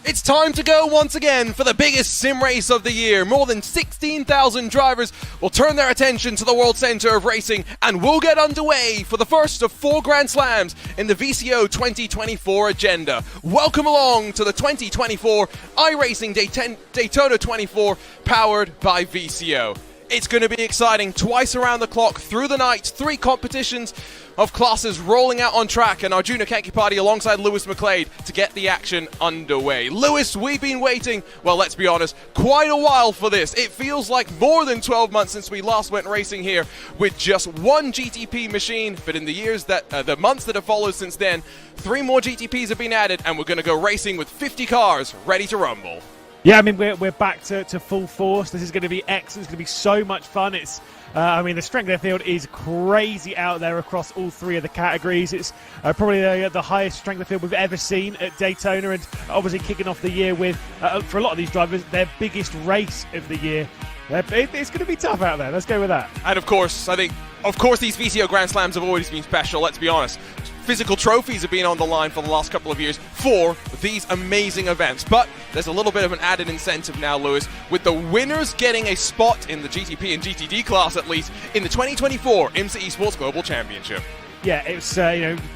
It's time to go once again for the biggest sim race of the year. More than 16,000 drivers will turn their attention to the World Centre of Racing, and we'll get underway for the first of 4 Grand Slams in the VCO 2024 agenda. Welcome along to the 2024 iRacing Daytona 24, powered by VCO. It's going to be exciting, twice around the clock, through the night, 3 competitions of classes rolling out on track, and Arjuna Kenkipati alongside Lewis McLeod to get the action underway. Lewis, we've been waiting, well, let's be honest, quite a while for this. It feels like more than 12 months since we last went racing here with just 1 GTP machine, but in the years that, the months that have followed since then, 3 more GTPs have been added, and we're going to go racing with 50 cars ready to rumble. Yeah, I mean, we're back to full force. This is going to be excellent. It's going to be so much fun. It's, I mean, the strength of the field is crazy out there across all 3 of the categories. It's probably the highest strength of the field we've ever seen at Daytona, and obviously kicking off the year with, for a lot of these drivers, their biggest race of the year. It's going to be tough out there. Let's go with that. And of course, I think, these VCO Grand Slams have always been special, let's be honest. Physical trophies have been on the line for the last couple of years for these amazing events. But there's a little bit of an added incentive now, Lewis, with the winners getting a spot in the GTP and GTD class, at least, in the 2024 IMSA Esports Global Championship. Yeah, it's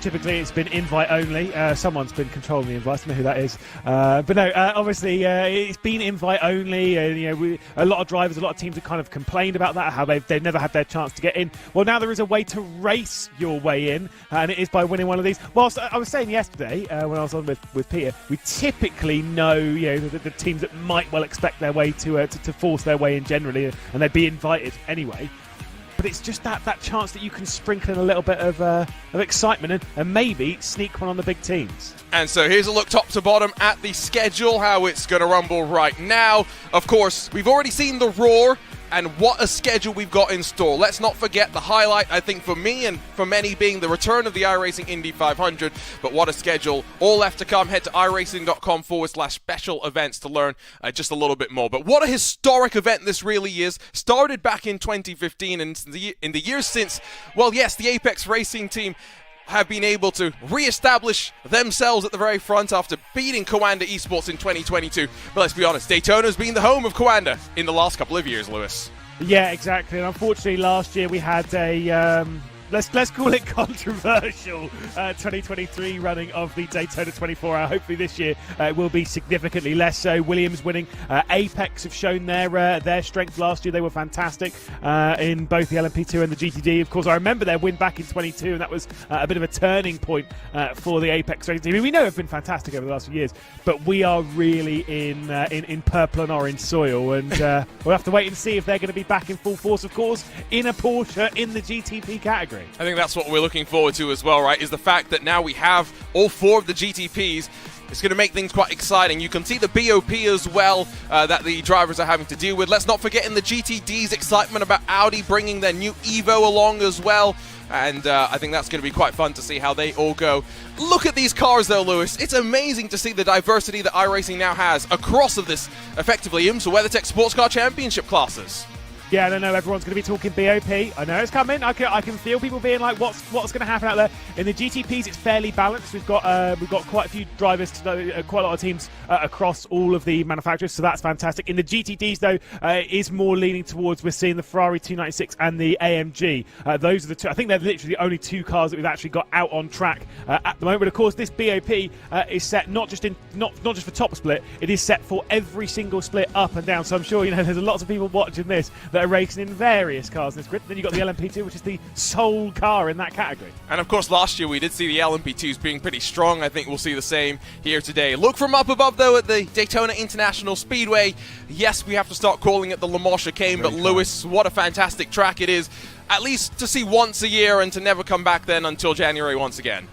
typically it's been invite only. Someone's been controlling the invites. I don't know who that is, but no, obviously it's been invite only. A lot of drivers, a lot of teams have kind of complained about that, how they've never had their chance to get in. Well, now there is a way to race your way in, and it is by winning one of these. Whilst I was saying yesterday when I was on with Peter, we typically know the teams that might well expect their way to force their way in generally, and they'd be invited anyway. But it's just that chance that you can sprinkle in a little bit of excitement and maybe sneak one on the big teams. And so here's a look top to bottom at the schedule, how it's going to rumble right now. Of course, we've already seen the Roar, and what a schedule we've got in store. Let's not forget the highlight, I think, for me and for many, being the return of the iRacing Indy 500. But what a schedule. All left to come. Head to iRacing.com/special events to learn just a little bit more. But what a historic event this really is. Started back in 2015, and in the years since, well, yes, the Apex Racing team have been able to re-establish themselves at the very front after beating Coanda Esports in 2022. But let's be honest, Daytona's been the home of Coanda in the last couple of years, Lewis. Yeah, exactly. And unfortunately, last year we had a let's call it controversial 2023 running of the Daytona 24 Hour. Hopefully this year it will be significantly less so. Williams winning. Apex have shown their strength last year. They were fantastic in both the LMP2 and the GTD. Of course, I remember their win back in 22, and that was a bit of a turning point for the Apex racing team. I mean, we know they've been fantastic over the last few years, but we are really in purple and orange soil, and we'll have to wait and see if they're going to be back in full force, of course, in a Porsche in the GTP category. I think that's what we're looking forward to as well, right, is the fact that now we have all 4 of the GTPs. It's going to make things quite exciting. You can see the BOP as well that the drivers are having to deal with. Let's not forget in the GTD's excitement about Audi bringing their new Evo along as well. And I think that's going to be quite fun to see how they all go. Look at these cars though, Lewis. It's amazing to see the diversity that iRacing now has across of this, effectively, IMSA WeatherTech Sports Car Championship classes. Yeah, I don't know. Everyone's going to be talking BOP. I know it's coming. I can feel people being like, "What's going to happen out there?" In the GTPs, it's fairly balanced. We've got quite a few drivers, quite a lot of teams across all of the manufacturers, so that's fantastic. In the GTDs, though, it is more leaning towards, we're seeing the Ferrari 296 and the AMG. Those are the 2. I think they're literally the only 2 cars that we've actually got out on track at the moment. But of course, this BOP is set not just for top split. It is set for every single split up and down. So I'm sure there's lots of people watching this that are racing in various cars in this grid. Then you've got the LMP2, which is the sole car in that category. And of course, last year we did see the LMP2s being pretty strong. I think we'll see the same here today. Look from up above, though, at the Daytona International Speedway. Yes, we have to start calling it the Le Mans Chicane, but Lewis, what a fantastic track it is. At least to see once a year and to never come back then until January once again.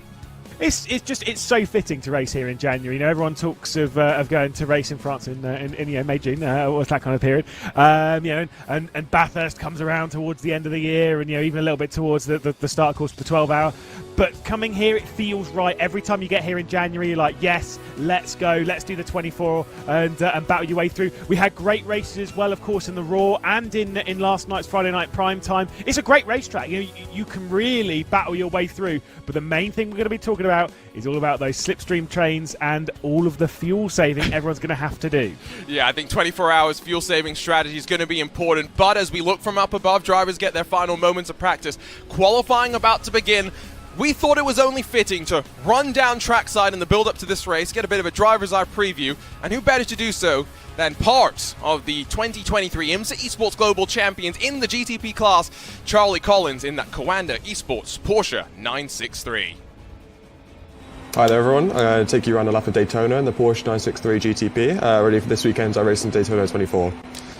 It's so fitting to race here in January. Everyone talks of going to race in France in May, June, what's that kind of period. And Bathurst comes around towards the end of the year, and even a little bit towards the start course for the 12 hour. But coming here, it feels right. Every time you get here in January, you're like, yes, let's go. Let's do the 24 and battle your way through. We had great races as well, of course, in the Raw and in last night's Friday night prime time. It's a great racetrack. You can really battle your way through. But the main thing we're going to be talking talking about is all about those slipstream trains and all of the fuel saving everyone's going to have to do. Yeah, I think 24 hours fuel saving strategy is going to be important, but as we look from up above, drivers get their final moments of practice. Qualifying about to begin. We thought it was only fitting to run down trackside in the build-up to this race, get a bit of a driver's eye preview, and who better to do so than part of the 2023 IMSA Esports Global Champions in the GTP class, Charlie Collins in that Coanda Esports Porsche 963. Hi there everyone, I'm going to take you around the lap of Daytona in the Porsche 963 GTP, ready for this weekend's iRacing Daytona 24.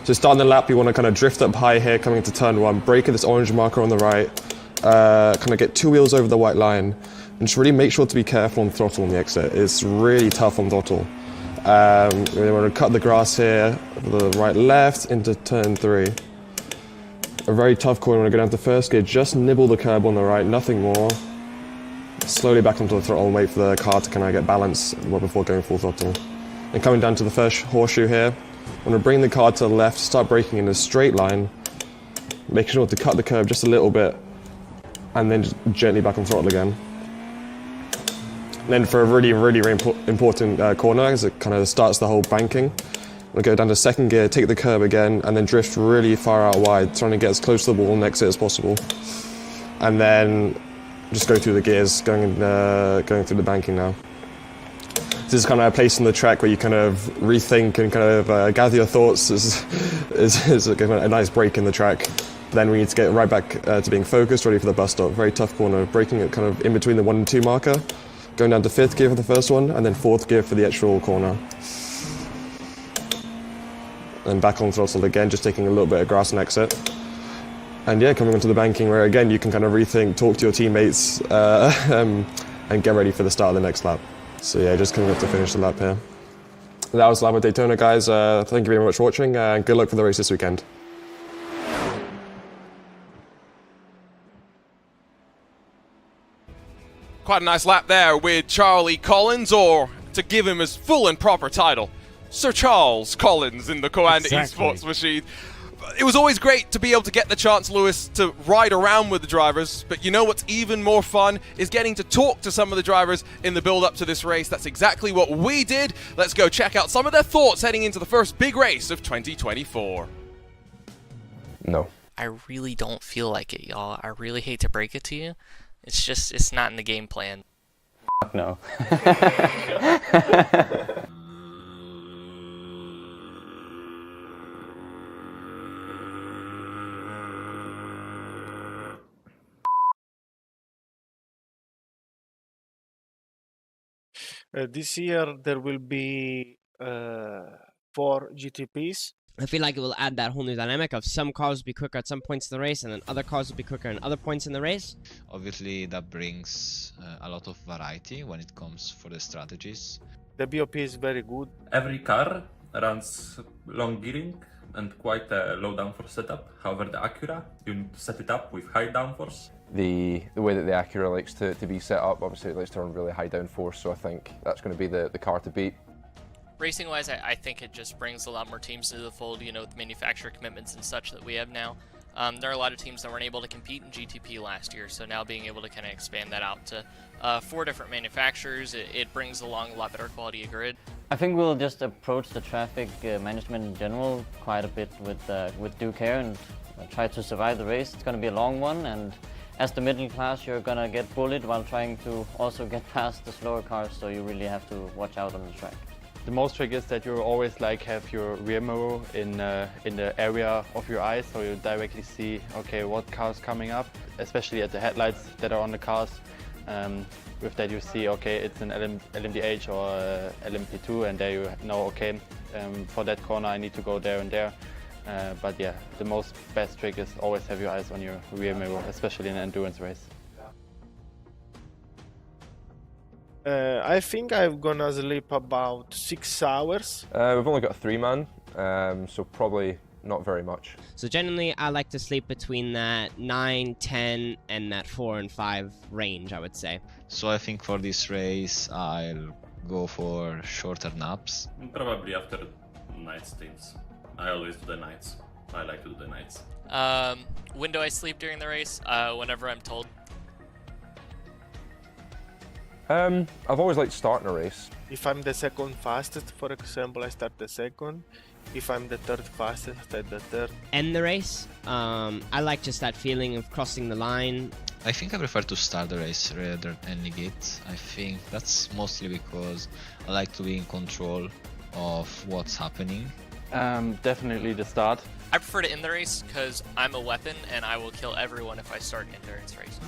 So starting the lap, you want to kind of drift up high here, coming into turn 1, brake at this orange marker on the right, kind of get 2 wheels over the white line, and just really make sure to be careful on throttle on the exit. It's really tough on throttle. We want to cut the grass here, the right left into turn 3. A very tough corner, when I go down to first gear, just nibble the curb on the right, nothing more. Slowly back onto the throttle and wait for the car to kind of get balance before going full throttle. And coming down to the first horseshoe here, I'm going to bring the car to the left, start braking in a straight line, making sure to cut the curb just a little bit, and then just gently back on throttle again. And then for a really important corner, as it kind of starts the whole banking, we'll go down to second gear, take the curb again, and then drift really far out wide, trying to get as close to the wall and exit as possible. And then just go through the gears, going through the banking now. This is kind of a place on the track where you kind of rethink and kind of gather your thoughts. Is a nice break in the track. Then we need to get right back to being focused, ready for the bus stop. Very tough corner, braking it kind of in between the 1 and 2 marker, going down to 5th gear for the first one, and then 4th gear for the actual corner. And back on throttle again, just taking a little bit of grass and exit. And yeah, coming onto the banking where again you can kind of rethink, talk to your teammates, and get ready for the start of the next lap. So yeah, just coming up to finish the lap here. That was the lap of Daytona, guys. Thank you very much for watching, and good luck for the race this weekend. Quite a nice lap there with Charlie Collins, or to give him his full and proper title, Sir Charles Collins in the Coanda Esports machine. It was always great to be able to get the chance, Lewis, to ride around with the drivers, but you know what's even more fun is getting to talk to some of the drivers in the build-up to this race. That's exactly what we did. Let's go check out some of their thoughts heading into the first big race of 2024. No. I really don't feel like it, y'all. I really hate to break it to you. It's not in the game plan. No. This year there will be 4 GTPs. I feel like it will add that whole new dynamic of some cars will be quicker at some points in the race and then other cars will be quicker in other points in the race. Obviously that brings a lot of variety when it comes for the strategies. The BOP is very good. Every car runs long gearing and quite a low downforce setup. However, the Acura, you need to set it up with high downforce. The way that the Acura likes to be set up, obviously it likes to run really high downforce, so I think that's going to be the car to beat. Racing-wise, I think it just brings a lot more teams into the fold, you know, with manufacturer commitments and such that we have now. There are a lot of teams that weren't able to compete in GTP last year, so now being able to kind of expand that out to 4 different manufacturers, it brings along a lot better quality of grid. I think we'll just approach the traffic management in general quite a bit with due care and try to survive the race. It's going to be a long one, and as the middle class, you're going to get bullied while trying to also get past the slower cars, so you really have to watch out on the track. The most trick is that you always have your rear mirror in the area of your eyes, so you directly see, okay, what car's coming up, especially at the headlights that are on the cars. With that you see, okay, it's an LMDH or LMP2, and there you know, okay, for that corner I need to go there and there. But yeah, the best trick is always have your eyes on your rear mirror, especially in an endurance race. I think I'm gonna sleep about 6 hours. We've only got a 3-man, so probably not very much. So generally I like to sleep between that 9, 10 and that 4 and 5 range, I would say. So I think for this race I'll go for shorter naps. Probably after night stints. I always do the nights. I like to do the nights. When do I sleep during the race? Whenever I'm told. I've always liked starting a race. If I'm the second fastest, for example, I start the second. If I'm the third fastest, I start the third. End the race. I like just that feeling of crossing the line. I think I prefer to start the race rather than ending it. I think that's mostly because I like to be in control of what's happening. Definitely the start. I prefer to end the race because I'm a weapon and I will kill everyone if I start an endurance race.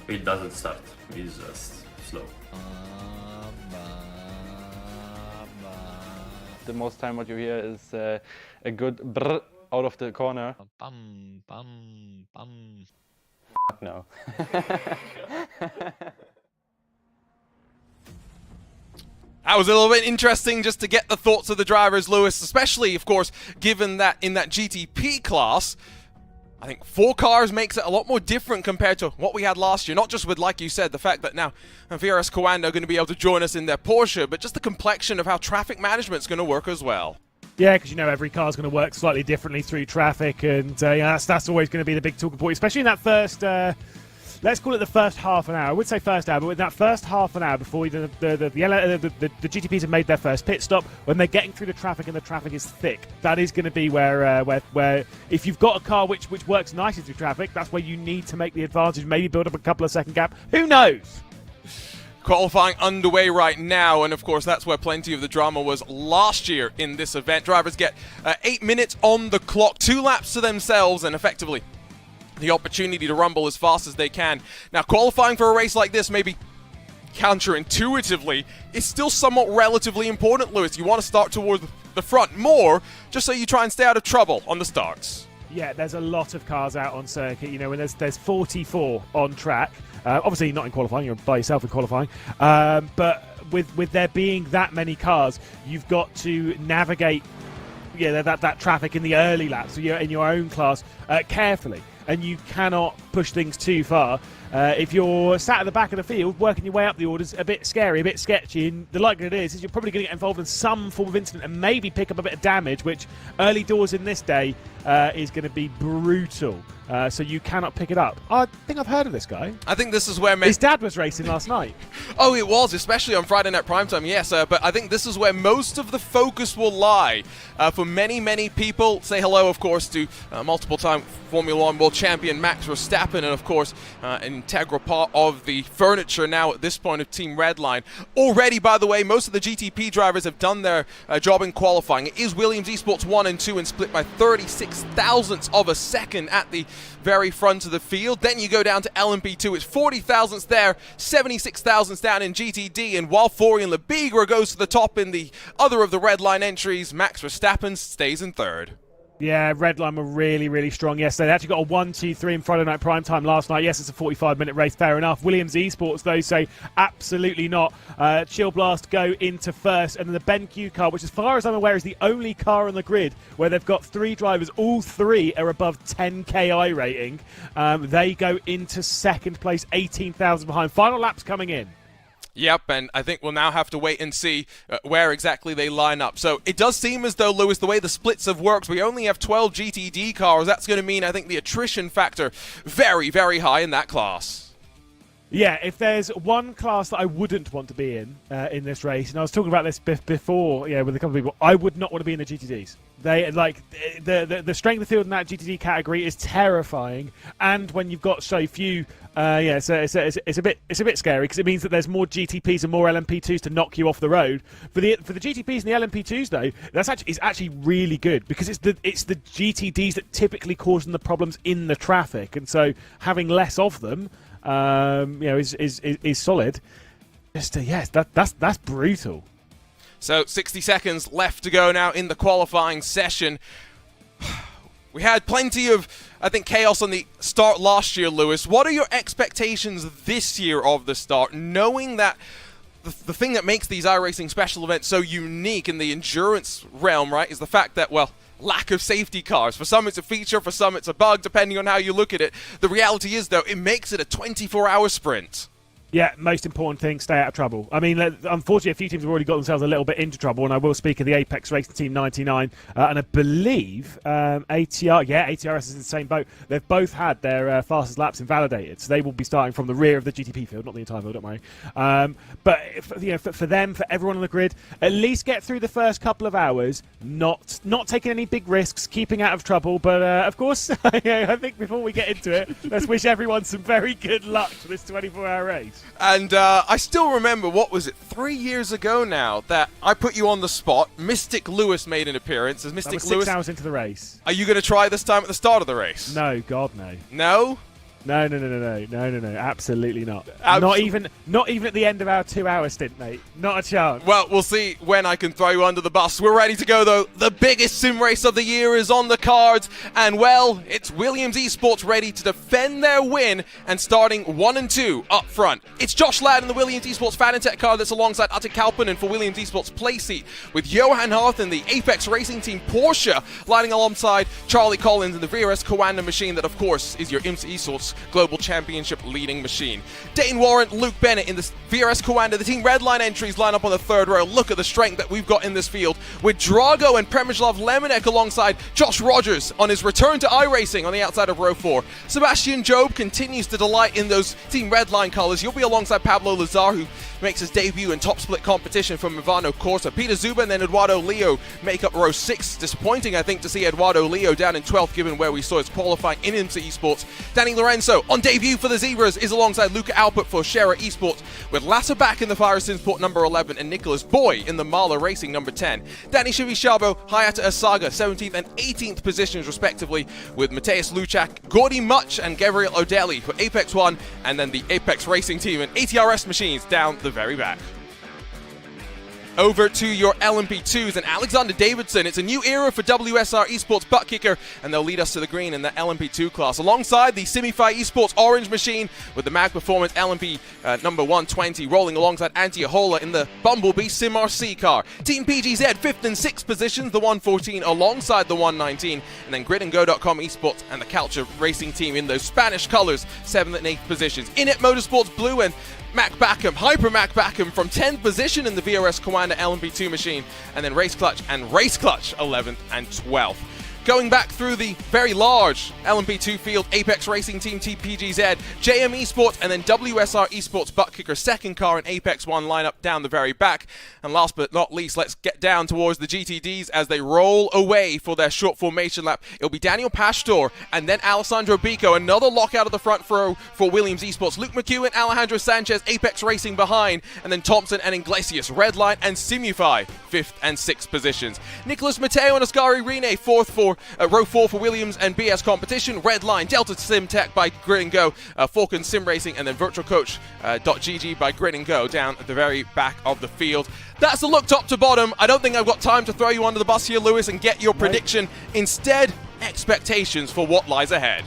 It doesn't start, it's just slow. The most time what you hear is a good brr out of the corner. Bum, bum, bum. No. That was a little bit interesting just to get the thoughts of the drivers, Lewis, especially, of course, given that in that GTP class, I think 4 cars makes it a lot more different compared to what we had last year. Not just with, like you said, the fact that now Viras Coando are going to be able to join us in their Porsche, but just the complexion of how traffic management is going to work as well. Yeah, because you know every car's going to work slightly differently through traffic, and yeah, that's always going to be the big talking point, especially in that first, let's call it the first half an hour. I would say first hour, but with that first half an hour before the GTPs have made their first pit stop, when they're getting through the traffic and the traffic is thick, that is going to be where if you've got a car which works nicely through traffic, that's where you need to make the advantage, maybe build up a couple of second gap. Who knows? Qualifying underway right now, and of course that's where plenty of the drama was last year in this event. Drivers get 8 minutes on the clock, 2 laps to themselves, and effectively the opportunity to rumble as fast as they can. Now, qualifying for a race like this, maybe counterintuitively, is still somewhat relatively important, Lewis. You want to start towards the front more, just so you try and stay out of trouble on the starts. Yeah, there's a lot of cars out on circuit. You know, when there's 44 on track. Obviously not in qualifying, you're by yourself in qualifying. But with there being that many cars, you've got to navigate that traffic in the early laps, so you're in your own class, carefully. And you cannot push things too far. If you're sat at the back of the field, working your way up the orders, a bit scary, a bit sketchy, and the likelihood is you're probably going to get involved in some form of incident and maybe pick up a bit of damage, which early doors in this day is going to be brutal. So you cannot pick it up. I think I've heard of this guy. I think this is where... His dad was racing last night. Oh, it was, especially on Friday Night Primetime, yes. But I think this is where most of the focus will lie. For many, many people, say hello, of course, to multiple-time Formula 1 world champion Max Verstappen, and, of course, an integral part of the furniture now at this point of Team Redline. Already, by the way, most of the GTP drivers have done their job in qualifying. It is Williams Esports 1 and 2 and split by 36 thousandths of a second at the very front of the field. Then you go down to LMP2, it's 40 thousandths there, 76 thousandths down in GTD, and while Florian Lebigra goes to the top in the other of the red line entries, Max Verstappen stays in third. Yeah, Redline were really, really strong yesterday. They actually got a 1-2-3 in Friday Night Primetime last night. Yes, it's a 45-minute race, fair enough. Williams Esports, though, say absolutely not. Chill Blast go into first, and then the BenQ car, which as far as I'm aware is the only car on the grid where they've got 3 drivers, all 3 are above 10k iRating. They go into second place, 18,000 behind. Final laps coming in. Yep, and I think we'll now have to wait and see where exactly they line up. So it does seem as though, Lewis, the way the splits have worked, we only have 12 GTD cars. That's going to mean, I think, the attrition factor very, very high in that class. Yeah, if there's one class that I wouldn't want to be in this race, and I was talking about this before, with a couple of people, I would not want to be in the GTDs. They like the strength of field in that GTD category is terrifying, and when you've got so few, it's a bit scary because it means that there's more GTPs and more LMP2s to knock you off the road. For the GTPs and the LMP2s though, it's actually really good because it's the GTDs that typically cause them the problems in the traffic, and so having less of them, is solid. That's brutal. So 60 seconds left to go now in the qualifying session. We had plenty of, I think, chaos on the start last year, Lewis. What are your expectations this year of the start, knowing that the thing that makes these iRacing special events so unique in the endurance realm, right, is the fact that, well, lack of safety cars. For some it's a feature, for some it's a bug, depending on how you look at it. The reality is, though, it makes it a 24-hour sprint. Yeah, most important thing, stay out of trouble. I mean, unfortunately, a few teams have already got themselves a little bit into trouble, and I will speak of the Apex Racing Team 99, and I believe ATRS is in the same boat. They've both had their fastest laps invalidated, so they will be starting from the rear of the GTP field, not the entire field, don't worry. But for them, for everyone on the grid, at least get through the first couple of hours, not taking any big risks, keeping out of trouble. But of course, I think before we get into it, let's wish everyone some very good luck for this 24-hour race. And I still remember, what was it, 3 years ago now, that I put you on the spot. Mystic Lewis made an appearance. As Mystic That was Lewis, 6 hours into the race. Are you going to try this time at the start of the race? No, God, no. No? No, absolutely not. Not even at the end of our 2-hour stint, mate. Not a chance. Well, we'll see when I can throw you under the bus. We're ready to go, though. The biggest sim race of the year is on the cards. And, well, it's Williams Esports ready to defend their win and starting 1 and 2 up front. It's Josh Ladd in the Williams Esports Fanatec car that's alongside Atte Kalpanen for Williams Esports play seat, with Johan Hart in the Apex Racing Team Porsche lining alongside Charlie Collins in the VRS Coanda machine that, of course, is your IMSA Esports Global Championship leading machine. Dane Warren, Luke Bennett in the VRS Coanda. The Team Redline entries line up on the third row. Look at the strength that we've got in this field, with Drago and Premislav Lemonek alongside Josh Rogers on his return to iRacing on the outside of row 4. Sebastian Job continues to delight in those Team Redline colours. You'll be alongside Pablo Lazar, who makes his debut in top split competition from Ivano Corsa. Peter Zuba and then Eduardo Leo make up row 6. Disappointing, I think, to see Eduardo Leo down in 12th, given where we saw his qualifying in IMSA Esports. Danny Lorenzo on debut for the Zebras is alongside Luca Alpert for Shera Esports, with Latta back in the Firestone Sport number 11 and Nicholas Boy in the Marla Racing number 10. Danny Shibishabo, Hayata Asaga 17th and 18th positions respectively, with Mateus Luchak, Gordy Much and Gabriel O'Delly for Apex 1, and then the Apex Racing Team and ATRS machines down the very back. Over to your LMP2s and Alexander Davidson. It's a new era for WSR Esports butt kicker, and they'll lead us to the green in the LMP2 class, alongside the Simify Esports orange machine with the Mag Performance LMP number 120 rolling alongside Antiohola in the Bumblebee Sim RC car. Team PGZ 5th and 6th positions, the 114 alongside the 119, and then GridandGo.com Esports and the Culture Racing Team in those Spanish colors, 7th and 8th positions. Init Motorsports Blue and Mac Backham, Hyper Mac Backham from 10th position in the VRS Coanda LMP2 machine, and then Race Clutch and Race Clutch 11th and 12th. Going back through the very large LMP2 field, Apex Racing Team TPGZ, JM Esports, and then WSR Esports butt kicker second car and Apex 1 lineup down the very back. And last but not least, let's get down towards the GTDs as they roll away for their short formation lap. It'll be Daniel Pastor and then Alessandro Bico, another lockout of the front row for Williams Esports. Luke McEwen, Alejandro Sanchez, Apex Racing behind, and then Thompson and Iglesias, Redline and Simify, 5th and 6th positions. Nicholas Mateo and Ascari Rene, 4th for row 4 for Williams and BS Competition. Redline, Delta Sim Tech by Grid and Go, Falcon Sim Racing, and then Virtual Coach .gg by Grid and Go down at the very back of the field. That's the look top to bottom. I don't think I've got time to throw you under the bus here, Lewis, and get your prediction. Instead, expectations for what lies ahead.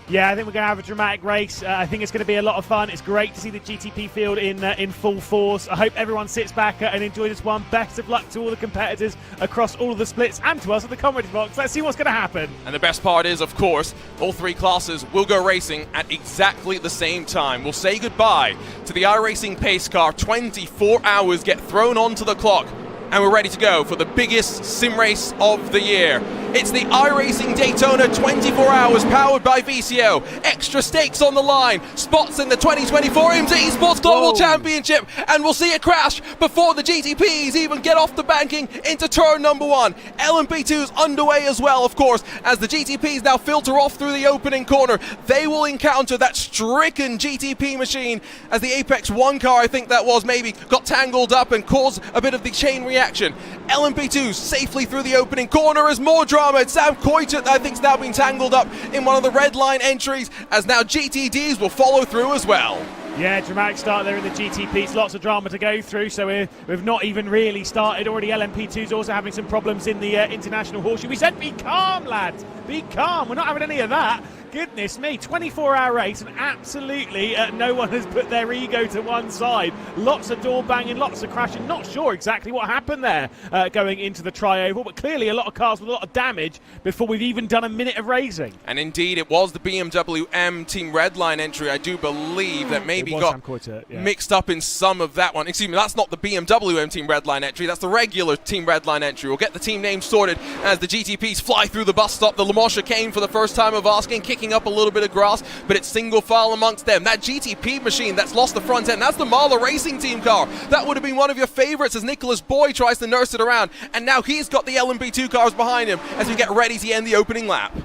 Yeah, I think we're going to have a dramatic race. I think it's going to be a lot of fun. It's great to see the GTP field in full force. I hope everyone sits back and enjoys this one. Best of luck to all the competitors across all of the splits and to us at the commentary box. Let's see what's going to happen. And the best part is, of course, all three classes will go racing at exactly the same time. We'll say goodbye to the iRacing pace car. 24 hours get thrown onto the clock, and we're ready to go for the biggest sim race of the year. It's the iRacing Daytona 24 hours powered by VCO. Extra stakes on the line. Spots in the 2024 IMSA Esports Global Championship. And we'll see a crash before the GTPs even get off the banking into turn number 1. LMP2's underway as well, of course, as the GTPs now filter off through the opening corner. They will encounter that stricken GTP machine as the Apex 1 car, I think that was, maybe got tangled up and caused a bit of the chain reaction. LMP2 safely through the opening corner as more drama. Sam Coyton, I think, is now being tangled up in one of the red line entries, as now GTDs will follow through as well. Yeah, dramatic start there in the GTPs. Lots of drama to go through, so we've not even really started. Already LMP2's also having some problems in the International Horseshoe. We said be calm, lads. Be calm. We're not having any of that. goodness me, 24-hour race, and absolutely no one has put their ego to one side. Lots of door banging, lots of crashing. Not sure exactly what happened there going into the tri-oval, but clearly a lot of cars with a lot of damage before we've even done a minute of racing. And indeed, it was the BMW M Team Redline entry, I do believe, that maybe got mixed up in some of that one. Excuse me, that's not the BMW M Team Redline entry, that's the regular Team Redline entry. We'll get the team name sorted as the GTPs fly through the bus stop. The Le Mans chicane for the first time of asking, kicking up a little bit of grass, but it's single file amongst them. That GTP machine that's lost the front end, that's the Marla Racing Team car. That would have been one of your favorites as Nicholas Boy tries to nurse it around, and now he's got the LMP2 cars behind him as we get ready to end the opening lap.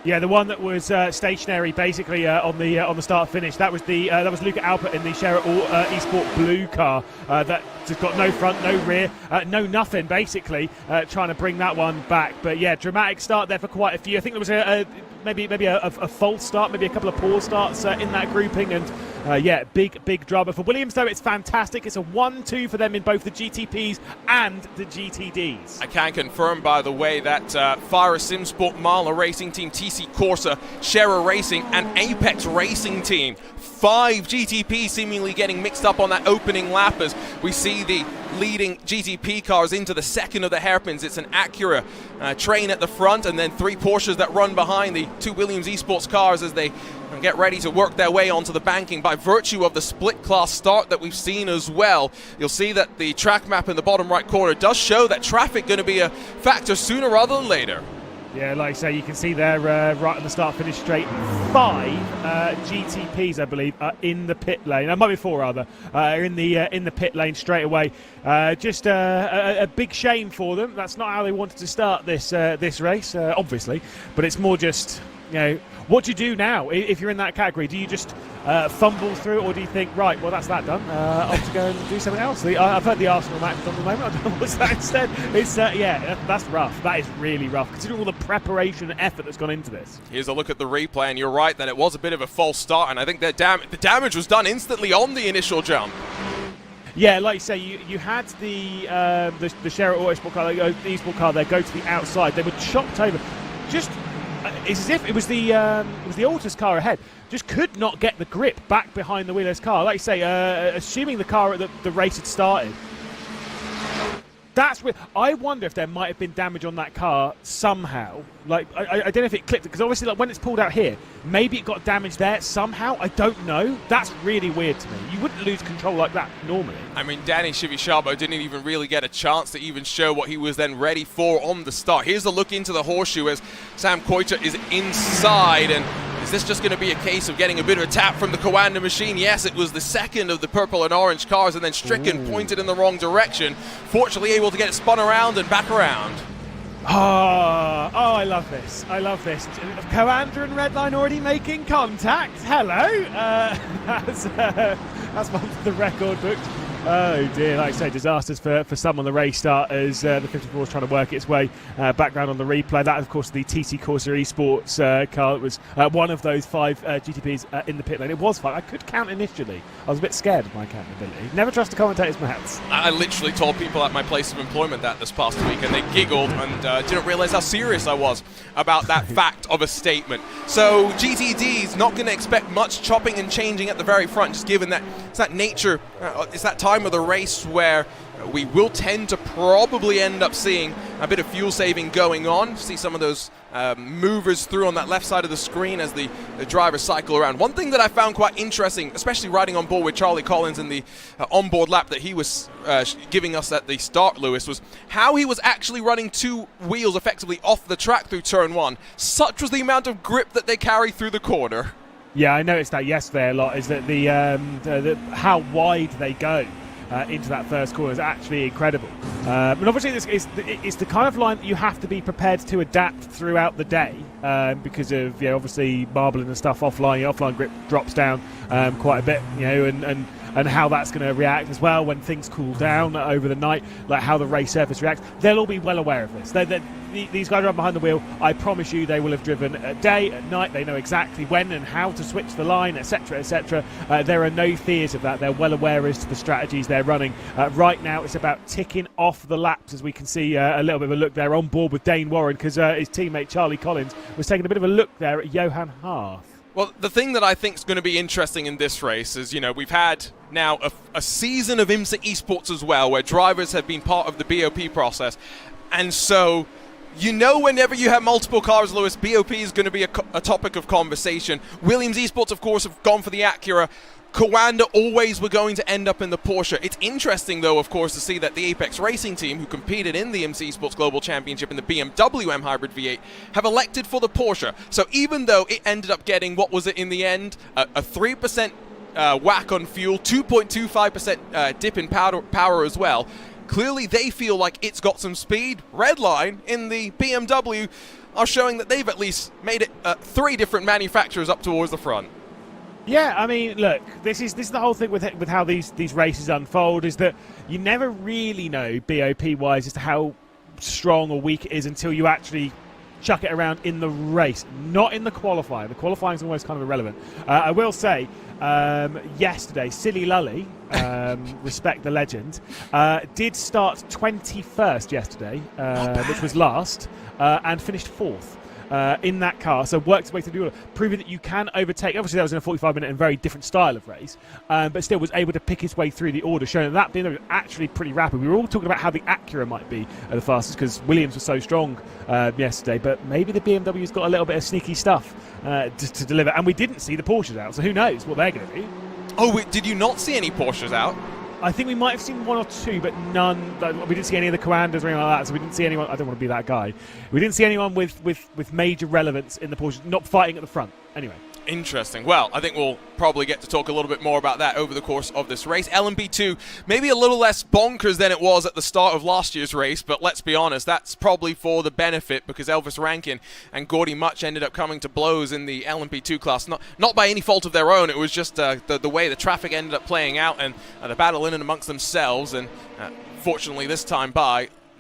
Yeah, the one that was stationary basically on the start finish. That was Luca Alpert in the Shera Esport Blue car that just got no front, no rear, no nothing basically, trying to bring that one back. But yeah, dramatic start there for quite a few. I think there was maybe a false start, maybe a couple of poor starts in that grouping, and yeah, big drama for Williams. Though it's fantastic. It's a 1-2 for them in both the GTPs and the GTDs. I can confirm, by the way, that Fire Simsport, Marla Racing Team, TC Corsa, Shera Racing, and Apex Racing Team. 5 GTP seemingly getting mixed up on that opening lap as we see the leading GTP cars into the second of the hairpins. It's an Acura train at the front, and then 3 Porsches that run behind the 2 Williams Esports cars as they get ready to work their way onto the banking by virtue of the split class start that we've seen as well. You'll see that the track map in the bottom right corner does show that traffic going to be a factor sooner rather than later. Yeah, like I say, you can see there right on the start-finish straight, 5 GTPs, I believe, are in the pit lane. Might be 4 rather. Are in the pit lane straight away. Just a big shame for them. That's not how they wanted to start this race, obviously. But it's more just, you know, what do you do now if you're in that category? Do you just fumble through, or do you think, right, well, that's that done, off to go and do something else? I've heard the Arsenal match on the moment. I don't know what's that instead. It's yeah, that's rough. That is really rough, considering all the preparation and effort that's gone into this. Here's a look at the replay, and you're right that it was a bit of a false start, and I think that the damage was done instantly on the initial jump. Yeah, like you say, you had the Shera Autosport car, the Esport car there, go to the outside. They were chopped over. Just it's as if it was the Altus car ahead. Just could not get the grip back behind the wheelless car. Like you say, assuming the car at the race had started. That's I wonder if there might have been damage on that car somehow. Like, I don't know if it clipped it, because obviously, like, when it's pulled out here, maybe it got damaged there somehow. I don't know. That's really weird to me. You wouldn't lose control like that normally. I mean, Danny Chivisciabo didn't even really get a chance to even show what he was then ready for on the start. Here's a look into the horseshoe as Sam Koita is inside, and is this just going to be a case of getting a bit of a tap from the Coanda machine? Yes, it was the second of the purple and orange cars, and then Stricken pointed in the wrong direction. Fortunately able to get it spun around and back around. Oh, I love this. I love this. Coanda and Redline already making contact. Hello. That's one for the record book. Oh dear, like I say, disasters for some on the race start as the 54 is trying to work its way background on the replay. That, of course, the TC Corsa Esports car. It was one of those 5 GTPs in the pit lane. It was 5. I could count initially. I was a bit scared of my counting ability. Never trust the commentator's maths. I literally told people at my place of employment that this past week, and they giggled and didn't realize how serious I was about that fact of a statement. So GTD's not going to expect much chopping and changing at the very front, just given that it's that nature, it's that time of the race where we will tend to probably end up seeing a bit of fuel saving going on. See some of those movers through on that left side of the screen as the drivers cycle around. One thing that I found quite interesting, especially riding on board with Charlie Collins in the onboard lap that he was giving us at the start, Lewis, was how he was actually running 2 wheels effectively off the track through turn 1. Such was the amount of grip that they carry through the corner. Yeah, I noticed that yesterday a lot, is that the how wide they go into that first corner is actually incredible. And obviously it's the kind of line that you have to be prepared to adapt throughout the day because of, you know, obviously marbling and stuff offline. Your offline grip drops down quite a bit, you know, and and how that's going to react as well when things cool down over the night, like how the race surface reacts. They'll all be well aware of this. These guys are behind the wheel. I promise you they will have driven at day, at night. They know exactly when and how to switch the line, etc, etc. There are no fears of that. They're well aware as to the strategies they're running. Right now it's about ticking off the laps, as we can see a little bit of a look there on board with Dane Warren, because his teammate Charlie Collins was taking a bit of a look there at Johan Harth. Well, the thing that I think is going to be interesting in this race is, we've had now a season of IMSA esports as well, where drivers have been part of the BOP process. And so, whenever you have multiple cars, Lewis, BOP is going to be a topic of conversation. Williams Esports, of course, have gone for the Acura. Coanda always were going to end up in the Porsche. It's interesting, though, of course, to see that the Apex Racing team, who competed in the IMSA Esports Global Championship in the BMW M Hybrid V8, have elected for the Porsche. So even though it ended up getting, what was it in the end, a 3% whack on fuel, 2.25% dip in power as well, clearly they feel like it's got some speed. Redline in the BMW are showing that they've at least made it 3 different manufacturers up towards the front. Yeah, I mean, look, this is the whole thing with how these races unfold, is that you never really know BOP-wise as to how strong or weak it is until you actually chuck it around in the race, not in the qualifying. The qualifying is almost kind of irrelevant. I will say, yesterday, Silly Lully, respect the legend, did start 21st yesterday, which was last, and finished 4th. In that car, so worked its way through the order, proving that you can overtake. Obviously, that was in a 45-minute and very different style of race, but still was able to pick his way through the order, showing that being actually pretty rapid. We were all talking about how the Acura might be the fastest because Williams was so strong yesterday, but maybe the BMW's got a little bit of sneaky stuff to deliver, and we didn't see the Porsches out, so who knows what they're going to do. Oh, did you not see any Porsches out? I think we might have seen 1 or 2, but none. We didn't see any of the Comandos or anything like that, so we didn't see anyone. I don't want to be that guy. We didn't see anyone with major relevance in the Porsche, not fighting at the front. Anyway. Interesting. Well, I think we'll probably get to talk a little bit more about that over the course of this race. LMP2, maybe a little less bonkers than it was at the start of last year's race, but let's be honest, that's probably for the benefit because Elvis Rankin and Gordy Much ended up coming to blows in the LMP2 class. Not by any fault of their own, it was just the way the traffic ended up playing out and the battle in and amongst themselves, and fortunately this time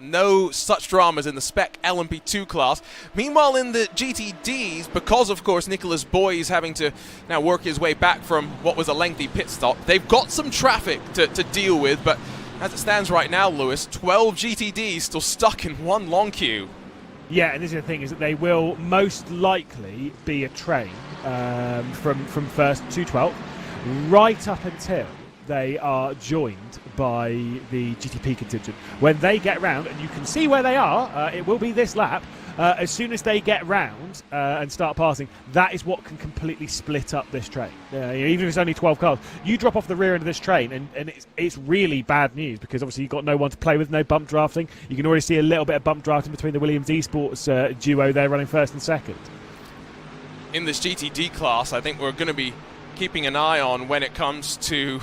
no such dramas in the spec LMP2 class. Meanwhile, in the GTDs, because of course Nicholas Boy is having to now work his way back from what was a lengthy pit stop, they've got some traffic to deal with, but as it stands right now, Lewis, 12 GTDs still stuck in one long queue. Yeah, and this is the thing, is that they will most likely be a train from 1st to 12th, right up until they are joined by the GTP contingent. When they get round, and you can see where they are, it will be this lap, as soon as they get round and start passing, that is what can completely split up this train. Even if it's only 12 cars, you drop off the rear end of this train and it's really bad news, because obviously you've got no one to play with, no bump drafting. You can already see a little bit of bump drafting between the Williams Esports duo there running 1st and 2nd. In this GTD class, I think we're going to be keeping an eye on when it comes to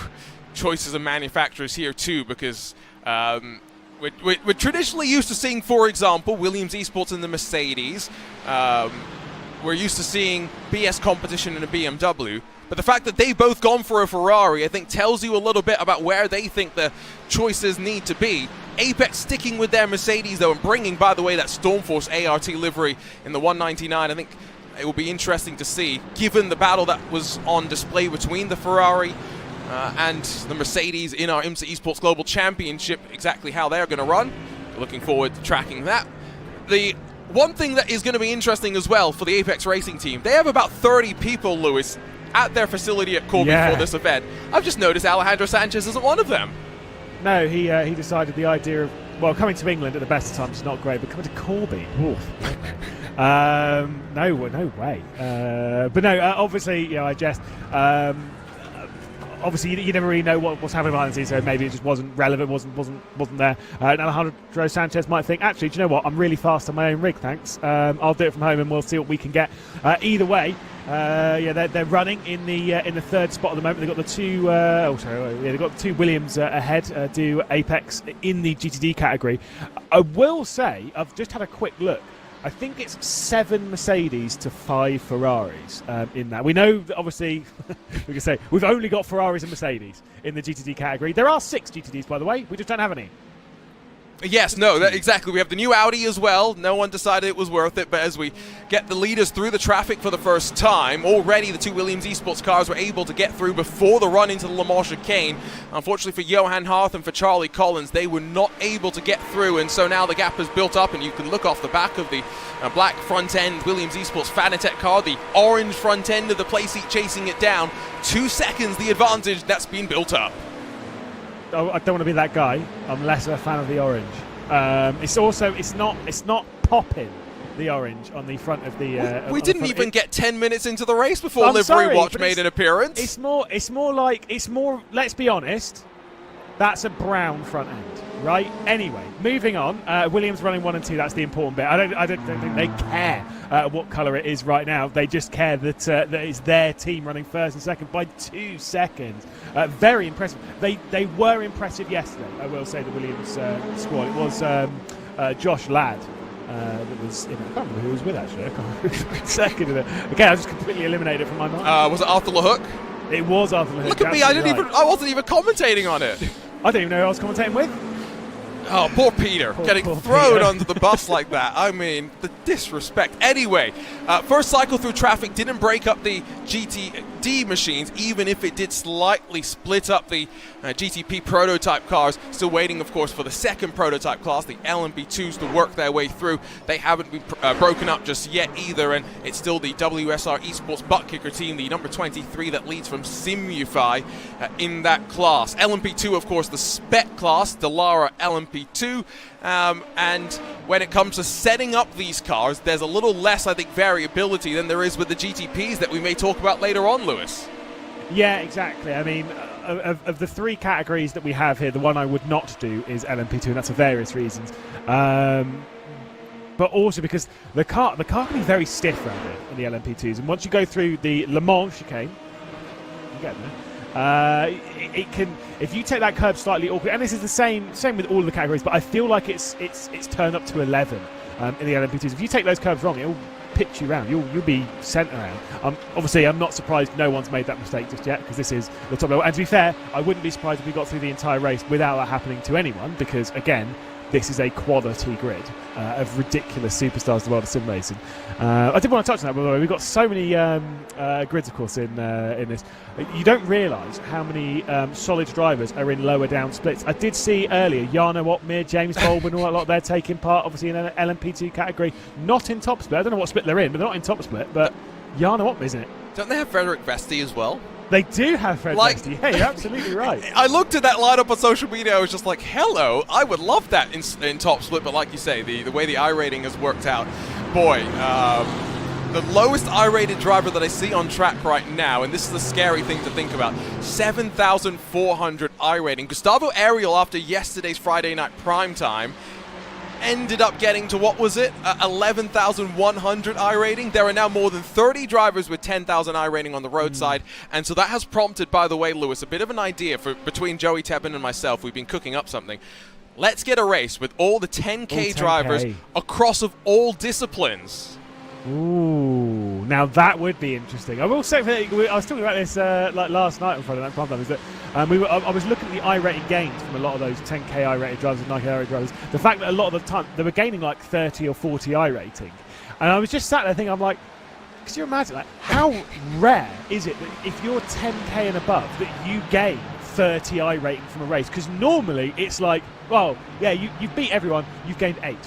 choices of manufacturers here too, because we're traditionally used to seeing, for example, Williams Esports in the Mercedes. We're used to seeing BS competition in a BMW, but the fact that they've both gone for a Ferrari, I think, tells you a little bit about where they think the choices need to be. Apex sticking with their Mercedes, though, and bringing, by the way, that Stormforce ART livery in the 199. I think it will be interesting to see, given the battle that was on display between the Ferrari and the Mercedes in our IMSA Esports Global Championship, exactly how they're going to run. Looking forward to tracking that. The one thing that is going to be interesting as well for the Apex Racing team, they have about 30 people, Lewis, at their facility at Corby for this event. I've just noticed Alejandro Sanchez isn't one of them. No, he decided the idea of, well, coming to England at the best of times is not great, but coming to Corby, no way. But no, obviously, I jest. Obviously, you never really know what's happening behind the scenes, so maybe it just wasn't relevant, wasn't there. And Alejandro Sanchez might think, actually, do you know what? I'm really fast on my own rig, thanks. I'll do it from home, and we'll see what we can get. Either way, they're running in the 3rd spot at the moment. They've got the two. They've got the 2 Williams ahead. Do Apex in the GTD category. I will say, I've just had a quick look. I think it's 7 Mercedes to 5 Ferraris in that. We know that obviously, we can say, we've only got Ferraris and Mercedes in the GTD category. There are 6 GTDs, by the way. We just don't have any. Yes, no, exactly. We have the new Audi as well. No one decided it was worth it, but as we get the leaders through the traffic for the first time, already the 2 Williams Esports cars were able to get through before the run into the Le Mans chicane. Unfortunately for Johan Harth and for Charlie Collins, they were not able to get through, and so now the gap has built up, and you can look off the back of the black front-end Williams Esports Fanatec car, the orange front end of the playseat chasing it down. 2 seconds the advantage that's been built up. I don't want to be that guy. I'm less of a fan of the orange. It's not popping the orange on the front of the. We didn't even get 10 minutes into the race before Livery Watch made an appearance. It's more. Let's be honest. That's a brown front end, right? Anyway, moving on. Williams running 1 and 2. That's the important bit. I don't think they care what colour it is right now. They just care that that it's their team running first and second by 2 seconds. Very impressive. They were impressive yesterday. I will say the Williams squad. It was Josh Ladd. That was. I can't remember who was with actually. I can't remember second of it. Again, I just completely eliminated it from my mind. Was it Arthur LeHook? It was Arthur LeHook. Look at me! I wasn't even commentating on it. I don't even know who I was commentating with. Oh, poor Peter. Getting thrown under the bus like that. I mean, the disrespect. Anyway, first cycle through traffic didn't break up the GTD machines, even if it did slightly split up the GTP prototype cars. Still waiting, of course, for the second prototype class, the LMP2s, to work their way through. They haven't been broken up just yet either, and it's still the WSR Esports butt kicker team, the number 23 that leads from Simufy in that class. LMP2, of course, the spec class, Delara LMP2. And when it comes to setting up these cars, there's a little less, I think, variability than there is with the GTPs that we may talk about later on, Lewis. Yeah, exactly. I mean, of the 3 categories that we have here, the one I would not do is LMP2, and that's for various reasons. But also because the car can be very stiff around here in the LMP2s, and once you go through the Le Mans chicane, you get there. It can, if you take that curb slightly awkward, and this is the same with all of the categories, but I feel like it's turned up to 11 in the LMP2s. If you take those curbs wrong, it'll pitch you around. You'll be sent around. Obviously, I'm not surprised no one's made that mistake just yet, because this is the top level. And to be fair, I wouldn't be surprised if we got through the entire race without that happening to anyone, because again, this is a quality grid of ridiculous superstars in the world of sim racing. I did want to touch on that, by the way. We've got so many grids, of course, in this. You don't realise how many solid drivers are in lower down splits. I did see earlier Jarno Opmeer, James Bolben, all that lot, they're taking part, obviously, in an LMP2 category. Not in top split. I don't know what split they're in, but they're not in top split. But Jarno Opmeer, isn't it? Don't they have Frederick Vesti as well? They do have Fred Vesti. Yeah, you're absolutely right. I looked at that lineup on social media. I was just like, hello, I would love that in top split. But like you say, the way the iRating has worked out, boy, the lowest I-rated driver that I see on track right now, and this is a scary thing to think about, 7,400 I-rating. Gustavo Ariel, after yesterday's Friday night prime time, ended up getting to, what was it, 11,100 I-rating. There are now more than 30 drivers with 10,000 I-rating on the roadside, and so that has prompted, by the way, Lewis, a bit of an idea for between Joey Tebbin and myself. We've been cooking up something. Let's get a race with all the 10K drivers across of all disciplines. Ooh, now that would be interesting. I will say, I was talking about this like last night on Friday Night Prime Time, is that I was looking at the I-rated gains from a lot of those 10K I-rated drivers and Nike I-rated drivers. The fact that a lot of the time they were gaining like 30 or 40 I-rating, and I was just sat there thinking, I'm like, could you imagine, like, how rare is it that if you're 10K and above that you gain 30 I-rating from a race? Because normally it's like, well, yeah, you've beat everyone, you've gained 8.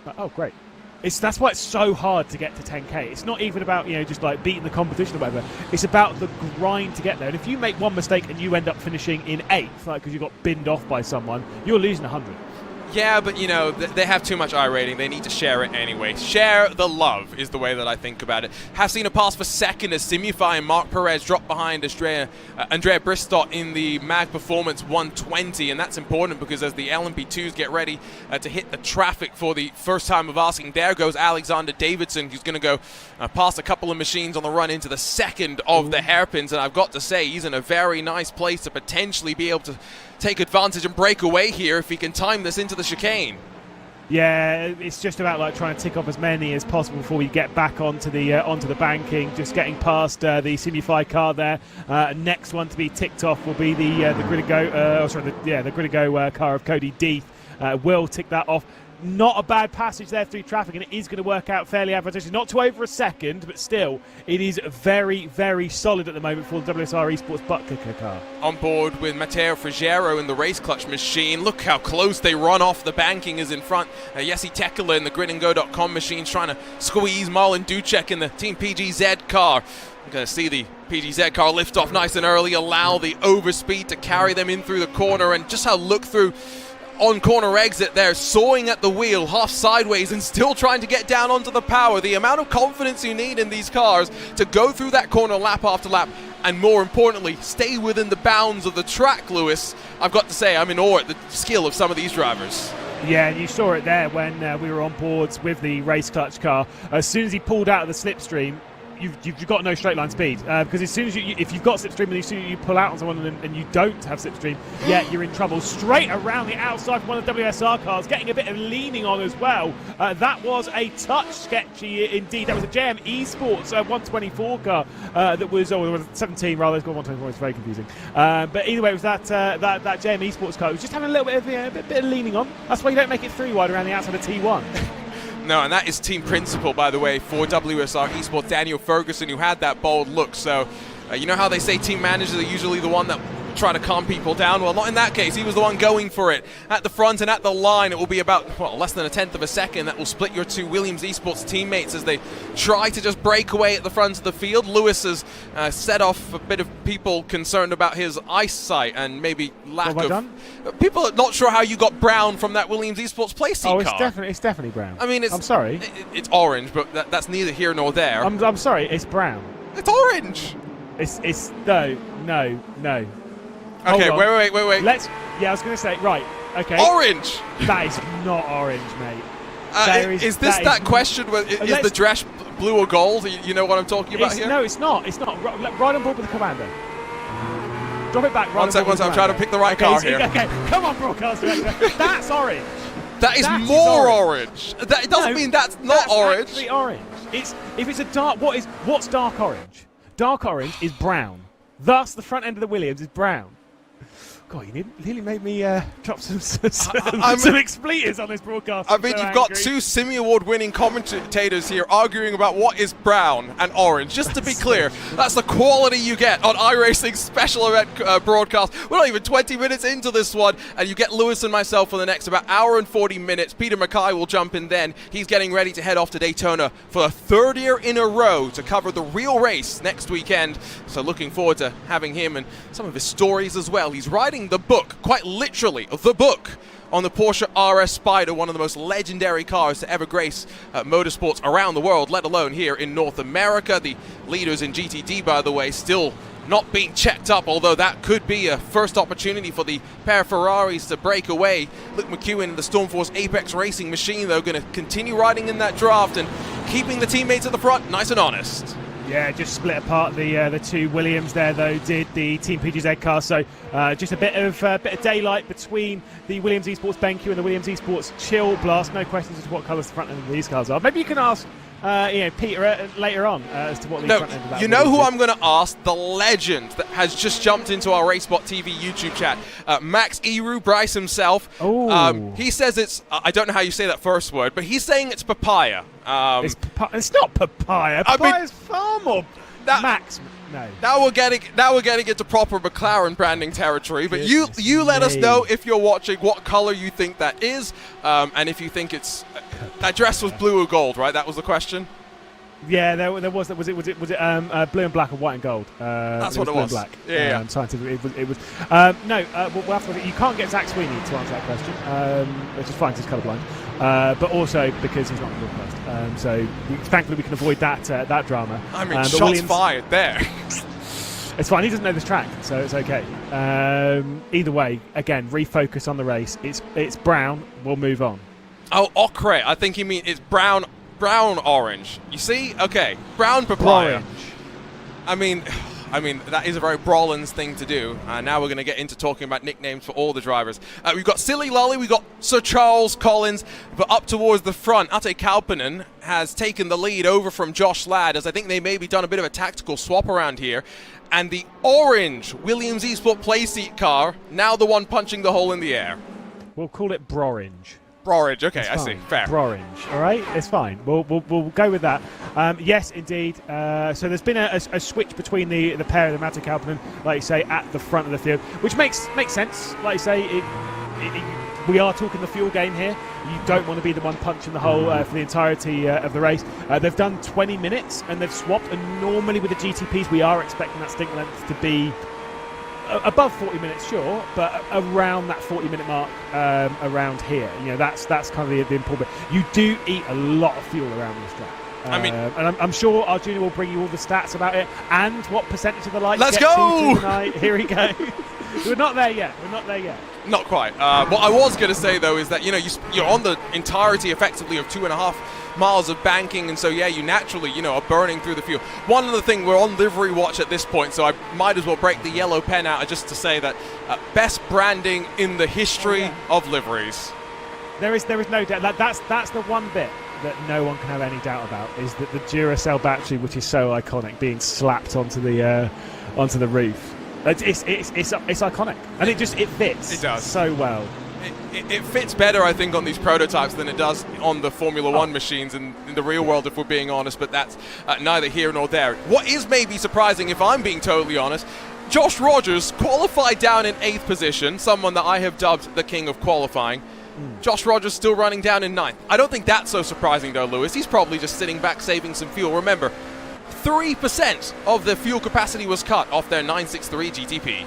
Like, oh, great. That's why it's so hard to get to 10K. It's not even about, just like beating the competition or whatever. It's about the grind to get there. And if you make one mistake and you end up finishing in 8th, like because you got binned off by someone, you're losing 100. Yeah, but, they have too much I-rating. They need to share it anyway. Share the love is the way that I think about it. Have seen a pass for second as Simufy and Mark Perez drop behind Andrea Bristott in the Mag Performance 120, and that's important because as the LMP2s get ready to hit the traffic for the first time of asking, there goes Alexander Davidson, who's going to go past a couple of machines on the run into the second of the hairpins, and I've got to say, he's in a very nice place to potentially be able to take advantage and break away here if he can time this into the chicane. Yeah, it's just about like trying to tick off as many as possible before we get back onto the banking. Just getting past the Simufy car there. Next one to be ticked off will be the Grid Go. The Grid Go car of Cody Deeth. Will tick that off. Not a bad passage there through traffic, and it is going to work out fairly advantageous. Not to over a second, but still, it is very, very solid at the moment for the WSR Esports butt kicker car. On board with Matteo Frigiero in the race clutch machine. Look how close they run off. The banking is in front. Jesse Tekela in the gridandgo.com machine trying to squeeze Marlon Ducek in the Team PGZ car. You're going to see the PGZ car lift off nice and early, allow the overspeed to carry them in through the corner, and just how look through on corner exit there, sawing at the wheel, half sideways, and still trying to get down onto the power. The amount of confidence you need in these cars to go through that corner lap after lap, and more importantly, stay within the bounds of the track, Lewis. I've got to say, I'm in awe at the skill of some of these drivers. Yeah, and you saw it there when we were on boards with the race clutch car. As soon as he pulled out of the slipstream, you've got no straight line speed, because as soon as if you've got slipstream and as soon as you pull out on someone and you don't have slipstream, you're in trouble. Straight around the outside from one of the WSR cars, getting a bit of leaning on as well. That was a touch sketchy indeed. That was a JM Esports 124 car that was, it was 17 rather. It's got 124. It's very confusing. But either way, it was that JM Esports car. It was just having a little bit of a bit of leaning on. That's why you don't make it through wide around the outside of T1. No, and that is team principal, by the way, for WSR Esports, Daniel Ferguson, who had that bold look. So, you know how they say team managers are usually the one that try to calm people down? Well, not in that case. He was the one going for it. At the front and at the line, it will be about, less than a tenth of a second. That will split your two Williams Esports teammates as they try to just break away at the front of the field. Lewis has set off a bit of people concerned about his eyesight and maybe lack of... People are not sure how you got brown from that Williams Esports placing car. It's definitely brown. I mean, I'm sorry. It's orange, but that's neither here nor there. I'm sorry, it's brown. It's orange. It's no. Okay, wait. I was going to say, right, okay. Orange! That is not orange, mate. Is this that question? Is the dress blue or gold? You know what I'm talking about here? No, it's not. It's not. Right on board with the commander. Drop it back. One second. I'm trying to pick the right car here. Okay, come on, broadcast director. That's orange. That is more orange. It doesn't mean that's not orange. Actually orange. If it's a dark. What's dark orange? Dark orange is brown. Thus, the front end of the Williams is brown. God, you nearly made me drop some expletives on this broadcast. I mean, you've got two Simi Award-winning commentators here arguing about what is brown and orange. Just to be clear, that's the quality you get on iRacing's special event broadcast. We're not even 20 minutes into this one, and you get Lewis and myself for the next about hour and 40 minutes. Peter Mackay will jump in then. He's getting ready to head off to Daytona for the third year in a row to cover the real race next weekend. So looking forward to having him and some of his stories as well. He's riding the book, quite literally, the book on the Porsche RS Spider, one of the most legendary cars to ever grace motorsports around the world, let alone here in North America. The leaders in GTD, by the way, still not being checked up, although that could be a first opportunity for the pair of Ferraris to break away. Luke McEwen and the Stormforce Apex Racing machine, though, going to continue riding in that draft and keeping the teammates at the front nice and honest. Yeah, just split apart the two Williams there, though, did the Team PGZ car. So just a bit of daylight between the Williams Esports BenQ and the Williams Esports Chill Blast. No questions as to what colours the front end of these cars are. Maybe you can ask Peter later on as to what the front end of that you know who is. I'm going to ask? The legend that has just jumped into our RaceBot TV YouTube chat. Max Eru, Bryce himself. He says it's, I don't know how you say that first word, but he's saying it's papaya. It's not papaya. Papaya's far more. Max, no. Now we're getting into proper McLaren branding territory. But you let us know if you're watching what color you think that is, and if you think it's that dress was blue or gold, right? That was the question. Yeah, there was it blue and black or white and gold? That's what it was. Blue and black. Yeah. Scientific. It was. No, we'll have to. You can't get Zach Sweeney to answer that question, which is fine because he's colourblind, but also because he's not on the broadcast. So thankfully we can avoid that drama. I mean, shots fired there. It's fine. He doesn't know this track, so it's okay. Either way, again, refocus on the race. It's brown. We'll move on. Oh, ochre. I think you mean it's brown. Brown orange. You see? Okay. Brown papaya. Orange. I mean, I mean, that is a very Brolins thing to do. Now we're going to get into talking about nicknames for all the drivers. We've got Silly Lolly, we've got Sir Charles Collins, but up towards the front, Ate Kalpanen has taken the lead over from Josh Ladd, as I think they maybe done a bit of a tactical swap around here. And the orange Williams eSport playseat car, now the one punching the hole in the air. We'll call it Brorange. Brorange, okay, It's I fine. see, fair. Brorange, all right, it's fine. We'll go with that. Yes, indeed. So there's been a switch between the pair of the Mate Kalpanen, like you say, at the front of the field, which makes sense. Like you say, we are talking the fuel game here. You don't want to be the one punching the hole for the entirety of the race. They've done 20 minutes and they've swapped, and normally with the GTPs we are expecting that stint length to be above 40 minutes, sure, but around that 40-minute mark around here. You know, that's kind of the important bit. You do eat a lot of fuel around this track. I mean, and I'm sure our junior will bring you all the stats about it and what percentage of the lights Let's get go! to tonight. Here we go. We're not there yet. Not quite. What I was going to say, though, is that, you know, you're on the entirety, effectively, of 2.5 miles of banking, and so, yeah, you naturally, you know, are burning through the fuel. One other thing, we're on livery watch at this point, so I might as well break the yellow pen out just to say that best branding in the history of liveries. There is no doubt. That's the one bit that no one can have any doubt about, is that the Duracell battery, which is so iconic, being slapped onto the roof. It's iconic, and it fits. It does so well. It fits better, I think, on these prototypes than it does on the Formula One machines in the real world, if we're being honest, but that's neither here nor there. What is maybe surprising, if I'm being totally honest, Josh Rogers qualified down in 8th position, someone that I have dubbed the king of qualifying. Josh Rogers still running down in 9th. I don't think that's so surprising, though, Lewis. He's probably just sitting back saving some fuel. Remember, 3% of the fuel capacity was cut off their 963 GTP.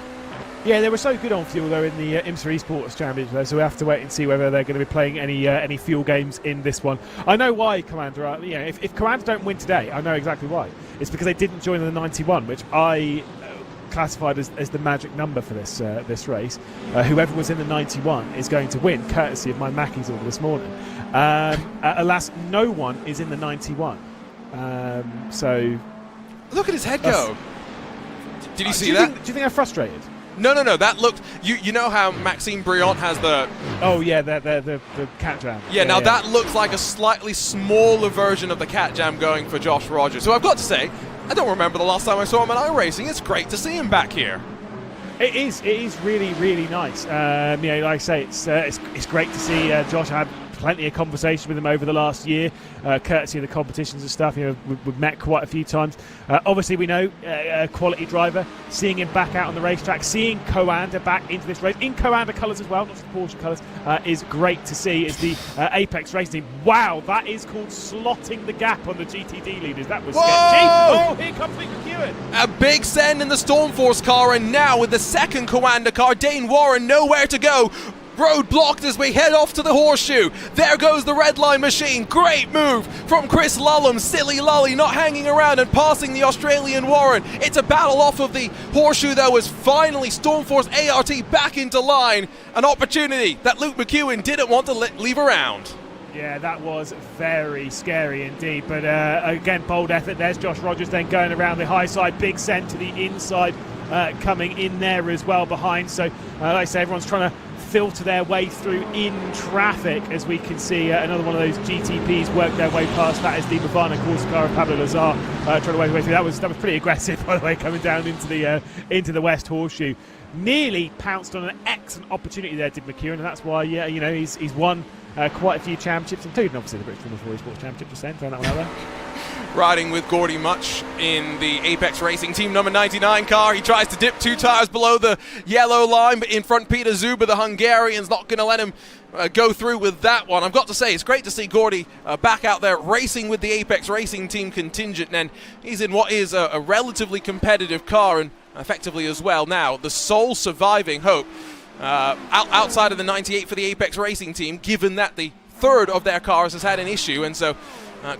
Yeah, they were so good on fuel, though, in the IMSA Esports Championship, though, so we have to wait and see whether they're going to be playing any fuel games in this one. I know why Commander are. You know, if Commander don't win today, I know exactly why. It's because they didn't join the 91, which I classified as the magic number for this race. Whoever was in the 91 is going to win, courtesy of my Mackey's order this morning. Alas, no one is in the 91. So look at his head go. Did you see do that? Do you think they're frustrated? No. That looked. You know how Maxime Briant has the. Oh yeah, the cat jam. Yeah. Now that looks like a slightly smaller version of the cat jam going for Josh Rogers. So I've got to say, I don't remember the last time I saw him at iRacing. It's great to see him back here. It is really, really nice. You know, like I say, it's great to see Josh. I had plenty of conversation with him over the last year, courtesy of the competitions and stuff. You know, we've met quite a few times. Obviously, we know a quality driver. Seeing him back out on the racetrack, seeing Coanda back into this race in Coanda colours as well, not just Porsche colours, is great to see. As the Apex Racing team, wow, that is called slotting the gap on the GTD leaders. That was sketchy. Oh, here comes Luke McEwen. A big send in the Stormforce car, and now with the second Coanda car, Dane Warren nowhere to go. Road blocked as we head off to the horseshoe. There goes the red line machine. Great move from Chris Lullum. Silly Lolly not hanging around and passing the Australian Warren. It's a battle off of the horseshoe, though, as finally Stormforce ART back into line. An opportunity that Luke McEwen didn't want to leave around. Yeah, that was very scary indeed. But again, bold effort. There's Josh Rogers then going around the high side. Big send to the inside, coming in there as well behind. So, like I say, everyone's trying to filter their way through in traffic, as we can see another one of those GTPs work their way past. That is the Bavana Corsica of Pablo Lazar trying to work their way through. That was pretty aggressive, by the way, coming down into the West Horseshoe. Nearly pounced on an excellent opportunity there, did McEwen, and that's why you know, he's won quite a few championships, including obviously the British Formula 4 Esports Championship. Just saying, throwing that one out there. Riding with Gordy Much in the Apex Racing Team number 99 car. He tries to dip 2 tires below the yellow line, but in front Peter Zuber, the Hungarian's not going to let him go through with that one. I've got to say, it's great to see Gordy back out there racing with the Apex Racing Team contingent, and he's in what is a relatively competitive car, and effectively as well now the sole surviving hope outside of the 98 for the Apex Racing Team, given that the third of their cars has had an issue, and so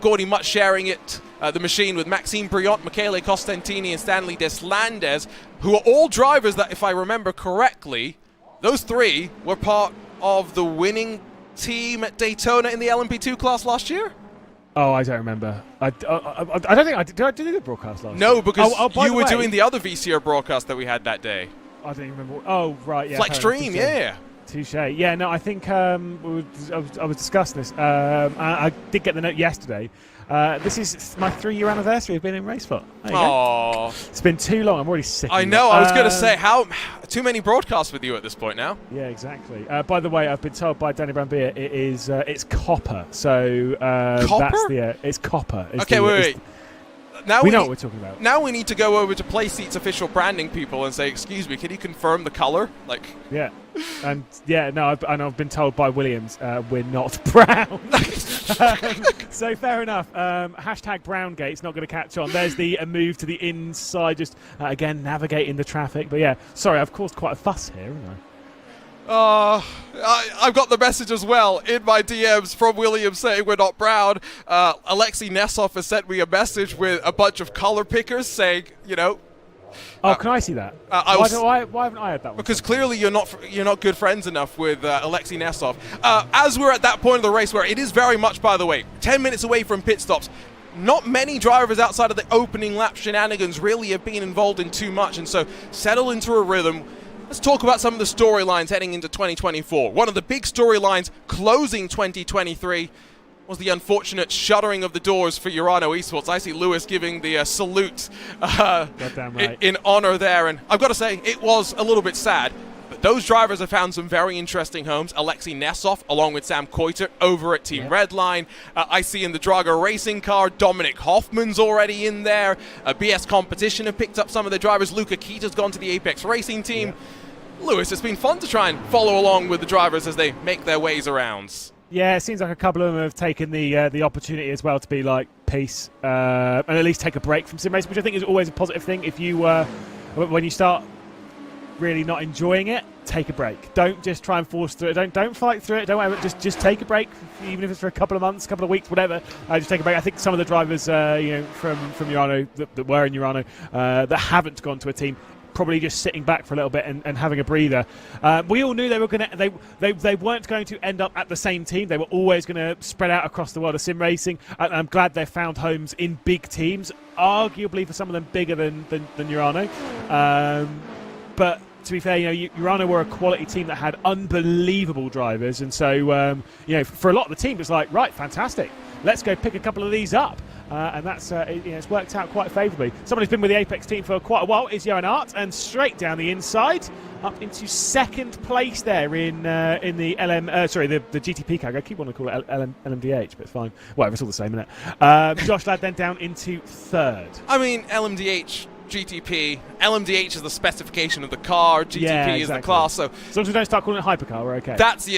Gordy Much sharing it, the machine, with Maxime Briant, Michele Costantini and Stanley Deslandes, who are all drivers that, if I remember correctly, those 3 were part of the winning team at Daytona in the LMP2 class last year? Oh, I don't remember. I don't think I did. Did I do the broadcast last? No, because by you the were way, doing the other VCR broadcast that we had that day. I don't even remember. Oh, right, yeah. Flexstream, yeah. Touche. Yeah, no, I think I was discussing this. I did get the note yesterday. This is my 3-year anniversary of being in Racebot. Oh, it's been too long. I'm already sick. I know. I was going to say, how too many broadcasts with you at this point now. Yeah, exactly. By the way, I've been told by Danny Brambilla it's copper. So copper? That's it's copper. Okay, wait. Now we know what we're talking about. Now we need to go over to PlaySeat's official branding people and say, "Excuse me, can you confirm the color?" Like, yeah, and yeah, no, I've been told by Williams we're not brown. So fair enough. Hashtag Browngate's not going to catch on. There's the move to the inside, just again navigating the traffic. But yeah, sorry, I've caused quite a fuss here, haven't I? I've got the message as well in my DMs from Williams saying we're not proud. Alexei Nesov has sent me a message with a bunch of color pickers saying, you know. Oh, can I see that? Why haven't I had that one? Because clearly you're not good friends enough with Alexei Nesov. As we're at that point of the race where it is very much, by the way, 10 minutes away from pit stops. Not many drivers outside of the opening lap shenanigans really have been involved in too much, and so settle into a rhythm. Let's talk about some of the storylines heading into 2024. One of the big storylines closing 2023 was the unfortunate shuttering of the doors for Urano Esports. I see Lewis giving the salute right. in honor there, and I've got to say, it was a little bit sad. But those drivers have found some very interesting homes. Alexei Nesov, along with Sam Koiter, over at Team Redline. I see in the Drago racing car, Dominic Hoffman's already in there. BS Competition have picked up some of the drivers. Luca Kita's gone to the Apex Racing team. Lewis, it's been fun to try and follow along with the drivers as they make their ways around. Yeah, it seems like a couple of them have taken the opportunity as well to be like, peace, and at least take a break from sim racing, which I think is always a positive thing. If you, when you start really not enjoying it, take a break. Don't just try and force through it. Don't fight through it. Don't ever, just take a break, even if it's for a couple of months, couple of weeks, whatever. Just take a break. I think some of the drivers, from Urano that were in Urano that haven't gone to a team, probably just sitting back for a little bit and having a breather. We all knew they were going to. They weren't going to end up at the same team. They were always going to spread out across the world of sim racing. And I'm glad they found homes in big teams, arguably for some of them bigger than Urano. But to be fair, Urano were a quality team that had unbelievable drivers, and so for a lot of the team, it's like, right, fantastic. Let's go pick a couple of these up. And that's it's worked out quite favourably. Someone who's been with the Apex team for quite a while is Johan Art, and straight down the inside, up into second place there in the the GTP car. I keep wanting to call it LMDH, but it's fine. Whatever, it's all the same, isn't it? Josh Ladd then down into third. I mean, LMDH, GTP. LMDH is the specification of the car. GTP is the class. So as long as we don't start calling it hypercar, we're okay.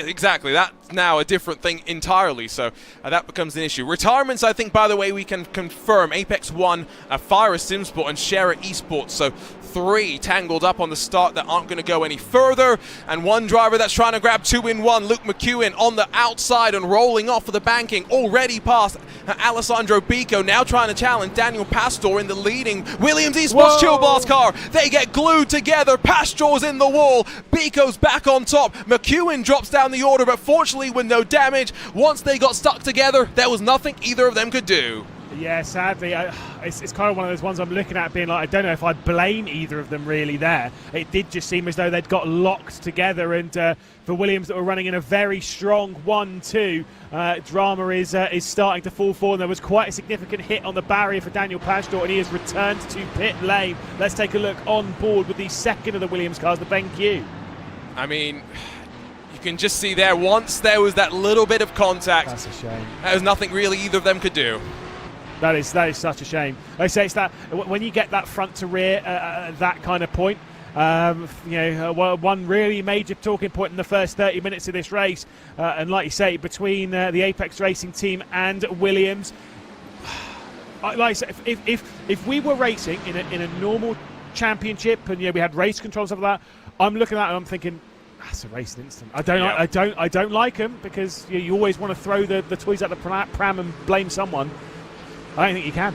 Exactly. That's now a different thing entirely. So that becomes an issue. Retirements, I think, by the way, we can confirm. Apex 1, Fire Simsport, and Share Esports. So 3 tangled up on the start that aren't going to go any further. And one driver that's trying to grab 2 in 1, Luke McEwen, on the outside and rolling off for the banking. Already past Alessandro Bico, now trying to challenge Daniel Pastor in the leading Williams Esports Chill Blast car. They get glued together. Pastor's in the wall. Bico's back on top. McEwen drops down the order, but fortunately with no damage. Once they got stuck together, there was nothing either of them could do. Yeah, sadly, it's kind of one of those ones I'm looking at being like, I don't know if I blame either of them really there. It did just seem as though they'd got locked together, and for Williams that were running in a very strong 1-2, drama is starting to fall forward. There was quite a significant hit on the barrier for Daniel Pastor, and he has returned to pit lane. Let's take a look on board with the second of the Williams cars, the BenQ. I mean, you can just see there, once there was that little bit of contact, that's a shame. There was nothing really either of them could do. That is such a shame. Like I say, it's that when you get that front to rear that kind of point, one really major talking point in the first 30 minutes of this race, and like you say, between the Apex Racing team and Williams. Like I say, if we were racing in a normal championship and we had race controls of that, I'm looking at it and I'm thinking, that's a racing instant. I don't like them, because you always want to throw the toys at the pram and blame someone. I don't think you can.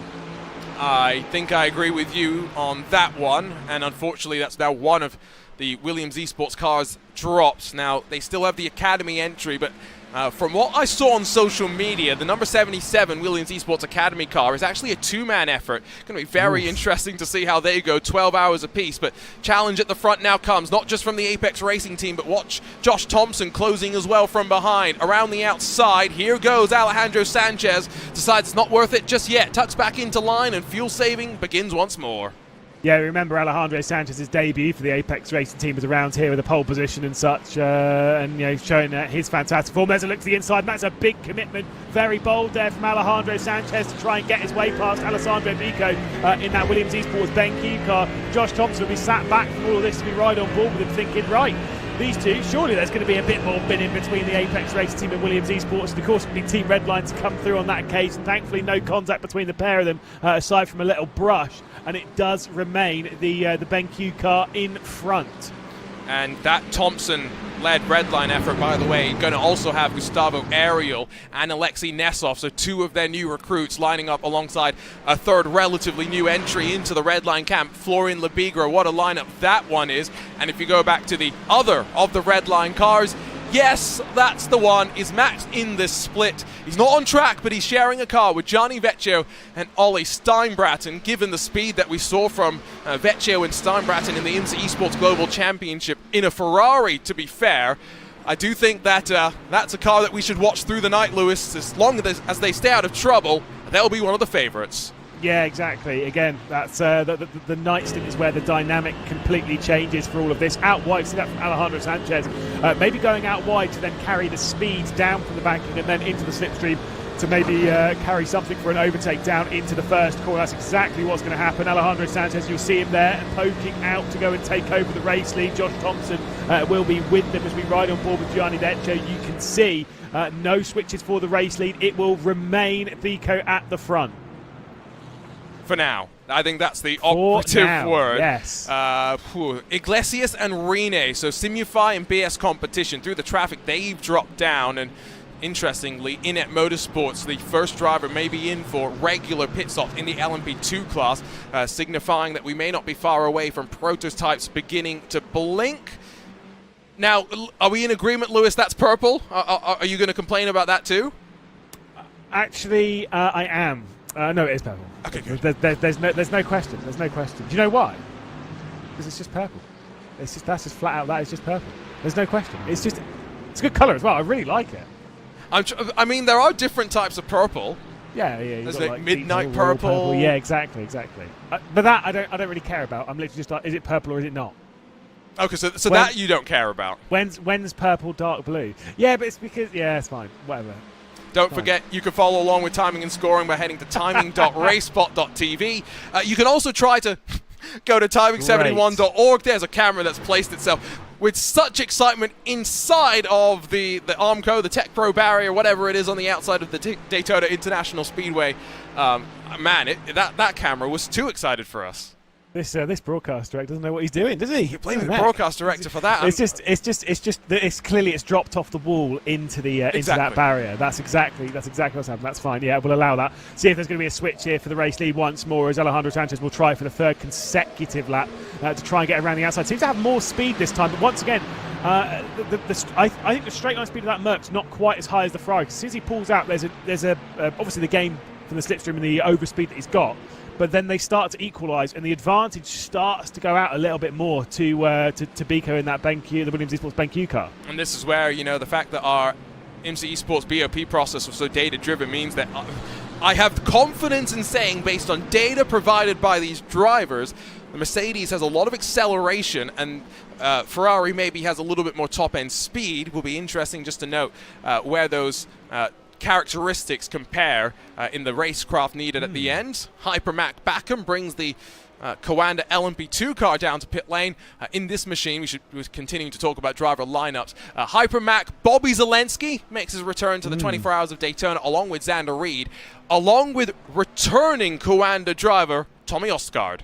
I think I agree with you on that one, and unfortunately that's now one of the Williams Esports cars dropped. Now, they still have the Academy entry, but From what I saw on social media, the number 77 Williams Esports Academy car is actually a two-man effort. Going to be very interesting to see how they go, 12 hours apiece. But challenge at the front now comes, not just from the Apex Racing team, but watch Josh Thompson closing as well from behind. Around the outside, here goes Alejandro Sanchez. Decides it's not worth it just yet. Tucks back into line and fuel saving begins once more. Yeah, remember Alejandro Sanchez's debut for the Apex Racing team was around here with a pole position and such, and showing his fantastic form. There's a look to the inside, and that's a big commitment. Very bold there from Alejandro Sanchez to try and get his way past Alessandro Vico in that Williams Esports BenQ car. Josh Thompson will be sat back from all of this to be right on board with him, thinking, right, these two, surely there's going to be a bit more bidding between the Apex Racing team and Williams Esports. And of course, the Team Redline to come through on that occasion. Thankfully, no contact between the pair of them, aside from a little brush. And it does remain the BenQ car in front. And that Thompson-led Redline effort, by the way, going to also have Gustavo Ariel and Alexei Nesov, so two of their new recruits lining up alongside a third relatively new entry into the Redline camp, Florian Labigro. What a lineup that one is. And if you go back to the other of the Redline cars, yes, that's the one, is Max in this split. He's not on track, but he's sharing a car with Gianni Vecchio and Ollie Steinbraten. Given the speed that we saw from Vecchio and Steinbraten in the IMSA Esports Global Championship in a Ferrari, to be fair, I do think that that's a car that we should watch through the night, Lewis. As long as they stay out of trouble, they'll be one of the favourites. Yeah, exactly. Again, that's the night stint is where the dynamic completely changes for all of this. Out wide, see that from Alejandro Sanchez. Maybe going out wide to then carry the speed down from the banking and then into the slipstream to maybe carry something for an overtake down into the first corner. That's exactly what's going to happen. Alejandro Sanchez, you'll see him there poking out to go and take over the race lead. Josh Thompson will be with them as we ride on board with Gianni Vecchio. You can see no switches for the race lead. It will remain Vico at the front. For now. I think that's the operative word. Yes. Iglesias and Rene, so Simufy and BS competition. Through the traffic, they've dropped down. And interestingly, Inet Motorsports, the first driver may be in for regular pit stops in the LMP2 class, signifying that we may not be far away from prototypes beginning to blink. Now, are we in agreement, Lewis, that's purple? Are you going to complain about that too? Actually, I am. No, it is purple. Okay, good. There's no question. There's no question. Do you know why? Because it's just purple. That's just flat out. That is just purple. There's no question. It's a good colour as well. I really like it. I mean, there are different types of purple. Yeah. There's got like midnight purple. Yeah, exactly. But that I don't really care about. I'm literally just like, is it purple or is it not? Okay, so that you don't care about. When's purple dark blue? Yeah, but it's because it's fine. Whatever. Don't forget, you can follow along with timing and scoring by heading to timing.racebot.tv. You can also try to go to timing71.org. There's a camera that's placed itself with such excitement inside of the Armco, the Tech Pro barrier, whatever it is on the outside of the Daytona International Speedway. Man, that camera was too excited for us. This broadcast director doesn't know what he's doing, does he? You're blaming the broadcast director for that. It's clearly dropped off the wall into that barrier. That's exactly what's happened. That's fine. Yeah, we'll allow that. See if there's going to be a switch here for the race lead once more, as Alejandro Sanchez will try for the third consecutive lap to try and get around the outside. Seems to have more speed this time, but once again, I think the straight line speed of that Merc's not quite as high as the Ferrari. As soon as he pulls out, there's obviously the gain from the slipstream and the overspeed that he's got. But then they start to equalise, and the advantage starts to go out a little bit more to Bico in that BenQ, the Williams Esports BenQ car. And this is where, the fact that our IMSA Esports BOP process was so data-driven means that I have confidence in saying, based on data provided by these drivers, the Mercedes has a lot of acceleration, and Ferrari maybe has a little bit more top-end speed. Will be interesting just to note where those characteristics compare in the racecraft needed at the end. Hypermac Backham brings the Coanda LMP2 car down to pit lane. In this machine, we're continuing to talk about driver lineups. Hypermac Bobby Zelensky makes his return to the 24 Hours of Daytona along with Xander Reed, along with returning Coanda driver Tommy Osgaard.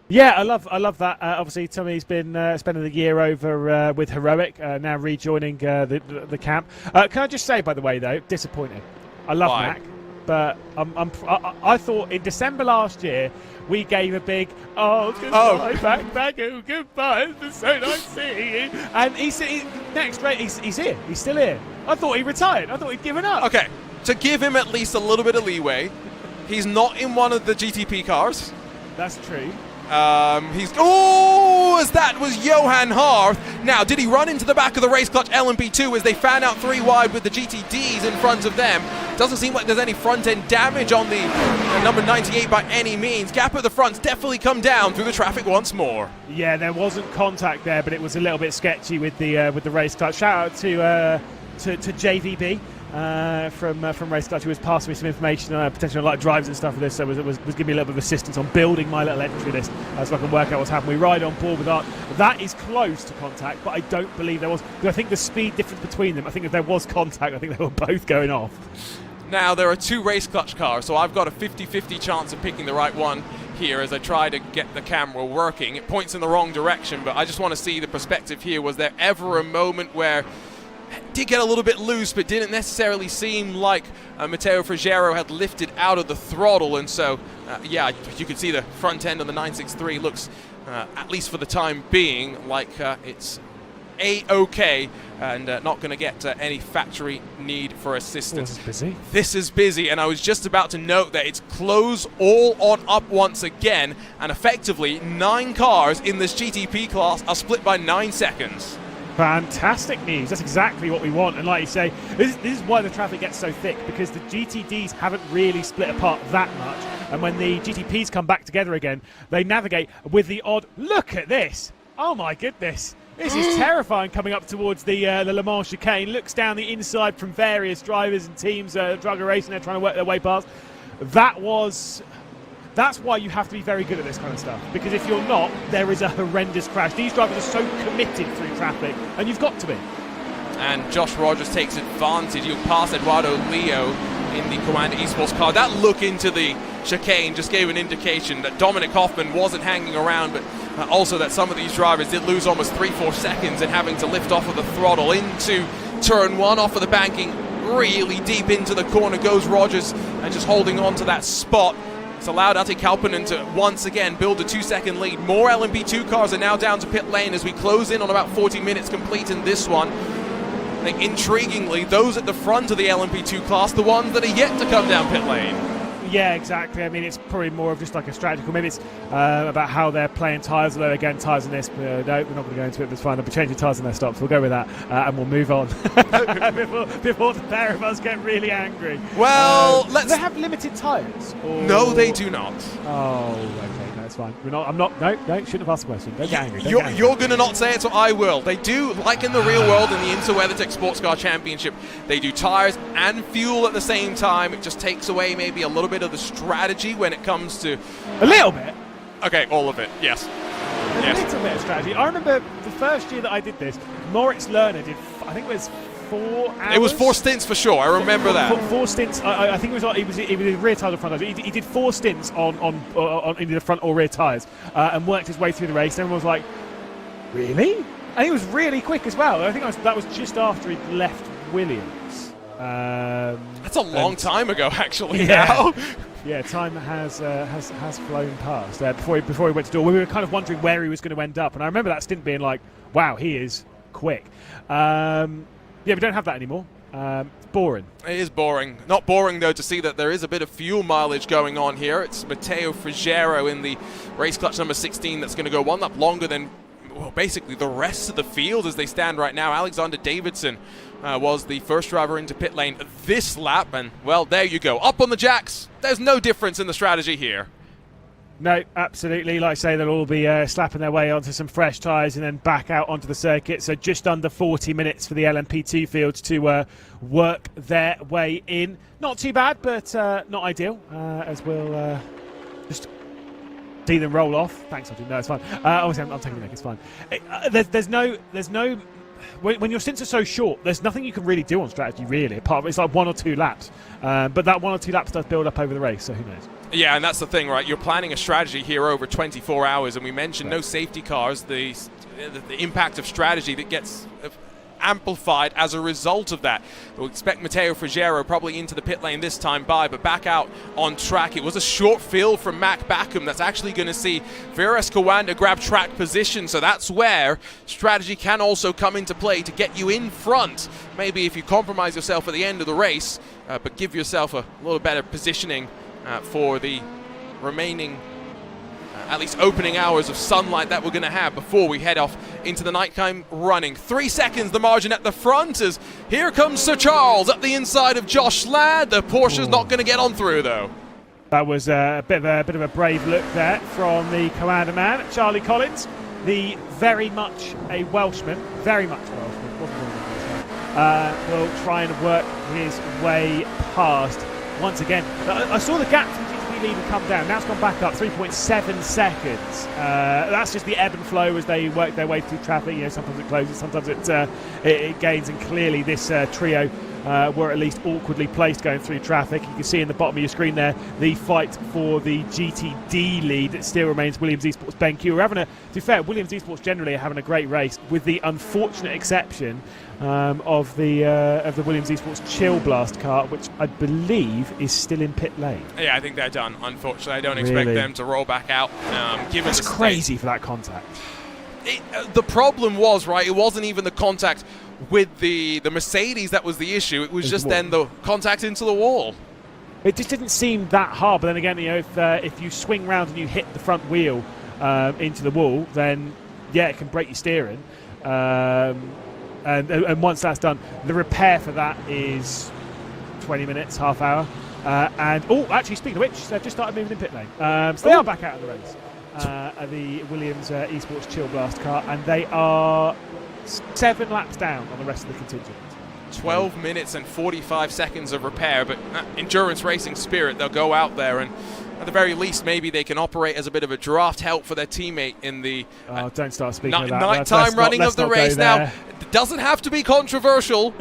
Yeah, I love that. Obviously, Tommy's been spending the year over with Heroic, now rejoining the camp. Can I just say, by the way, though, disappointed. I love Mac, but I thought in December last year we gave a big goodbye, back, goodbye. It's so nice seeing you. And he's next race. He's here. He's still here. I thought he retired. I thought he'd given up. Okay, to give him at least a little bit of leeway, he's not in one of the GTP cars. That's true. As that was Johan Harth. Now, did he run into the back of the race clutch LMP2 as they fan out 3 wide with the GTDs in front of them? Doesn't seem like there's any front end damage on the number 98 by any means. Gap at the front's definitely come down through the traffic once more. Yeah, there wasn't contact there, but it was a little bit sketchy with the race clutch. Shout out to JVB. From Race Clutch, who was passing me some information potentially on like drives and stuff for this, so was giving me a little bit of assistance on building my little entry list so I can work out what's happening. We ride on board with that. That is close to contact, but I don't believe there was. I think the speed difference between them, I think if there was contact, I think they were both going off. Now, there are 2 Race Clutch cars, so I've got a 50-50 chance of picking the right one here as I try to get the camera working. It points in the wrong direction, but I just want to see the perspective here. Was there ever a moment where did get a little bit loose, but didn't necessarily seem like Matteo Frigero had lifted out of the throttle, and so yeah, you can see the front end on the 963 looks, at least for the time being, like it's A-OK and not going to get any factory need for assistance. This is busy, and I was just about to note that it's close all on up once again, and effectively 9 cars in this GTP class are split by 9 seconds. Fantastic news. That's exactly what we want. And like you say, this is why the traffic gets so thick, because the GTDs haven't really split apart that much. And when the GTPs come back together again, they navigate with the odd, look at this. Oh my goodness. This is terrifying coming up towards the Le Mans chicane. Looks down the inside from various drivers and teams, Drugger Racing, they're trying to work their way past. That's why you have to be very good at this kind of stuff, because if you're not, there is a horrendous crash. These drivers are so committed through traffic, and you've got to be. And Josh Rogers takes advantage. He'll pass Eduardo Leo in the Commander Esports car. That look into the chicane just gave an indication that Dominic Hoffman wasn't hanging around, but also that some of these drivers did lose almost 3-4 seconds in having to lift off of the throttle into turn 1, off of the banking, really deep into the corner goes Rogers, and just holding on to that spot. It's allowed Ate Kalpanen to once again build a 2-second lead. More LMP2 cars are now down to pit lane as we close in on about 40 minutes complete in this one. I think intriguingly, those at the front of the LMP2 class, the ones that are yet to come down pit lane. Yeah, exactly. I mean, it's probably more of just like a strategical. Maybe it's about how they're playing tyres. Although again, tyres in this, no, we're not going to go into it. But it's fine. They'll be changing tyres in their stops. We'll go with that, and we'll move on before the pair of us get really angry. Well, do they have limited tyres? No, they do not. Oh, okay, no, it's fine. No, shouldn't have asked the question. Don't get angry. You're going to not say it, so I will. They do, like in the real world in the InterWeatherTech Sports Car Championship, they do tyres and fuel at the same time. It just takes away maybe a little bit of the strategy when it comes to... A little bit? Okay, all of it, yes. A little bit of strategy. I remember the first year that I did this, Moritz Lerner did, I think it was 4 hours. It was 4 stints for sure, I remember that. 4 stints, I think it was rear tyres or front tyres. He did 4 stints on either the front or rear tyres and worked his way through the race. Everyone was like, really? And he was really quick as well. I think that was just after he'd left Williams. That's a long time ago, actually. Yeah. Now. Yeah, time has flown past. Before he went to door, we were kind of wondering where he was going to end up, and I remember that stint being like, "Wow, he is quick." Yeah, we don't have that anymore. It's boring. It is boring. Not boring though to see that there is a bit of fuel mileage going on here. It's Matteo Frigero in the race clutch number 16 that's going to go 1 lap longer than basically the rest of the field as they stand right now. Alexander Davidson was the first driver into pit lane this lap, and well, there you go. Up on the jacks. There's no difference in the strategy here. No, absolutely. Like I say, they'll all be slapping their way onto some fresh tyres and then back out onto the circuit. So just under 40 minutes for the LMP2 fields to work their way in. Not too bad, but not ideal, as we'll just see them roll off. Thanks, I'll do. No, it's fine. Obviously, I'm taking the neck. It's fine. There's no. When your stints are so short, there's nothing you can really do on strategy, really. Apart from it's like 1 or 2 laps, but that 1 or 2 laps does build up over the race. So who knows? Yeah, and that's the thing, right? You're planning a strategy here over 24 hours, and we mentioned no safety cars. The impact of strategy that gets amplified as a result of that. We'll expect Matteo Frigero probably into the pit lane this time but back out on track. It was a short field from Mac Backham that's actually going to see Viras Kawanda grab track position, so that's where strategy can also come into play to get you in front. Maybe if you compromise yourself at the end of the race, but give yourself a little better positioning for the remaining at least opening hours of sunlight that we're going to have before we head off into the nighttime running. 3 seconds the margin at the front as here comes Sir Charles up the inside of Josh Ladd. The Porsche's not going to get on through though. That was a bit of a brave look there from the commander man, Charlie Collins, the very much a Welshman, will try and work his way past once again. I saw the gap from GTP leader come down. Now it's gone back up 3.7 seconds. That's just the ebb and flow as they work their way through traffic. You know, sometimes it closes, sometimes it gains, and clearly this trio were at least awkwardly placed going through traffic. You can see in the bottom of your screen there the fight for the GTD lead. It still remains Williams Esports BenQ. We're having to be fair, Williams Esports generally are having a great race, with the unfortunate exception of the Williams Esports Chill Blast car, which I believe is still in pit lane. Yeah, I think they're done. Unfortunately, I don't expect them to roll back out. Given That's crazy for that contact. The problem was, right, it wasn't even the contact with the Mercedes that was the issue. It was just then the contact into the wall. It just didn't seem that hard, but then again, you know, if you swing round and you hit the front wheel into the wall, then yeah, it can break your steering. And once that's done, the repair for that is 20 minutes, half hour. Actually, speaking of which, they've just started moving in pit lane. So they are back out of the race. The Williams Esports Chill Blast car, and they are 7 laps down on the rest of the contingent. 12 minutes and 45 seconds of repair, but endurance racing spirit, they'll go out there and at the very least maybe they can operate as a bit of a draft help for their teammate in the don't start speaking of that. nighttime running of the race. Now, it doesn't have to be controversial.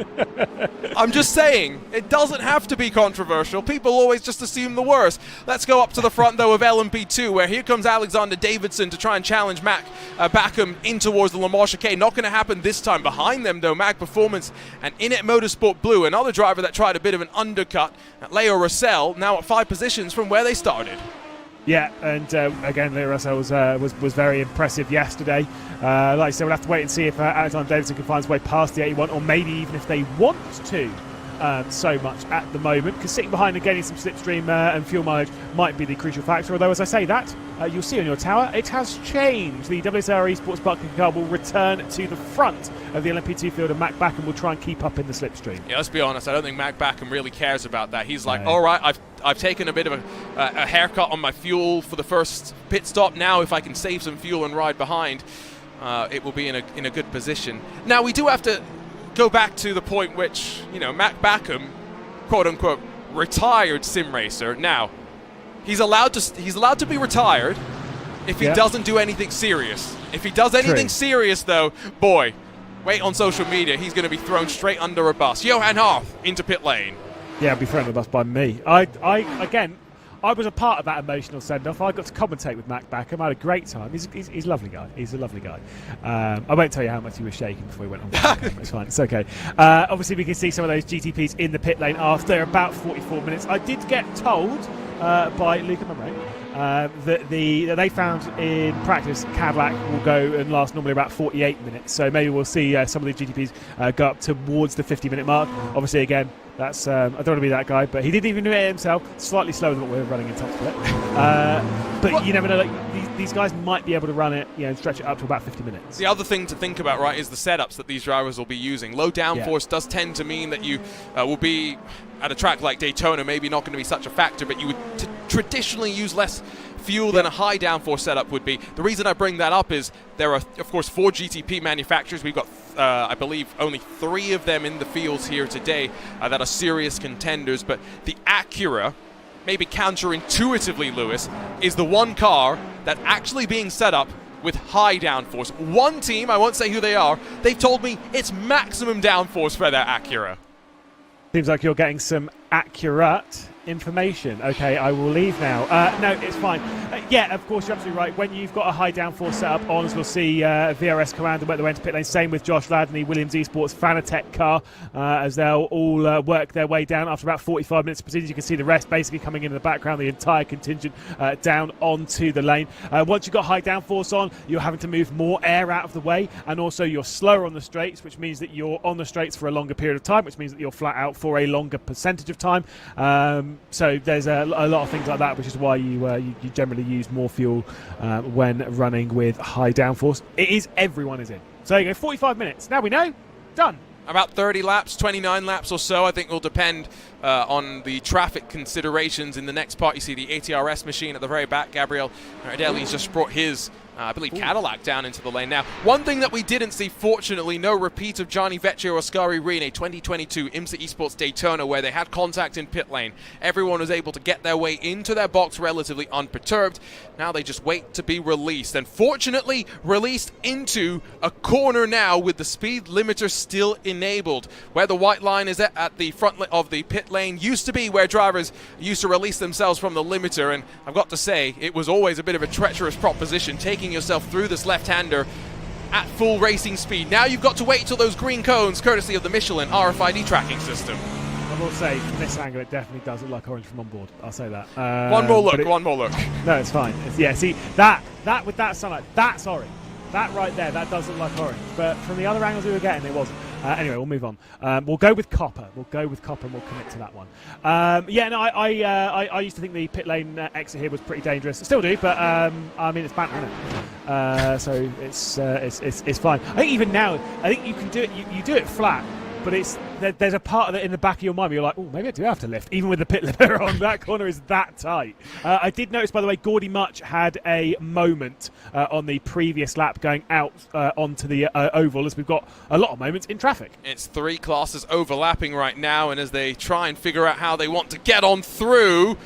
I'm just saying, it doesn't have to be controversial. People always just assume the worst. Let's go up to the front, though, of LMP2, where here comes Alexander Davidson to try and challenge Mac Backham in towards the Le Mans chicane. Not going to happen this time. Behind them, though, Mag Performance and Inet Motorsport Blue, another driver that tried a bit of an undercut. Leo Russell now at 5 positions from where they started. Yeah, and again, Leo Russell was very impressive yesterday. Like I said, we'll have to wait and see if Alexander Davidson can find his way past the 81, or maybe even if they want to so much at the moment, because sitting behind and gaining some slipstream and fuel mileage might be the crucial factor. Although, as I say that, you'll see on your tower, it has changed. The WSR Esports Bucking car will return to the front of the LMP2 field, and Mac Backham will try and keep up in the slipstream. Yeah, let's be honest, I don't think Mac Backham really cares about that. He's like, all right, I've taken a bit of a haircut on my fuel for the first pit stop. Now, if I can save some fuel and ride behind, it will be in a good position. Now, we do have to go back to the point which, you know, Mac Backham, quote unquote, retired sim racer. Now, he's allowed to be retired if he doesn't do anything serious. If he does anything serious, though, boy, wait on social media, he's going to be thrown straight under a bus. Johan Harth into pit lane. Yeah, I'll be thrown under the bus by me. I was a part of that emotional send-off. I got to commentate with Mac Backham. I had a great time. He's a lovely guy. He's a lovely guy. I won't tell you how much he was shaking before we went on. It's fine. It's okay. Obviously, we can see some of those GTPs in the pit lane after about 44 minutes. I did get told by Luca Mamre that they found in practice Cadillac will go and last normally about 48 minutes. So maybe we'll see some of the GTPs go up towards the 50-minute mark. Obviously, again, that's I don't want to be that guy, but he didn't even do it himself. Slightly slower than what we're running in top split. But you never know. Like, these guys might be able to run it, you know, and stretch it up to about 50 minutes. The other thing to think about, right, is the setups that these drivers will be using. Low downforce does tend to mean that you will be at a track like Daytona, maybe not going to be such a factor, but you would traditionally use less fuel than a high downforce setup would be. The reason I bring that up is there are, of course, 4 GTP manufacturers. We've got, I believe, only 3 of them in the fields here today that are serious contenders. But the Acura, maybe counterintuitively, Lewis, is the one car that's actually being set up with high downforce. One team, I won't say who they are, they've told me it's maximum downforce for their Acura. Seems like you're getting some accurate information. Okay, I will leave now. No, it's fine. Yeah, of course, you're absolutely right. When you've got a high downforce setup on, as we'll see, VRS Commander work their way into pit lane. Same with Josh Ladney, Williams Esports, Fanatec car, as they'll all work their way down after about 45 minutes of proceedings. You can see the rest basically coming in the background, the entire contingent down onto the lane. Once you've got high downforce on, you're having to move more air out of the way, and also you're slower on the straights, which means that you're on the straights for a longer period of time, which means that you're flat out for a longer percentage of time. So there's a lot of things like that, which is why you generally use more fuel when running with high downforce. Everyone is in. So you go 45 minutes. Now we know. Done. About 30 laps, 29 laps or so, I think will depend on the traffic considerations in the next part. You see the ATRS machine at the very back. Gabriel Nardelli's just brought his, I believe, Cadillac down into the lane. Now, one thing that we didn't see, fortunately, no repeat of Gianni Vecchio or Ascari Rene 2022 IMSA Esports Daytona, where they had contact in pit lane. Everyone was able to get their way into their box relatively unperturbed. Now they just wait to be released, and fortunately released into a corner now with the speed limiter still enabled. Where the white line is at the front of the pit lane used to be where drivers used to release themselves from the limiter, and I've got to say, it was always a bit of a treacherous proposition, taking yourself through this left-hander at full racing speed. Now you've got to wait till those green cones, courtesy of the Michelin RFID tracking system. I will say, from this angle, it definitely does look like orange from on board. I'll say that. One more look, one more look. No, it's fine. Yeah, see, that with that sunlight, that's orange. That right there, that does look like orange. But from the other angles we were getting, it wasn't. Anyway, we'll move on. We'll go with copper. We'll go with copper, and we'll commit to that one. Yeah, no, I used to think the pit lane exit here was pretty dangerous. I still do, but I mean, it's banter, isn't it? So it's fine. I think even now, I think you can do it. You do it flat, but there's a part of it in the back of your mind where you're like, oh, maybe I do have to lift, even with the pit limiter on. That corner is that tight. I did notice, by the way, Gordy Much had a moment on the previous lap going out onto the oval, as we've got a lot of moments in traffic. It's three classes overlapping right now, and as they try and figure out how they want to get on through,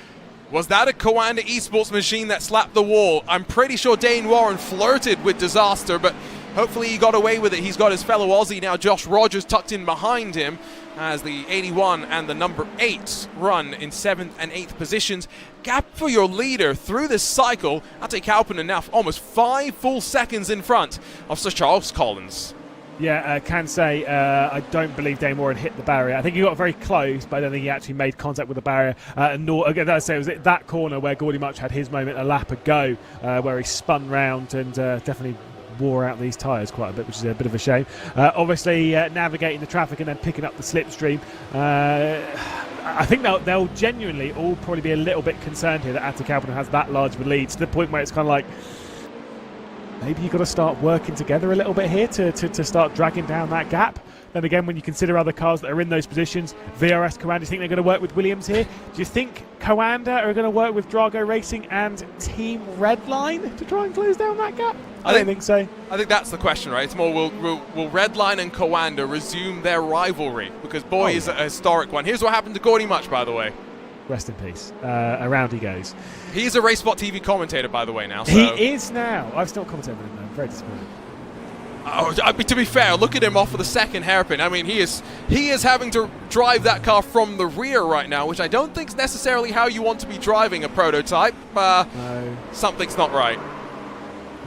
was that a Coanda Esports machine that slapped the wall? I'm pretty sure Dane Warren flirted with disaster, but hopefully he got away with it. He's got his fellow Aussie now, Josh Rogers, tucked in behind him as the 81 and the number 8 run in 7th and 8th positions. Gap for your leader through this cycle. Ate Kauppinen now almost 5 full seconds in front of Sir Charles Collins. Yeah, can say I don't believe Dane Warren hit the barrier. I think he got very close, but I don't think he actually made contact with the barrier. Nor, again, as I say, it was at that corner where Gordy Much had his moment a lap ago, where he spun round and definitely wore out these tyres quite a bit, which is a bit of a shame. Obviously, navigating the traffic and then picking up the slipstream. I think they'll genuinely all probably be a little bit concerned here that Ate Kauppinen has that large of a lead, to the point where it's kind of like, maybe you've got to start working together a little bit here to start dragging down that gap. Then again, when you consider other cars that are in those positions, VRS Coanda, do you think they're going to work with Williams here? Do you think Coanda are going to work with Drago Racing and Team Redline to try and close down that gap? I don't think so. I think that's the question, right? It's more, will Redline and Coanda resume their rivalry? Because, boy, is it a historic one. Here's what happened to Gordy Much, by the way. Rest in peace. Around he goes. He's a RaceSpot TV commentator, by the way, now. So. He is now. I've still commentated with him, though. I'm very disappointed. Oh, to be fair, look at him off of the second hairpin. I mean, he is having to drive that car from the rear right now, which I don't think is necessarily how you want to be driving a prototype. No. Something's not right.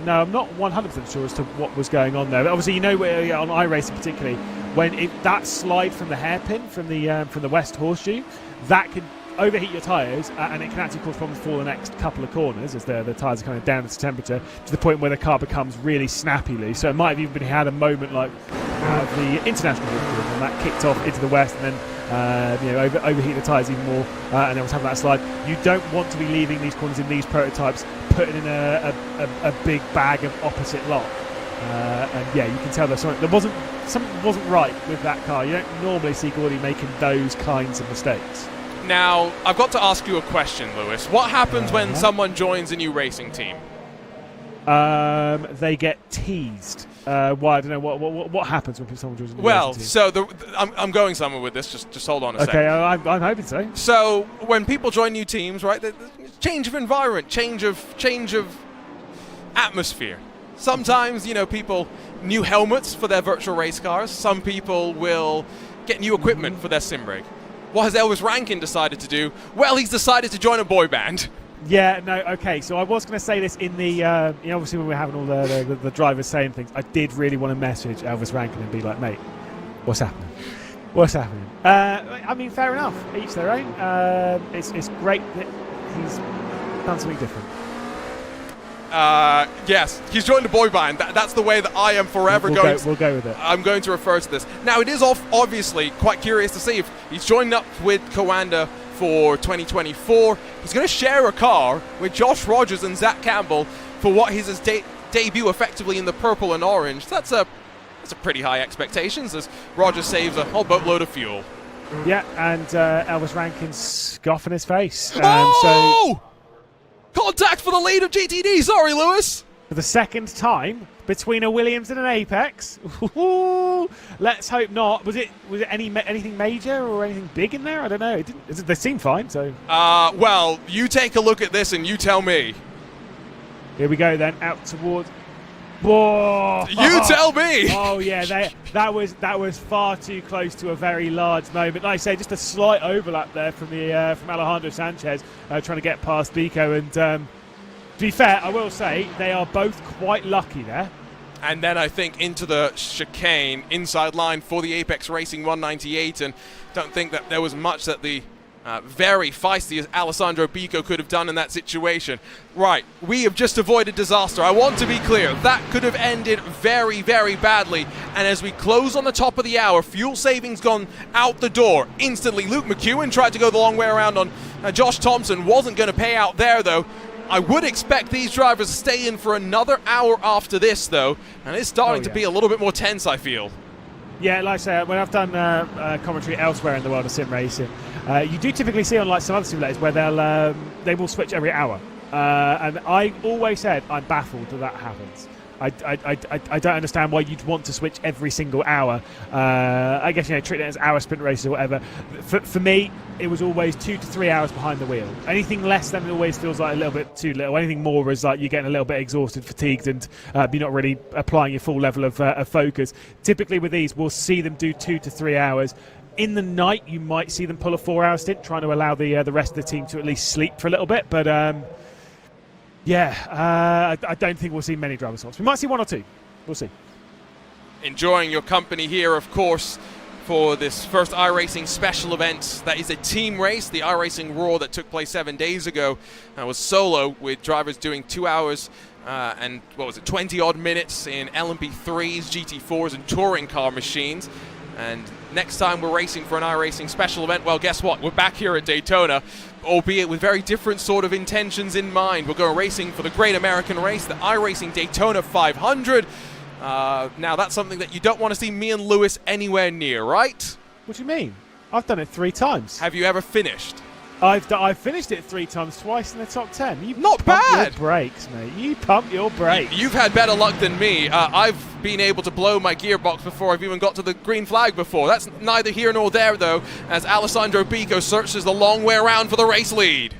No, I'm not 100% sure as to what was going on there. But obviously, you know, where on iRacing particularly, when that slide from the hairpin from the West Horseshoe, that can overheat your tyres, and it can actually cause problems for the next couple of corners as the tyres are coming down to temperature, to the point where the car becomes really snappy loose. So it might have even been had a moment like the international Horseshoe, and that kicked off into the West, and then overheat the tyres even more, and then was having that slide. You don't want to be leaving these corners in these prototypes, putting in a big bag of opposite lock. And yeah, you can tell something wasn't right with that car. You don't normally see Gordy making those kinds of mistakes. Now, I've got to ask you a question, Lewis. What happens when someone joins a new racing team? They get teased. I don't know what happens when someone joins a new racing team. So I'm going somewhere with this. Just hold on a second. Okay, I'm hoping so. So when people join new teams, right? Change of environment, change of atmosphere. Sometimes, people new helmets for their virtual race cars. Some people will get new equipment for their sim rig. what has Elvis Rankin decided to do? Well, he's decided to join a boy band. Yeah, no, okay. So I was going to say this in the, obviously when we're having all the drivers saying things, I did really want to message Elvis Rankin and be like, mate, what's happening? What's happening? I mean, fair enough. Each their own. It's great that he's done something different. Yes, he's joined a boy band. That's the way that I am forever We'll go with it. I'm going to refer to this. Now, it is obviously quite curious to see if he's joined up with Coanda for 2024. He's going to share a car with Josh Rogers and Zach Campbell for what is his debut effectively in the purple and orange. That's a pretty high expectations as Rogers saves a whole boatload of fuel. Yeah, and Elvis Rankin's scoff in his face. So contact for the lead of GTD. Sorry, Lewis. For the second time between a Williams and an Apex. Let's hope not. Was it anything major or anything big in there? I don't know. They seem fine. So. Well, you take a look at this and you tell me. Here we go then. Out towards. Whoa! You tell me. Oh yeah, that was far too close to a very large moment. Like I say, just a slight overlap there from Alejandro Sanchez trying to get past Bico. And to be fair, I will say they are both quite lucky there. And then I think into the chicane inside line for the Apex Racing 198, and don't think that there was much that the very feisty Alessandro Bico could have done in that situation. Right, we have just avoided disaster. I want to be clear, that could have ended very, very badly. And as we close on the top of the hour, fuel savings gone out the door instantly. Luke McEwen tried to go the long way around on Josh Thompson, wasn't going to pay out there though. I would expect these drivers to stay in for another hour after this though, and it's starting to be a little bit more tense, I feel. Yeah, like I say, when I've done commentary elsewhere in the world of sim racing, you do typically see on like some other simulators where they will switch every hour, and I always said I'm baffled that happens. I don't understand why you'd want to switch every single hour. I guess treat it as hour sprint races or whatever. For me, it was always 2 to 3 hours behind the wheel. Anything less than it always feels like a little bit too little. Anything more is like you're getting a little bit exhausted, fatigued, and you're not really applying your full level of focus. Typically with these, we'll see them do 2 to 3 hours. In the night, you might see them pull a 4-hour stint, trying to allow the rest of the team to at least sleep for a little bit. But I don't think we'll see many driver swaps. We might see 1 or 2. We'll see. Enjoying your company here, of course, for this first iRacing special event. That is a team race. The iRacing Raw that took place 7 days ago was solo, with drivers doing 2 hours and 20-odd minutes in LMP3s, GT4s, and touring car machines. And next time we're racing for an iRacing special event, well, guess what? We're back here at Daytona, albeit with very different sort of intentions in mind. We're going racing for the Great American Race, the iRacing Daytona 500. Now, that's something that you don't want to see me and Lewis anywhere near, right? What do you mean? I've done it 3 times. Have you ever finished? I've finished it 3 times, twice in the top 10. You Not pump bad. Your brakes, mate. You pump your brakes. You've had better luck than me. I've been able to blow my gearbox before I've even got to the green flag before. That's neither here nor there, though, as Alessandro Bico searches the long way around for the race lead.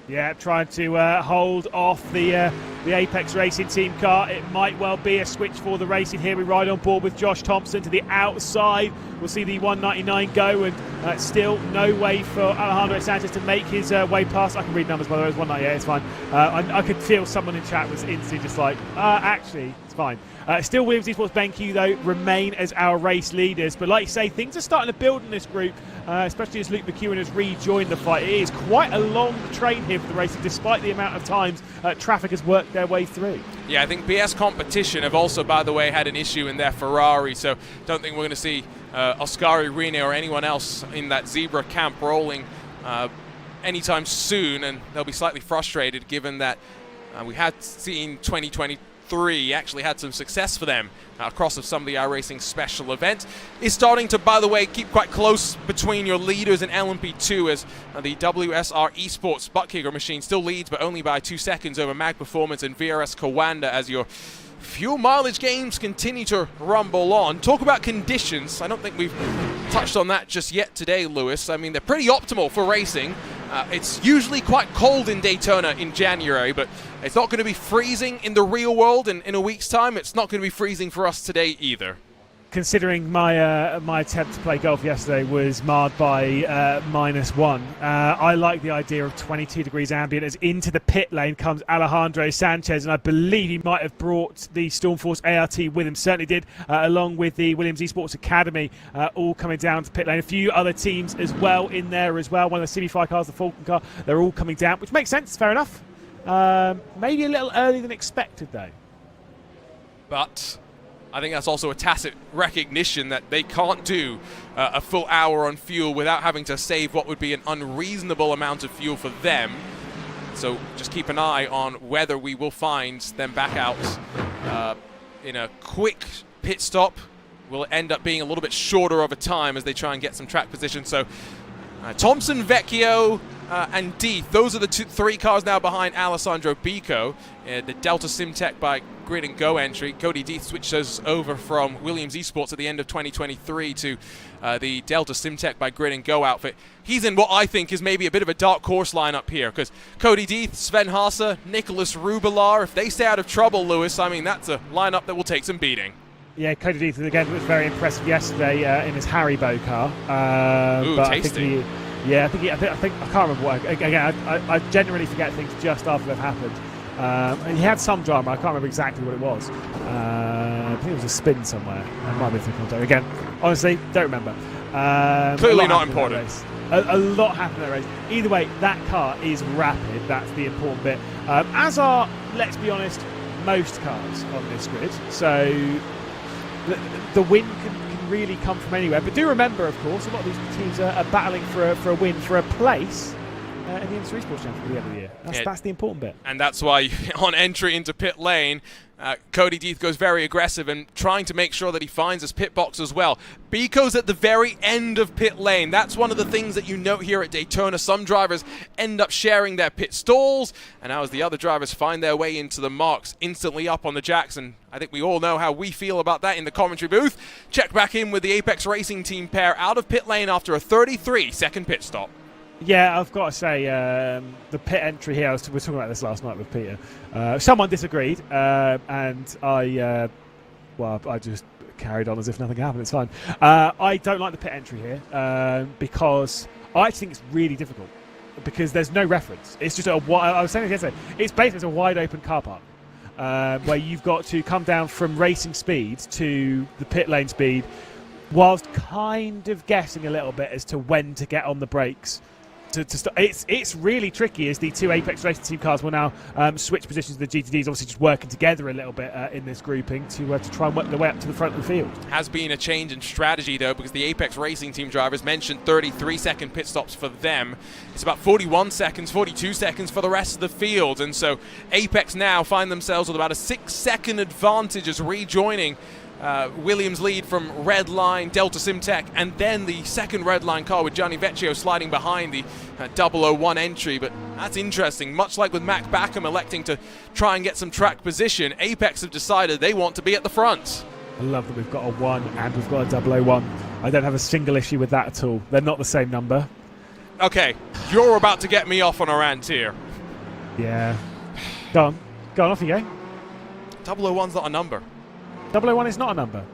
Yeah, trying to hold off the Apex Racing team car. It might well be a switch for the racing here. We ride on board with Josh Thompson to the outside. We'll see the 199 go, and still no way for Alejandro Sanchez to make his way past. I can read numbers, by the way. It's 198, it's fine. I could feel someone in chat was instantly just like, actually, it's fine. Still Williams Esports BenQ, though, remain as our race leaders. But like you say, things are starting to build in this group, especially as Luke McEwen has rejoined the fight. It is quite a long train here for the racing, despite the amount of times traffic has worked their way through. Yeah, I think BS Competition have also, by the way, had an issue in their Ferrari, so don't think we're going to see Oscar Rene or anyone else in that Zebra camp rolling anytime soon, and they'll be slightly frustrated given that we had seen 2023 actually had some success for them across of some of the iRacing special event. Is starting to, by the way, keep quite close between your leaders in LMP2 as the WSR Esports Buttkicker machine still leads, but only by 2 seconds over Mag Performance and VRS Coanda as your fuel mileage gains continue to rumble on. Talk about conditions. I don't think we've touched on that just yet today, Lewis. I mean, they're pretty optimal for racing. It's usually quite cold in Daytona in January, but it's not going to be freezing in the real world in a week's time. It's not going to be freezing for us today either. considering my my attempt to play golf yesterday was marred by -1. I like the idea of 22 degrees ambient as into the pit lane comes Alejandro Sanchez, and I believe he might have brought the Stormforce ART with him, certainly did, along with the Williams Esports Academy, all coming down to pit lane. A few other teams as well in there as well. One of the CB5 cars, the Falcon car, they're all coming down, which makes sense, fair enough. Maybe a little earlier than expected though. But I think that's also a tacit recognition that they can't do a full hour on fuel without having to save what would be an unreasonable amount of fuel for them. So just keep an eye on whether we will find them back out in a quick pit stop. Will end up being a little bit shorter of a time as they try and get some track position. So Thompson, Vecchio, and Deeth, those are the three cars now behind Alessandro Bico. The Delta Simtech by Grid and Go entry. Cody Deeth switches over from Williams Esports at the end of 2023 to the Delta Simtech by Grid and Go outfit. He's in what I think is maybe a bit of a dark horse lineup here, because Cody Deeth, Sven Haase, Nicholas Rubelar, if they stay out of trouble, Lewis, I mean, that's a lineup that will take some beating. Yeah, Cody Deeth again was very impressive yesterday in his Haribo car. Ooh, but tasty. I think I can't remember what. Again, I generally forget things just after they've happened. And he had some drama. I can't remember exactly what it was. I think it was a spin somewhere. It might be through contact. Again, honestly, don't remember. Clearly not important. A lot happened in that race. Either way, that car is rapid. That's the important bit. As are, let's be honest, most cars on this grid. So the win can really come from anywhere. But do remember, of course, a lot of these teams are battling for a win, for a place in the Industry Esports Championship at the end of the year. That's the important bit. And that's why on entry into pit lane, Cody Deeth goes very aggressive and trying to make sure that he finds his pit box as well. Bico's at the very end of pit lane. That's one of the things that you note here at Daytona. Some drivers end up sharing their pit stalls, and now as the other drivers find their way into the marks, instantly up on the jacks, and I think we all know how we feel about that in the commentary booth. Check back in with the Apex Racing Team pair out of pit lane after a 33-second pit stop. Yeah, I've got to say, the pit entry here, we were talking about this last night with Peter. Someone disagreed, and I just carried on as if nothing happened. It's fine. I don't like the pit entry here because I think it's really difficult because there's no reference. It's just I was saying this yesterday, it's basically a wide open car park where you've got to come down from racing speed to the pit lane speed whilst kind of guessing a little bit as to when to get on the brakes. It's really tricky as the two Apex Racing Team cars will now switch positions. The GTDs obviously just working together a little bit in this grouping to try and work their way up to the front of the field. Has been a change in strategy though, because the Apex Racing Team drivers mentioned 33-second pit stops for them. It's about 41 seconds, 42 seconds for the rest of the field, and so Apex now find themselves with about a 6-second advantage as rejoining Williams' lead from Red Line, Delta Simtech, and then the second Red Line car with Gianni Vecchio sliding behind the 001 entry. But that's interesting. Much like with Mac Backham electing to try and get some track position, Apex have decided they want to be at the front. I love that we've got a 1 and we've got a 001. I don't have a single issue with that at all. They're not the same number. Okay, you're about to get me off on a rant here. Yeah. Go on, off you go. 001's not a number. 001 is not a number.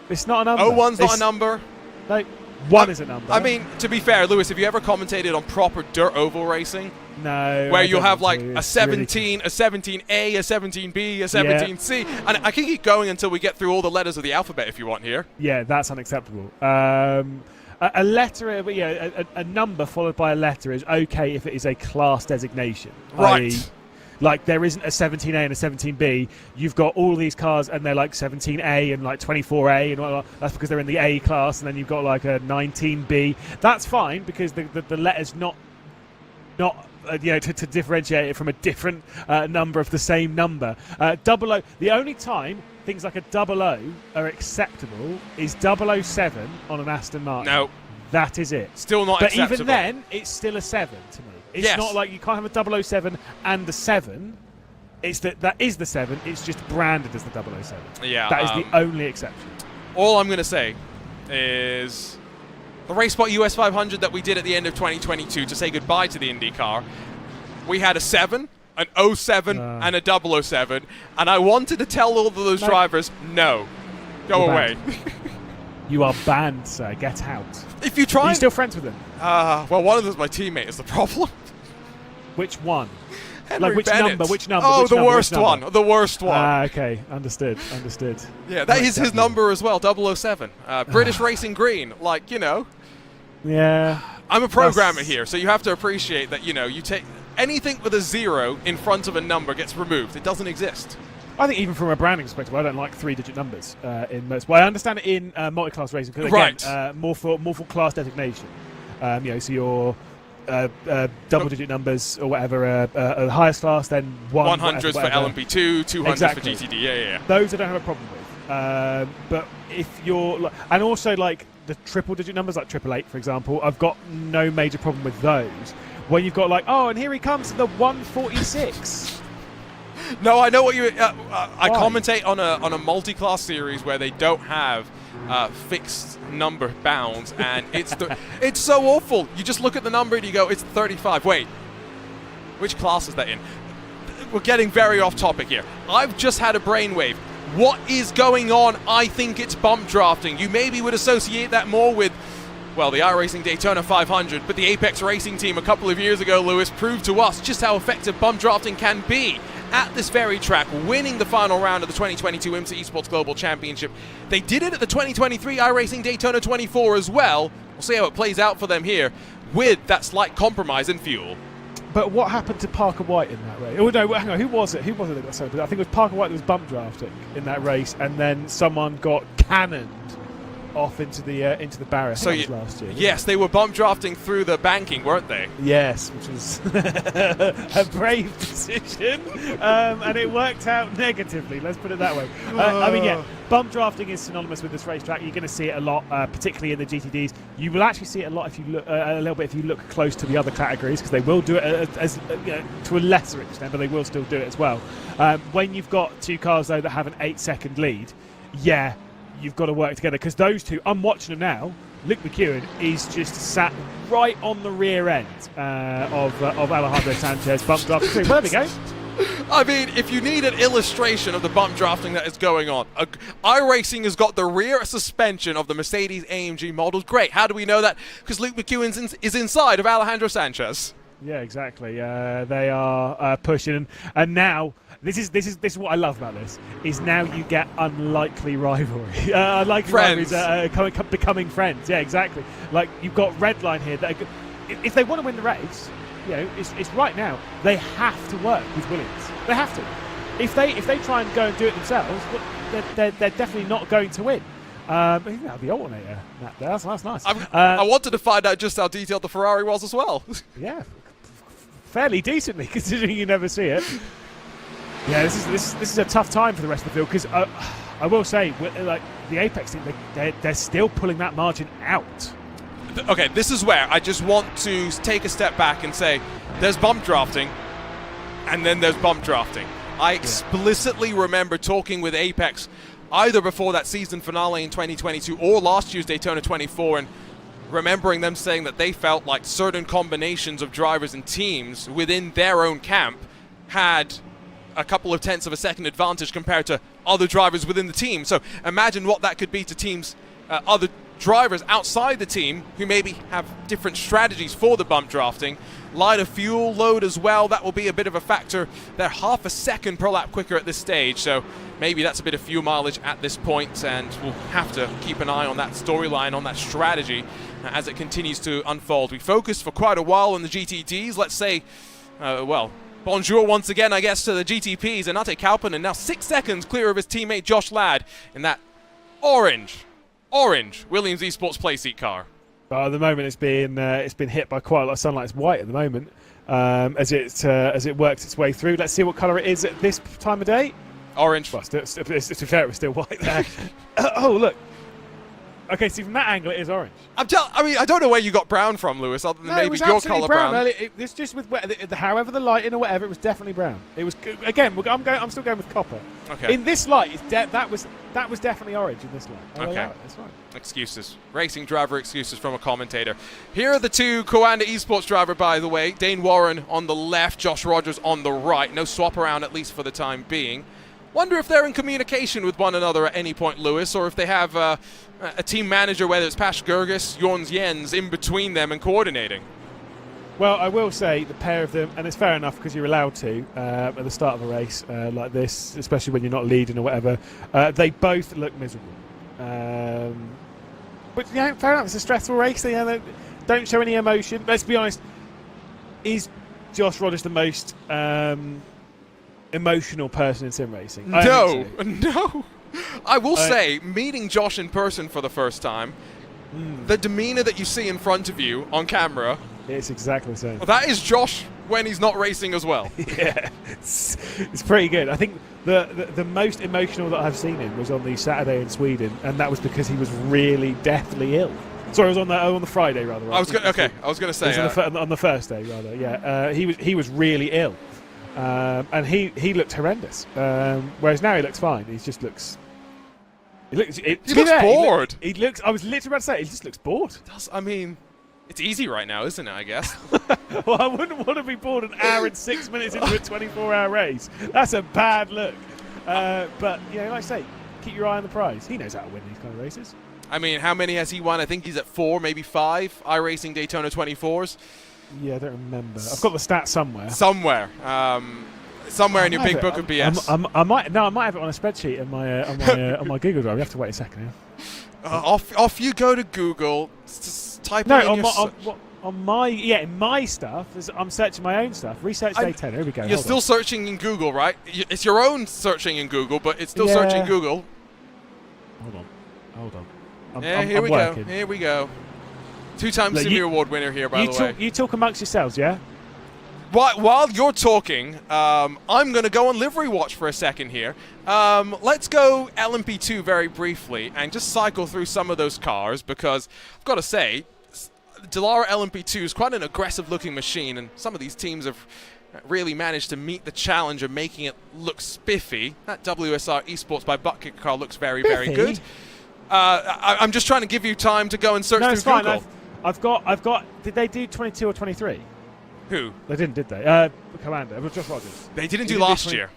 It's not a number. 01's not a number. No, 1 is a number. I mean, to be fair, Lewis, have you ever commentated on proper dirt oval racing? No. Where you'll have like a 17, a 17A, a 17B, a 17C. And I can keep going until we get through all the letters of the alphabet if you want here. Yeah, that's unacceptable. A letter, a number followed by a letter is okay if it is a class designation. Right. Like, there isn't a 17A and a 17B. You've got all these cars, and they're like 17A and like 24A, and whatnot. That's because they're in the A class, and then you've got like a 19B. That's fine because the letter's not to differentiate it from a different number of the same number. 00. The only time things like a 00 are acceptable is 007 on an Aston Martin. No, that is it. Still not acceptable. But even then, it's still a 7 to me. It's not like you can't have a 007 and a 7. It's that is the 7. It's just branded as the 007. Yeah, that is the only exception. All I'm going to say is the RaceSpot US 500 that we did at the end of 2022 to say goodbye to the IndyCar. We had a 7, an 07, and a 007, and I wanted to tell all of those drivers, no, go away. You are banned, sir. Get out. If you try, are you still friends with them? Well, one of them's my teammate. Is the problem? Which one? Henry like which Bennett. number? Which number? Oh, which the number, worst which number? one. The worst one. Okay, understood. Understood. Yeah, that is his number as well. 007. British Racing Green. Like, you know. Yeah. I'm a programmer here, so you have to appreciate that. You know, you take anything with a 0 in front of a number gets removed. It doesn't exist. I think even from a branding perspective, I don't like 3-digit numbers in most. Well, I understand it in multi-class racing because again, more for class designation. You know, so your double-digit numbers or whatever, highest class, then 100s for whatever. LMP2, 200s exactly. for GTD. Yeah. Those I don't have a problem with. But if you're, and also like the triple-digit numbers, like 888, for example, I've got no major problem with those. When you've got like, oh, and here he comes, the 146. No, I know what you. I commentate on a multi-class series where they don't have fixed number bounds, and it's so awful. You just look at the number and you go, it's 35. Wait, which class is that in? We're getting very off topic here. I've just had a brainwave. What is going on? I think it's bump drafting. You maybe would associate that more with, well, the iRacing Daytona 500, but the Apex Racing team a couple of years ago, Lewis, proved to us just how effective bump drafting can be at this very track, winning the final round of the 2022 IMSA Esports Global Championship. They did it at the 2023 iRacing Daytona 24 as well. We'll see how it plays out for them here with that slight compromise in fuel. But what happened to Parker White in that race? Oh no, hang on, who was it? Who was it that got sold? I think it was Parker White that was bump drafting in that race, and then someone got cannoned off into the barrier. So last year. Yes, they were bump drafting through the banking, weren't they? Yes, which was a brave decision, and it worked out negatively. Let's put it that way. I mean, yeah, bump drafting is synonymous with this racetrack. You're going to see it a lot, particularly in the GTDs. You will actually see it a lot if you look a little bit if you look close to the other categories, because they will do it as you know, to a lesser extent, but they will still do it as well. When you've got two cars though that have an 8-second lead, yeah. You've got to work together, because those two, I'm watching them now. Luke McEwen is just sat right on the rear end of Alejandro Sanchez, bump drafting through. Well, there we go. I mean, if you need an illustration of the bump drafting that is going on, iRacing has got the rear suspension of the Mercedes AMG models. Great. How do we know that? Because Luke McEwen is inside of Alejandro Sanchez. Yeah, exactly. They are pushing, and now. This is what I love about this. Is now you get unlikely rivalry, unlikely friends. rivalries becoming friends. Yeah, exactly. Like you've got Redline here. That if they want to win the race, you know, it's right now. They have to work with Williams. They have to. If they try and go and do it themselves, well, they're definitely not going to win. The alternator. That's nice. I wanted to find out just how detailed the Ferrari was as well. Yeah, fairly decently considering you never see it. Yeah, this is a tough time for the rest of the field, because I will say, like the Apex team, they're still pulling that margin out. Okay, this is where I just want to take a step back and say, there's bump drafting, and then there's bump drafting. I explicitly remember talking with Apex either before that season finale in 2022 or last year's Daytona 24, and remembering them saying that they felt like certain combinations of drivers and teams within their own camp had a couple of tenths of a second advantage compared to other drivers within the team. So imagine what that could be to teams, other drivers outside the team who maybe have different strategies for the bump drafting. Lighter fuel load as well, that will be a bit of a factor. They're half a second per lap quicker at this stage, so maybe that's a bit of fuel mileage at this point, and we'll have to keep an eye on that storyline, on that strategy as it continues to unfold. We focused for quite a while on the GTDs. Let's say, bonjour once again, I guess, to the GTPs. And Ate Kauppinen now 6 seconds clear of his teammate Josh Ladd in that orange Williams Esports playseat car. At the moment, it's been hit by quite a lot of sunlight. It's white at the moment as it works its way through. Let's see what colour it is at this time of day. Orange. Well, to be fair, it was still white there. Oh, look. Okay, see, from that angle, it is orange. I don't know where you got brown from, Lewis, other than maybe your colour brown. It's just with however the lighting or whatever, it was definitely brown. It was again. I'm still going with copper. Okay. In this light, that was definitely orange in this light. Okay. That's fine. Excuses. Racing driver excuses from a commentator. Here are the two Coanda Esports driver, by the way. Dane Warren on the left, Josh Rogers on the right. No swap around, at least for the time being. Wonder if they're in communication with one another at any point, Lewis, or if they have a team manager, whether it's Pash Gergis, Jorns Jens, in between them and coordinating. Well, I will say the pair of them, and it's fair enough because you're allowed to at the start of a race like this, especially when you're not leading or whatever. They both look miserable. But fair enough. It's a stressful race. They don't show any emotion. Let's be honest. Is Josh Rogers the most emotional person in sim racing? No. I will say, meeting Josh in person for the first time, the demeanor that you see in front of you on camera, it's exactly the same. That is Josh when he's not racing as well. Yeah, it's pretty good. I think the most emotional that I've seen him was on the Saturday in Sweden, and that was because he was really deathly ill. Sorry, it was on the Friday rather. I was going to say on the first day rather. Yeah, he was really ill, and he looked horrendous. Whereas now he looks fine. He just looks. He looks bored. He looks. I was literally about to say he just looks bored. I mean, it's easy right now, isn't it? I guess. Well, I wouldn't want to be bored an hour and 6 minutes into a 24-hour race. That's a bad look. But like I say, keep your eye on the prize. He knows how to win these kind of races. I mean, how many has he won? I think he's at 4, maybe 5 iRacing Daytona 24s. Yeah, I don't remember. I've got the stats somewhere. Somewhere in your big book of BS. I might have it on a spreadsheet in my on my Google Drive. You have to wait a second. Yeah. Off you go to Google. Just type in in my stuff. I'm searching my own stuff. Research Daytona. Here we go. You're still searching in Google, right? It's your own searching in Google, but it's still searching Google. Hold on. Here we go. 2-time Simi Award winner here, by the way. You talk amongst yourselves, yeah? While you're talking, I'm going to go on livery watch for a second here. Let's go LMP2 very briefly and just cycle through some of those cars, because I've got to say, Dallara LMP2 is quite an aggressive-looking machine, and some of these teams have really managed to meet the challenge of making it look spiffy. That WSR Esports by Buttkick car looks very, very good. I'm just trying to give you time to go and search through Google. I've got. Did they do 22 or 23? Who? They didn't, did they? Commander. It was Josh Rogers. They didn't do last year.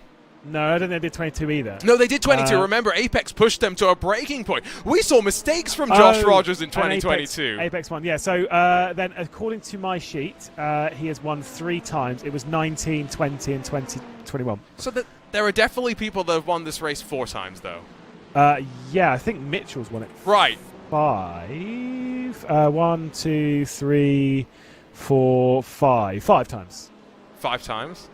No, I don't think they did 22 either. No, they did 22. Remember, Apex pushed them to a breaking point. We saw mistakes from Josh Rogers in 2022. Apex won, yeah. So then, according to my sheet, he has won 3 times. It was 19, 20, and 2021. So there are definitely people that have won this race 4 times, though. Yeah, I think Mitchell's won it. Right. 5. 1, 2, 3, 4, 5. 5 times. 5 times.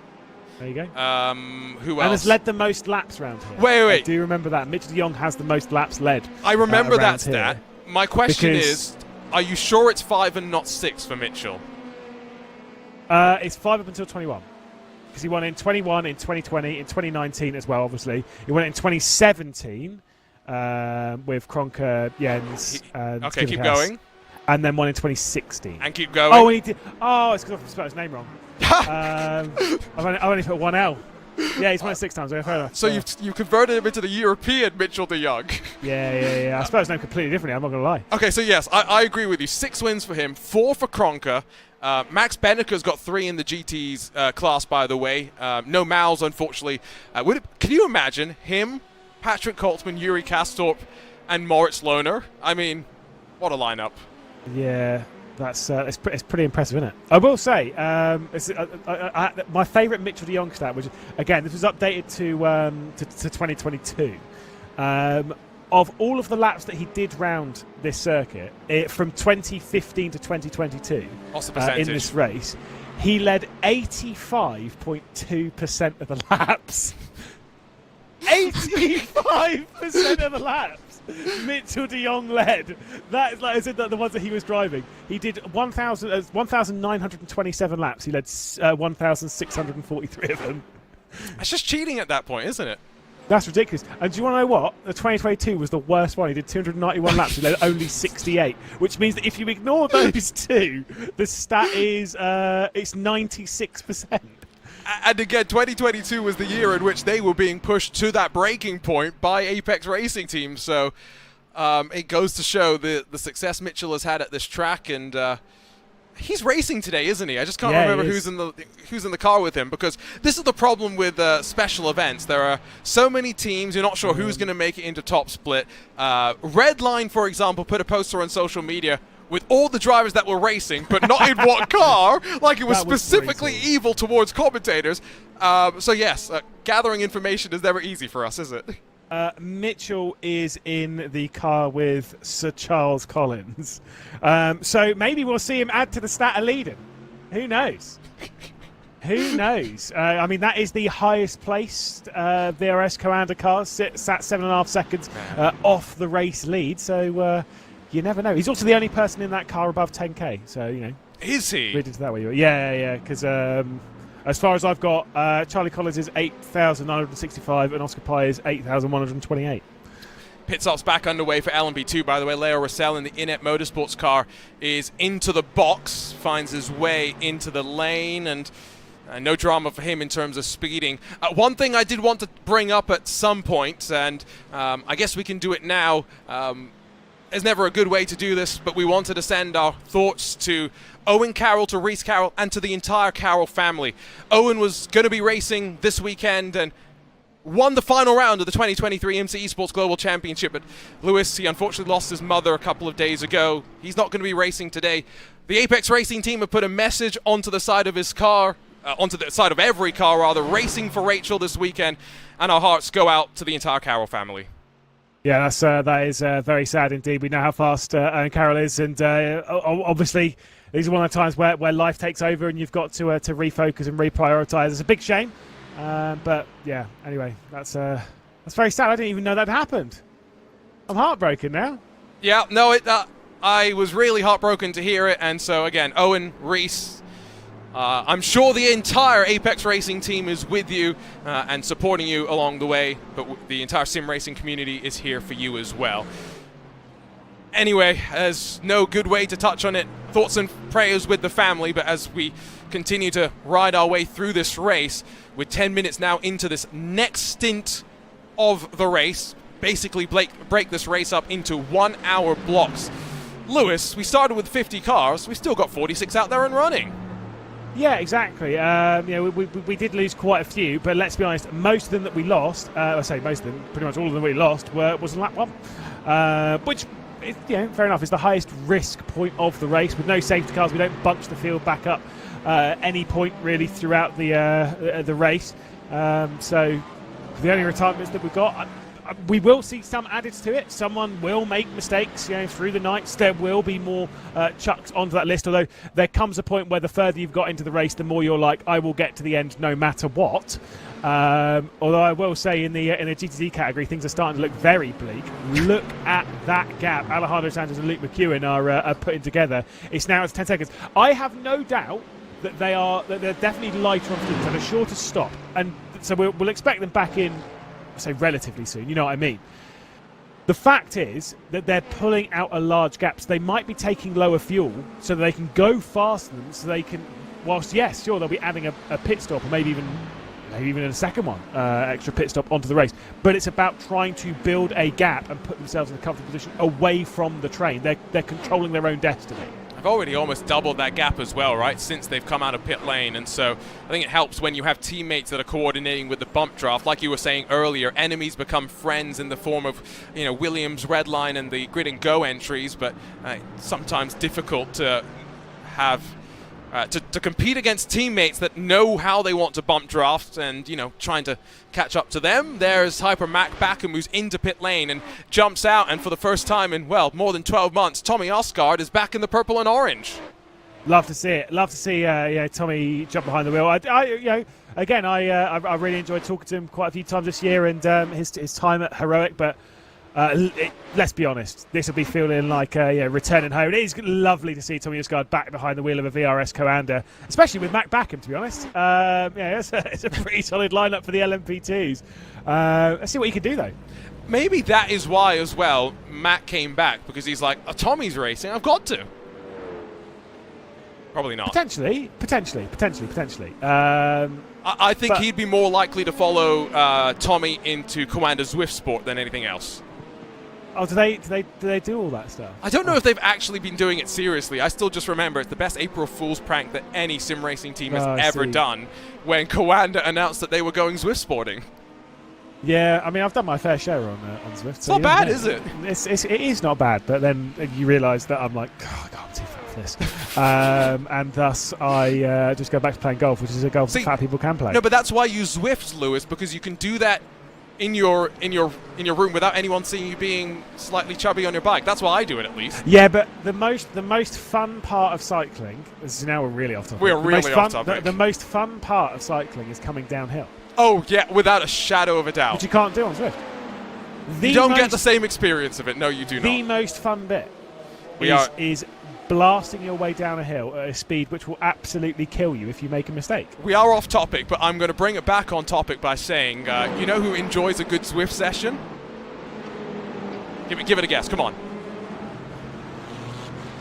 There you go. Who else? And has led the most laps around here. Wait. I do remember that. Mitchell de Jong has the most laps led. I remember that stat. My question is, are you sure it's 5 and not 6 for Mitchell? It's 5 up until 21. Because he won in 21, in 2020, in 2019 as well, obviously. He won it in 2017 with Kronka, Jens, and okay, keep going. And then one in 2016. And keep going. Oh, and he did. Oh, it's because I spelled his name wrong. I've only put 1 L. Yeah, he's won it 6 times. Fair enough. So you've converted him into the European Mitchell de Jong. Yeah. I spelled his name completely differently. I'm not going to lie. Okay, so yes, I agree with you. 6 wins for him, 4 for Kronka. Max Benneker's got 3 in the GTs class, by the way. No Mals, unfortunately. Can you imagine him, Patrick Koltzman, Yuri Kastorp, and Moritz Lohner? I mean, what a lineup. Yeah, it's pretty impressive, isn't it? I will say, my favourite Mitchell de Jong stat, which again, this was updated to 2022. Of all of the laps that he did round this circuit, from 2015 to 2022, in this race, he led 85.2% of the laps. 85% of the laps Mitchell de Jong led. That is like I said, the ones that he was driving. He did 1,927 laps. He led 1,643 of them. That's just cheating at that point, isn't it? That's ridiculous. And do you want to know what? The 2022 was the worst one. He did 291 laps. He led only 68, which means that if you ignore those 2, the stat is it's 96%. And again, 2022 was the year in which they were being pushed to that breaking point by Apex Racing Team. So it goes to show the success Mitchell has had at this track. And He's racing today, isn't he? I just can't Yeah, remember he who's in the car with him, because this is the problem with special events. There are so many teams, you're not sure who's going to make it into top split. Redline, for example, put a poster on social media with all the drivers that were racing, but not in what car, like it was specifically evil towards commentators. So yes, gathering information is never easy for us, is it? Mitchell is in the car with Sir Charles Collins. So maybe we'll see him add to the stat of leading. Who knows? Who knows? I mean, that is the highest placed VRS Coanda car, sat 7.5 seconds off the race lead. So you never know. He's also the only person in that car above 10k. So, you know. Is he? Read into that way. Yeah. Because as far as I've got, Charlie Collins is 8,965 and Oscar Pye is 8,128. Pit stop's back underway for LMP2, by the way. Leo Russell in the Inet Motorsports car is into the box, finds his way into the lane, and no drama for him in terms of speeding. One thing I did want to bring up at some point, and I guess we can do it now. There's never a good way to do this, but we wanted to send our thoughts to Owen Carroll, to Reese Carroll, and to the entire Carroll family. Owen was going to be racing this weekend and won the final round of the 2023 IMSA Esports Global Championship. But Lewis, he unfortunately lost his mother a couple of days ago. He's not going to be racing today. The Apex Racing team have put a message onto the side of his car, onto the side of every car rather, racing for Rachel this weekend, and our hearts go out to the entire Carroll family. Yeah, that is very sad indeed. We know how fast Owen Carroll is, and obviously these are one of the times where life takes over and you've got to refocus and reprioritise. It's a big shame, but yeah. Anyway, that's very sad. I didn't even know that happened. I'm heartbroken now. Yeah, no, I was really heartbroken to hear it, and so again, Owen, Reese, I'm sure the entire Apex Racing team is with you and supporting you along the way, but the entire sim racing community is here for you as well. Anyway, there's no good way to touch on it. Thoughts and prayers with the family, but as we continue to ride our way through this race, with 10 minutes now into this next stint of the race, basically break this race up into 1 hour blocks. Lewis, we started with 50 cars, we still got 46 out there and running. Yeah, exactly. We did lose quite a few, but let's be honest, most of them that we lost, I say most of them, pretty much all of them we lost, was in lap 1, which, fair enough, is the highest risk point of the race. With no safety cars, we don't bunch the field back up any point really throughout the race. So the only retirements that we've got, we will see some added to it. Someone will make mistakes, through the nights. There will be more chucks onto that list, although there comes a point where the further you've got into the race, the more you're like, I will get to the end no matter what. Although I will say in the GTD category, things are starting to look very bleak. Look at that gap Alejandro Santos and Luke McEwen are putting together. It's now at 10 seconds. I have no doubt that they're definitely lighter on fuel and a shorter stop, and so we'll expect them back in, say, relatively soon. You know what I mean? The fact is that they're pulling out a large gap, so they might be taking lower fuel so that they can go faster than, so they can, whilst yes, sure, they'll be adding a pit stop or maybe even a second one, extra pit stop onto the race, but it's about trying to build a gap and put themselves in a comfortable position away from the train. They're controlling their own destiny. I've already almost doubled that gap as well, right, since they've come out of pit lane, and so I think it helps when you have teammates that are coordinating with the bump draft. Like you were saying earlier, enemies become friends in the form of, Williams, Redline, and the grid and go entries, but sometimes difficult to have to compete against teammates that know how they want to bump draft and, trying to catch up to them. There's Hyper Mac Backham, who's into pit lane and jumps out, and for the first time in, more than 12 months, Tommy Osgard is back in the purple and orange. Love to see it. Love to see Tommy jump behind the wheel. I really enjoyed talking to him quite a few times this year, and his time at Heroic, but let's be honest, this will be feeling like returning home. It is lovely to see Tommy Osgard back behind the wheel of a VRS Coanda, especially with Mac Backham, to be honest. It's a pretty solid lineup for the LMP2s. Let's see what he can do, though. Maybe that is why, as well, Mac came back, because he's like, Tommy's racing, I've got to. Probably not. Potentially. I think he'd be more likely to follow Tommy into Coanda Zwift Sport than anything else. Oh, do they do all that stuff? I don't know if they've actually been doing it seriously. I still just remember it's the best April Fool's prank that any sim racing team has ever done when Coanda announced that they were going Zwift sporting. Yeah, I mean, I've done my fair share on Zwift. It's not bad, is it? It is not bad, but then you realise that I'm like, oh, God, I'm too fat for this. And thus I just go back to playing golf, which is a golf that fat people can play. No, but that's why you Zwift, Lewis, because you can do that in your room without anyone seeing you being slightly chubby on your bike. That's why I do it, at least. Yeah, but the most fun part of cycling, this is now we're really off topic. We're really off topic. The most fun part of cycling is coming downhill. Oh, yeah, without a shadow of a doubt. Which you can't do on Zwift. You don't get the same experience of it. No, you do not. The most fun bit is blasting your way down a hill at a speed which will absolutely kill you if you make a mistake. We are off topic, but I'm going to bring it back on topic by saying, you know who enjoys a good Zwift session? Give it a guess. Come on.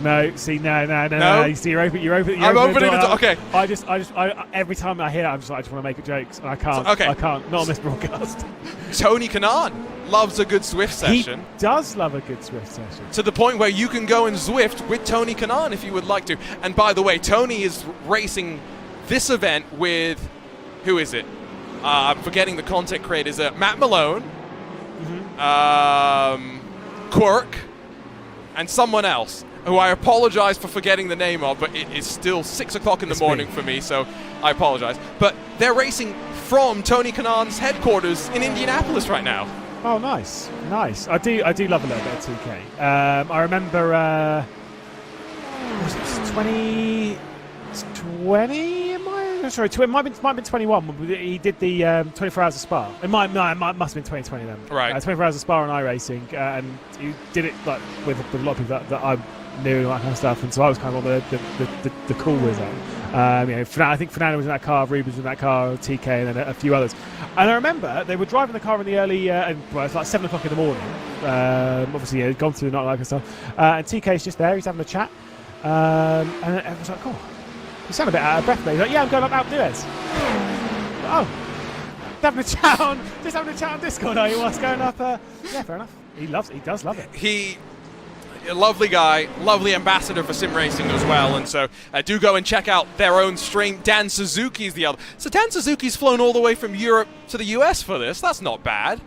No, see, no. You see, you're opening I'm opening the door. Okay. I every time I hear that, I just want to make a joke, and I can't. Okay. I can't. Not on this broadcast. Tony Kanaan loves a good Zwift session. He does love a good Zwift session. To the point where you can go and Zwift with Tony Kanaan if you would like to. And by the way, Tony is racing this event with, who is it? I'm forgetting the content creators. Matt Malone, Quirk, and someone else, who I apologize for forgetting the name of, but it is still 6 o'clock in the morning for me, so I apologize. But they're racing from Tony Kanaan's headquarters in Indianapolis right now. Oh, nice. I do love a little bit of 2K. I remember, was it 20? Sorry, it might have been 21. He did the 24 Hours of Spa. It must have been 2020 then. Right. 24 Hours of Spa on iRacing, and he did it like with a lot of people that I knew and that kind of stuff. And so I was kind of on the cool with that. I think Fernando was in that car, Ruben was in that car, TK, and then a few others. And I remember they were driving the car in the early, it's like 7 o'clock in the morning. Obviously, he'd gone through the nightlife and stuff. And TK's just there, he's having a chat. And I was like, oh, you sound a bit out of breath, mate. He's like, yeah, I'm going up Alpe d'Huez. Oh, having a chat on Discord, are you? What's going up? Yeah, fair enough. He does love it. He, a lovely guy, lovely ambassador for sim racing as well, and so do go and check out their own stream. Dan Suzuki's the other. So Dan Suzuki's flown all the way from Europe to the US for this. That's not bad.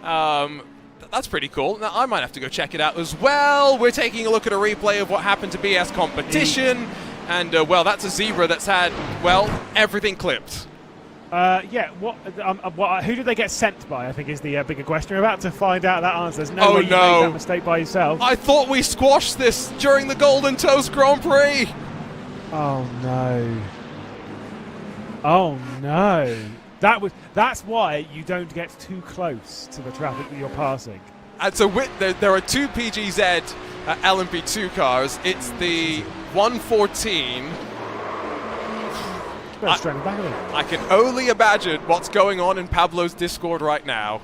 That's pretty cool. Now I might have to go check it out as well. We're taking a look at a replay of what happened to BS competition, and well, that's a zebra that's had, well, everything clipped. Yeah. Who did they get sent by? I think is the bigger question. We're about to find out that answer. There's no way you made that mistake by yourself. I thought we squashed this during the Golden Toast Grand Prix. Oh no. Oh no. That's why you don't get too close to the traffic that you're passing. And so there are two PGZ LMP2 cars. It's the 114. I can only imagine what's going on in Pablo's Discord right now.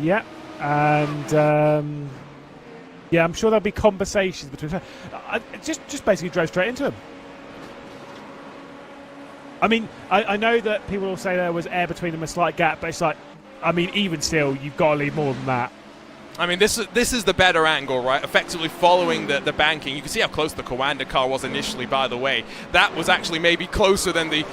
Yeah, and yeah, I'm sure there'll be conversations between. I just basically drove straight into him. I mean, I know that people will say there was air between them, a slight gap, but it's like, I mean, even still, you've got to leave more than that. I mean, this is the better angle, right? Effectively following the banking. You can see how close the Coanda car was initially, by the way. That was actually maybe closer than the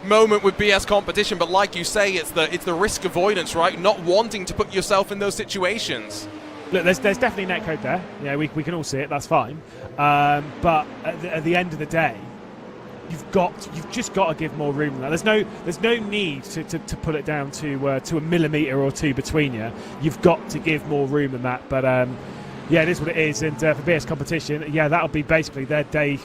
moment with BS competition, but like you say, it's the risk avoidance, right? Not wanting to put yourself in those situations. Look, there's definitely netcode there. Yeah, we can all see it, that's fine. But at the end of the day, you've just got to give more room than that. There's no need to put it down to a millimetre or two between you. You've got to give more room than that. But yeah, it is what it is. And for BS competition, yeah, that'll be basically their day.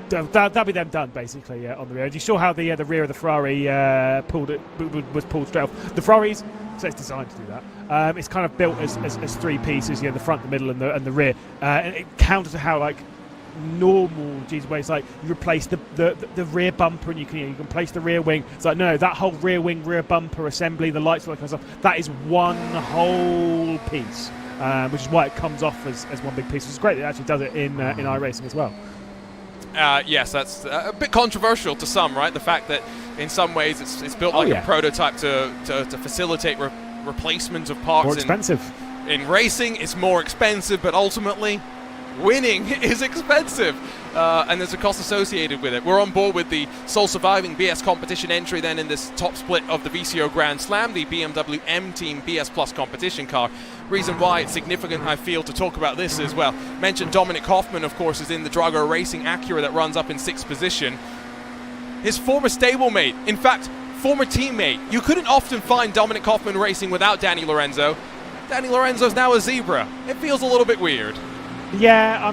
That'll be them done basically on the rear. You saw how the rear of the Ferrari was pulled straight off. The Ferraris, so it's designed to do that. It's kind of built as three pieces. The front, the middle, and the rear. And it counters to how like normal GTD way. It's like you replace the rear bumper and you can place the rear wing. It's like no, that whole rear wing, rear bumper assembly, the lights, all that kind of stuff, that is one whole piece, which is why it comes off as one big piece. It's great that it actually does it in iRacing as well. Yes, that's a bit controversial to some, right? The fact that in some ways it's built like a prototype to facilitate replacement of parts. More expensive. in racing, it's more expensive, but ultimately, winning is expensive. And there's a cost associated with it. We're on board with the sole surviving BS competition entry then in this top split of the VCO Grand Slam, the BMW M Team BS Plus competition car. Reason why it's significant, I feel, to talk about this as well. Mentioned Dominic Hoffman, of course, is in the Drago Racing Acura that runs up in 6th position. His former stablemate, in fact, former teammate. You couldn't often find Dominic Hoffman racing without Danny Lorenzo. Danny Lorenzo's now a zebra. It feels a little bit weird. Yeah,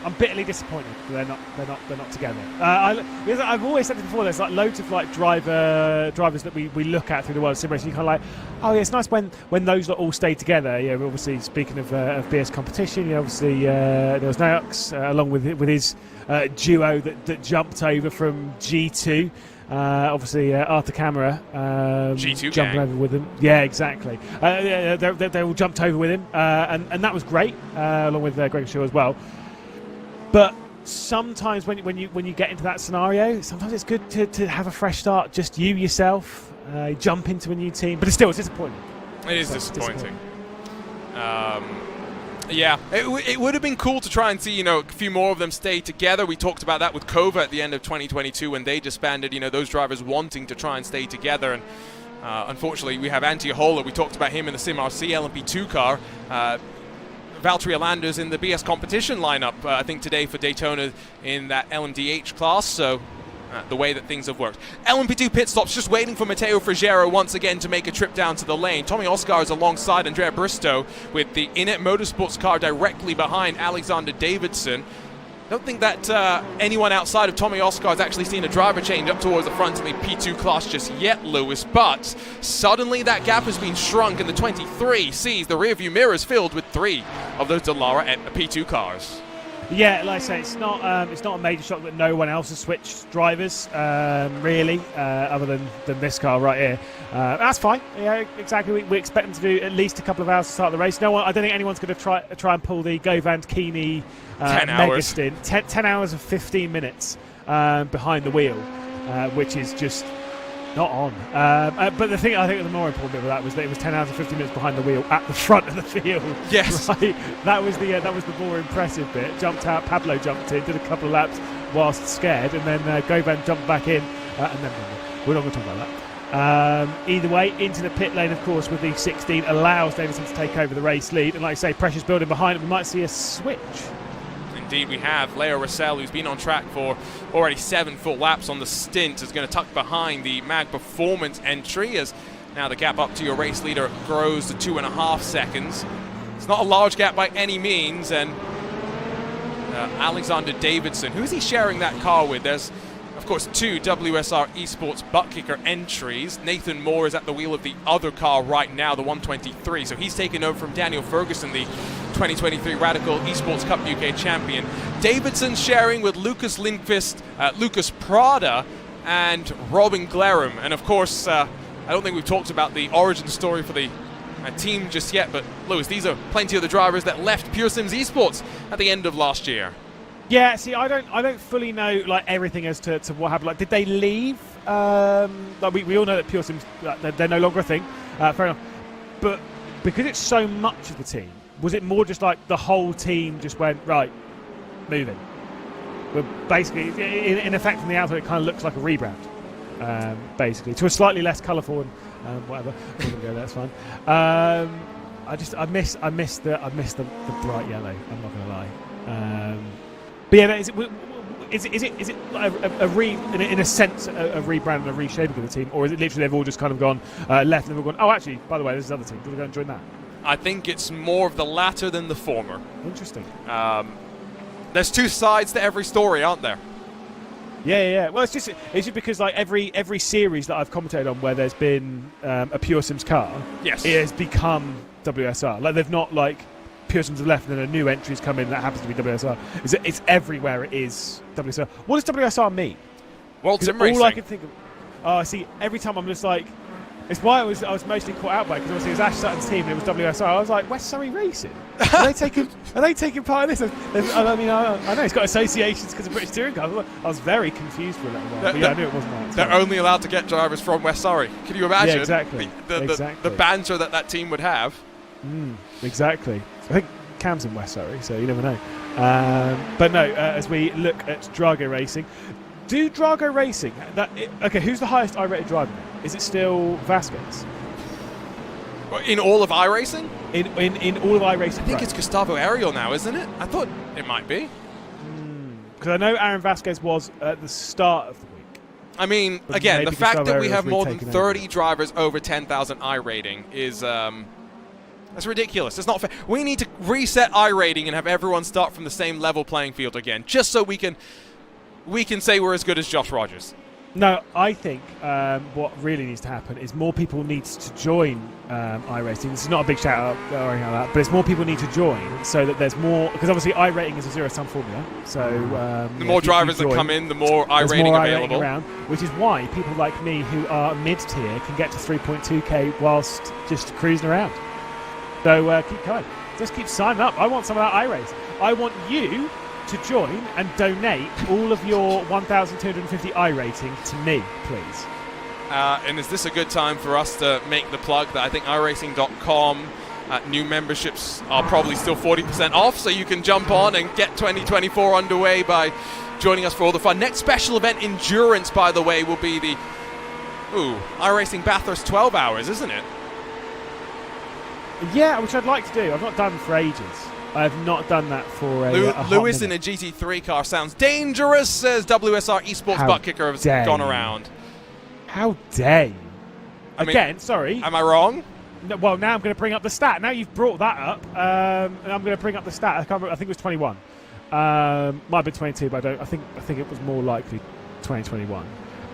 I'm bitterly disappointed that they're not together. I've always said this before. There's like loads of like drivers that we look at through the world of sim racing. You kind of like, oh yeah, it's nice when those lot all stay together. Yeah, obviously speaking of BS competition, obviously there was Naox along with his duo that jumped over from G2. Obviously, Arthur Camera G2 jumping gang. over with him. Yeah, exactly. They all jumped over with him, and that was great, along with Greg Shaw as well. But sometimes when you get into that scenario, sometimes it's good to have a fresh start. Just yourself, jump into a new team. But it's disappointing. It is disappointing. Yeah, it would have been cool to try and see, a few more of them stay together. We talked about that with Kova at the end of 2022 when they disbanded, those drivers wanting to try and stay together. And unfortunately, we have Antiohola. We talked about him in the SimRC LMP2 car. Valtteri Alander's in the BS competition lineup, I think, today for Daytona in that LMDH class. So the way that things have worked. LMP2 pit stops, just waiting for Matteo Frigero once again to make a trip down to the lane. Tommy Oscar is alongside Andrea Bristow with the Inet Motorsports car directly behind Alexander Davidson. Don't think that anyone outside of Tommy Oscar has actually seen a driver change up towards the front in the P2 class just yet, Lewis, but suddenly that gap has been shrunk and the 23 sees the rearview mirrors filled with 3 of those Dallara P2 cars. Yeah, like I say, it's not a major shock that no one else has switched drivers, really, other than this car right here. That's fine. Yeah, exactly. We expect them to do at least a couple of hours to start the race. I don't think anyone's going to try and pull the Govan Keeney 10 mega hours. stint. 10 hours and 15 minutes behind the wheel, which is just not on. But the thing I think the more important bit of that was that it was 10 hours and 15 minutes behind the wheel at the front of the field. Yes. Right? That was the more impressive bit. Jumped out, Pablo jumped in, did a couple of laps whilst scared, and then Govan jumped back in, and then we're not going to talk about that. Either way, into the pit lane, of course, with the 16 allows Davidson to take over the race lead, and like I say, pressure's building behind it. We might see a switch. Indeed we have. Leo Russell, who's been on track for already 7 full laps on the stint, is going to tuck behind the Mag Performance entry as now the gap up to your race leader grows to 2.5 seconds. It's not a large gap by any means, and Alexander Davidson, who is he sharing that car with? There's, of course, 2 WSR Esports butt kicker entries. Nathan Moore is at the wheel of the other car right now, the 123, so he's taken over from Daniel Ferguson, the 2023 Radical Esports Cup UK champion. Davidson sharing with Lucas Lindqvist, Lucas Prada, and Robin Glerum. And of course, I don't think we've talked about the origin story for the team just yet, but Lewis, these are plenty of the drivers that left Pure Sims Esports at the end of last year. Yeah, see, I don't fully know like everything as to what happened. Like, did they leave? Like we all know that Pure Sims they're no longer a thing. Fair enough. But because it's so much of the team, was it more just like the whole team just went right, moving? Well, basically, in effect, from the outside, it kind of looks like a rebrand. Basically, to a slightly less colourful and whatever. I'm gonna go. That's fine. I miss the bright yellow. I'm not gonna lie. But yeah, is it like in a sense a rebrand and a reshaping of the team, or is it literally they've all just kind of gone left and they've all gone, oh, actually, by the way, there's this other team. Do we go and join that? I think it's more of the latter than the former. Interesting. There's 2 sides to every story, aren't there? Yeah. Well, it's just because like every series that I've commentated on where there's been a Pure Sims car, yes, it has become WSR. Like they've not like Pure Sims have left and then a new entry's come in that happens to be WSR. It's everywhere it is WSR. What does WSR mean? World Sim Racing. All I can think of. Oh, I see. Every time I'm just like. It's why I was mostly caught out by it, because obviously it was Ash Sutton's team and it was WSR. I was like, West Surrey Racing? Are they taking part in this? I mean, I know it's got associations because of British Touring Cars. I was very confused for a little while, but yeah, I knew it wasn't that. They're only allowed to get drivers from West Surrey. Can you imagine? Yeah, exactly. The banter that team would have? Exactly. I think Cam's in West Surrey, so you never know. But no, as we look at Drago Racing, Drago Racing, okay, who's the highest I-rated driver now? Is it still Vasquez? In all of iRacing? In all of iRacing, I think it's Gustavo Ariel now, isn't it? I thought it might be. Because I know Aaron Vasquez was at the start of the week. I mean, But again, the maybe fact Gustavo that we Ariel's have more than retaken 30 over. drivers over 10,000 I rating is that's ridiculous. It's not fair. We need to reset I rating and have everyone start from the same level playing field again, just so we can say we're as good as Josh Rogers. No, I think what really needs to happen is more people need to join iRacing. This is not a big shout out or anything like that, but it's more people need to join so that there's more, because obviously iRating is a zero-sum formula. So the more drivers that come in, the more I rating available. Around, which is why people like me who are mid-tier can get to 3.2k whilst just cruising around. So keep going. Just keep signing up. I want some of that iRacing. I want you to join and donate all of your 1,250 I rating to me, please. And is this a good time for us to make the plug that I think iRacing.com new memberships are probably still 40% off, so you can jump on and get 2024 underway by joining us for all the fun. Next special event, Endurance, by the way, will be the iRacing Bathurst 12 hours, isn't it? Yeah, which I'd like to do. I've not done for ages. I have not done that for a hot Lewis in minute. a GT3 car sounds dangerous, says WSR Esports How Butt Kicker has dare gone you. around. How dare you? I mean, Again, sorry. Am I wrong? No, well, now I'm going to bring up the stat. Now you've brought that up, and I'm going to bring up the stat. I can't remember, I think it was 21. Might have been 22, but I think it was more likely 2021.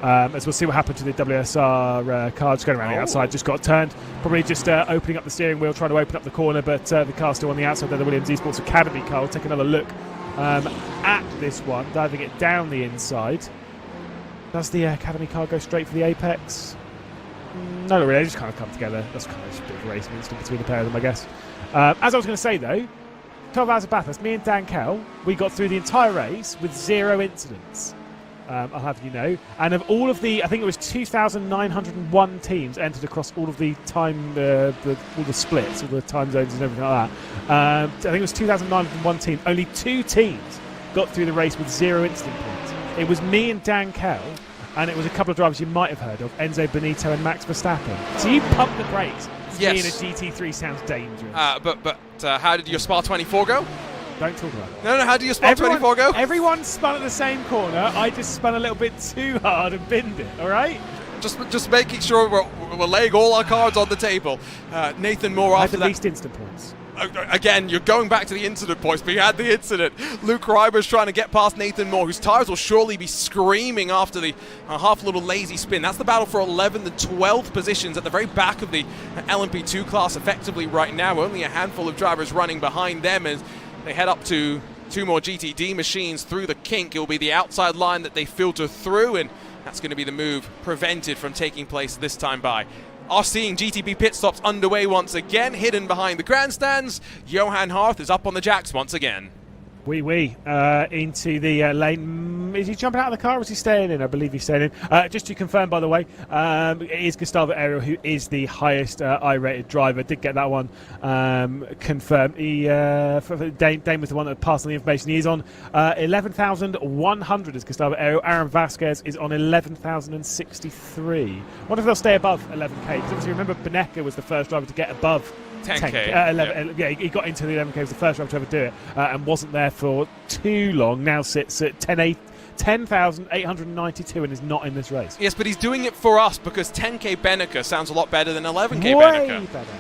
As we'll see what happened to the WSR car just going around the outside, just got turned. Probably just opening up the steering wheel, trying to open up the corner, but the car's still on the outside there, the Williams Esports Academy car. We'll take another look at this one, diving it down the inside. Does the Academy car go straight for the apex? No, not really. They just kind of come together. That's kind of just a bit of a racing instant between the pair of them, I guess. As I was going to say, though, 12 hours of Bathurst, me and Dan Kell, we got through the entire race with 0 incidents. I'll have you know. And of all of the, I think it was 2,901 teams entered across all of the time, all the splits, all the time zones and everything like that. I think it was 2,901 teams. Only 2 teams got through the race with 0 incident points. It was me and Dan Kell, and it was a couple of drivers you might have heard of, Enzo Benito and Max Verstappen. So you pumped the brakes. Yes. Me in a GT3 sounds dangerous. But how did your Spa 24 go? Don't talk about it. No, how did your Spa 24 go? Everyone spun at the same corner. I just spun a little bit too hard and binned it, all right? Just making sure we're laying all our cards on the table. Nathan Moore I had after the that. least instant points. Again, you're going back to the incident points, but you had the incident. Luke Reiber's trying to get past Nathan Moore, whose tyres will surely be screaming after the half little lazy spin. That's the battle for 11th and 12th positions at the very back of the LMP2 class effectively right now. Only a handful of drivers running behind them as they head up to 2 more GTD machines through the kink. It will be the outside line that they filter through, and that's going to be the move prevented from taking place this time by. Are seeing GTP pit stops underway once again, hidden behind the grandstands. Johan Harth is up on the jacks once again. Into the lane. Is he jumping out of the car or is he staying in? I believe he's staying in. Just to confirm, by the way, it is Gustavo Ariel who is the highest I-rated driver. Did get that one confirmed. Dane was the one that passed on the information. He is on 11,100 as Gustavo Ariel. Aaron Vasquez is on 11,063. Wonder if they'll stay above 11k. Because obviously, remember, Benecca was the first driver to get above 10K. Yeah, he got into the 11k, was the first driver to ever do it, and wasn't there for too long. Now sits at 10,892 and is not in this race. Yes, but he's doing it for us because 10k Benecca sounds a lot better than 11k Way Benecca. better.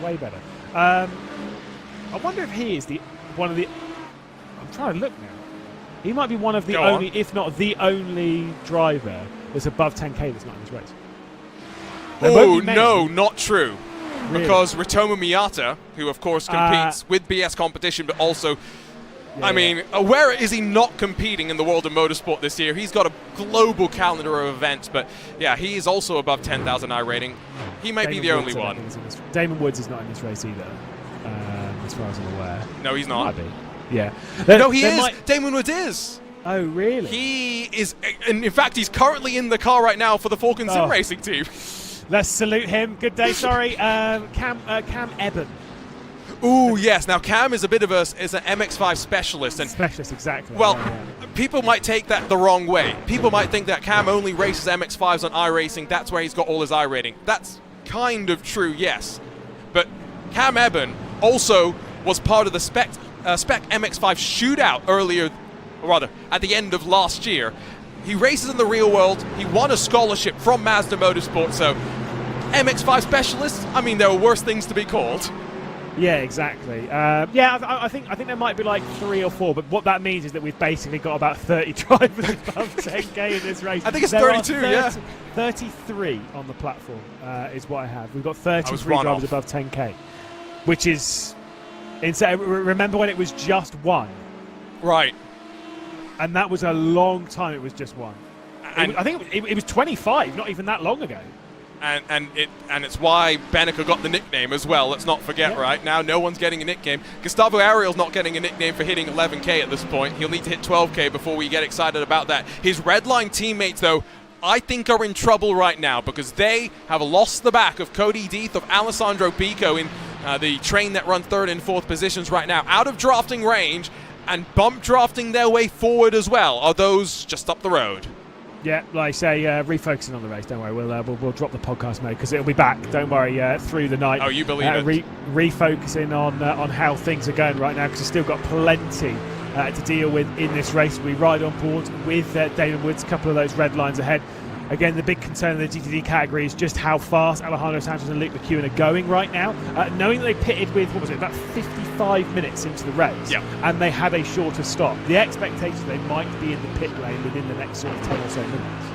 Way better. I wonder if he is one of the... I'm trying to look now. He might be one of the only, if not the only driver that's above 10k that's not in this race. Oh, no, not true. Really? Because Ritomo Miata, who of course competes with BS competition, but also, where is he not competing in the world of motorsport this year? He's got a global calendar of events, but yeah, he is also above 10,000 I rating. He might be the only one. Damon Woods is not in this race either, as far as I'm aware. No, he's not. Might be. Yeah. No, he is. Damon Woods is. Oh, really? He is, and in fact, he's currently in the car right now for the Falcon Sim Racing team. Let's salute him. Good day. Sorry, Cam Eben. Ooh, yes. Now, Cam is a bit of is an MX-5 specialist. Specialist, exactly. Well, people might take that the wrong way. People might think that Cam only races MX-5s on iRacing. That's where he's got all his iRating. That's kind of true, yes. But Cam Eben also was part of the Spec MX-5 shootout at the end of last year. He races in the real world. He won a scholarship from Mazda Motorsport. So, MX-5 specialist, I mean, there are worse things to be called. Yeah, exactly. I think there might be like 3 or 4, but what that means is that we've basically got about 30 drivers above 10k in this race. I think it's 32, yeah. 33 on the platform is what I have. We've got 33 drivers above 10k, which is insane. Remember when it was just 1? Right. And that was a long time. It was just 1. I think it was 25, not even that long ago. And it's why Benica got the nickname as well. Let's not forget, right? Now no one's getting a nickname. Gustavo Ariel's not getting a nickname for hitting 11k at this point. He'll need to hit 12k before we get excited about that. His Redline teammates, though, I think are in trouble right now because they have lost the back of Cody Deeth, of Alessandro Bico in the train that run 3rd and 4th positions right now, out of drafting range and bump drafting their way forward as well. Are those just up the road? Yeah, like I say, refocusing on the race. Don't worry, we'll drop the podcast mode because it'll be back. Don't worry, through the night. Oh, you believe it? Refocusing on how things are going right now because we've still got plenty to deal with in this race. We ride on board with David Woods, a couple of those red lines ahead. Again, the big concern in the GTD category is just how fast Alejandro Sanchez and Luke McEwen are going right now. Knowing that they pitted with, about 55 minutes into the race, and they had a shorter stop. The expectation they might be in the pit lane within the next sort of 10 or so minutes.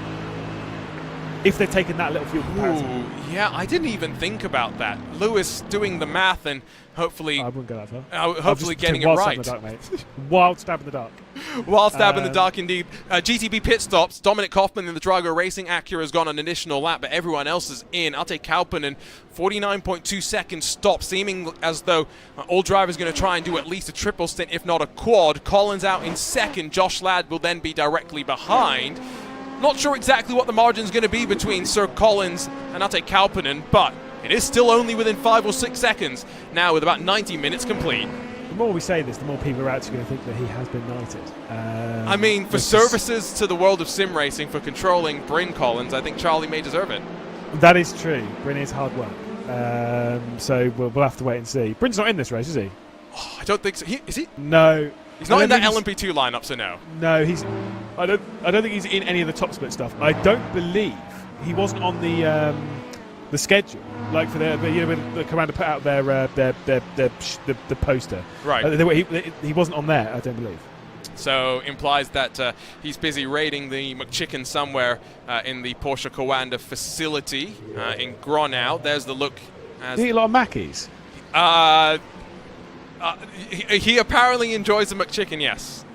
If they've taken that little fuel comparison. Ooh, yeah, I didn't even think about that. Lewis doing the math and hopefully... I wouldn't go that far. Hopefully getting it right. Wild stab in the dark, mate. Wild stab in the dark. Wild stab in the dark, indeed. GTP pit stops. Dominic Kaufman in the Drago Racing Acura has gone an additional lap, but everyone else is in. Ate Kauppinen, 49.2 seconds stop, seeming as though all drivers are going to try and do at least a triple stint, if not a quad. Collins out in second. Josh Ladd will then be directly behind. Not sure exactly what the margin is going to be between Sir Collins and Ate Kauppinen, but it is still only within 5 or 6 seconds now with about 90 minutes complete. The more we say this, the more people are actually going to think that he has been knighted. I mean, for services to the world of sim racing, for controlling Bryn Collins, I think Charlie may deserve it. That is true. Bryn is hard work. So we'll have to wait and see. Bryn's not in this race, is he? Oh, I don't think so. Is he? No. He's not in that LMP2 lineup, so no. No, I don't think he's in any of the top split stuff. I don't believe he wasn't on the schedule, like for when the Commander put out the poster. Right. He wasn't on there. I don't believe. So implies that he's busy raiding the McChicken somewhere in the Porsche Coanda facility in Gronau. There's the look. Did he eat a lot of Mackies? He apparently enjoys the McChicken, yes.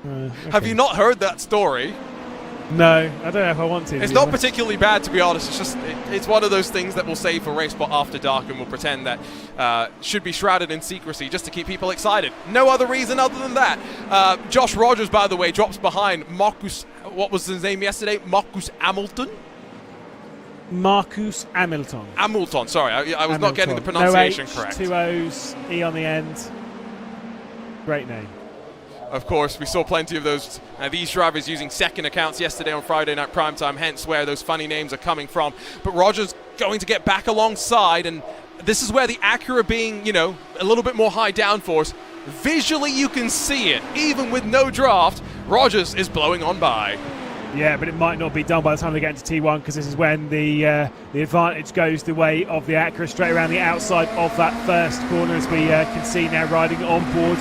Okay. Have you not heard that story? No, I don't know if I want to. It's not particularly bad, to be honest. It's just it's one of those things that we'll save for Race Spot After Dark, and we'll pretend that should be shrouded in secrecy just to keep people excited. No other reason other than that. Josh Rogers, by the way, drops behind Marcus. What was his name yesterday? Marcus Hamilton. Marcus Hamilton. Hamilton. Sorry, I was not getting the pronunciation no H, correct. 2 O's, E on the end. Great name. Of course, we saw plenty of those these drivers using second accounts yesterday on Friday Night Primetime, hence where those funny names are coming from. But Rogers going to get back alongside, and this is where the Acura being, a little bit more high downforce, visually you can see it. Even with no draft, Rogers is blowing on by. Yeah, but it might not be done by the time they get into T1 because this is when the advantage goes the way of the Acura straight around the outside of that first corner, as we can see now riding on board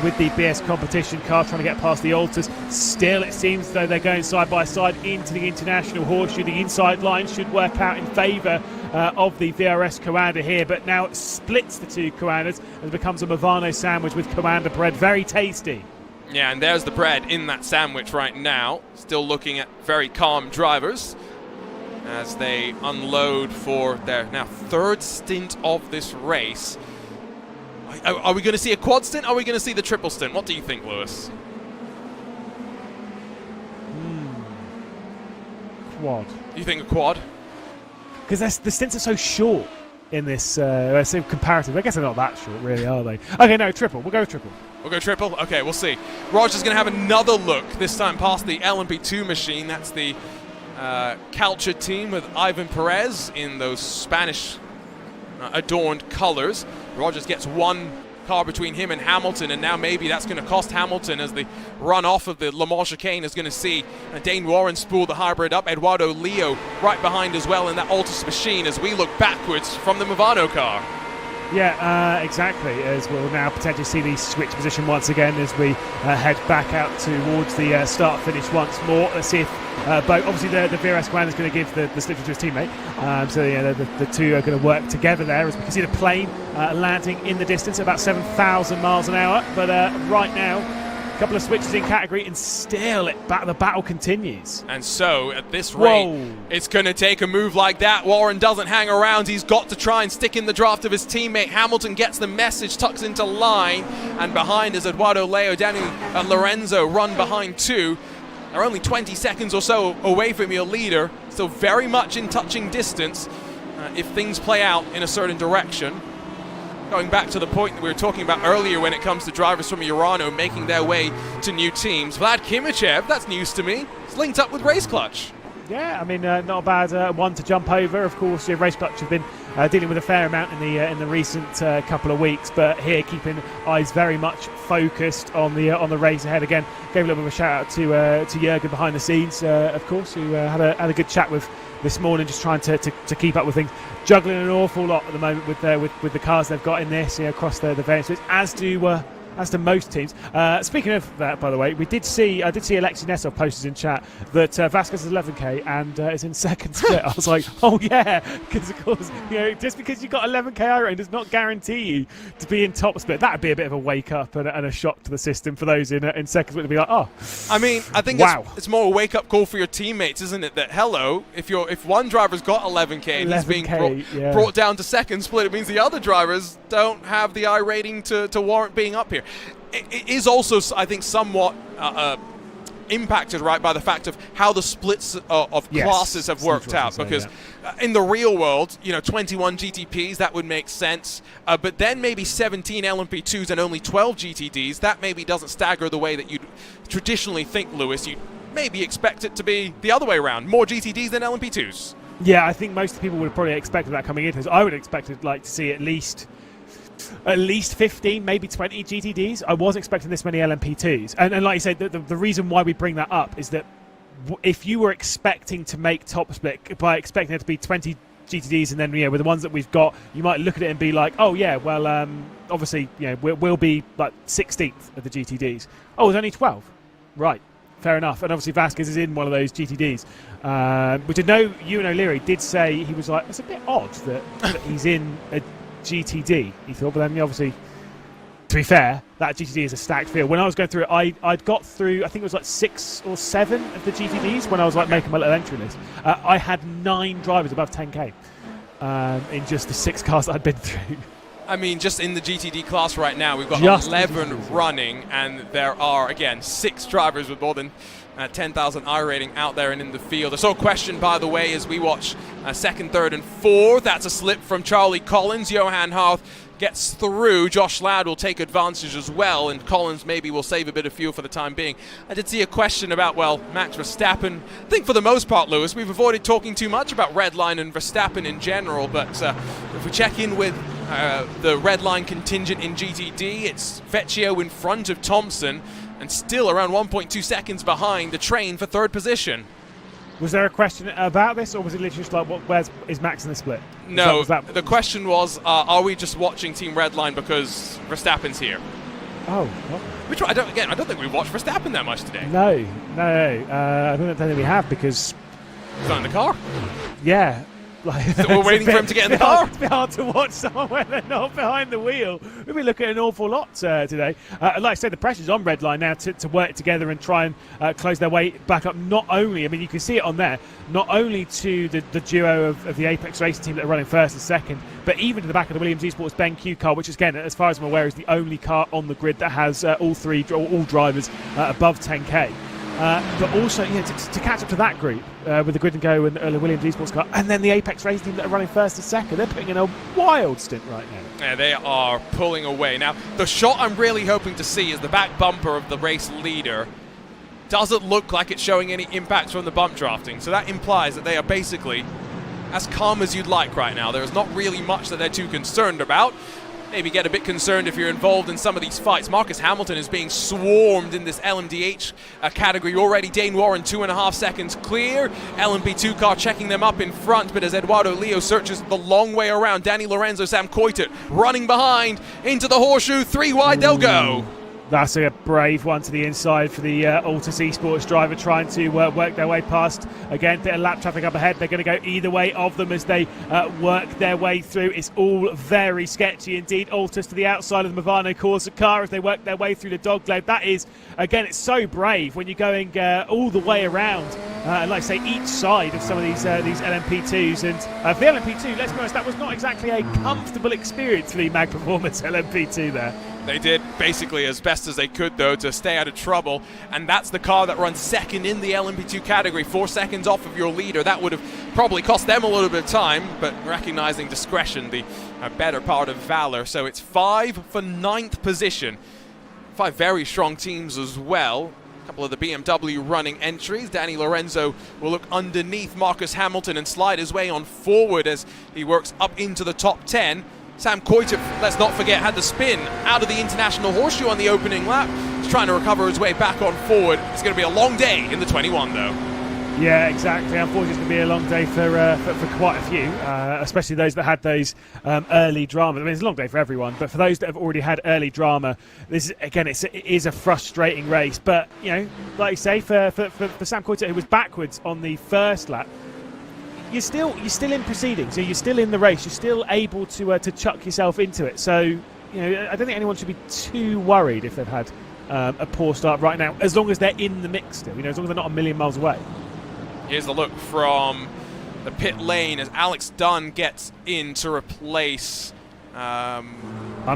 with the BS competition car trying to get past the Alters. Still, it seems as though they're going side by side into the International Horseshoe. The inside line should work out in favour of the VRS Coanda here, but now it splits the two Coandas and becomes a Movano sandwich with Coanda bread. Very tasty. Yeah, and there's the bread in that sandwich right now. Still looking at very calm drivers as they unload for their now third stint of this race. Are we going to see a quad stint? Or are we going to see the triple stint? What do you think, Lewis? Quad. You think a quad? because the stints are so short in this so comparative. I guess they're not that short, really, are they? Okay, no, triple. We'll go with triple. We'll go triple? Okay, we'll see. Roger's going to have another look, this time past the LMP2 machine. That's the Calcia team with Ivan Perez in those Spanish adorned colors. Rogers gets one car between him and Hamilton, and now maybe that's going to cost Hamilton as the run off of the Le Mans chicane is going to see Dane Warren spool the hybrid up. Eduardo Leo right behind as well in that Altus machine as we look backwards from the Movano car. Yeah, exactly, as we'll now potentially see the switch position once again as we head back out towards the start-finish once more. Let's see if obviously the VRS-Guan is going to give the slip to his teammate. So yeah, the two are going to work together there as we can see the plane landing in the distance at about 7,000 miles an hour. But right now, a couple of switches in category and still the battle continues. And so at this rate, it's going to take a move like that. Warren doesn't hang around. He's got to try and stick in the draft of his teammate. Hamilton gets the message, tucks into line, and behind is Eduardo Leo. Danny Lorenzo run behind two. They're only 20 seconds or so away from your leader, still very much in touching distance if things play out in a certain direction. Going back to the point that we were talking about earlier when it comes to drivers from Urano making their way to new teams. Vlad Kimichev, that's news to me. It's linked up with Race Clutch. Yeah, I mean, not a bad one to jump over. Of course, Race Clutch have been dealing with a fair amount in the recent couple of weeks, but here keeping eyes very much focused on the race ahead. Again, gave a little bit of a shout out to Jürgen behind the scenes, of course, who had a good chat with this morning, just trying to keep up with things, juggling an awful lot at the moment with the cars they've got in this across the various bits, as do most teams. Speaking of that, by the way, I did see Alexei Nesov posted in chat that Vasquez is 11k and is in second split. I was like, oh yeah, because of course, just because you got 11k iRacing does not guarantee you to be in top split. That would be a bit of a wake up and a shock to the system for those in second split to be like, oh. I mean, I think it's more a wake up call for your teammates, isn't it? That hello, if one driver's got 11k and he's being brought down to second split, it means the other drivers don't have the I rating to warrant being up here. It is also, I think, somewhat impacted, right, by the fact of how the splits of classes have worked out. Because in the real world, 21 GTPs, that would make sense. But then maybe 17 LMP2s and only 12 GTDs, that maybe doesn't stagger the way that you'd traditionally think, Lewis. You'd maybe expect it to be the other way around, more GTDs than LMP2s. Yeah, I think most people would have probably expected that coming into this. I would have expected to see at least 15, maybe 20 GTDs. I wasn't expecting this many LMP2s. And like you said, the reason why we bring that up is that if you were expecting to make top split by expecting it to be 20 GTDs and then with the ones that we've got, you might look at it and be like, oh yeah, well obviously we'll be like 16th of the GTDs. Oh, there's only 12. Right. Fair enough. And obviously Vasquez is in one of those GTDs. Which I know you and O'Leary did say he was like, it's a bit odd that he's in a GTD, he thought, but then obviously, to be fair, that GTD is a stacked field. When I was going through it, I'd got through, I think it was like 6 or 7 of the GTDs when I was making my little entry list. I had 9 drivers above 10k in just the 6 cars that I'd been through. I mean, just in the GTD class right now, we've got 11 running, and there are, again, 6 drivers with more than 10,000 I rating out there and in the field. I saw a question, by the way, as we watch second, third, and fourth. That's a slip from Charlie Collins. Johan Harth gets through. Josh Ladd will take advantage as well, and Collins maybe will save a bit of fuel for the time being. I did see a question about, Max Verstappen. I think for the most part, Lewis, we've avoided talking too much about Redline and Verstappen in general, but if we check in with the Redline contingent in GTD, it's Vecchio in front of Thompson, and still around 1.2 seconds behind the train for third position. Was there a question about this, or was it literally just like, is Max in the split? No, the question was, are we just watching Team Redline because Verstappen's here? Oh, which I don't think we watched Verstappen that much today. No. I don't think we have, because he's not in the car. Yeah. So we're waiting for him to get in the car. It's a bit hard to watch someone when they're not behind the wheel. We've been looking at an awful lot today. Like I said, the pressure's on Redline now to work together and try and close their way back up. Not only, I mean, you can see it on there, not only to the duo of the Apex Racing team that are running first and second, but even to the back of the Williams Esports Ben Q car, which, again, as far as I'm aware, is the only car on the grid that has all drivers above 10k. but also to catch up to that group with the Grid and Go and the Williams eSports car, and then the Apex Racing team that are running first and second. They're putting in a wild stint right now. Yeah, they are pulling away. Now, the shot I'm really hoping to see is the back bumper of the race leader. Doesn't look like it's showing any impacts from the bump drafting, so that implies that they are basically as calm as you'd like right now. There is not really much that they're too concerned about. Maybe get a bit concerned if you're involved in some of these fights. Marcus Hamilton is being swarmed in this LMDH category already. Dane Warren 2.5 seconds clear. LMP2 car checking them up in front, but as Eduardo Leo searches the long way around, Danny Lorenzo, Sam Coitet running behind into the horseshoe. 3 wide, they'll go. That's a brave one to the inside for the Altus Esports driver, trying to work their way past. Again, bit of lap traffic up ahead. They're going to go either way of them as they work their way through. It's all very sketchy indeed. Altus to the outside of the Movano Corsa car as they work their way through the dogleg. That is, again, it's so brave when you're going all the way around. Like I say, each side of some of these LMP2s. And for the LMP2, let's be honest, that was not exactly a comfortable experience for the Mag Performance LMP2 there. They did basically as best as they could, though, to stay out of trouble. And that's the car that runs second in the LMP2 category, 4 seconds off of your leader. That would have probably cost them a little bit of time, but recognizing discretion, the better part of valor. So it's 5 for 9th position. 5 very strong teams as well. A couple of the BMW running entries. Danny Lorenzo will look underneath Marcus Hamilton and slide his way on forward as he works up into the top 10. Sam Coitet, let's not forget, had the spin out of the International Horseshoe on the opening lap. He's trying to recover his way back on forward. It's going to be a long day in the 21, though. Yeah, exactly. Unfortunately, it's going to be a long day for quite a few, especially those that had those early drama. I mean, it's a long day for everyone, but for those that have already had early drama, this is, again, it is a frustrating race. But, you know, like you say, for Sam Coitet, who was backwards on the first lap, you're still in proceedings. So you're still in the race. You're still able to chuck yourself into it. So, you know, I don't think anyone should be too worried if they've had a poor start right now, as long as they're in the mix still. You know, as long as they're not a million miles away. Here's the look from the pit lane as Alex Dunn gets in to replace my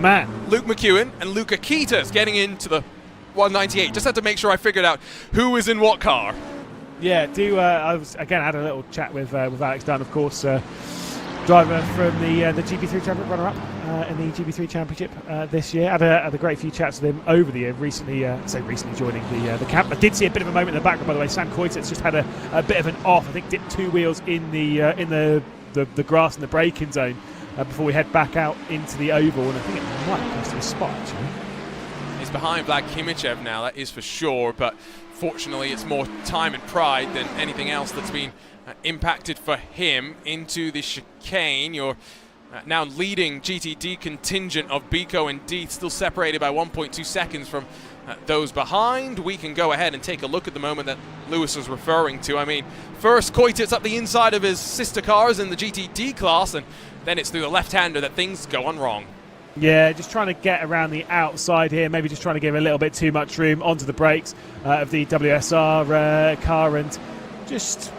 man Luke McEwen, and Luca Keita's getting into the 198. Just had to make sure I figured out who was in what car. Yeah, I had a little chat with Alex Dunn, of course, driver from the GP3 Championship, runner-up in the GP3 Championship this year. Had a great few chats with him over the year. Recently joining the camp. I did see a bit of a moment in the background, by the way. Sam Coitet's just had a bit of an off. I think dipped 2 wheels in the grass in the braking zone before we head back out into the oval, and I think it might cost him a spot actually. He's behind Vlad Kimichev now, that is for sure, but fortunately it's more time and pride than anything else that's been impacted for him into the chicane. You're now leading GTD contingent of Biko and Deeth, still separated by 1.2 seconds from those behind. We can go ahead and take a look at the moment that Lewis was referring to. I mean, first Coitet's up the inside of his sister cars in the GTD class, and then it's through the left-hander that things go on wrong. Yeah, just trying to get around the outside here, maybe just trying to give a little bit too much room onto the brakes of the WSR car, and just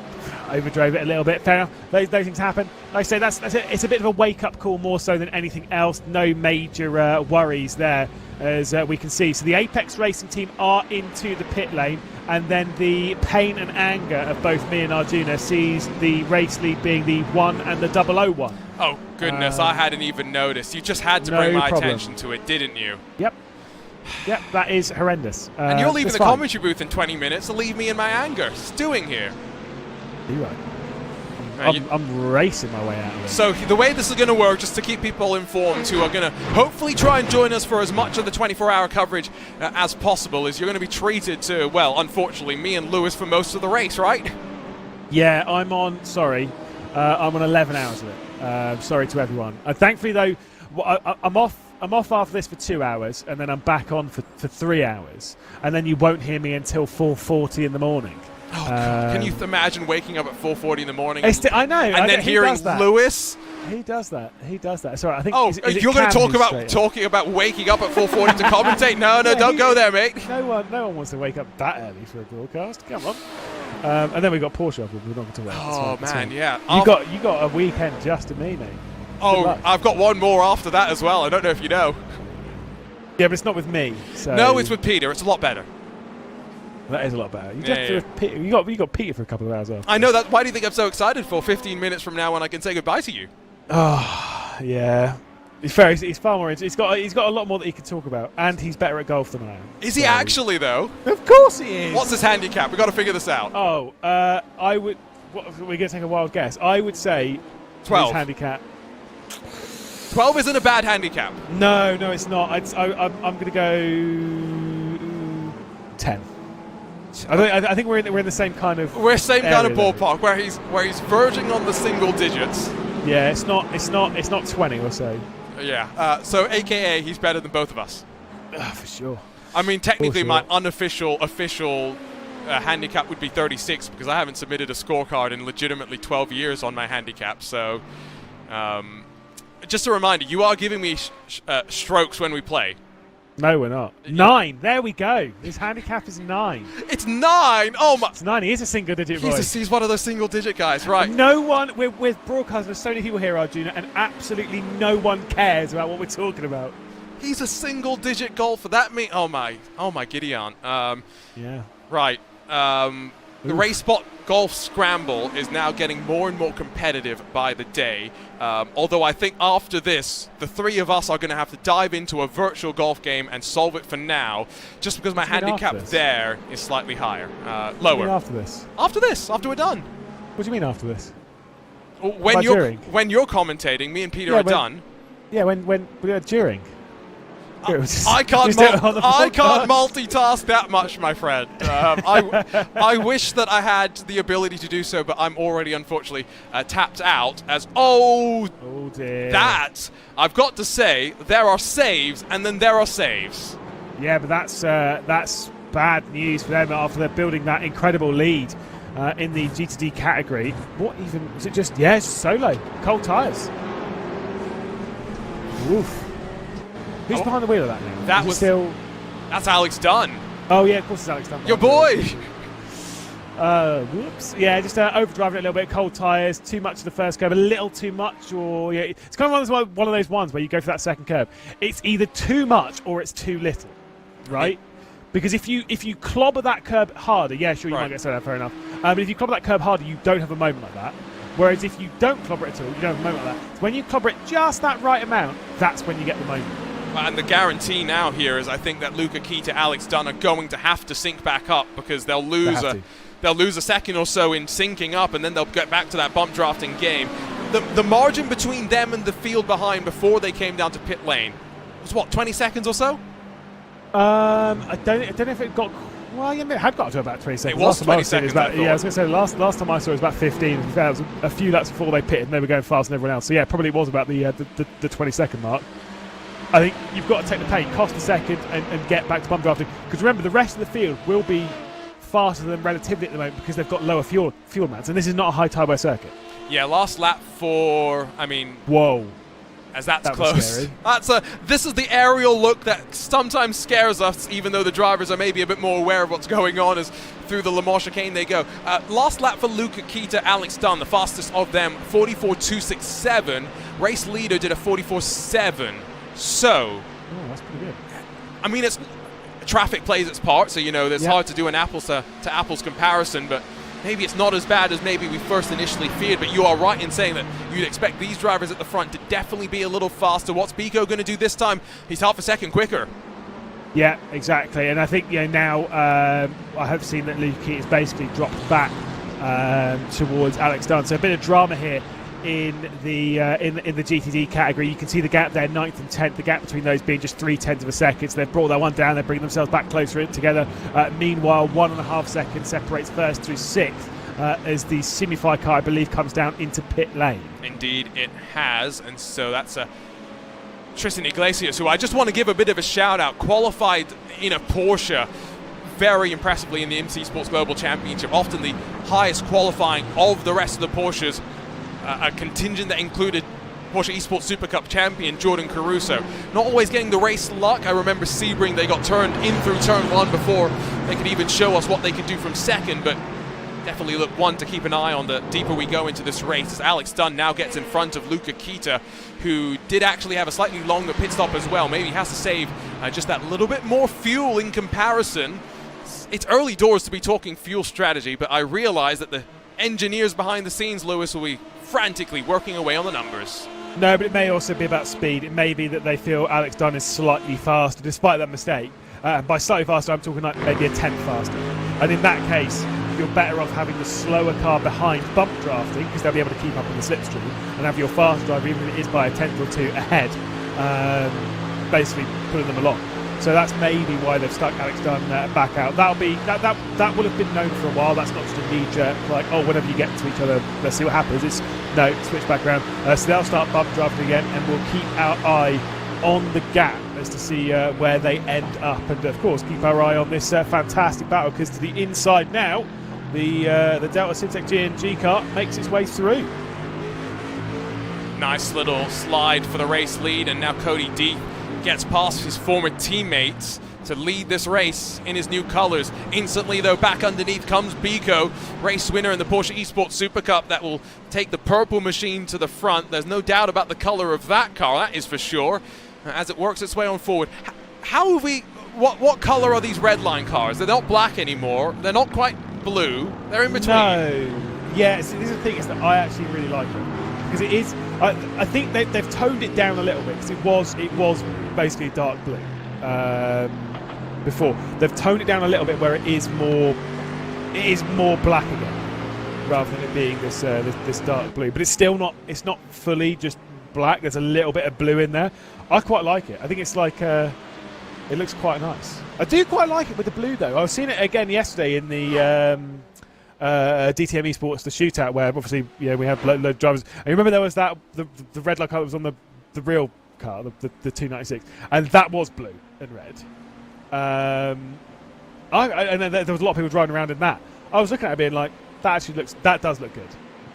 overdrove it a little bit. Fair enough, those things happen. Like I say, that's it. It's a bit of a wake-up call more so than anything else. No major worries there, as we can see. So the Apex Racing team are into the pit lane, and then the pain and anger of both me and Arjuna sees the race lead being the 1 and the 001. Oh, goodness, I hadn't even noticed. You just had to bring my attention to it, didn't you? Yep, that is horrendous. And you're leaving the commentary booth in 20 minutes to leave me in my anger, stewing here. You're right. I'm racing my way out of it. So the way this is going to work, just to keep people informed who are going to hopefully try and join us for as much of the 24-hour coverage as possible, is you're going to be treated to, well, unfortunately, me and Lewis for most of the race, right? Yeah, I'm on 11 hours of it. Sorry to everyone. Thankfully, though, I'm off after this for 2 hours, and then I'm back on for 3 hours, and then you won't hear me until 4:40 in the morning. Oh, God. Can you imagine waking up at 4:40 in the morning? I know. And then hearing Lewis. He does that. Sorry, I think. Oh, you're going to talk about waking up at 4:40 to commentate? No, don't go there, mate. No one wants to wake up that early for a broadcast. Come on. And then we got Porsche. We're not going to wait. Oh man, yeah. You got a weekend just to me, mate. Oh, I've got one more after that as well. I don't know if you know. Yeah, but it's not with me. So. No, it's with Peter. It's a lot better. That is a lot better. You got Peter for a couple of hours off. I know that. Why do you think I'm so excited for 15 minutes from now when I can say goodbye to you? Oh, yeah. He's fair. He's far more. He's got a lot more that he can talk about, and he's better at golf than I am. Is he actually though? Of course he is. What's his handicap? We got to figure this out. Oh, I would. We're gonna take a wild guess. I would say 12. His handicap. 12 isn't a bad handicap. No, it's not. I'm gonna go 10. I think we're in the same kind of. We're same kind of area, ballpark where he's verging on the single digits. Yeah, it's not 20 or so. Yeah. So AKA he's better than both of us. For sure. I mean, technically, sure. my unofficial handicap would be 36 because I haven't submitted a scorecard in legitimately 12 years on my handicap. So, just a reminder, you are giving me strokes when we play. No, we're not. 9. There we go. His handicap is 9. It's 9. Oh my! It's 9. He is a single-digit boy. He's one of those single-digit guys, right? No one. We're broadcasting. There's so many people here, Arjuna, and absolutely no one cares about what we're talking about. He's a single-digit golfer. That means oh my, Gideon. Yeah. Right. The Race Spot Golf Scramble is now getting more and more competitive by the day. Although I think after this, the three of us are going to have to dive into a virtual golf game and solve it for now, just because my handicap there is slightly higher, lower. What do you mean after this? After we're done. What do you mean after this? When you're commentating, me and Peter are done. Yeah, when during. I can't multitask that much, my friend. I wish that I had the ability to do so, but I'm already, unfortunately, tapped out. Oh dear. That, I've got to say, there are saves, and then there are saves. Yeah, but that's bad news for them after they're building that incredible lead in the GTD category. What even, is it just, it's solo, cold tyres. Oof. Who's behind the wheel of that now? That's Alex Dunn. Oh yeah, of course it's Alex Dunn. Your boy. Whoops. Yeah, just overdriving it a little bit. Cold tyres. Too much of the first curve. A little too much, or it's kind of one of those ones where you go for that second curve. It's either too much or it's too little, right? Because if you clobber that curb harder, yeah, sure, you might get so that, fair enough. But if you clobber that curb harder, you don't have a moment like that. Whereas if you don't clobber it at all, you don't have a moment like that. So when you clobber it just that right amount, that's when you get the moment. And the guarantee now here is I think that Luca Kita, Alex Dunn are going to have to sync back up because they'll lose a second or so in syncing up, and then they'll get back to that bump drafting game. The margin between them and the field behind before they came down to pit lane was what, 20 seconds or so? I don't know if it got. Well, yeah, it had got to about 20 seconds. It was 20 seconds. I was going to say last time I saw it was about 15. That was a few laps before they pitted, and they were going faster than everyone else. So yeah, probably it was about the 20-second mark. I think you've got to take the pain, cost a second, and get back to bump drafting. Because remember, the rest of the field will be faster than relatively at the moment because they've got lower fuel amounts, and this is not a high turbo circuit. Yeah, last lap for, whoa. As that's close. This is the aerial look that sometimes scares us, even though the drivers are maybe a bit more aware of what's going on as through the Le Mans chicane they go. Last lap for Luca Kita, Alex Dunn, the fastest of them, 44.267. Race leader did a 44.7. So, that's pretty good. I mean, it's traffic plays its part, so it's hard to do an apples to apples comparison, but maybe it's not as bad as maybe we first initially feared. But you are right in saying that you'd expect these drivers at the front to definitely be a little faster. What's Pico going to do this time? He's half a second quicker. Yeah, exactly. And I think now I have seen that Luke has basically dropped back towards Alex Dunn. So a bit of drama here in the GTD category. You can see the gap there, 9th and 10th, the gap between those being just 0.3 of a second. So they've brought that one down, they're bringing themselves back closer together. Meanwhile, 1.5 seconds separates first through 6th as the Simify car, I believe, comes down into pit lane. Indeed, it has, and so that's Tristan Iglesias, who I just want to give a bit of a shout out, qualified in a Porsche very impressively in the MC Sports Global Championship, often the highest qualifying of the rest of the Porsches. A contingent that included Porsche Esports Super Cup champion Jordan Caruso. Not always getting the race luck. I remember Sebring, they got turned in through turn 1 before they could even show us what they could do from second, but definitely look one to keep an eye on the deeper we go into this race, as Alex Dunn now gets in front of Luca Kita, who did actually have a slightly longer pit stop as well. Maybe he has to save just that little bit more fuel in comparison. it's early doors to be talking fuel strategy, but I realize that the engineers behind the scenes, Lewis, will be frantically working away on the numbers. No, but it may also be about speed. It may be that they feel Alex Dunn is slightly faster, despite that mistake. By slightly faster, I'm talking like maybe a tenth faster. And in that case, you're better off having the slower car behind bump drafting, because they'll be able to keep up in the slipstream, and have your fast driver, even if it is by a tenth or two ahead, basically pulling them along. So that's maybe why they've stuck Alex Dunn back out. That will have been known for a while. That's not just a knee-jerk, like, oh, whenever you get to each other, let's see what happens. It's, no, switch back around. So they'll start bump drafting again, and we'll keep our eye on the gap as to see where they end up. And, of course, keep our eye on this fantastic battle, because to the inside now, the Delta Syntec G&G car makes its way through. Nice little slide for the race lead, and now Cody Deeth gets past his former teammates to lead this race in his new colours. Instantly, though, back underneath comes Biko, race winner in the Porsche Esports Super Cup. That will take the purple machine to the front. There's no doubt about the colour of that car, that is for sure, as it works its way on forward. How have we... What colour are these red line cars? They're not black anymore. They're not quite blue. They're in between. No. Yeah, this is the thing, is that I actually really like it. Because it is... I think they've toned it down a little bit, because it was basically dark blue before. They've toned it down a little bit where it is more black again, rather than it being this dark blue. But it's still not. It's not fully just black. There's a little bit of blue in there. I quite like it. I think it's like it looks quite nice. I do quite like it with the blue though. I was seeing it again yesterday in the DTM Esports, the shootout, where obviously we had load of drivers. And you remember there was that the red light car that was on the real car, the 296, and that was blue and red. And then there was a lot of people driving around in that. I was looking at it being like, that does look good.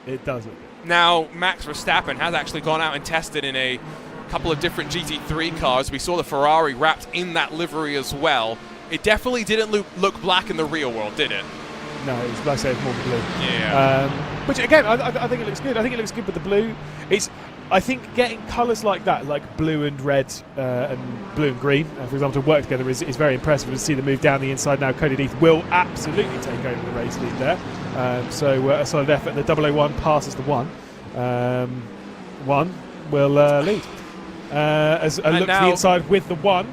It does look good. Now Max Verstappen has actually gone out and tested in a couple of different GT3 cars. We saw the Ferrari wrapped in that livery as well. It definitely didn't look black in the real world, did it? No, it was, like I say, it's more blue. Yeah. Which again, I think it looks good. I think it looks good with the blue. I think getting colours like that, like blue and red and blue and green, for example, to work together is very impressive. To see them move down the inside now, Cody Deeth will absolutely take over the race lead there. So a solid effort. The 001 passes the 1. 1 will lead. As a look to the inside with the 1,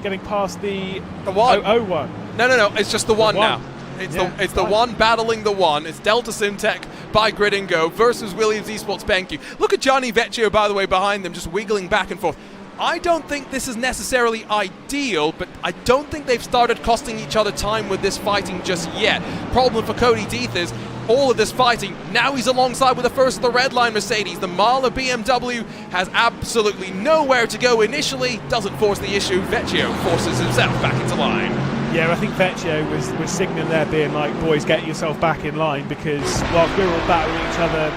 getting past the 1. 001. No, it's just the 1 now. It's the 1 battling the 1. It's Delta Syntec by Grid and Go versus Williams Esports BenQ. Look at Johnny Vecchio, by the way, behind them, just wiggling back and forth. I don't think this is necessarily ideal, but I don't think they've started costing each other time with this fighting just yet. Problem for Cody Deeth is all of this fighting. Now he's alongside with the first of the red line Mercedes. The Mahler BMW has absolutely nowhere to go initially. Doesn't force the issue. Vecchio forces himself back into line. Yeah, I think Vecchio was signalling there, being like, boys, get yourself back in line, because whilst we're all battling each other,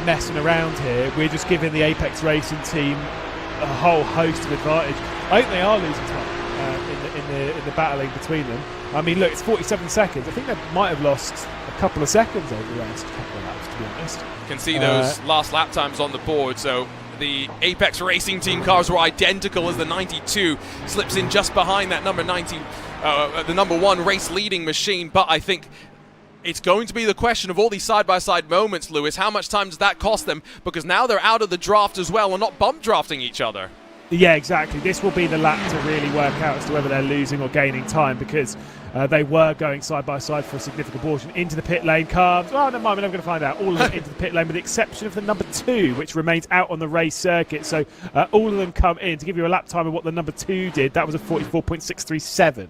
messing around here, we're just giving the Apex Racing team a whole host of advantage. I think they are losing time in the battling between them. I mean, look, it's 47 seconds. I think they might have lost a couple of seconds over the last couple of laps, to be honest. You can see those last lap times on the board, so the Apex Racing team cars were identical as the 92 slips in just behind that number 90, the number 1 race leading machine. But I think it's going to be the question of all these side-by-side moments, Lewis. How much time does that cost them? Because now they're out of the draft as well and not bump drafting each other. Yeah, exactly. This will be the lap to really work out as to whether they're losing or gaining time, because they were going side-by-side for a significant portion. Into the pit lane comes... Oh, never mind, we're never going to find out. All of them into the pit lane, with the exception of the number 2, which remains out on the race circuit. So all of them come in. To give you a lap time of what the number 2 did, that was a 44.637.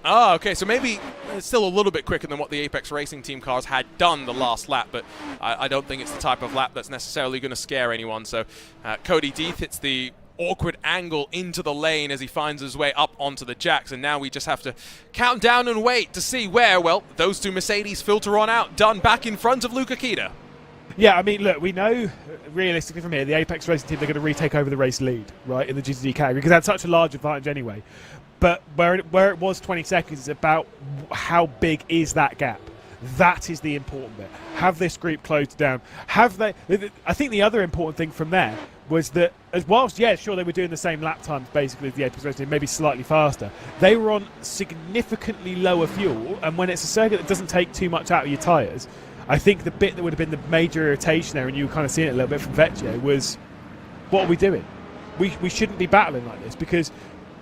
Oh, okay, so maybe it's still a little bit quicker than what the Apex Racing team cars had done the last lap, but I don't think it's the type of lap that's necessarily going to scare anyone. So Cody Deeth hits the awkward angle into the lane as he finds his way up onto the jacks, and now we just have to count down and wait to see where, well, those 2 Mercedes filter on out, done back in front of Luca Kita. Yeah, I mean, look, we know realistically from here, the Apex Racing team, they're going to retake over the race lead, right, in the GTD category, because they had such a large advantage anyway. But where it was 20 seconds, it's about how big is that gap. That is the important bit. Have this group closed down. Have they? I think the other important thing from there was that, as whilst, yeah, sure, they were doing the same lap times basically as the Apex Racing, maybe slightly faster, they were on significantly lower fuel, and when it's a circuit that doesn't take too much out of your tyres, I think the bit that would have been the major irritation there, and you were kind of seeing it a little bit from Vecchio, was, what are we doing? We shouldn't be battling like this, because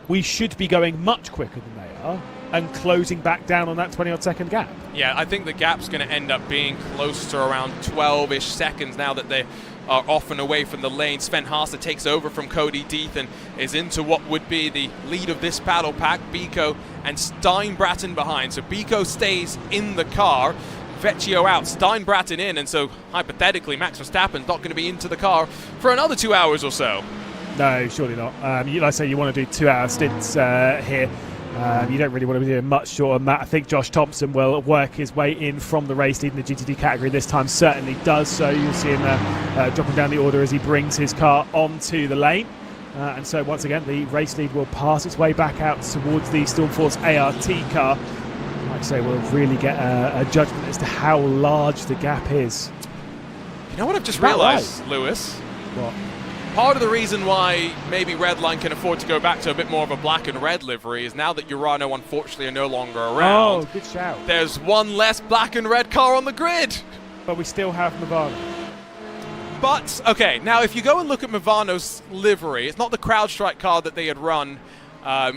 we should be going much quicker than they are and closing back down on that 20-odd second gap. Yeah, I think the gap's going to end up being close to around 12-ish seconds now that they are off and away from the lane. Sven Haase takes over from Cody Deeth and is into what would be the lead of this battle pack. Biko and Steinbraten behind. So Biko stays in the car, Vecchio out, Steinbraten in, and so hypothetically Max Verstappen's not going to be into the car for another 2 hours or so. No, surely not. Like I say, you want to do 2-hour stints here. You don't really want to be doing much short on that. I think Josh Thompson will work his way in from the race lead in the GTD category this time. Certainly does so. You'll see him dropping down the order as he brings his car onto the lane. And so once again, the race lead will pass its way back out towards the Stormforce ART car. Like I say, we'll really get a judgment as to how large the gap is. You know what I've just realised, right, Lewis? What? Part of the reason why maybe Redline can afford to go back to a bit more of a black and red livery is now that Urano unfortunately are no longer around. Oh, good shout. There's one less black and red car on the grid. But we still have Movano. But, okay, now if you go and look at Movano's livery, it's not the CrowdStrike car that they had run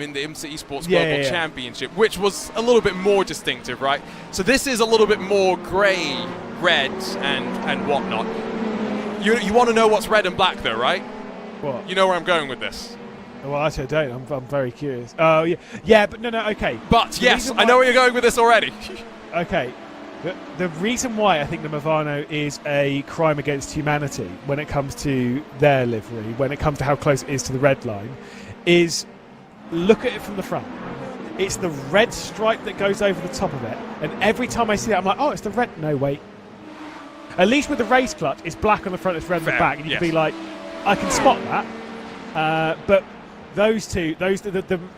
in the IMSA Esports Global Championship, which was a little bit more distinctive, right? So this is a little bit more grey, red, and whatnot. You want to know what's red and black, though, right? What? You know where I'm going with this. Well, actually, I don't. I'm very curious. Oh, yeah. Yeah, but no, okay. But, yes, I know where you're going with this already. Okay. The reason why I think the Movano is a crime against humanity when it comes to their livery, when it comes to how close it is to the red line, is look at it from the front. It's the red stripe that goes over the top of it. And every time I see that, I'm like, oh, it's the red. No, wait. At least with the race clutch, it's black on the front, it's red on the back, and you can be like, I can spot that. But those two, the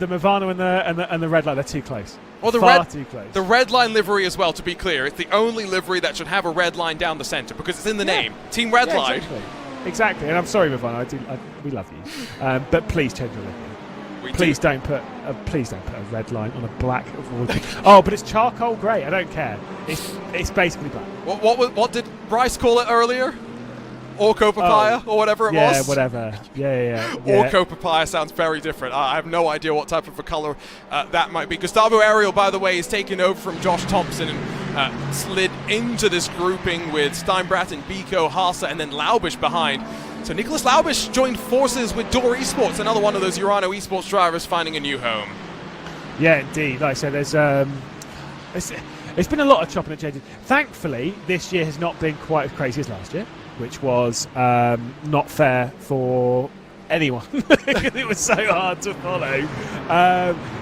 Movano and the red line, they're too close. Well, too close. The red line livery as well, to be clear, it's the only livery that should have a red line down the centre because it's in the name. Team Red Line. Exactly. And I'm sorry, Movano, we love you, but please change your livery. Please don't put a red line on a black. Oh, but it's charcoal grey. I don't care. It's basically black. What did Bryce call it earlier? Orco papaya or whatever it was? Yeah, whatever. Yeah. Orco papaya sounds very different. I have no idea what type of a colour that might be. Gustavo Ariel, by the way, is taking over from Josh Thompson and slid into this grouping with Steinbraten, Biko, Haase, and then Laubish behind. So Nicholas Laubish joined forces with Door Esports, another one of those Urano Esports drivers finding a new home. Yeah, indeed. Like I said, it's been a lot of chopping and changing. Thankfully, this year has not been quite as crazy as last year, which was not fair for anyone because it was so hard to follow.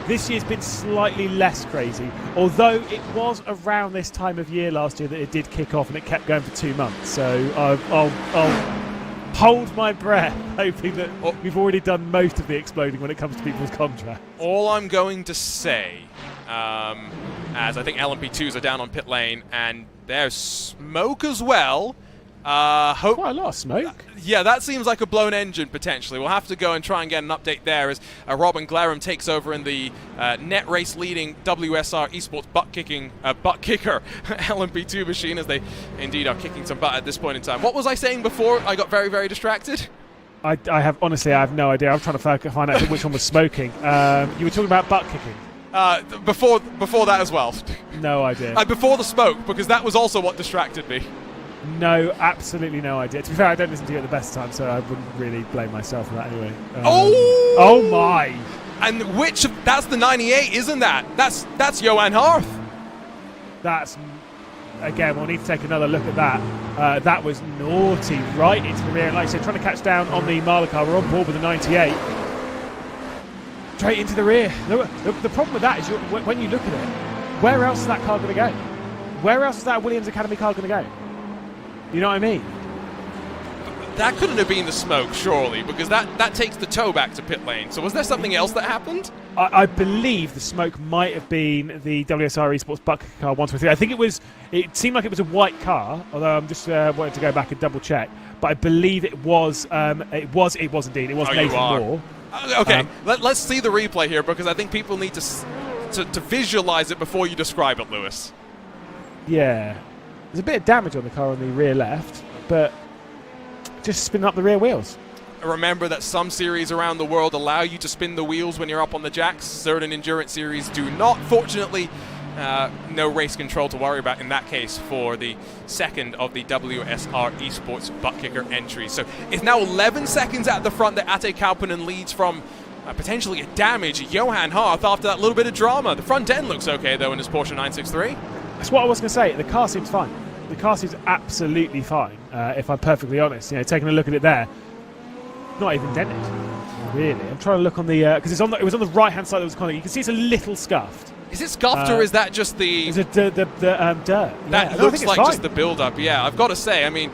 This year's been slightly less crazy, although it was around this time of year last year that it did kick off and it kept going for 2 months. So I'll hold my breath, hoping that we've already done most of the exploding when it comes to people's contracts. All I'm going to say, as I think LMP2s are down on pit lane, and there's smoke as well. Quite a lot of smoke. Yeah, that seems like a blown engine, potentially. We'll have to go and try and get an update there as Robin Glarham takes over in the net race leading WSR Esports butt kicker LMP2 machine, as they indeed are kicking some butt at this point in time. What was I saying before I got very, very distracted? I have no idea. I'm trying to find out which one was smoking. You were talking about butt kicking. Before that as well. No idea. Before the smoke, because that was also what distracted me. No, absolutely no idea. To be fair, I don't listen to you at the best time, so I wouldn't really blame myself for that anyway. Oh my! And that's the 98, isn't that? That's Johan Harth. That's, again, we'll need to take another look at that. That was naughty, right into the rear. And like I said, trying to catch down on the Marla car. We're on board with the 98. Straight into the rear. The problem with that is when you look at it, where else is that car going to go? Where else is that Williams Academy car going to go? You know what I mean? That couldn't have been the smoke, surely, because that takes the tow back to pit lane. So was there something else that happened? I believe the smoke might have been the WSR Esports Buck car 123. I think it seemed like it was a white car, although I'm just wanted to go back and double check. But I believe it was indeed. It was Nathan Moore. Okay, let's see the replay here, because I think people need to visualize it before you describe it, Lewis. Yeah. There's a bit of damage on the car on the rear left, but just spinning up the rear wheels. Remember that some series around the world allow you to spin the wheels when you're up on the jacks. Certain endurance series do not. Fortunately, no race control to worry about in that case for the second of the WSR Esports butt kicker entries. So it's now 11 seconds at the front that Ate Kauppinen leads from potentially a damaged Johan Harth after that little bit of drama. The front end looks okay though in his Porsche 963. That's what I was going to say. The car seems fine. The car seems absolutely fine, if I'm perfectly honest. You know, taking a look at it there, not even dented, really. I'm trying to look on the because it was on the right-hand side of the corner. You can see it's a little scuffed. Is it scuffed or is that just the? Is it the dirt? That looks like just the build-up. Yeah, I've got to say. I mean,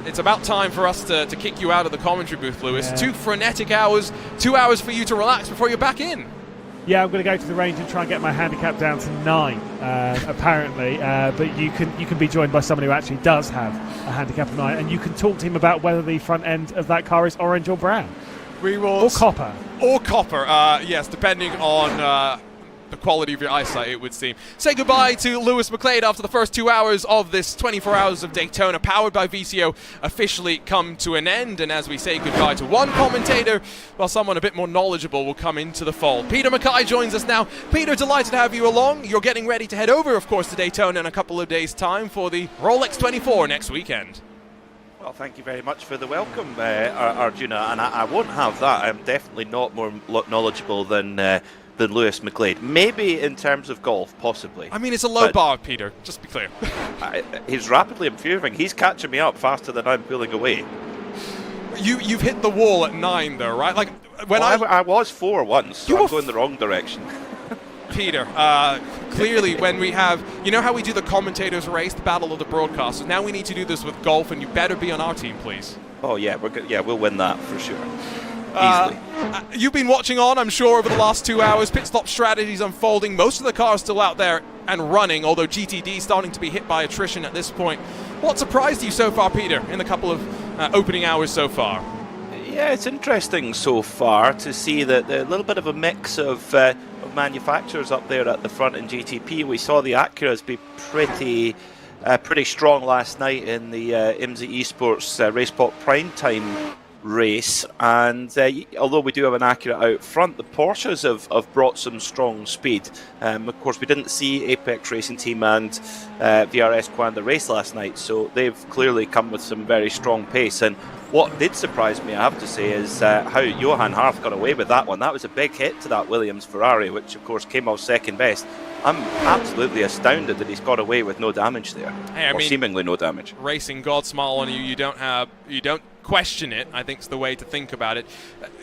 it's about time for us to kick you out of the commentary booth, Lewis. Yeah. 2 frenetic hours, 2 hours for you to relax before you're back in. Yeah, I'm going to go to the range and try and get my handicap down to 9, apparently. But you can be joined by someone who actually does have a handicap of 9, and you can talk to him about whether the front end of that car is orange or brown. We will or copper. Or copper, yes, depending on the quality of your eyesight, it would seem. Say goodbye to Lewis McLeod after the first 2 hours of this 24 Hours of Daytona, powered by VCO, officially come to an end. And as we say goodbye to one commentator, well, someone a bit more knowledgeable will come into the fold. Peter Mackay joins us now. Peter, delighted to have you along. You're getting ready to head over, of course, to Daytona in a couple of days' time for the Rolex 24 next weekend. Well, thank you very much for the welcome, Arjuna, and I won't have that. I'm definitely not more knowledgeable than Lewis McLeod. Maybe in terms of golf, possibly. I mean, it's a low bar, Peter, just be clear. He's rapidly improving. He's catching me up faster than I'm pulling away. You've hit the wall at 9, though, right? Like when I was 4 once, so I'm going the wrong direction. Peter, clearly when we have, you know how we do the commentators race, the battle of the broadcasters, now we need to do this with golf, and you better be on our team, please. Oh yeah, we'll win that for sure. Easily. You've been watching on, I'm sure, over the last 2 hours. Pit stop strategies unfolding. Most of the cars still out there and running, although GTD starting to be hit by attrition at this point. What surprised you so far, Peter, in the couple of opening hours so far? Yeah, it's interesting so far to see that a little bit of a mix of manufacturers up there at the front in GTP. We saw the Acuras be pretty strong last night in the IMSA Esports RacePop Primetime race, and although we do have an Acura out front, the Porsches have brought some strong speed. Of course, we didn't see Apex Racing Team and VRS Quanda race last night, so they've clearly come with some very strong pace. And what did surprise me, I have to say, is how Johan Harth got away with that one. That was a big hit to that Williams Ferrari, which of course came off second best. I'm absolutely astounded that he's got away with no damage there, or seemingly no damage. Racing God smile on you. You don't question it, I think is the way to think about it.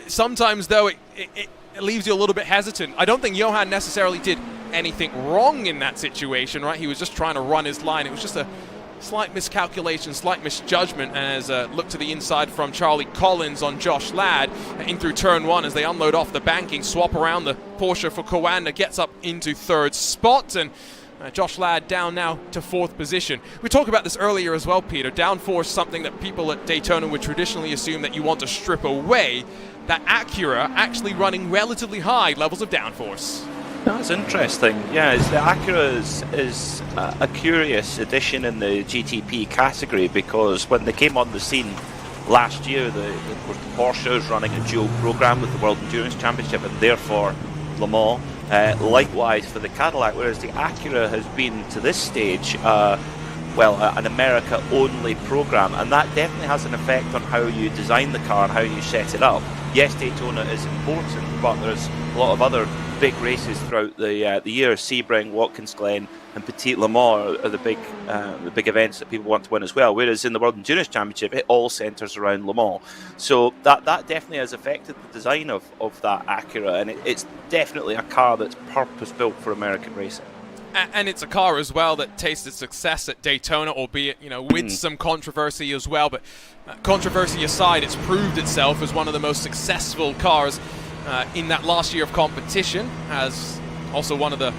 Sometimes, though, it leaves you a little bit hesitant. I don't think Johan necessarily did anything wrong in that situation, right? He was just trying to run his line. It was just a slight miscalculation, slight misjudgment, as look to the inside from Charlie Collins on Josh Ladd in through turn 1 as they unload off the banking, swap around the Porsche for Coanda, gets up into 3rd spot, and Josh Ladd down now to 4th position. We talked about this earlier as well, Peter. Downforce, something that people at Daytona would traditionally assume that you want to strip away. That Acura actually running relatively high levels of downforce. That's interesting. Yeah, the Acura is a curious addition in the GTP category, because when they came on the scene last year, the Porsche was running a dual program with the World Endurance Championship and therefore Le Mans. Likewise for the Cadillac, whereas the Acura has been to this stage an America-only program, and that definitely has an effect on how you design the car and how you set it up. Yes, Daytona is important, but there's a lot of other big races throughout the year. Sebring, Watkins Glen, and Petit Le Mans are the big events that people want to win as well. Whereas in the World Endurance Championship, it all centres around Le Mans. So that definitely has affected the design of that Acura, and it's definitely a car that's purpose-built for American racing. And it's a car as well that tasted success at Daytona, albeit with some controversy as well. But controversy aside, it's proved itself as one of the most successful cars in that last year of competition, has also one of the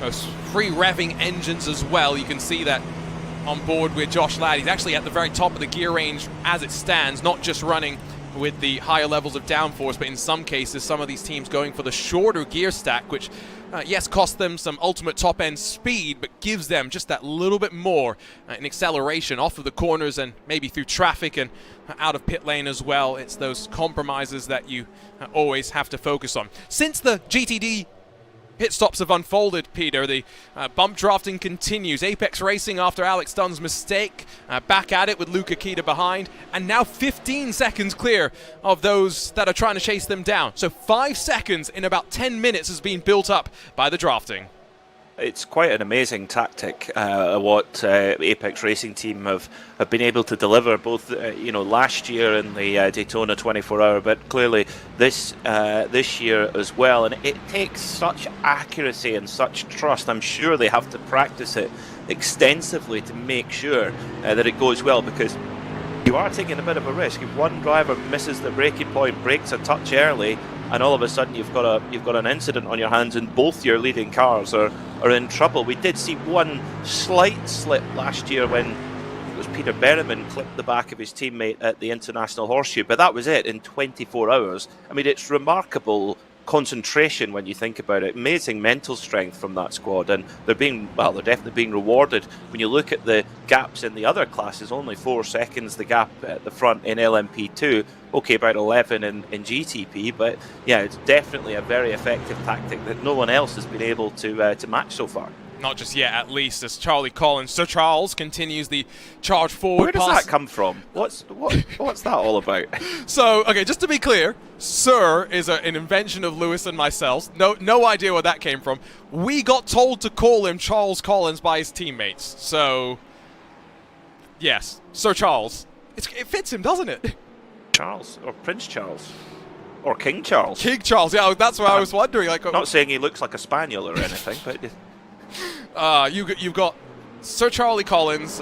most free revving engines as well. You can see that on board with Josh Ladd. He's actually at the very top of the gear range as it stands, not just running with the higher levels of downforce, but in some cases, some of these teams going for the shorter gear stack, which, yes, costs them some ultimate top-end speed, but gives them just that little bit more in acceleration off of the corners and maybe through traffic and out of pit lane as well. It's those compromises that you always have to focus on. Since the GTD pit stops have unfolded, Peter, the bump drafting continues. Apex Racing, after Alex Dunn's mistake, back at it with Luca Kita behind, and now 15 seconds clear of those that are trying to chase them down. So 5 seconds in about 10 minutes has been built up by the drafting. It's quite an amazing tactic what Apex Racing team have been able to deliver, both last year in the Daytona 24-hour, but clearly this year as well. And it takes such accuracy and such trust. I'm sure they have to practice it extensively to make sure that it goes well, because you are taking a bit of a risk. If one driver misses the braking point, brakes a touch early, and all of a sudden you've got an incident on your hands, and both your leading cars are in trouble. We did see one slight slip last year when it was Peter Berriman clipped the back of his teammate at the International Horseshoe, but that was it in 24 hours. I mean, it's remarkable concentration when you think about it. Amazing mental strength from that squad, and they're definitely being rewarded. When you look at the gaps in the other classes, only 4 seconds the gap at the front in LMP2, okay, about 11 in GTP, but yeah, it's definitely a very effective tactic that no one else has been able to match so far. Not just yet, at least, as Charlie Collins, Sir Charles, continues the charge forward. Where does that come from? What's that all about? So, okay, just to be clear, Sir is an invention of Lewis and myself. No idea where that came from. We got told to call him Charles Collins by his teammates. So, yes, Sir Charles. It fits him, doesn't it? Charles, or Prince Charles, or King Charles. King Charles, yeah, that's what I was wondering. Like, not saying he looks like a spaniel or anything, but you've got Sir Charlie Collins.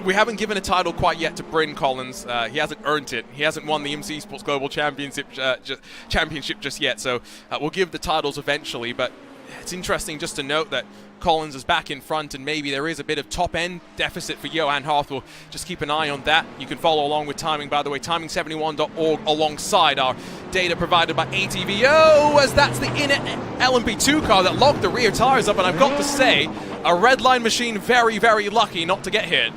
We haven't given a title quite yet to Bryn Collins. He hasn't earned it. He hasn't won the MC Sports Global Championship just yet, so we'll give the titles eventually. But it's interesting just to note that Collins is back in front, and maybe there is a bit of top-end deficit for Johan Harth. We'll just keep an eye on that. You can follow along with timing, by the way, timing71.org, alongside our data provided by ATVO, as that's the inner LMP2 car that locked the rear tires up, and I've got to say, a red line machine very, very lucky not to get hit.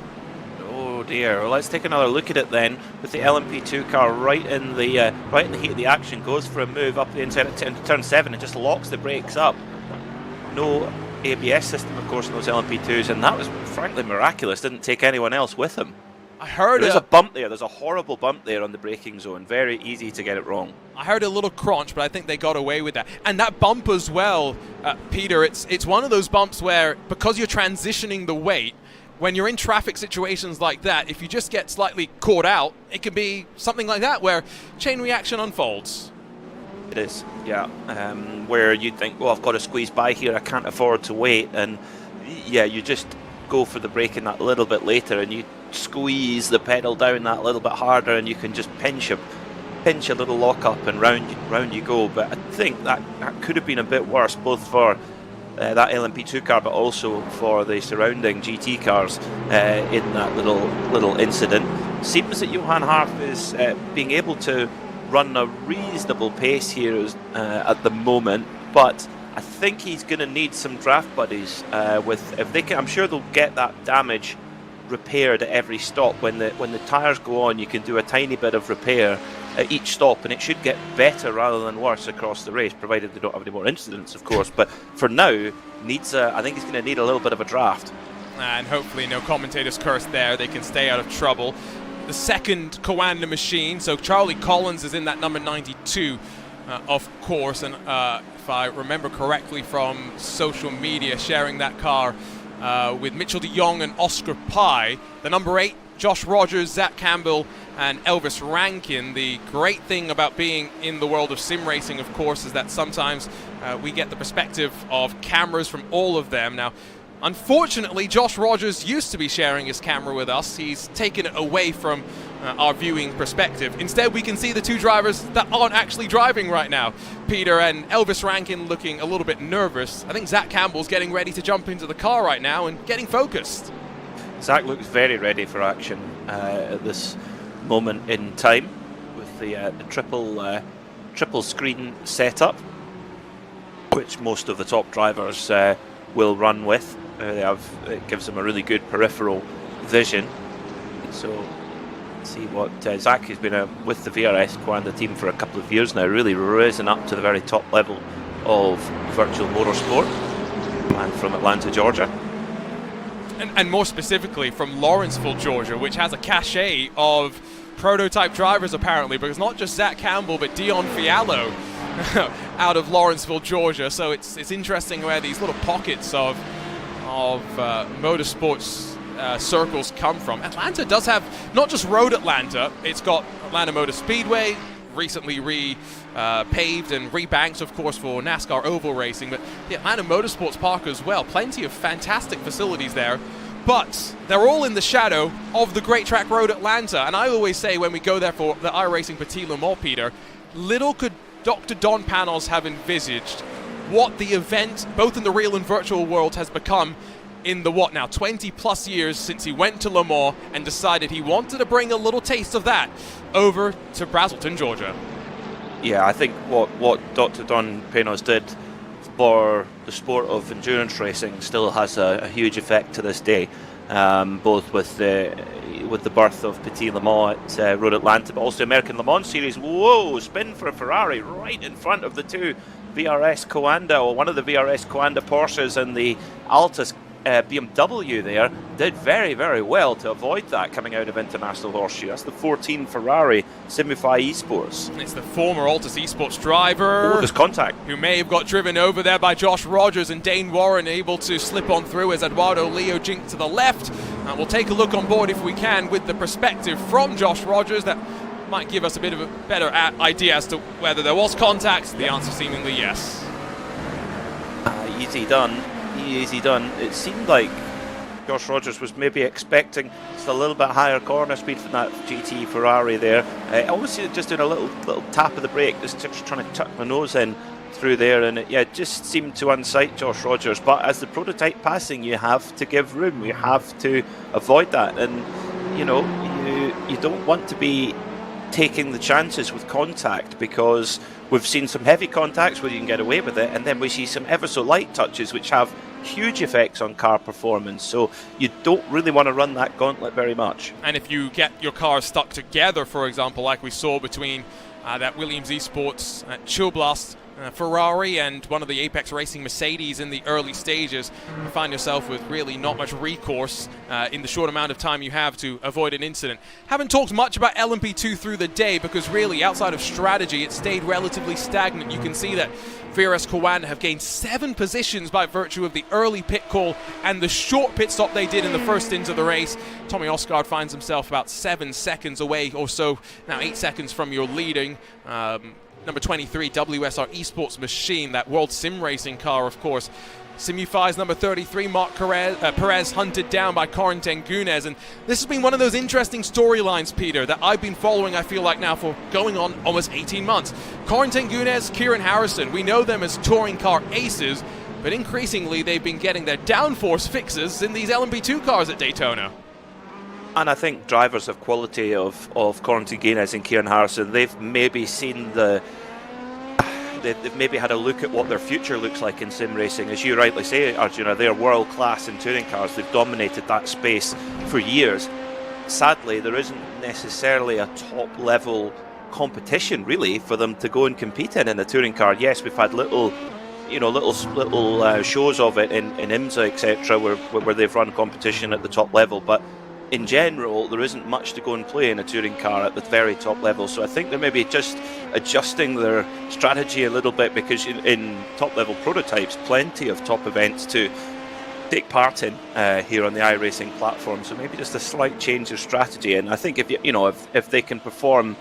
Oh dear. Well, let's take another look at it then. With the LMP2 car right in the heat of the action, goes for a move up the inside of turn 7 and just locks the brakes up. No ABS system, of course, in those LMP2s, and that was frankly miraculous. Didn't take anyone else with him. I heard there's a bump there. There's a horrible bump there on the braking zone. Very easy to get it wrong. I heard a little crunch, but I think they got away with that. And that bump as well, Peter, it's one of those bumps where, because you're transitioning the weight, when you're in traffic situations like that, if you just get slightly caught out, it can be something like that where chain reaction unfolds. It is, yeah. Where you think, well, I've got to squeeze by here, I can't afford to wait, and yeah, you just go for the braking that little bit later, and you squeeze the pedal down that little bit harder, and you can just pinch a little lock up, and round you go. But I think that could have been a bit worse, both for that LMP2 car, but also for the surrounding GT cars in that little incident. Seems that Johan Harth is being able to run a reasonable pace here at the moment, but I think he's going to need some draft buddies. If they can, I'm sure they'll get that damage repaired at every stop. When the tyres go on, you can do a tiny bit of repair at each stop, and it should get better rather than worse across the race, provided they don't have any more incidents, of course. But for now, I think he's going to need a little bit of a draft. And hopefully no commentator's curse there. They can stay out of trouble. The second Coanda machine, so Charlie Collins is in that number 92, of course, and if I remember correctly from social media, sharing that car with Mitchell de Jong and Oscar Pye. The number 8, Josh Rogers, Zach Campbell, and Elvis Rankin. The great thing about being in the world of sim racing, of course, is that sometimes we get the perspective of cameras from all of them. Now, unfortunately, Josh Rogers used to be sharing his camera with us. He's taken it away from our viewing perspective. Instead, we can see the two drivers that aren't actually driving right now. Peter and Elvis Rankin looking a little bit nervous. I think Zach Campbell's getting ready to jump into the car right now and getting focused. Zach looks very ready for action at this moment in time with the triple screen setup, which most of the top drivers will run with. It gives them a really good peripheral vision. So let's see what Zach has been with the VRS Coanda team for a couple of years now, really risen up to the very top level of virtual motorsport, and from Atlanta, Georgia. And more specifically from Lawrenceville, Georgia, which has a cachet of prototype drivers apparently, because not just Zach Campbell but Dion Fiallo out of Lawrenceville, Georgia. So it's interesting where these little pockets of motorsports circles come from. Atlanta does have not just Road Atlanta, it's got Atlanta Motor Speedway, recently paved and rebanked, of course, for NASCAR oval racing, but the Atlanta Motorsports Park as well. Plenty of fantastic facilities there, but they're all in the shadow of the Great Track Road Atlanta. And I always say when we go there for the iRacing Petit Le Mans, Peter, little could Dr. Don Panos have envisaged what the event, both in the real and virtual world, has become in the 20 plus years since he went to Le Mans and decided he wanted to bring a little taste of that over to Braselton, Georgia. Yeah, I think what Dr. Don Panos did for the sport of endurance racing still has a huge effect to this day, both with the birth of Petit Le Mans at Road Atlanta, but also American Le Mans Series. Whoa, spin for a Ferrari right in front of the two VRS Coanda, or one of the VRS Coanda Porsches and the Altus BMW there. Did very, very well to avoid that coming out of International Horseshoe. That's the 14 Ferrari Simify Esports. It's the former Altus Esports driver. Oh, there's contact. Who may have got driven over there by Josh Rogers, and Dane Warren able to slip on through as Eduardo Leo jinked to the left. We'll take a look on board if we can with the perspective from Josh Rogers. That might give us a bit of a better idea as to whether there was contact. The answer seemingly yes. Easy done. Easy done. It seemed like Josh Rogers was maybe expecting just a little bit higher corner speed from that GT Ferrari there. Almost just doing a little tap of the brake, just trying to tuck my nose in through there, and it just seemed to unsight Josh Rogers. But as the prototype passing, you have to give room. You have to avoid that, and you don't want to be taking the chances with contact, because we've seen some heavy contacts where you can get away with it, and then we see some ever so light touches which have huge effects on car performance. So you don't really want to run that gauntlet very much. And if you get your cars stuck together, for example, like we saw between that Williams Esports Chill Blast Ferrari and one of the Apex Racing Mercedes in the early stages, you find yourself with really not much recourse in the short amount of time you have to avoid an incident. Haven't talked much about LMP2 through the day, because really outside of strategy it stayed relatively stagnant. You can see that VRS Coanda have gained 7 positions by virtue of the early pit call and the short pit stop they did in the first stint of the race. Tommy Osgaard finds himself about 7 seconds away or so, now 8 seconds from your leading number 23 WSR Esports machine, that World Sim Racing car, of course. Simify's number 33, Mark Perez, hunted down by Corentin Gunes. And this has been one of those interesting storylines, Peter, that I've been following, I feel like now, for going on almost 18 months. Corentin Gunes, Kieran Harrison, we know them as touring car aces, but increasingly they've been getting their downforce fixes in these LMP2 cars at Daytona. And I think drivers of quality of Corentin Gunes and Kieran Harrison, they've maybe seen they've maybe had a look at what their future looks like in sim racing. As you rightly say, Arjuna, they're world class in touring cars. They've dominated that space for years. Sadly, there isn't necessarily a top level competition really for them to go and compete in a touring car. Yes, we've had little shows of it in IMSA, etc., where they've run competition at the top level, but in general, there isn't much to go and play in a touring car at the very top level. So I think they're maybe just adjusting their strategy a little bit, because in top level prototypes, plenty of top events to take part in here on the iRacing platform. So maybe just a slight change of strategy. And I think if they can perform,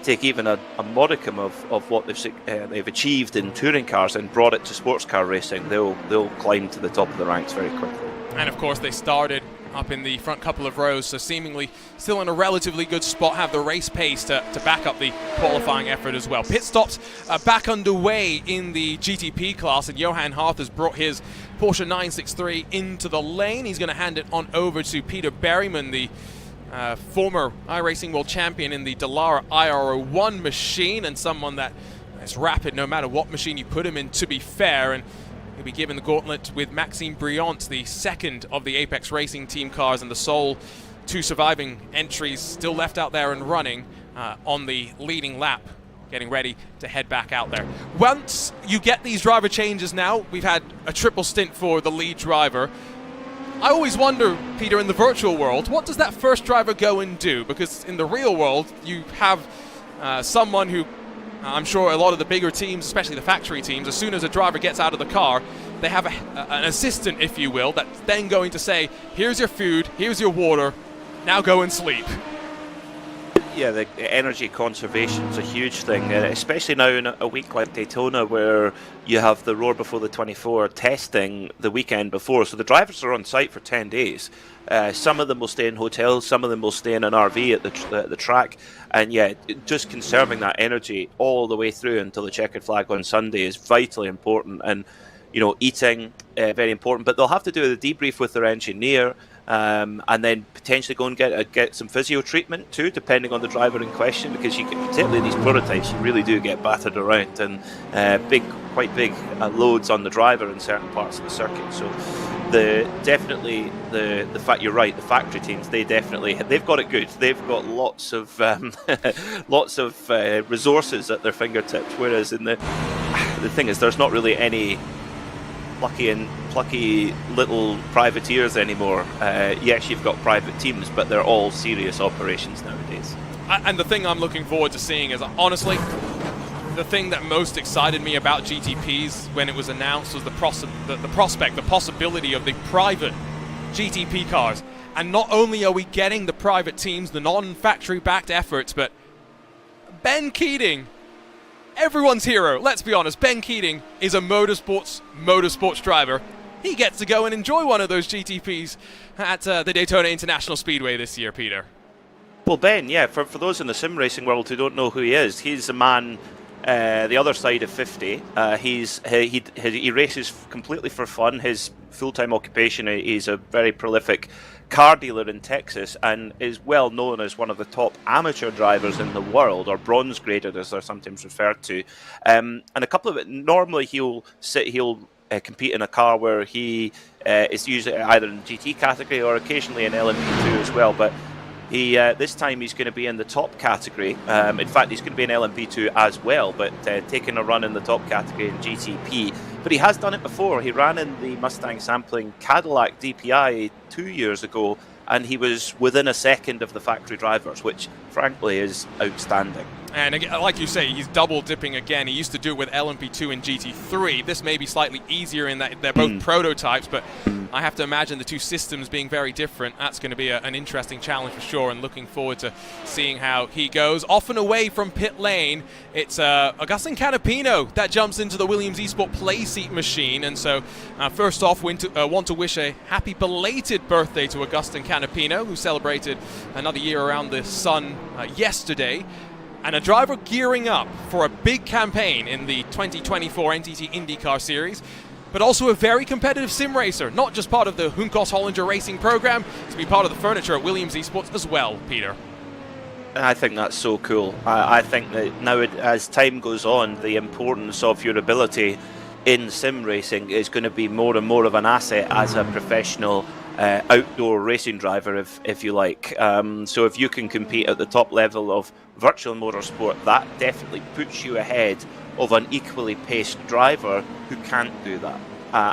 take even a modicum of what they've achieved in touring cars and brought it to sports car racing, they'll climb to the top of the ranks very quickly. And of course they started up in the front couple of rows, so seemingly still in a relatively good spot, have the race pace to back up the qualifying effort as well. Pit stops back underway in the GTP class, and Johan Harth has brought his Porsche 963 into the lane. He's going to hand it on over to Peter Berryman, the former iRacing World Champion in the Dallara IR01 machine, and someone that is rapid no matter what machine you put him in, to be fair. And he'll be given the gauntlet with Maxime Briant, the second of the Apex Racing team cars and the sole two surviving entries still left out there and running on the leading lap, getting ready to head back out there. Once you get these driver changes now, we've had a triple stint for the lead driver. I always wonder, Peter, in the virtual world, what does that first driver go and do? Because in the real world, you have someone who, I'm sure a lot of the bigger teams, especially the factory teams, as soon as a driver gets out of the car, they have an assistant, if you will, that's then going to say, here's your food, here's your water, now go and sleep. Yeah, the energy conservation is a huge thing, especially now in a week like Daytona, where you have the Roar Before the 24 testing the weekend before. So the drivers are on site for 10 days. Some of them will stay in hotels, some of them will stay in an RV at the track. And yeah, just conserving that energy all the way through until the checkered flag on Sunday is vitally important. And, you know, eating, very important. But they'll have to do a debrief with their engineer. And then potentially go and get some physio treatment too, depending on the driver in question, because particularly these prototypes, you really do get battered around, and quite big loads on the driver in certain parts of the circuit. So definitely the fact, you're right, the factory teams, they've got it good. They've got lots of resources at their fingertips, whereas in the thing is, there's not really any plucky little privateers anymore. Yes, you've got private teams, but they're all serious operations nowadays. And the thing I'm looking forward to seeing is, honestly, the thing that most excited me about GTPs when it was announced was the possibility of the private GTP cars. And not only are we getting the private teams, the non-factory backed efforts, but Ben Keating, everyone's hero. Let's be honest, Ben Keating is a motorsports driver. He gets to go and enjoy one of those GTPs at the Daytona International Speedway this year, Peter. Well, Ben, yeah, for those in the sim racing world who don't know who he is, he's a man the other side of 50. He races completely for fun. His full-time occupation, he's a very prolific car dealer in Texas, and is well known as one of the top amateur drivers in the world, or bronze graded as they're sometimes referred to. And a couple of it, normally he'll compete in a car where he is usually either in GT category or occasionally in LMP2 as well, but this time he's going to be in the top category. In fact, he's going to be in LMP2 as well, but taking a run in the top category in GTP. But he has done it before. He ran in the Mustang sampling Cadillac DPI 2 years ago, and he was within a second of the factory drivers, which frankly is outstanding. And again, like you say, he's double dipping again. He used to do it with LMP2 and GT3. This may be slightly easier in that they're both prototypes, but I have to imagine the two systems being very different. That's going to be an interesting challenge for sure, and looking forward to seeing how he goes. Off and away from pit lane, it's Agustin Canapino that jumps into the Williams eSport Playseat machine. And so first off, want to wish a happy belated birthday to Agustin Canapino, who celebrated another year around the sun yesterday. And a driver gearing up for a big campaign in the 2024 NTT IndyCar Series, but also a very competitive sim racer, not just part of the Junkos Hollinger Racing program, to be part of the furniture at Williams eSports as well, Peter. I think that's so cool. I think that now, as time goes on, the importance of your ability in sim racing is going to be more and more of an asset as a professional outdoor racing driver, if you like. So if you can compete at the top level of virtual motorsport, that definitely puts you ahead of an equally paced driver who can't do that.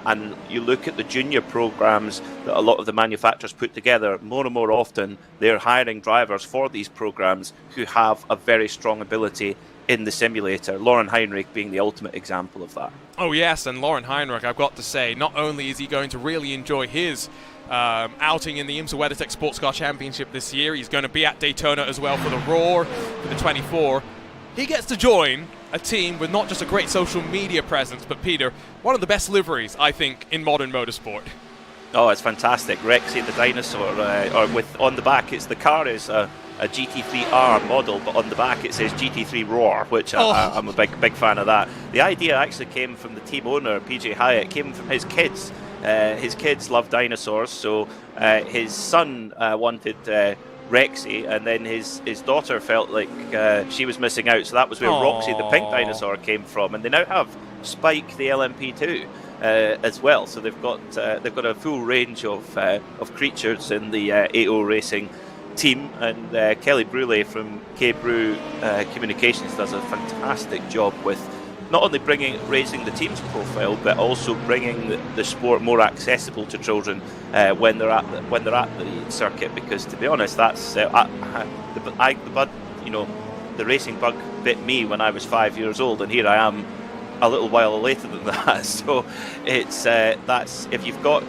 And you look at the junior programs that a lot of the manufacturers put together, more and more often they're hiring drivers for these programs who have a very strong ability in the simulator, Lauren Heinrich being the ultimate example of that. Oh yes, and Lauren Heinrich, I've got to say, not only is he going to really enjoy his outing in the IMSA WeatherTech Sports Car Championship this year, he's going to be at Daytona as well for the Roar, for the 24. He gets to join a team with not just a great social media presence, but Peter, one of the best liveries, I think, in modern motorsport. Oh, it's fantastic. Rexy the dinosaur, or with on the back, the car is a GT3R model, but on the back it says GT3 Roar, which I'm a big fan of that. The idea actually came from the team owner, PJ Hyatt. It came from his kids. His kids love dinosaurs, so his son wanted Rexy, and then his daughter felt like she was missing out, so that was where Roxy the pink dinosaur came from. And they now have Spike the LMP2 as well, so they've got a full range of creatures in the AO Racing team. And Kelly Brule from K Brew Communications does a fantastic job with not only raising the team's profile, but also bringing the sport more accessible to children when they're at the circuit. Because to be honest, that's the racing bug bit me when I was 5 years old, and here I am a little while later than that. So it's if you've got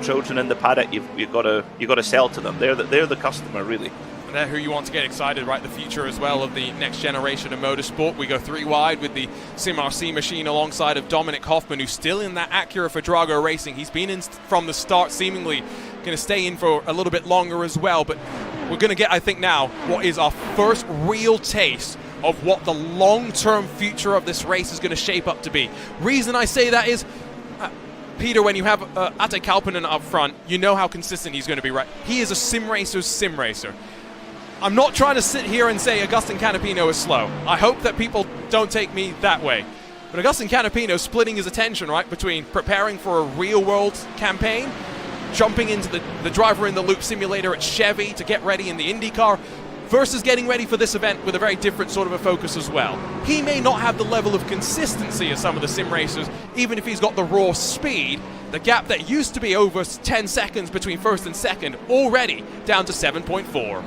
children in the paddock, you've got to sell to them. They're the customer, really. They're who you want to get excited, right? The future as well of the next generation of motorsport. We go 3 wide with the SimRC machine alongside of Dominic Hoffman, who's still in that Acura for Drago Racing. He's been in from the start, seemingly going to stay in for a little bit longer as well. But we're going to get, I think now, what is our first real taste of what the long-term future of this race is going to shape up to be. Reason I say that is, Peter, when you have Ate Kalpanen up front, you know how consistent he's going to be, right? He is a sim racer's sim racer. I'm not trying to sit here and say Agustin Canapino is slow. I hope that people don't take me that way. But Agustin Canapino splitting his attention, right, between preparing for a real-world campaign, jumping into the driver-in-the-loop simulator at Chevy to get ready in the IndyCar, versus getting ready for this event with a very different sort of a focus as well. He may not have the level of consistency as some of the sim racers, even if he's got the raw speed. The gap that used to be over 10 seconds between first and second, already down to 7.4.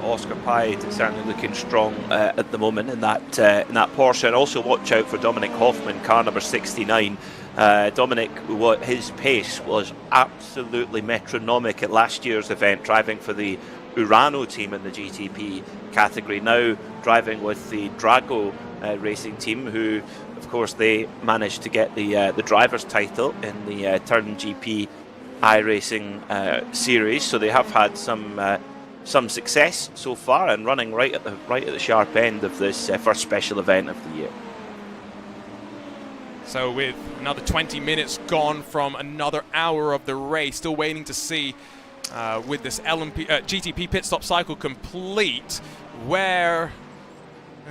Oscar Pied is certainly looking strong at the moment in that Porsche. And also watch out for Dominic Hoffman, car number 69. Dominic, his pace was absolutely metronomic at last year's event, driving for the Urano team in the GTP category, now driving with the Drago racing team, who of course they managed to get the driver's title in the Turn GP iRacing series, so they have had some success so far and running right at the sharp end of this first special event of the year. So with another 20 minutes gone from another hour of the race, still waiting to see with this GTP pit stop cycle complete, where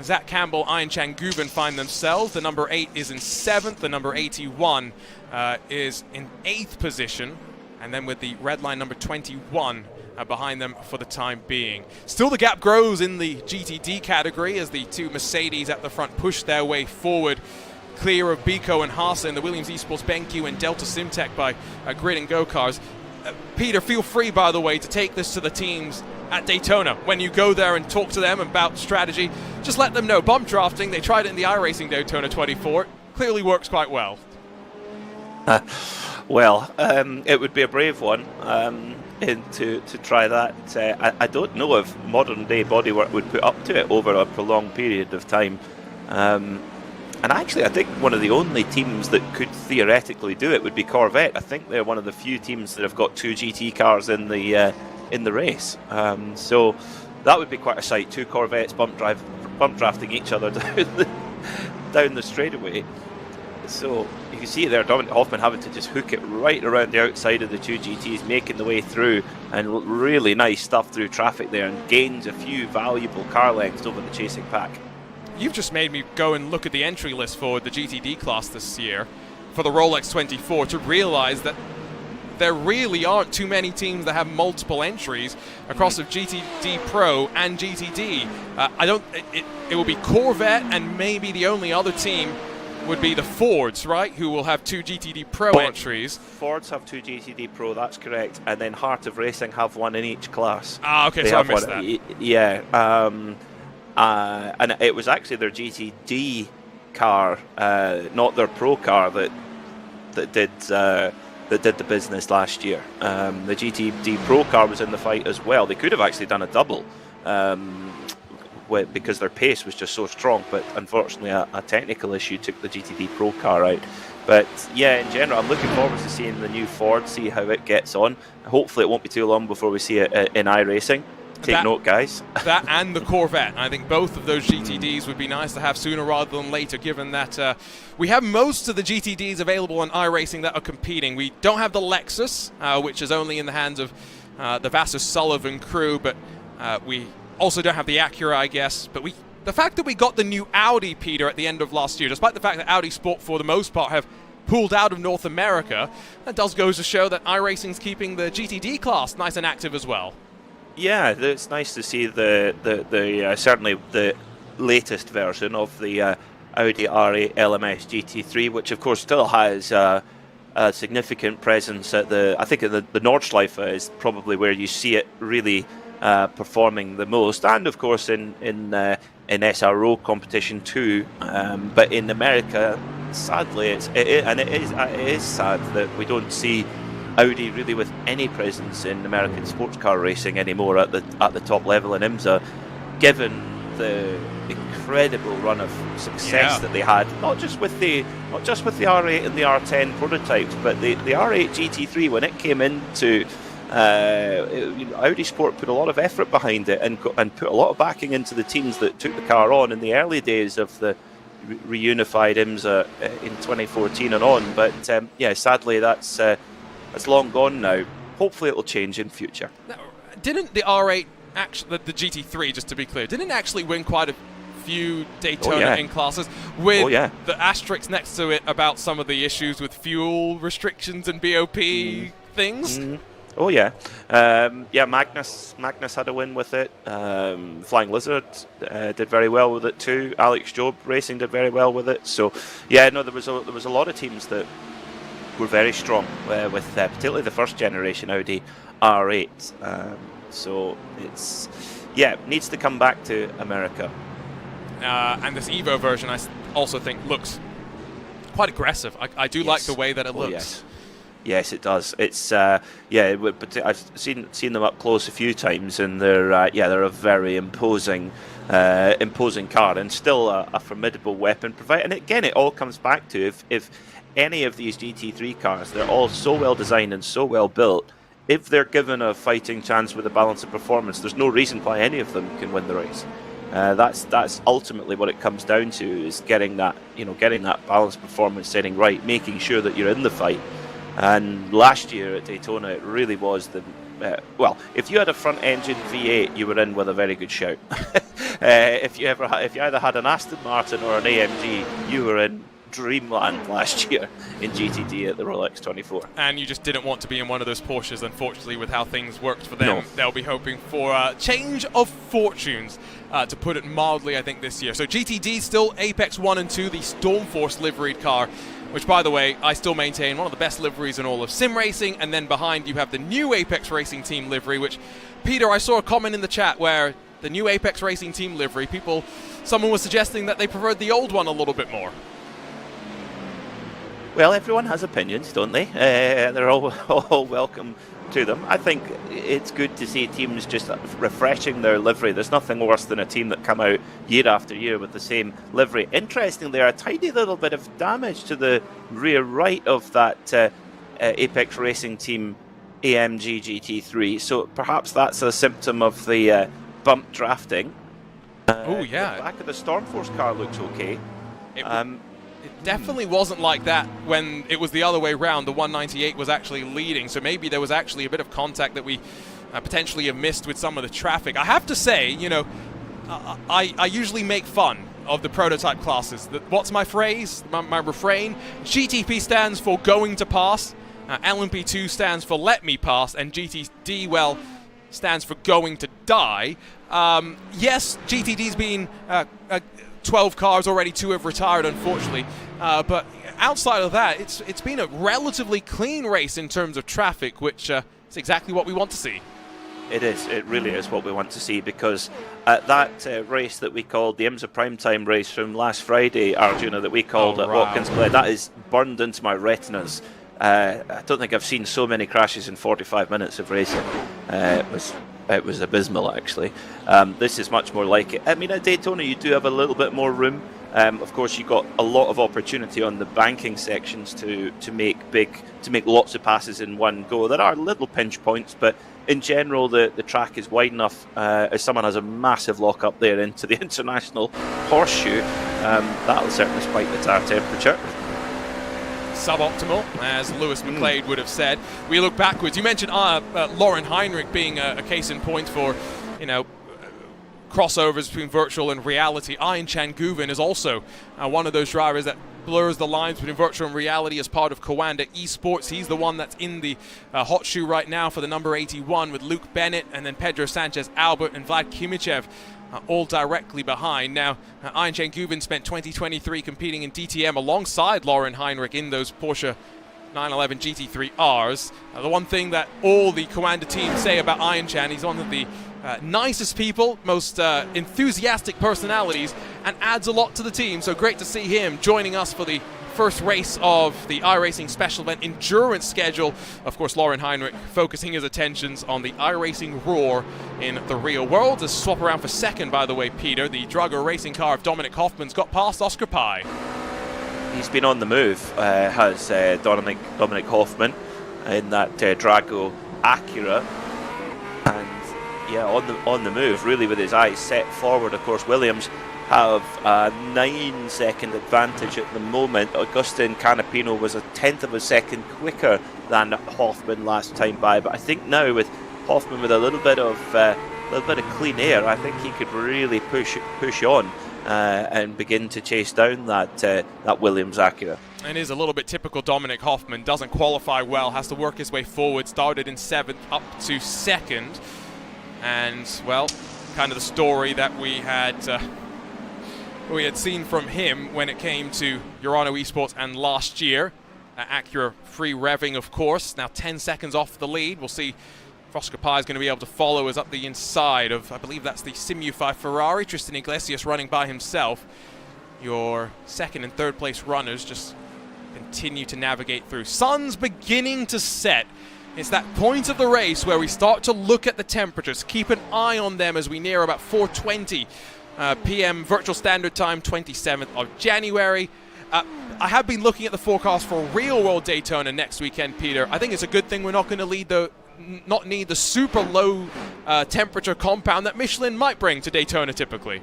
Zach Campbell, Ian Changuven find themselves. The number 8 is in 7th, the number 81 is in 8th position, and then with the red line number 21 behind them for the time being. Still the gap grows in the GTD category as the two Mercedes at the front push their way forward, clear of Biko and Haase in the Williams Esports BenQ and Delta Simtech by Grid and Go Cars. Peter, feel free, by the way, to take this to the teams at Daytona. When you go there and talk to them about strategy, just let them know. Bump drafting, they tried it in the iRacing Daytona 24. Clearly works quite well. It would be a brave one to try that. I don't know if modern day bodywork would put up to it over a prolonged period of time. And actually, I think one of the only teams that could theoretically do it would be Corvette. I think they're one of the few teams that have got 2 GT cars in the race. So that would be quite a sight. 2 Corvettes bump drafting each other down the straightaway. So you can see there, Dominic Hoffman having to just hook it right around the outside of the 2 GTs, making the way through, and really nice stuff through traffic there, and gains a few valuable car lengths over the chasing pack. You've just made me go and look at the entry list for the GTD class this year for the Rolex 24 to realize that there really aren't too many teams that have multiple entries across of GTD Pro and GTD. It will be Corvette, and maybe the only other team would be the Fords, right, who will have 2 GTD Pro entries. Fords have 2 GTD Pro, that's correct, and then Heart of Racing have 1 in each class. Okay, so I missed that. Yeah, and it was actually their GTD car, not their Pro car, that did the business last year. The GTD Pro car was in the fight as well. They could have actually done a double because their pace was just so strong, but unfortunately a technical issue took the GTD Pro car out. But yeah, in general, I'm looking forward to seeing the new Ford, see how it gets on. Hopefully it won't be too long before we see it in iRacing. Take note, guys. That and the Corvette. I think both of those GTDs would be nice to have sooner rather than later, given that we have most of the GTDs available on iRacing that are competing. We don't have the Lexus, which is only in the hands of the Vasser Sullivan crew, but we also don't have the Acura, I guess. But the fact that we got the new Audi, Peter, at the end of last year, despite the fact that Audi Sport, for the most part, have pulled out of North America, that does go to show that iRacing's keeping the GTD class nice and active as well. Yeah, it's nice to see the certainly the latest version of the Audi R8 LMS GT3, which of course still has a significant presence at I think the Nordschleife is probably where you see it really performing the most, and of course in SRO competition too. But in America, sadly, it is sad that we don't see Audi really with any presence in American sports car racing anymore at the top level in IMSA, given the incredible run of success that they had, not just with the R8 and the R10 prototypes, but the R8 GT3 when it came into Audi Sport put a lot of effort behind it and put a lot of backing into the teams that took the car on in the early days of the reunified IMSA in 2014 and on. But yeah, sadly that's long gone now. Hopefully it'll change in future. Now, didn't the R8 actually, the GT3, just to be clear, didn't actually win quite a few Daytona in classes with the asterisk next to it about some of the issues with fuel restrictions and BOP things? Oh yeah, Magnus had a win with it. Flying Lizard did very well with it too. Alex Job Racing did very well with it. So yeah, no, there was a lot of teams that were very strong with particularly the first generation Audi R8. So it's needs to come back to America. And this Evo version, I also think looks quite aggressive. I do like the way that it looks. Yes, it does. It's but I've seen them up close a few times, and they're a very imposing car, and still a formidable weapon. And again, it all comes back to if any of these GT3 cars, they're all so well designed and so well built. If they're given a fighting chance with a balance of performance, there's no reason why any of them can win the race. That's ultimately what it comes down to, is getting that balanced performance setting right, making sure that you're in the fight. And last year at Daytona, it really was if you had a front-engine V8, you were in with a very good shout. If you either had an Aston Martin or an AMG, you were in dreamland last year in GTD at the Rolex 24. And you just didn't want to be in one of those Porsches, unfortunately, with how things worked for them. No. They'll be hoping for a change of fortunes, to put it mildly, I think, this year. So GTD still Apex 1 and 2, the Stormforce liveried car, which, by the way, I still maintain one of the best liveries in all of sim racing. And then behind you have the new Apex Racing Team livery, which, Peter, I saw a comment in the chat where the new Apex Racing Team livery, someone was suggesting that they preferred the old one a little bit more. Well, everyone has opinions, don't they? They're all welcome to them. I think it's good to see teams just refreshing their livery. There's nothing worse than a team that come out year after year with the same livery. Interestingly, there are a tiny little bit of damage to the rear right of that Apex Racing Team AMG GT3, so perhaps that's a symptom of the bump drafting. The back of the Stormforce car looks okay. It definitely wasn't like that when it was the other way round. The 198 was actually leading, so maybe there was actually a bit of contact that we potentially have missed with some of the traffic. I have to say, I usually make fun of the prototype classes. What's my phrase, my refrain? GTP stands for going to pass, LMP2 stands for let me pass, and GTD, well, stands for going to die. Yes, GTD's been 12 cars already, 2 have retired, unfortunately. But outside of that, it's been a relatively clean race in terms of traffic, which is exactly what we want to see. It is. It really is what we want to see, because at that race that we called the IMSA Primetime race from last Friday, Arjuna, that we called at Watkins Glen, that is burned into my retinas. I don't think I've seen so many crashes in 45 minutes of racing. It was abysmal, actually. This is much more like it. I mean, at Daytona, you do have a little bit more room Of course, you've got a lot of opportunity on the banking sections to make lots of passes in one go. There are little pinch points, but in general, the track is wide enough. If someone has a massive lock up there into the international horseshoe, that'll certainly spike the tire temperature. Suboptimal, as Lewis McLeod would have said. We look backwards. You mentioned Lauren Heinrich being a case in point for, crossovers between virtual and reality. Ian Chan-Guvin is also one of those drivers that blurs the lines between virtual and reality as part of Coanda Esports. He's the one that's in the hot shoe right now for the number 81 with Luke Bennett, and then Pedro Sanchez Albert and Vlad Kimichev all directly behind. Now, Ian Chan-Guvin spent 2023 competing in DTM alongside Lauren Heinrich in those Porsche 911 GT3Rs. The one thing that all the Coanda teams say about Ian Chan, he's one of the nicest people, most enthusiastic personalities, and adds a lot to the team. So great to see him joining us for the first race of the iRacing special event endurance schedule. Of course, Lauren Heinrich focusing his attentions on the iRacing Roar in the real world. To swap around for second, by the way, Peter, the Drago racing car of Dominic Hoffman's got past Oscar Pye. He's been on the move, has Dominic Hoffman in that Drago Acura, and yeah, on the move, really with his eyes set forward. Of course, Williams have a 9-second advantage at the moment. Agustin Canapino was a 10th of a second quicker than Hoffman last time by, but I think now with Hoffman with a little bit of clean air, I think he could really push on and begin to chase down that Williams Acura. And is a little bit typical Dominic Hoffman. Doesn't qualify well, has to work his way forward. Started in 7th up to 2nd, and well, kind of the story that we had seen from him when it came to Urano Esports and last year. Acura free revving, of course. Now 10 seconds off the lead. We'll see if Oscar Pye is going to be able to follow us up the inside of, I believe that's the Simu 5 Ferrari. Tristan Iglesias running by himself. Your second and third place runners just continue to navigate through. Sun's beginning to set. It's that point of the race where we start to look at the temperatures, keep an eye on them as we near about 4:20 p.m. Virtual Standard Time, 27th of January. I have been looking at the forecast for real-world Daytona next weekend, Peter. I think it's a good thing we're not going to not need the super low temperature compound that Michelin might bring to Daytona typically.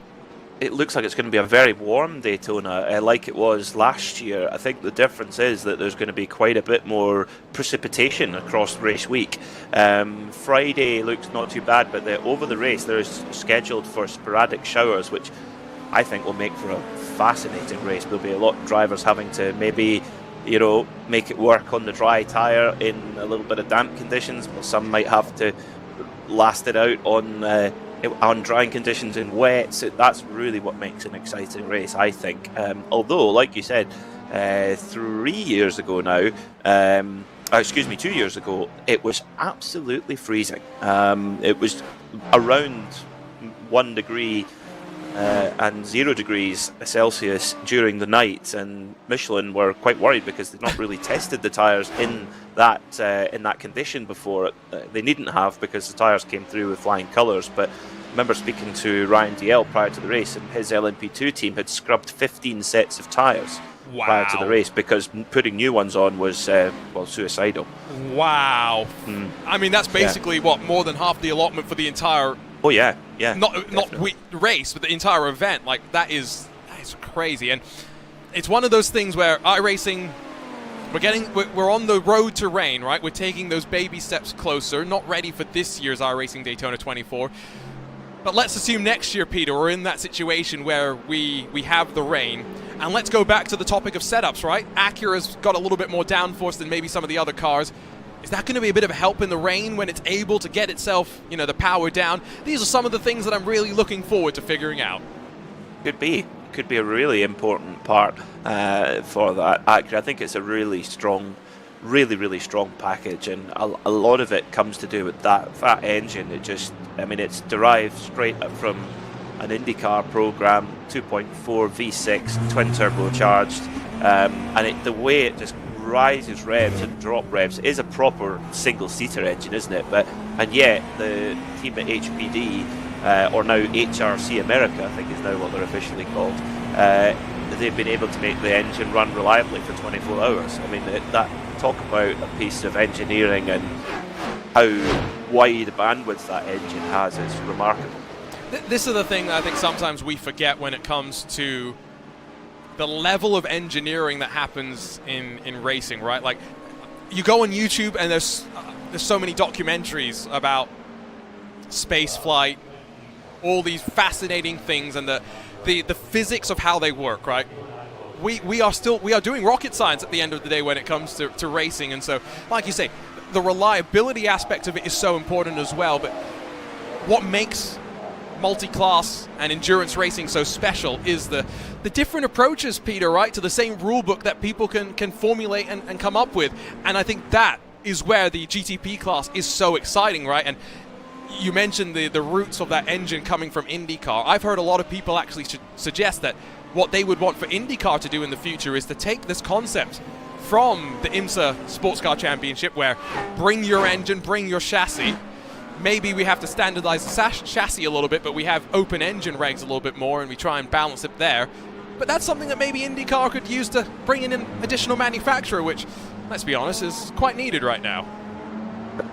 It looks like it's going to be a very warm Daytona, like it was last year. I think the difference is that there's going to be quite a bit more precipitation across race week. Friday looks not too bad, but over the race there is scheduled for sporadic showers, which I think will make for a fascinating race. There'll be a lot of drivers having to maybe, make it work on the dry tyre in a little bit of damp conditions, but some might have to last it out on drying conditions in wet. So that's really what makes an exciting race, I think. Although, like you said, 2 years ago, it was absolutely freezing. It was around 1 degree and 0 degrees Celsius during the night, and Michelin were quite worried because they'd not really tested the tyres in that condition before. They needn't have, because the tyres came through with flying colours. But I remember speaking to Ryan DL prior to the race, and his LMP2 team had scrubbed 15 sets of tyres prior to the race because putting new ones on was suicidal. Wow. I mean, that's basically more than half the allotment for the entire. Oh yeah. Not race, but the entire event. Like that is crazy, and it's one of those things where iRacing, we're on the road to rain, right? We're taking those baby steps closer. Not ready for this year's iRacing Daytona 24, but let's assume next year, Peter, we're in that situation where we have the rain. And let's go back to the topic of setups, right? Acura's got a little bit more downforce than maybe some of the other cars. Is that going to be a bit of a help in the rain when it's able to get itself, the power down? These are some of the things that I'm really looking forward to figuring out. Could be a really important part for that. Acura, I think it's a really strong package, and a lot of it comes to do with that engine. It's derived straight up from an IndyCar program, 2.4 V6 twin turbocharged, and the way it just rises revs and drop revs is a proper single-seater engine, isn't it? And yet the team at HPD, or now HRC America, I think is now what they're officially called, they've been able to make the engine run reliably for 24 hours. I mean, that talk about a piece of engineering and how wide bandwidth that engine has is remarkable. This is the thing that I think sometimes we forget when it comes to the level of engineering that happens in racing, right? Like, you go on YouTube and there's so many documentaries about space flight, all these fascinating things, and the physics of how they work, right? We are doing rocket science at the end of the day when it comes to racing, and so, like you say, the reliability aspect of it is so important as well. But what makes multi-class and endurance racing so special is the different approaches, Peter, right, to the same rule book that people can formulate and come up with. And I think that is where the GTP class is so exciting, right? And you mentioned the roots of that engine coming from IndyCar. I've heard a lot of people actually suggest that what they would want for IndyCar to do in the future is to take this concept from the IMSA Sports Car Championship, where bring your engine, bring your chassis. Maybe we have to standardize the chassis a little bit, but we have open engine regs a little bit more, and we try and balance it there. But that's something that maybe IndyCar could use to bring in an additional manufacturer, which, let's be honest, is quite needed right now.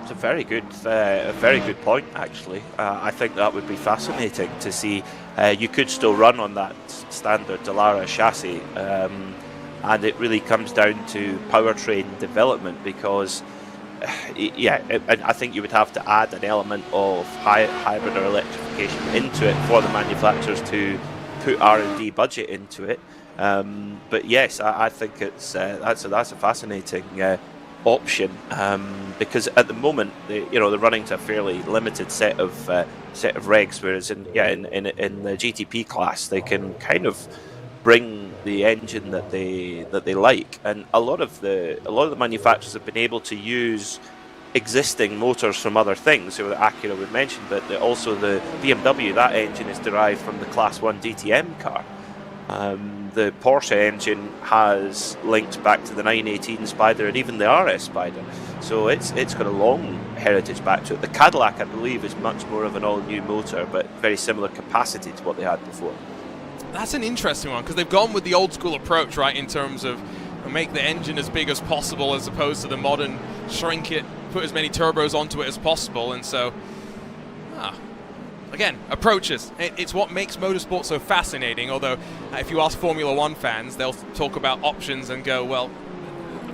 It's a very good point, actually. I think that would be fascinating to see. You could still run on that standard Dallara chassis, and it really comes down to powertrain development, because I think you would have to add an element of hybrid or electrification into it for the manufacturers to put R&D budget into it. But yes, I think that's a fascinating option, because at the moment they're running to a fairly limited set of regs, whereas in the GTP class they can kind of bring the engine that they like, and a lot of the manufacturers have been able to use existing motors from other things. So the Acura we mentioned, but also the BMW, that engine is derived from the Class 1 DTM car. The Porsche engine has linked back to the 918 Spider and even the RS Spider, so it's got a long heritage back to it. The Cadillac, I believe, is much more of an all-new motor, but very similar capacity to what they had before. That's an interesting one, because they've gone with the old school approach, right, in terms of make the engine as big as possible as opposed to the modern shrink it, put as many turbos onto it as possible. And so, again, approaches. It's what makes motorsport so fascinating, although if you ask Formula One fans, they'll talk about options and go, well,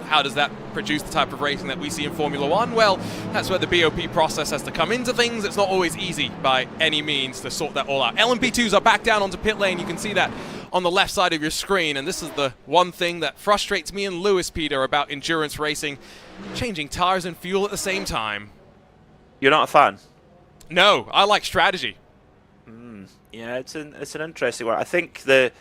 how does that produce the type of racing that we see in Formula One? Well, that's where the BOP process has to come into things. It's not always easy by any means to sort that all out. LMP2s are back down onto pit lane. You can see that on the left side of your screen, and this is the one thing that frustrates me and Lewis, Peter, about endurance racing: changing tires and fuel at the same time. You're not a fan? No, I like strategy. Yeah, it's an interesting one. I think there's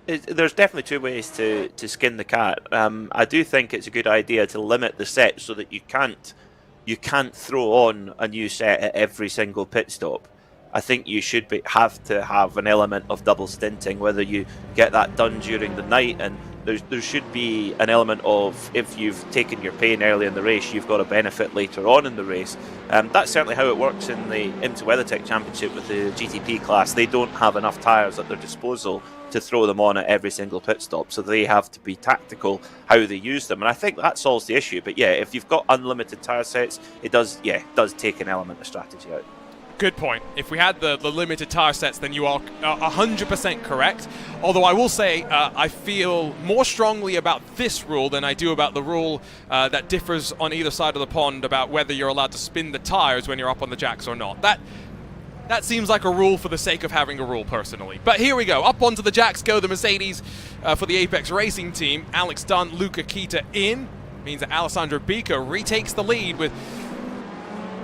definitely two ways to skin the cat. I do think it's a good idea to limit the set so that you can't throw on a new set at every single pit stop. I think you should have to have an element of double stinting, whether you get that done during the night, and there should be an element of, if you've taken your pain early in the race, you've got a benefit later on in the race. That's certainly how it works in the IMSA WeatherTech Championship with the GTP class. They don't have enough tyres at their disposal to throw them on at every single pit stop, so they have to be tactical how they use them, and I think that solves the issue. But yeah, if you've got unlimited tyre sets, it does take an element of strategy out. Good point. If we had the limited tire sets, then you are 100% correct. Although I will say I feel more strongly about this rule than I do about the rule that differs on either side of the pond about whether you're allowed to spin the tires when you're up on the jacks or not. That seems like a rule for the sake of having a rule, personally. But here we go. Up onto the jacks go the Mercedes for the Apex Racing team. Alex Dunn, Luca Kita in. Means that Alessandro Bica retakes the lead with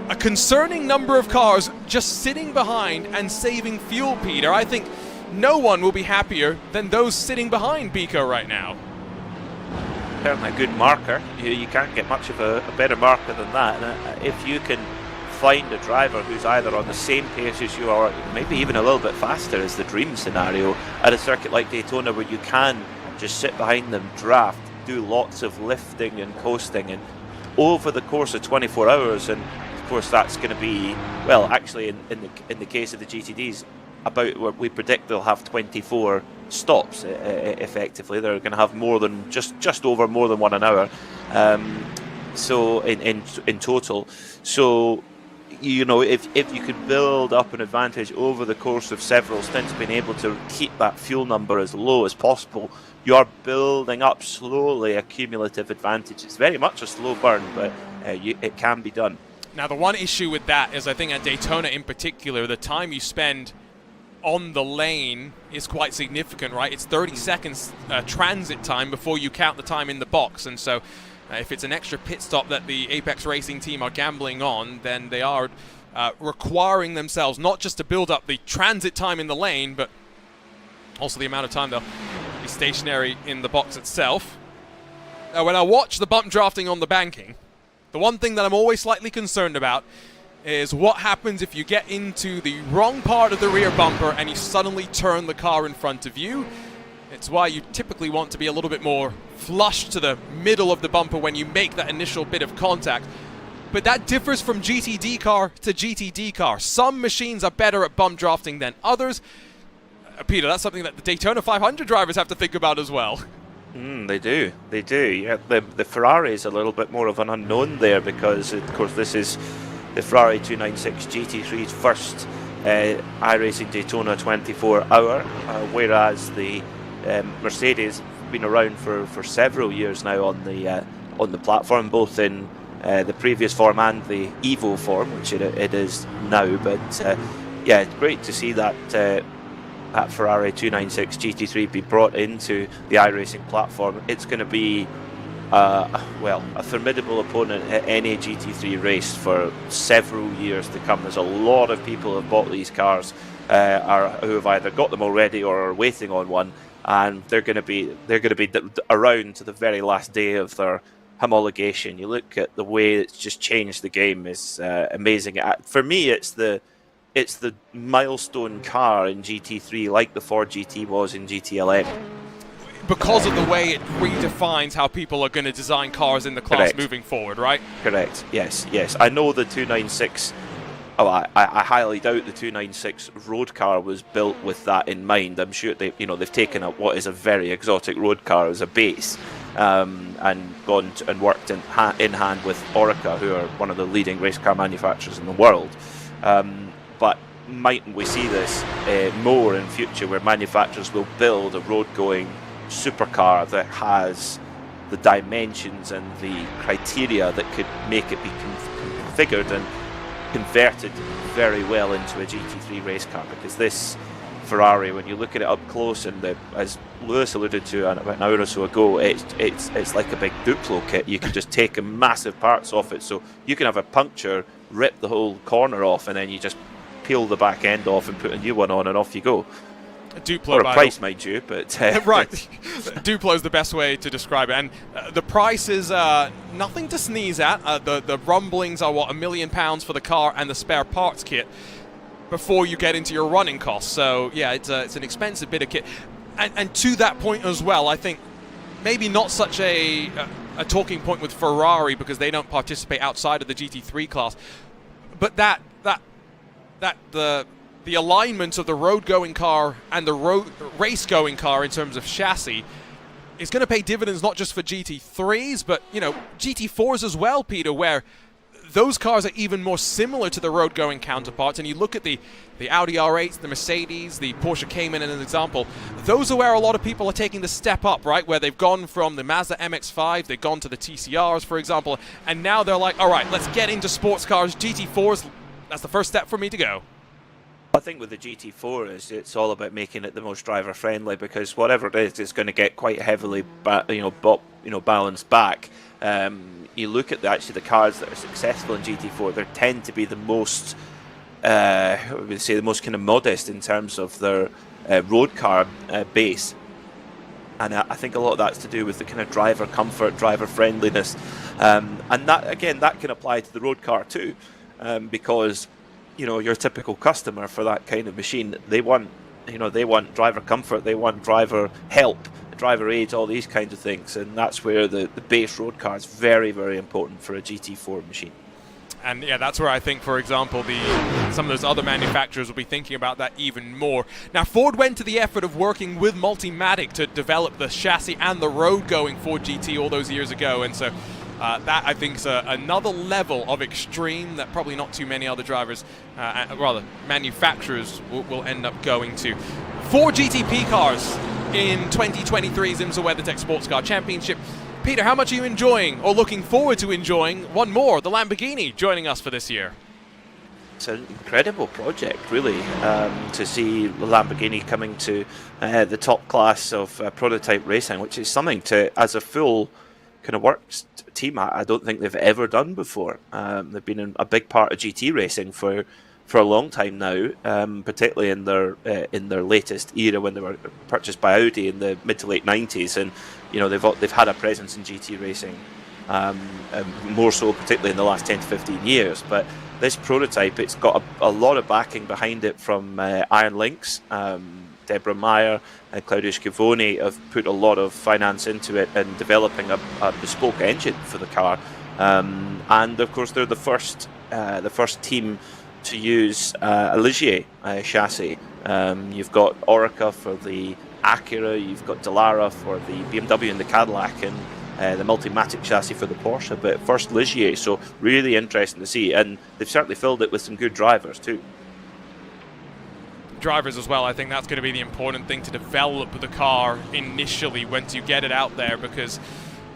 a concerning number of cars just sitting behind and saving fuel, Peter. I think no one will be happier than those sitting behind Bica right now. Certainly a good marker. You can't get much of a better marker than that. And if you can find a driver who's either on the same pace as you are, maybe even a little bit faster, is the dream scenario at a circuit like Daytona, where you can just sit behind them, draft, do lots of lifting and coasting, and over the course of 24 hours, and of course that's going to be, well, actually in the case of the GTDs, about, we predict they'll have 24 stops effectively. They're going to have more than just over more than 1 hour. So in total. So, you know, if you could build up an advantage over the course of several stints, being able to keep that fuel number as low as possible, you are building up slowly a cumulative advantage. It's very much a slow burn, but it can be done. Now, the one issue with that is, I think at Daytona in particular, the time you spend on the lane is quite significant, right? It's 30 seconds transit time before you count the time in the box, and so if it's an extra pit stop that the Apex Racing team are gambling on, then they are requiring themselves not just to build up the transit time in the lane, but also the amount of time they'll be stationary in the box itself. Now, when I watch the bump drafting on the banking, the one thing that I'm always slightly concerned about is what happens if you get into the wrong part of the rear bumper and you suddenly turn the car in front of you. It's why you typically want to be a little bit more flush to the middle of the bumper when you make that initial bit of contact. But that differs from GTD car to GTD car. Some machines are better at bump drafting than others. Peter, that's something that the Daytona 500 drivers have to think about as well. They do. Yeah, the Ferrari is a little bit more of an unknown there because, of course, this is the Ferrari 296 GT3's first iRacing Daytona 24-hour, whereas the Mercedes have been around for several years now on the platform, both in the previous form and the Evo form, which it is now. But yeah, it's great to see that that Ferrari 296 GT3 be brought into the iRacing platform. It's going to be a formidable opponent at any GT3 race for several years to come. There's a lot of people who have bought these cars who have either got them already or are waiting on one, and they're going to be around to the very last day of their homologation. You look at the way it's just changed the game is amazing. For me, it's the milestone car in GT3, like the Ford GT was in GTLM. Because of the way it redefines how people are going to design cars in the class moving forward, right? Correct. Yes. I know the 296. Oh, I highly doubt the 296 road car was built with that in mind. I'm sure they've taken up what is a very exotic road car as a base, and gone and worked in hand with Orica, who are one of the leading race car manufacturers in the world. But mightn't we see this more in future, where manufacturers will build a road-going supercar that has the dimensions and the criteria that could make it be configured and converted very well into a GT3 race car? Because this Ferrari, when you look at it up close, and as Lewis alluded to about an hour or so ago, it's like a big Duplo kit. You can just take massive parts off it, so you can have a puncture, rip the whole corner off, and then you just peel the back end off and put a new one on, and off you go. Duplo, or a price, mind you, but right. Duplo is the best way to describe it, and the price is nothing to sneeze at. The rumblings are £1 million for the car and the spare parts kit before you get into your running costs. So yeah, it's an expensive bit of kit, and to that point as well, I think maybe not such a talking point with Ferrari because they don't participate outside of the GT3 class, but that the alignment of the road-going car and the race-going car in terms of chassis is going to pay dividends not just for GT3s, but GT4s as well, Peter, where those cars are even more similar to the road-going counterparts. And you look at the Audi R8s, the Mercedes, the Porsche Cayman as an example. Those are where a lot of people are taking the step up, right? Where they've gone from the Mazda MX-5, they've gone to the TCRs, for example, and now they're like, all right, let's get into sports cars, GT4s. That's the first step for me to go. I think with the GT4 it's all about making it the most driver friendly, because whatever it is, it's going to get quite heavily balanced back. You look at the cars that are successful in GT4, they tend to be the most the most kind of modest in terms of their road car base, and I think a lot of that's to do with the kind of driver comfort, driver friendliness, and that again that can apply to the road car too, because your typical customer for that kind of machine, they want driver comfort, they want driver help, driver aids, all these kinds of things, and that's where the base road car is very, very important for a GT4 machine. And yeah, that's where I think, for example, some of those other manufacturers will be thinking about that even more. Now, Ford went to the effort of working with Multimatic to develop the chassis and the road-going Ford GT all those years ago, and so that, I think, is another level of extreme that probably not too many other drivers, rather manufacturers, will end up going to. 4 GTP cars in 2023's IMSA WeatherTech Sports Car Championship. Peter, how much are you enjoying, or looking forward to enjoying, one more, the Lamborghini, joining us for this year? It's an incredible project, really, to see the Lamborghini coming to the top class of prototype racing, which is something to, as a full kind of works team, I don't think they've ever done before. They've been a big part of GT racing for a long time now, particularly in their latest era when they were purchased by Audi in the mid to late 90s, and you know they've had a presence in GT racing, more so particularly in the last 10 to 15 years. But this prototype, it's got a lot of backing behind it from Iron Lynx. Deborah Meyer and Claudio Schivoni have put a lot of finance into it and developing a bespoke engine for the car, and of course they're the first team to use a Ligier chassis. You've got Orica for the Acura, you've got Dallara for the BMW and the Cadillac, and the Multimatic chassis for the Porsche, but first Ligier, so really interesting to see, and they've certainly filled it with some good drivers too. Drivers as well. I think that's going to be the important thing, to develop the car initially once you get it out there, because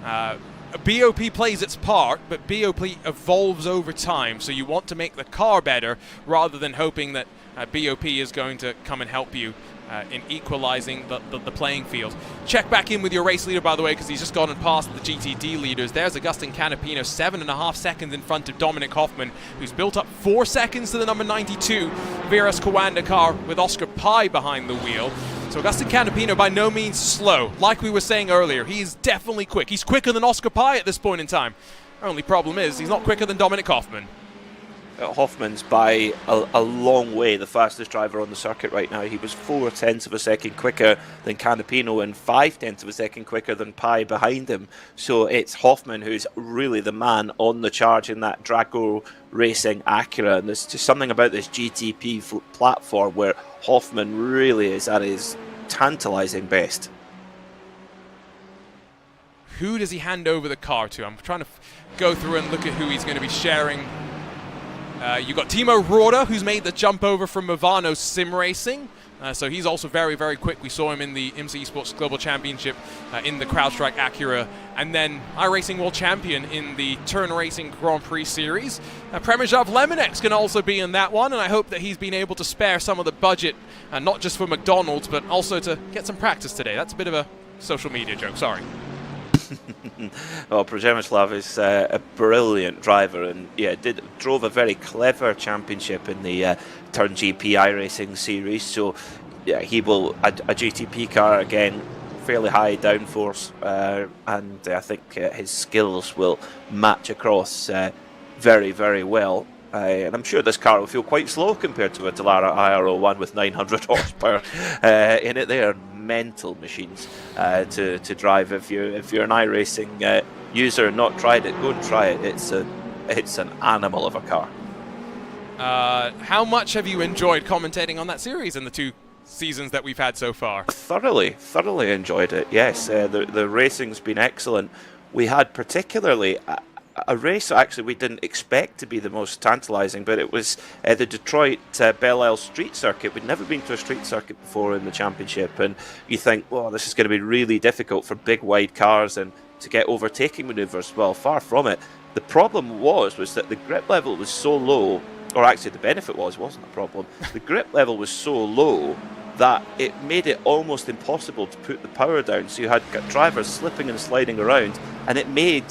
BOP plays its part, but BOP evolves over time, so you want to make the car better rather than hoping that BOP is going to come and help you in equalizing the playing field. Check back in with your race leader, by the way, because he's just gone and passed the GTD leaders. There's Agustin Canapino, 7.5 seconds in front of Dominic Hoffman, who's built up 4 seconds to the number 92 Viras Kawanda car with Oscar Pai behind the wheel. So Agustin Canapino by no means slow. Like we were saying earlier, he's definitely quick. He's quicker than Oscar Pai at this point in time. Only problem is he's not quicker than Dominic Hoffman. Hoffman's by a long way the fastest driver on the circuit right now. He was 0.4 of a second quicker than Canapino and 0.5 of a second quicker than Pai behind him. So it's Hoffman who's really the man on the charge in that Drago Racing Acura. And there's just something about this GTP platform where Hoffman really is at his tantalising best. Who does he hand over the car to? I'm trying to go through and look at who he's going to be sharing. You've got Timo Rohde, who's made the jump over from Movano Sim Racing. So he's also very, very quick. We saw him in the IMSA Esports Global Championship in the CrowdStrike Acura. And then iRacing World Champion in the Turn Racing Grand Prix Series. Premysław Lemonex can also be in that one, and I hope that he's been able to spare some of the budget, not just for McDonald's, but also to get some practice today. That's a bit of a social media joke, sorry. Well, Przemysław is a brilliant driver, and yeah, drove a very clever championship in the Turn GP iRacing series. So yeah, he will a GTP car again, fairly high downforce, and I think his skills will match across very, very well. And I'm sure this car will feel quite slow compared to a Dallara IR01 with 900 horsepower in it. They are mental machines to drive. If you're an iRacing user and not tried it, go and try it. It's an animal of a car. How much have you enjoyed commentating on that series in the 2 seasons that we've had so far? Thoroughly enjoyed it. Yes, the racing's been excellent. We had particularly a race actually we didn't expect to be the most tantalising, but it was the Detroit Belle Isle street circuit. We'd never been to a street circuit before in the championship, and you think, well, this is going to be really difficult for big wide cars and to get overtaking manoeuvres. Well, far from it. The problem was that the grip level was so low, or actually the benefit wasn't a problem. The grip level was so low that it made it almost impossible to put the power down. So you had drivers slipping and sliding around, and it made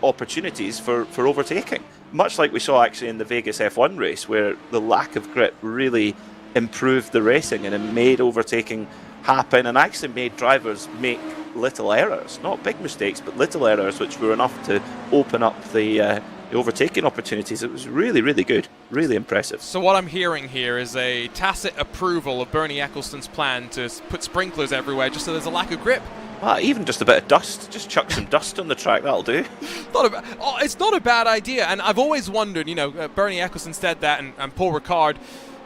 opportunities for overtaking, much like we saw actually in the Vegas F1 race, where the lack of grip really improved the racing and it made overtaking happen and actually made drivers make little errors, not big mistakes, but little errors, which were enough to open up the overtaking opportunities. It was really, really good, really impressive. So what I'm hearing here is a tacit approval of Bernie Ecclestone's plan to put sprinklers everywhere just so there's a lack of grip Well, even just a bit of dust. Just chuck some dust on the track, that'll do. It's not a bad idea, and I've always wondered, you know, Bernie Eccleston said that, and Paul Ricard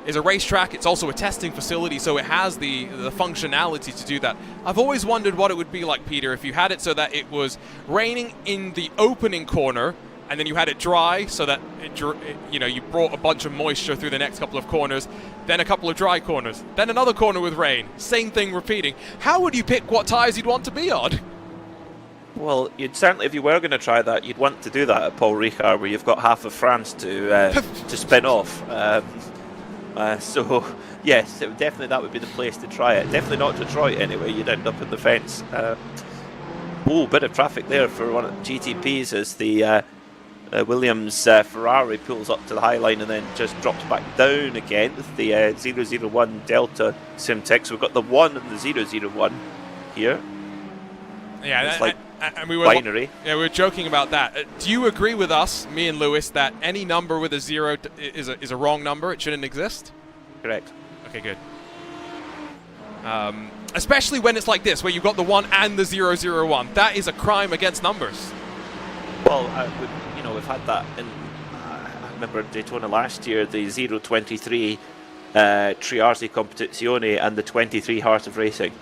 is a racetrack. It's also a testing facility, so it has the functionality to do that. I've always wondered what it would be like, Peter, if you had it so that it was raining in the opening corner, and then you had it dry so that you brought a bunch of moisture through the next couple of corners, then a couple of dry corners, then another corner with rain. Same thing repeating. How would you pick what tyres you'd want to be on? Well, you'd certainly, if you were going to try that, you'd want to do that at Paul Ricard, where you've got half of France to spin off. So, yes, definitely that would be the place to try it. Definitely not Detroit anyway, you'd end up in the fence. Bit of traffic there for one of the GTPs as the Williams Ferrari pulls up to the high line and then just drops back down again with the 001 Delta Simtek. So we've got the 1 and the 001 here. Yeah, it's like we were binary. Yeah, we were joking about that. Do you agree with us, me and Lewis, that any number with a 0 is a wrong number? It shouldn't exist? Correct. Okay, good. Especially when it's like this, where you've got the 1 and the 001. That is a crime against numbers. Well, we've had that in, I remember Daytona last year, the 023 Triarsi Competizione and the 23 Heart of Racing.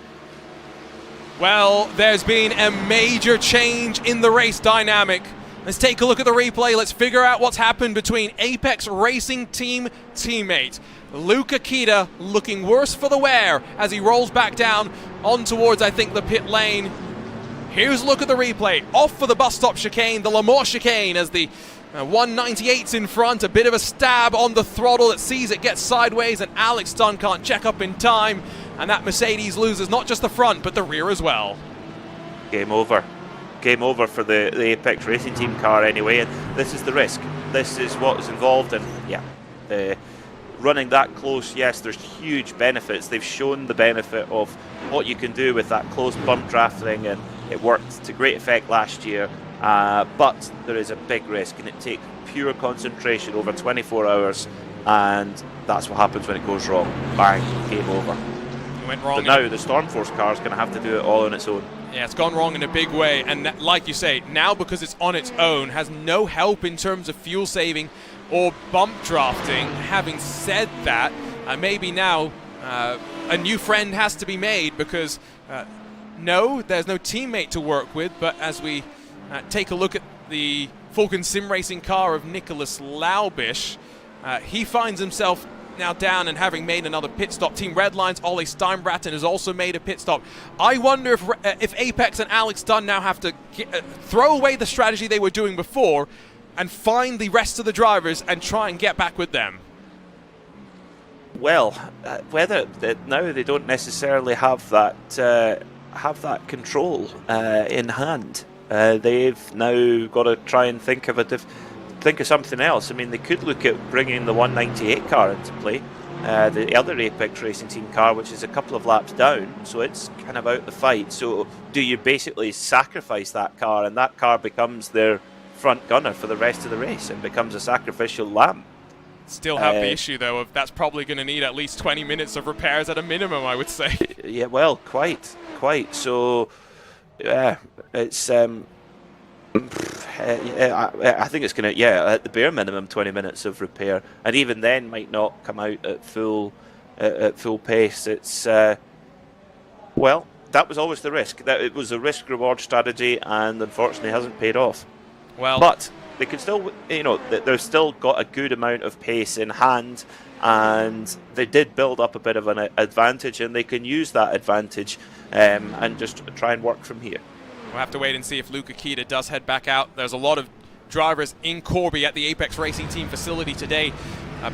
Well, there's been a major change in the race dynamic. Let's take a look at the replay. Let's figure out what's happened between Apex Racing Team teammate Luca Kita, looking worse for the wear as he rolls back down on towards, I think, the pit lane. Here's a look at the replay. Off for the bus stop chicane, the Lamore chicane, as the 198's in front. A bit of a stab on the throttle that sees it get sideways, and Alex Dunn can't check up in time. And that Mercedes loses not just the front, but the rear as well. Game over. Game over for the Apex Racing Team car anyway, and this is the risk. This is what is involved, and yeah, running that close, yes, there's huge benefits. They've shown the benefit of what you can do with that close bump drafting, and it worked to great effect last year, but there is a big risk, and it takes pure concentration over 24 hours, and that's what happens when it goes wrong. Bang, game over. Went wrong. But now the Stormforce car is going to have to do it all on its own. Yeah, it's gone wrong in a big way, and like you say, now because it's on its own, has no help in terms of fuel saving or bump drafting. Having said that, maybe now a new friend has to be made, because no, there's no teammate to work with, but as we take a look at the Falcon Sim Racing car of Nicholas Laubish, he finds himself now down and having made another pit stop. Team Redlines, Ollie Steinbraten has also made a pit stop. I wonder if Apex and Alex Dunn now have to throw away the strategy they were doing before and find the rest of the drivers and try and get back with them. Well, whether now they don't necessarily have that control in hand. They've now got to try and think of something else. I mean, they could look at bringing the 198 car into play, the other Apex Racing Team car, which is a couple of laps down, so it's kind of out the fight. So do you basically sacrifice that car, and that car becomes their front gunner for the rest of the race? It becomes a sacrificial lamb. Still have the issue, though, of that's probably going to need at least 20 minutes of repairs at a minimum, I would say. Yeah, well, quite. So, yeah, it's... I think it's going to, at the bare minimum, 20 minutes of repair, and even then might not come out at full pace. It's well, that was always the risk. That it was a risk-reward strategy, and unfortunately hasn't paid off. Well, but they can still, they've still got a good amount of pace in hand, and they did build up a bit of an advantage, and they can use that advantage and just try and work from here. We'll have to wait and see if Luca Kita does head back out. There's a lot of drivers in Corby at the Apex Racing Team facility today,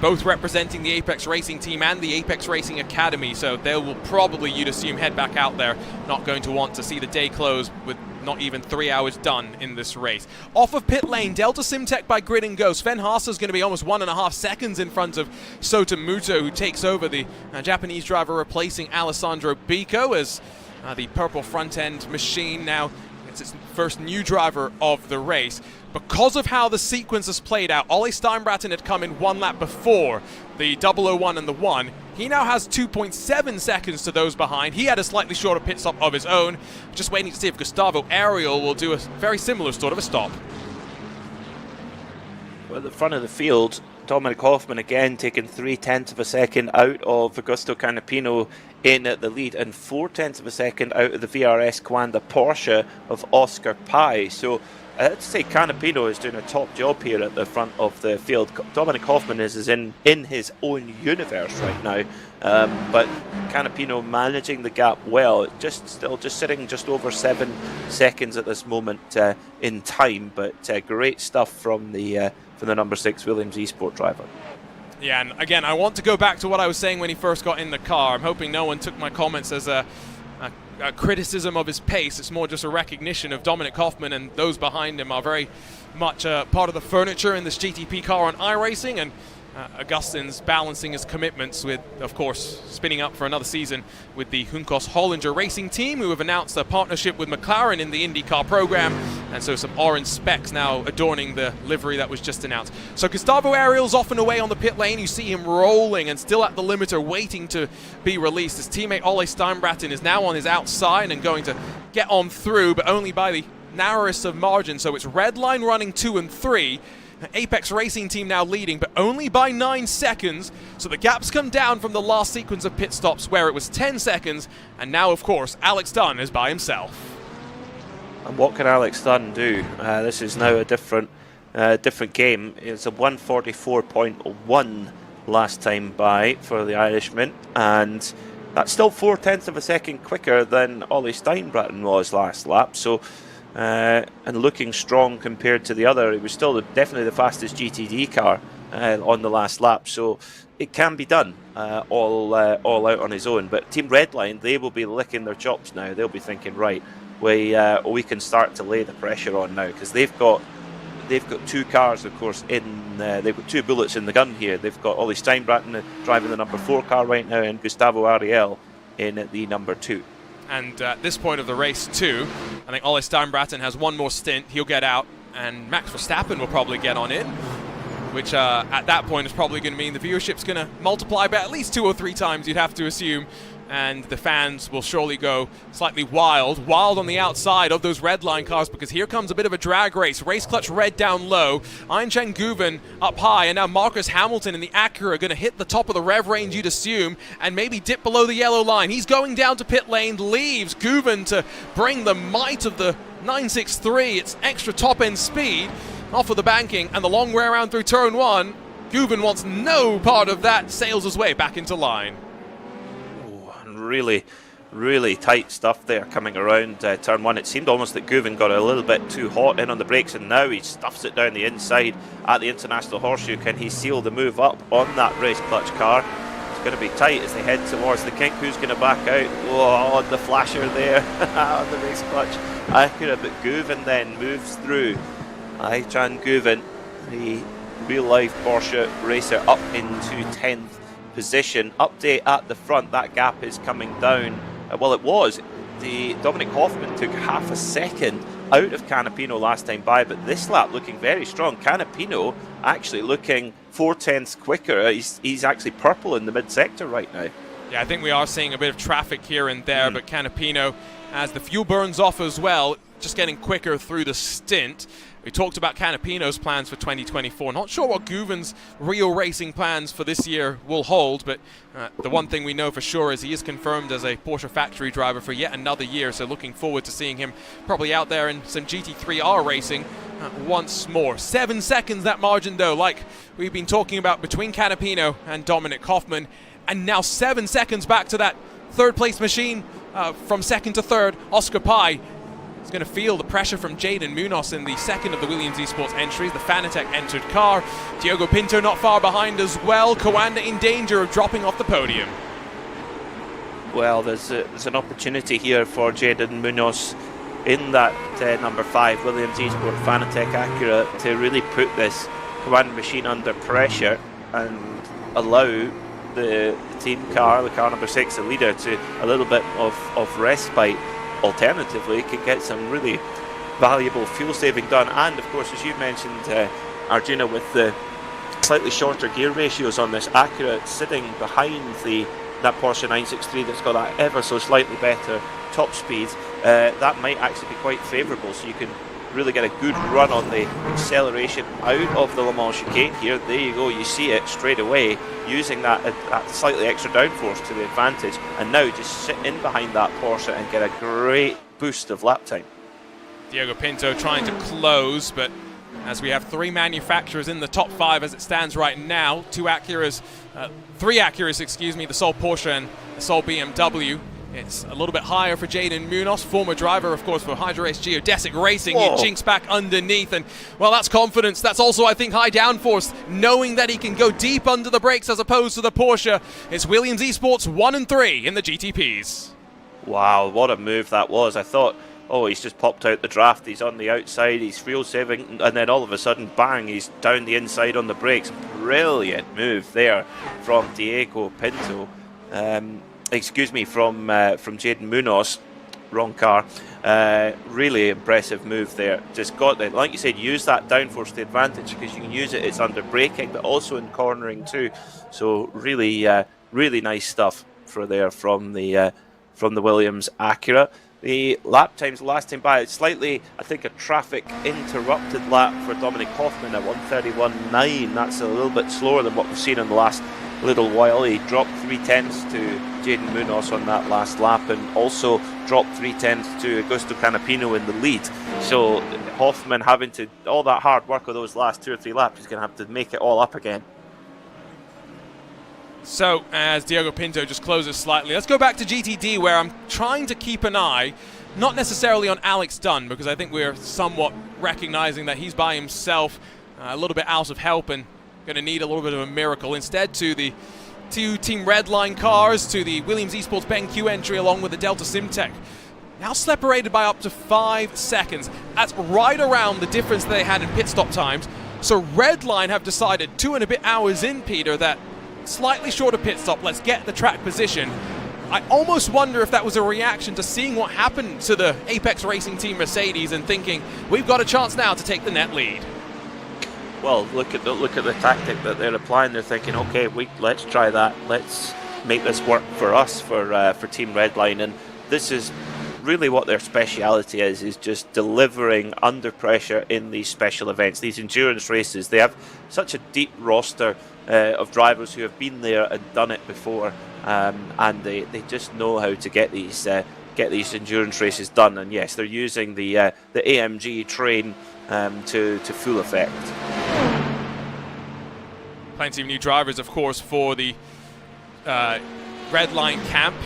both representing the Apex Racing Team and the Apex Racing Academy, so they will probably, you'd assume, head back out there. Not going to want to see the day close with not even 3 hours done in this race. Off of pit lane, Delta Simtek by Grid and Go. Sven Haase is going to be almost 1.5 seconds in front of Sota Muto, who takes over the Japanese driver, replacing Alessandro Bico as the purple front-end machine now. It's its first new driver of the race. Because of how the sequence has played out, Ollie Steinbraten had come in 1 lap before the 001 and the 1. He now has 2.7 seconds to those behind. He had a slightly shorter pit stop of his own. Just waiting to see if Gustavo Ariel will do a very similar sort of a stop. Well, at the front of the field, Dominic Hoffman again taking 0.3 of a second out of Augusto Canapino in at the lead, and 0.4 of a second out of the VRS Coanda Porsche of Oscar Pai. So I'd say Canapino is doing a top job here at the front of the field. Dominic Hoffman is in his own universe right now, but Canapino managing the gap well. Still sitting just over 7 seconds at this moment in time, but great stuff from the number 6 Williams Esport driver. Yeah, and again, I want to go back to what I was saying when he first got in the car. I'm hoping no one took my comments as a criticism of his pace. It's more just a recognition of Dominic Hoffman, and those behind him are very much part of the furniture in this GTP car on iRacing, and Augustin's balancing his commitments with, of course, spinning up for another season with the Juncos Hollinger Racing Team, who have announced a partnership with McLaren in the IndyCar program, and so some orange specks now adorning the livery that was just announced. So Gustavo Ariel's off and away on the pit lane. You see him rolling and still at the limiter waiting to be released. His teammate Ole Steinbraten is now on his outside and going to get on through, but only by the narrowest of margins. So it's red line running 2 and 3. Apex Racing Team now leading, but only by 9 seconds. So the gap's come down from the last sequence of pit stops where it was 10 seconds. And now, of course, Alex Dunn is by himself. And what can Alex Dunn do? This is now a different game. It's a 144.1 last time by for the Irishman, and that's still 0.4 of a second quicker than Ole Steinbraten was last lap. So. And looking strong compared to the other. It was still definitely the fastest GTD car on the last lap, so it can be done all out on his own. But Team Redline, they will be licking their chops now. They'll be thinking, right, we can start to lay the pressure on now, because they've got 2 cars, of course, they've got 2 bullets in the gun here. They've got Ole Steinbraten driving the number 4 car right now, and Gustavo Ariel in the number 2. And at this point of the race, too, I think Ole Steinbraten has one more stint. He'll get out, and Max Verstappen will probably get on in, which at that point is probably going to mean the viewership's going to multiply by at least 2 or 3 times, you'd have to assume. And the fans will surely go slightly wild on the outside of those red line cars, because here comes a bit of a drag race. Race clutch red down low, Einchen Guven up high, and now Marcus Hamilton in the Acura are going to hit the top of the rev range, you'd assume, and maybe dip below the yellow line. He's going down to pit lane, leaves Guven to bring the might of the 963, its extra top end speed, off of the banking, and the long way around through turn 1. Guven wants no part of that, sails his way back into line. Really tight stuff there coming around turn 1. It seemed almost that Guven got a little bit too hot in on the brakes, and now he stuffs it down the inside at the International Horseshoe. Can he seal the move up on that race clutch car? It's going to be tight as they head towards the kink. Who's going to back out? Oh, on the flasher there on the race clutch Acura, but Guven then moves through. Aychan Guven, the real-life Porsche racer, up into 10th position. Update at the front, that gap is coming down. Well, it was. Dominic Hoffman took half a second out of Canapino last time by, but this lap looking very strong. Canapino actually looking 0.4 quicker. He's actually purple in the mid-sector right now. Yeah, I think we are seeing a bit of traffic here and there, but Canapino, as the fuel burns off as well, just getting quicker through the stint. We talked about Canapino's plans for 2024. Not sure what Guven's real racing plans for this year will hold, but the one thing we know for sure is he is confirmed as a Porsche factory driver for yet another year, so looking forward to seeing him probably out there in some GT3R racing once more. 7 seconds that margin, though, like we've been talking about between Canapino and Dominic Hoffman, and now 7 seconds back to that third-place machine from second to third. Oscar Pai is going to feel the pressure from Jaden Munoz in the second of the Williams Esports entries. The Fanatec entered car. Diogo Pinto not far behind as well. Coanda in danger of dropping off the podium. Well, there's an opportunity here for Jaden Munoz in that number 5 Williams Esport Fanatec Acura to really put this Coanda machine under pressure and allow the team car, the car number 6, the leader, to a little bit of respite. Alternatively, could get some really valuable fuel saving done, and of course, as you mentioned, Arjuna, with the slightly shorter gear ratios on this Acura, sitting behind that Porsche 963 that's got that ever so slightly better top speed. That might actually be quite favourable, so you can really get a good run on the acceleration out of the Le Mans chicane here. There you go, you see it straight away, using that slightly extra downforce to the advantage, and now just sit in behind that Porsche and get a great boost of lap time. Diego Pinto trying to close, but as we have 3 manufacturers in the top 5 as it stands right now, 3 Acuras, excuse me, the sole Porsche and the sole BMW. It's a little bit higher for Jaden Munoz, former driver, of course, for Hydro Race Geodesic Racing. He jinks back underneath, and, well, that's confidence. That's also, I think, high downforce, knowing that he can go deep under the brakes as opposed to the Porsche. It's Williams Esports 1 and 3 in the GTPs. Wow, what a move that was. I thought, oh, he's just popped out the draft, he's on the outside, he's fuel saving, and then all of a sudden, bang, he's down the inside on the brakes. Brilliant move there from Diego Pinto. Excuse me, from Jaden Munoz. Wrong car. Really impressive move there. Just got it, like you said, use that downforce to the advantage, because you can use it. It's under braking, but also in cornering too. So really, really nice stuff from the Williams Acura. The lap times last time by, slightly, I think, a traffic interrupted lap for Dominic Hoffman at 1:31.9. That's a little bit slower than what we've seen in the last little while. He dropped 3/10 to Jaden Munoz on that last lap, and also dropped 3/10 to Augusto Canapino in the lead. So Hoffman, having to all that hard work of those last 2 or 3 laps, he's going to have to make it all up again. So, as Diego Pinto just closes slightly, let's go back to GTD, where I'm trying to keep an eye, not necessarily on Alex Dunn, because I think we're somewhat recognizing that he's by himself, a little bit out of help, and going to need a little bit of a miracle. Instead, to the 2 Team Redline cars, to the Williams Esports BenQ entry, along with the Delta Simtech. Now separated by up to 5 seconds. That's right around the difference they had in pit stop times. So Redline have decided 2 and a bit hours in, Peter, that slightly shorter pit stop, let's get the track position. I almost wonder if that was a reaction to seeing what happened to the Apex Racing Team Mercedes and thinking, we've got a chance now to take the net lead. Well, look at the tactic that they're applying. They're thinking, okay, let's try that. Let's make this work for us, for Team Redline. And this is really what their speciality is just delivering under pressure in these special events, these endurance races. They have such a deep roster of drivers who have been there and done it before, and they just know how to get these endurance races done. And yes, they're using the AMG train to full effect. Plenty of new drivers, of course, for the Redline camp.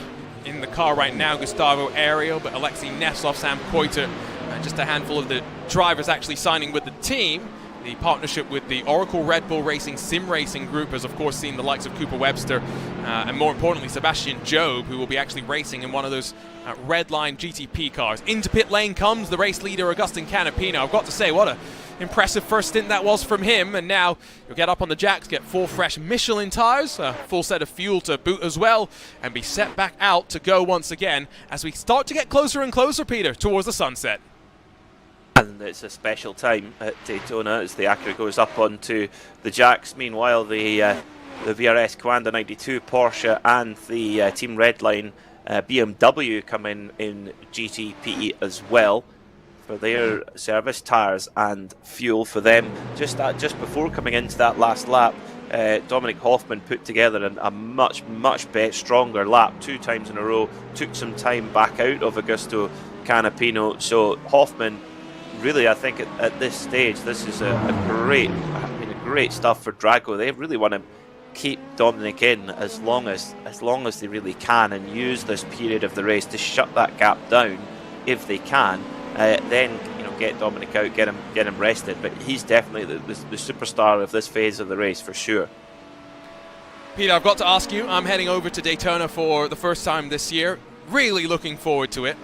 In the car right now, Gustavo Ariel, but Alexei Neslov, Sam Koiter, just a handful of the drivers actually signing with the team. The partnership with the Oracle Red Bull Racing Sim Racing Group has, of course, seen the likes of Cooper Webster and, more importantly, Sebastian Job, who will be actually racing in one of those Redline GTP cars. Into pit lane comes the race leader, Agustin Canapino. I've got to say, what a impressive first stint that was from him, and now you'll get up on the jacks, get 4 fresh Michelin tires, a full set of fuel to boot as well, and be set back out to go once again as we start to get closer and closer, Peter, towards the sunset. And it's a special time at Daytona as the Acura goes up onto the jacks. Meanwhile, the VRS Coanda 92 Porsche and the Team Redline BMW come in GTP as well for their service, tires and fuel for them. Just before coming into that last lap, Dominic Hoffman put together a much better, stronger lap 2 times in a row, took some time back out of Augusto Canapino. So Hoffman, really, I think at this stage, this is a great stuff for Drago. They really want to keep Dominic in as long as they really can, and use this period of the race to shut that gap down if they can. Then get Dominic out, get him rested. But he's definitely the superstar of this phase of the race for sure. Peter, I've got to ask you, I'm heading over to Daytona for the first time this year. Really looking forward to it.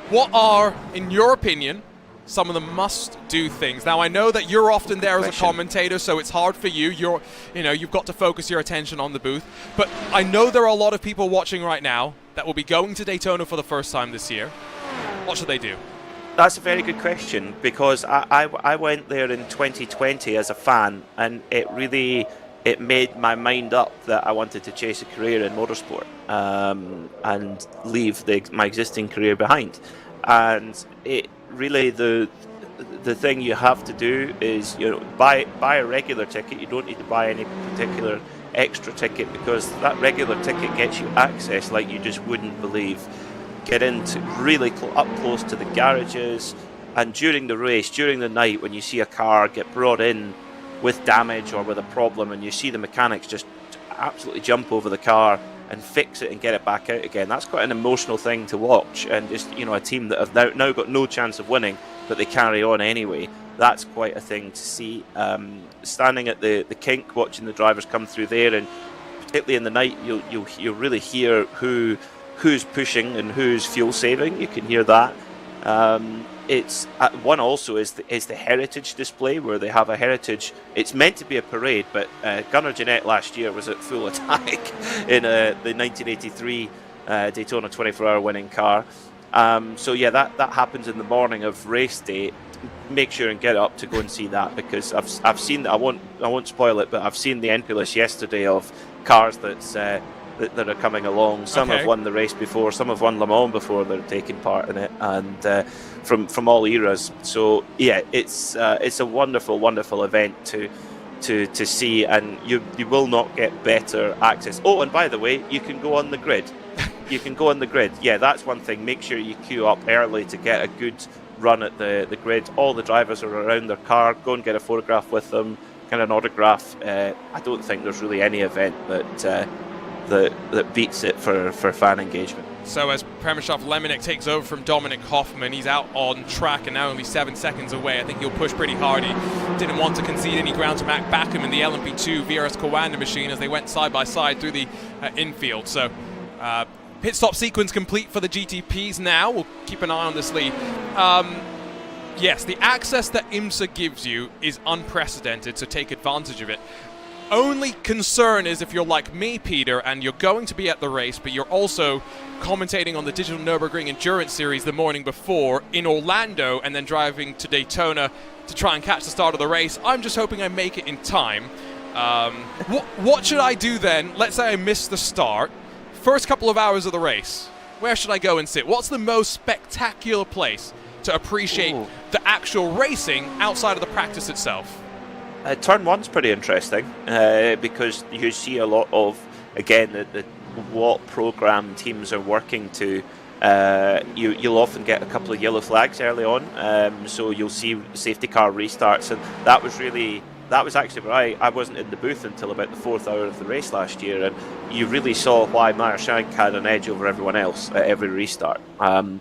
What are, in your opinion, some of the must-do things? Now, I know that you're often there as a commentator, so it's hard for you. You've got to focus your attention on the booth. But I know there are a lot of people watching right now that will be going to Daytona for the first time this year. What should they do? That's a very good question, because I went there in 2020 as a fan, and it made my mind up that I wanted to chase a career in motorsport and leave my existing career behind. And it really, the thing you have to do is, buy a regular ticket. You don't need to buy any particular extra ticket, because that regular ticket gets you access like you just wouldn't believe. Get into really up close to the garages, and during the race, during the night, when you see a car get brought in with damage or with a problem, and you see the mechanics just absolutely jump over the car and fix it and get it back out again, that's quite an emotional thing to watch. And just, a team that have now got no chance of winning, but they carry on anyway, that's quite a thing to see. Standing at the kink, watching the drivers come through there, and particularly in the night, you'll really hear who's pushing and who's fuel saving. You can hear that. It's one also is the heritage display, where they have a heritage. It's meant to be a parade, but Gunnar Jeanette last year was at full attack in the 1983 Daytona 24-hour winning car. So yeah, that happens in the morning of race day. Make sure and get up to go and see that, because I've seen that. I won't spoil it, but I've seen the entry list yesterday of cars that are coming along. Some have won the race before, some have won Le Mans before they're taking part in it, and from all eras. So yeah, it's a wonderful event to see, and you will not get better access. Oh, and by the way, you can go on the grid. You can go on the grid. Yeah, that's one thing. Make sure you queue up early to get a good run at the grid. All the drivers are around their car. Go and get a photograph with them, get an autograph. I don't think there's really any event that beats it for fan engagement. So as Przemysław Lemonek takes over from Dominic Hoffman, he's out on track and now only 7 seconds away. I think he'll push pretty hard. He didn't want to concede any ground to Mac Backham in the LMP2 VRS Coanda machine as they went side by side through the infield. So pit stop sequence complete for the GTPs now. We'll keep an eye on this lead. Yes, the access that IMSA gives you is unprecedented, so take advantage of it. Only concern is if you're like me, Peter, and you're going to be at the race, but you're also commentating on the Digital Nürburgring Endurance Series the morning before in Orlando and then driving to Daytona to try and catch the start of the race. I'm just hoping I make it in time. What should I do then? Let's say I miss the start. First couple of hours of the race, where should I go and sit? What's the most spectacular place to appreciate the actual racing outside of the practice itself? Turn 1's pretty interesting because you see a lot of, again, what program teams are working to. You'll often get a couple of yellow flags early on, so you'll see safety car restarts, and that was actually where I wasn't in the booth until about the 4th hour of the race last year, and you really saw why Meyer Shank had an edge over everyone else at every restart. And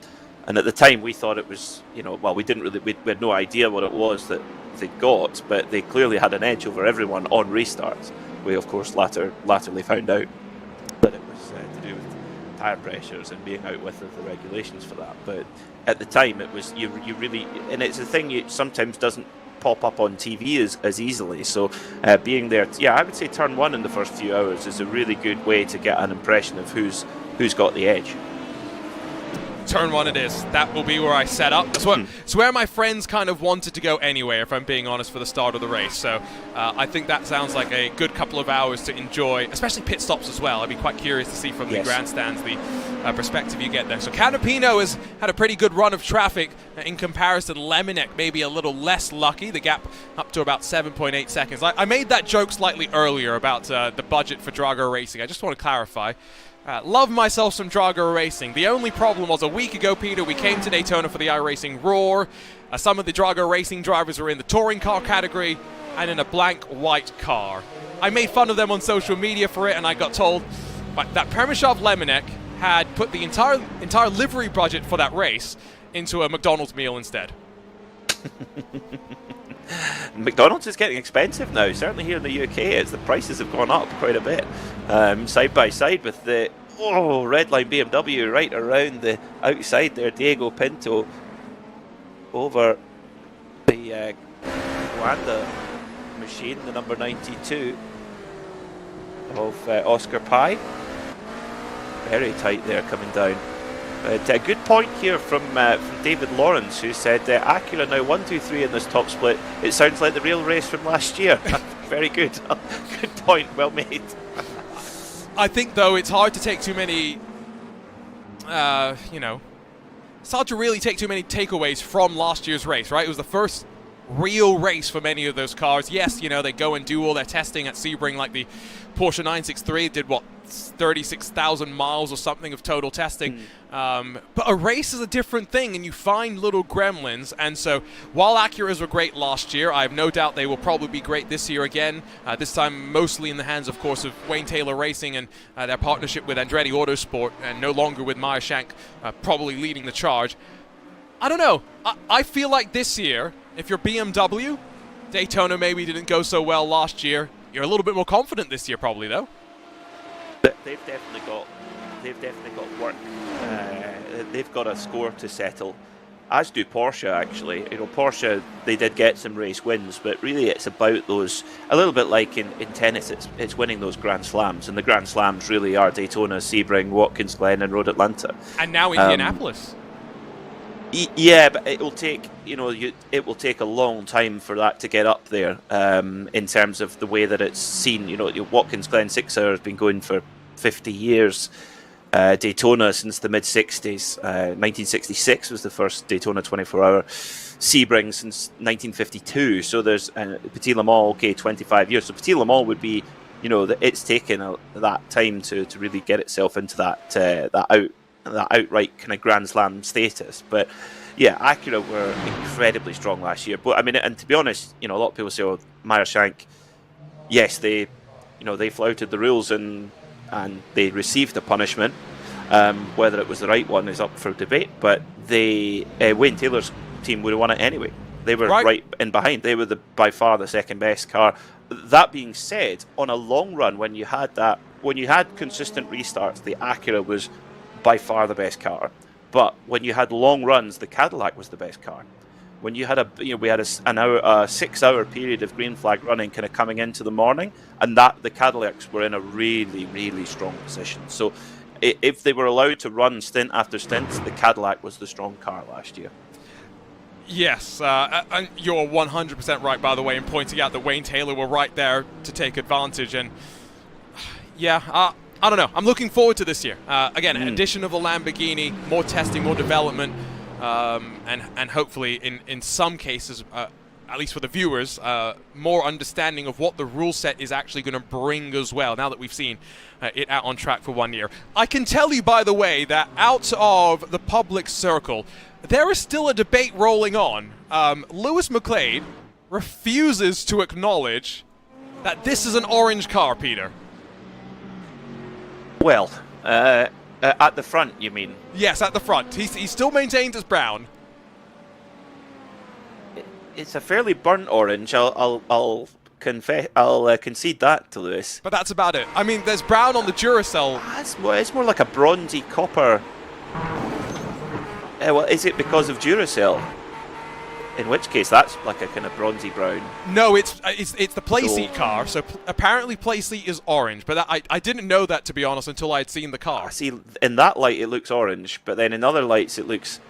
at the time we thought it was, we had no idea what it was that they'd got, but they clearly had an edge over everyone on restarts. We of course latterly found out that it was to do with tyre pressures and being out with the regulations for that. But at the time it was, you really, and it's a thing you sometimes doesn't pop up on TV as easily, so being there, I would say turn 1 in the first few hours is a really good way to get an impression of who's got the edge. Turn 1 it is. That will be where I set up. It's where my friends kind of wanted to go anyway, if I'm being honest, for the start of the race. So I think that sounds like a good couple of hours to enjoy, especially pit stops as well. I'd be quite curious to see from the grandstands the perspective you get there. So Canapino has had a pretty good run of traffic in comparison. Lemonek maybe a little less lucky. The gap up to about 7.8 seconds. I made that joke slightly earlier about the budget for Drago Racing. I just want to clarify. Love myself some Drago Racing. The only problem was a week ago, Peter, we came to Daytona for the iRacing Roar. Some of the Drago Racing drivers were in the touring car category and in a blank white car. I made fun of them on social media for it, and I got told that Przemysław Lemonek had put the entire livery budget for that race into a McDonald's meal instead. McDonald's is getting expensive now, certainly here in the UK. The prices have gone up quite a bit, side by side with the redline BMW right around the outside there. Diego Pinto over the Coanda machine, the number 92 of Oscar Pye. Very tight there coming down. But a good point here from David Lawrence, who said Acura now 1-2-3 in this top split. It sounds like the real race from last year. Very good. Good point. Well made. I think, though, it's hard to take too many, it's hard to really take too many takeaways from last year's race, right? It was the first real race for many of those cars. Yes, they go and do all their testing at Sebring, like the Porsche 963 did, 36,000 miles or something of total testing. But a race is a different thing, and you find little gremlins. And so while Acuras were great last year, I have no doubt they will probably be great this year again. This time mostly in the hands, of course, of Wayne Taylor Racing and their partnership with Andretti Autosport, and no longer with Meyer Shank probably leading the charge. I don't know. I feel like this year, if you're BMW, Daytona maybe didn't go so well last year. You're a little bit more confident this year, probably, though. They've definitely got work. They've got a score to settle, as do Porsche. Actually, Porsche, they did get some race wins, but really it's about those. A little bit like in tennis, it's winning those Grand Slams, and the Grand Slams really are Daytona, Sebring, Watkins Glen, and Road Atlanta, and now Indianapolis. Yeah, but it will take it will take a long time for that to get up there in terms of the way that it's seen. Watkins Glen 6 Hour has been going for 50 years. Daytona since the mid-60s. 1966 was the first Daytona 24-hour. Sebring since 1952. So there's Petit Le Mans, 25 years. So Petit Le Mans would be, it's taken that time to really get itself into that outright kind of Grand Slam status. But yeah, Acura were incredibly strong last year. But I mean, and to be honest, a lot of people say, "Oh, Meyer Shank, yes, they flouted the rules and they received a punishment. Whether it was the right one is up for debate. But Wayne Taylor's team would have won it anyway. They were right in behind. They were by far the second best car. That being said, on a long run, when you had consistent restarts, the Acura was by far the best car. But when you had long runs, the Cadillac was the best car. When you had we had a 6 hour period of green flag running kind of coming into the morning, and the Cadillacs were in a really, really strong position. So if they were allowed to run stint after stint, the Cadillac was the strong car last year. Yes, and you're 100% right, by the way, in pointing out that Wayne Taylor were right there to take advantage. And yeah, I don't know. I'm looking forward to this year. Again, an addition of the Lamborghini, more testing, more development, and hopefully, in some cases, at least for the viewers, more understanding of what the rule set is actually going to bring as well, now that we've seen it out on track for 1 year. I can tell you, by the way, that out of the public circle, there is still a debate rolling on. Lewis McLeod refuses to acknowledge that this is an orange car, Peter. Well, at the front, you mean? Yes, at the front. He still maintains it's brown. It's a fairly burnt orange. I'll concede that to Lewis. But that's about it. I mean, there's brown on the Duracell. It's more like a bronzy copper. Well, is it because of Duracell? In which case, that's like a kind of bronzy brown. No, it's the Playseat car. So apparently Playseat is orange, but I didn't know that, to be honest, until I had seen the car. See, in that light it looks orange, but then in other lights it looks.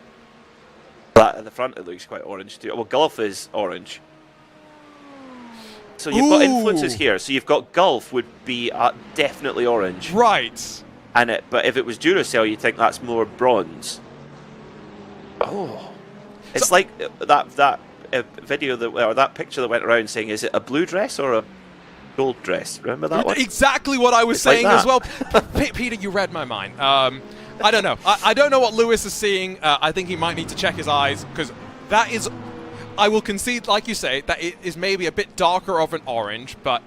At the front it looks quite orange too. Well, Gulf is orange. So you've got influences here. So you've got Gulf would be definitely orange. Right. But if it was Duracell, you'd think that's more bronze. Oh. It's like that video or that picture that went around saying, is it a blue dress or a gold dress? Remember that one? Exactly what I was saying as well. Peter, you read my mind. I don't know. I don't know what Lewis is seeing. I think he might need to check his eyes, because that is, I will concede, like you say, that it is maybe a bit darker of an orange, but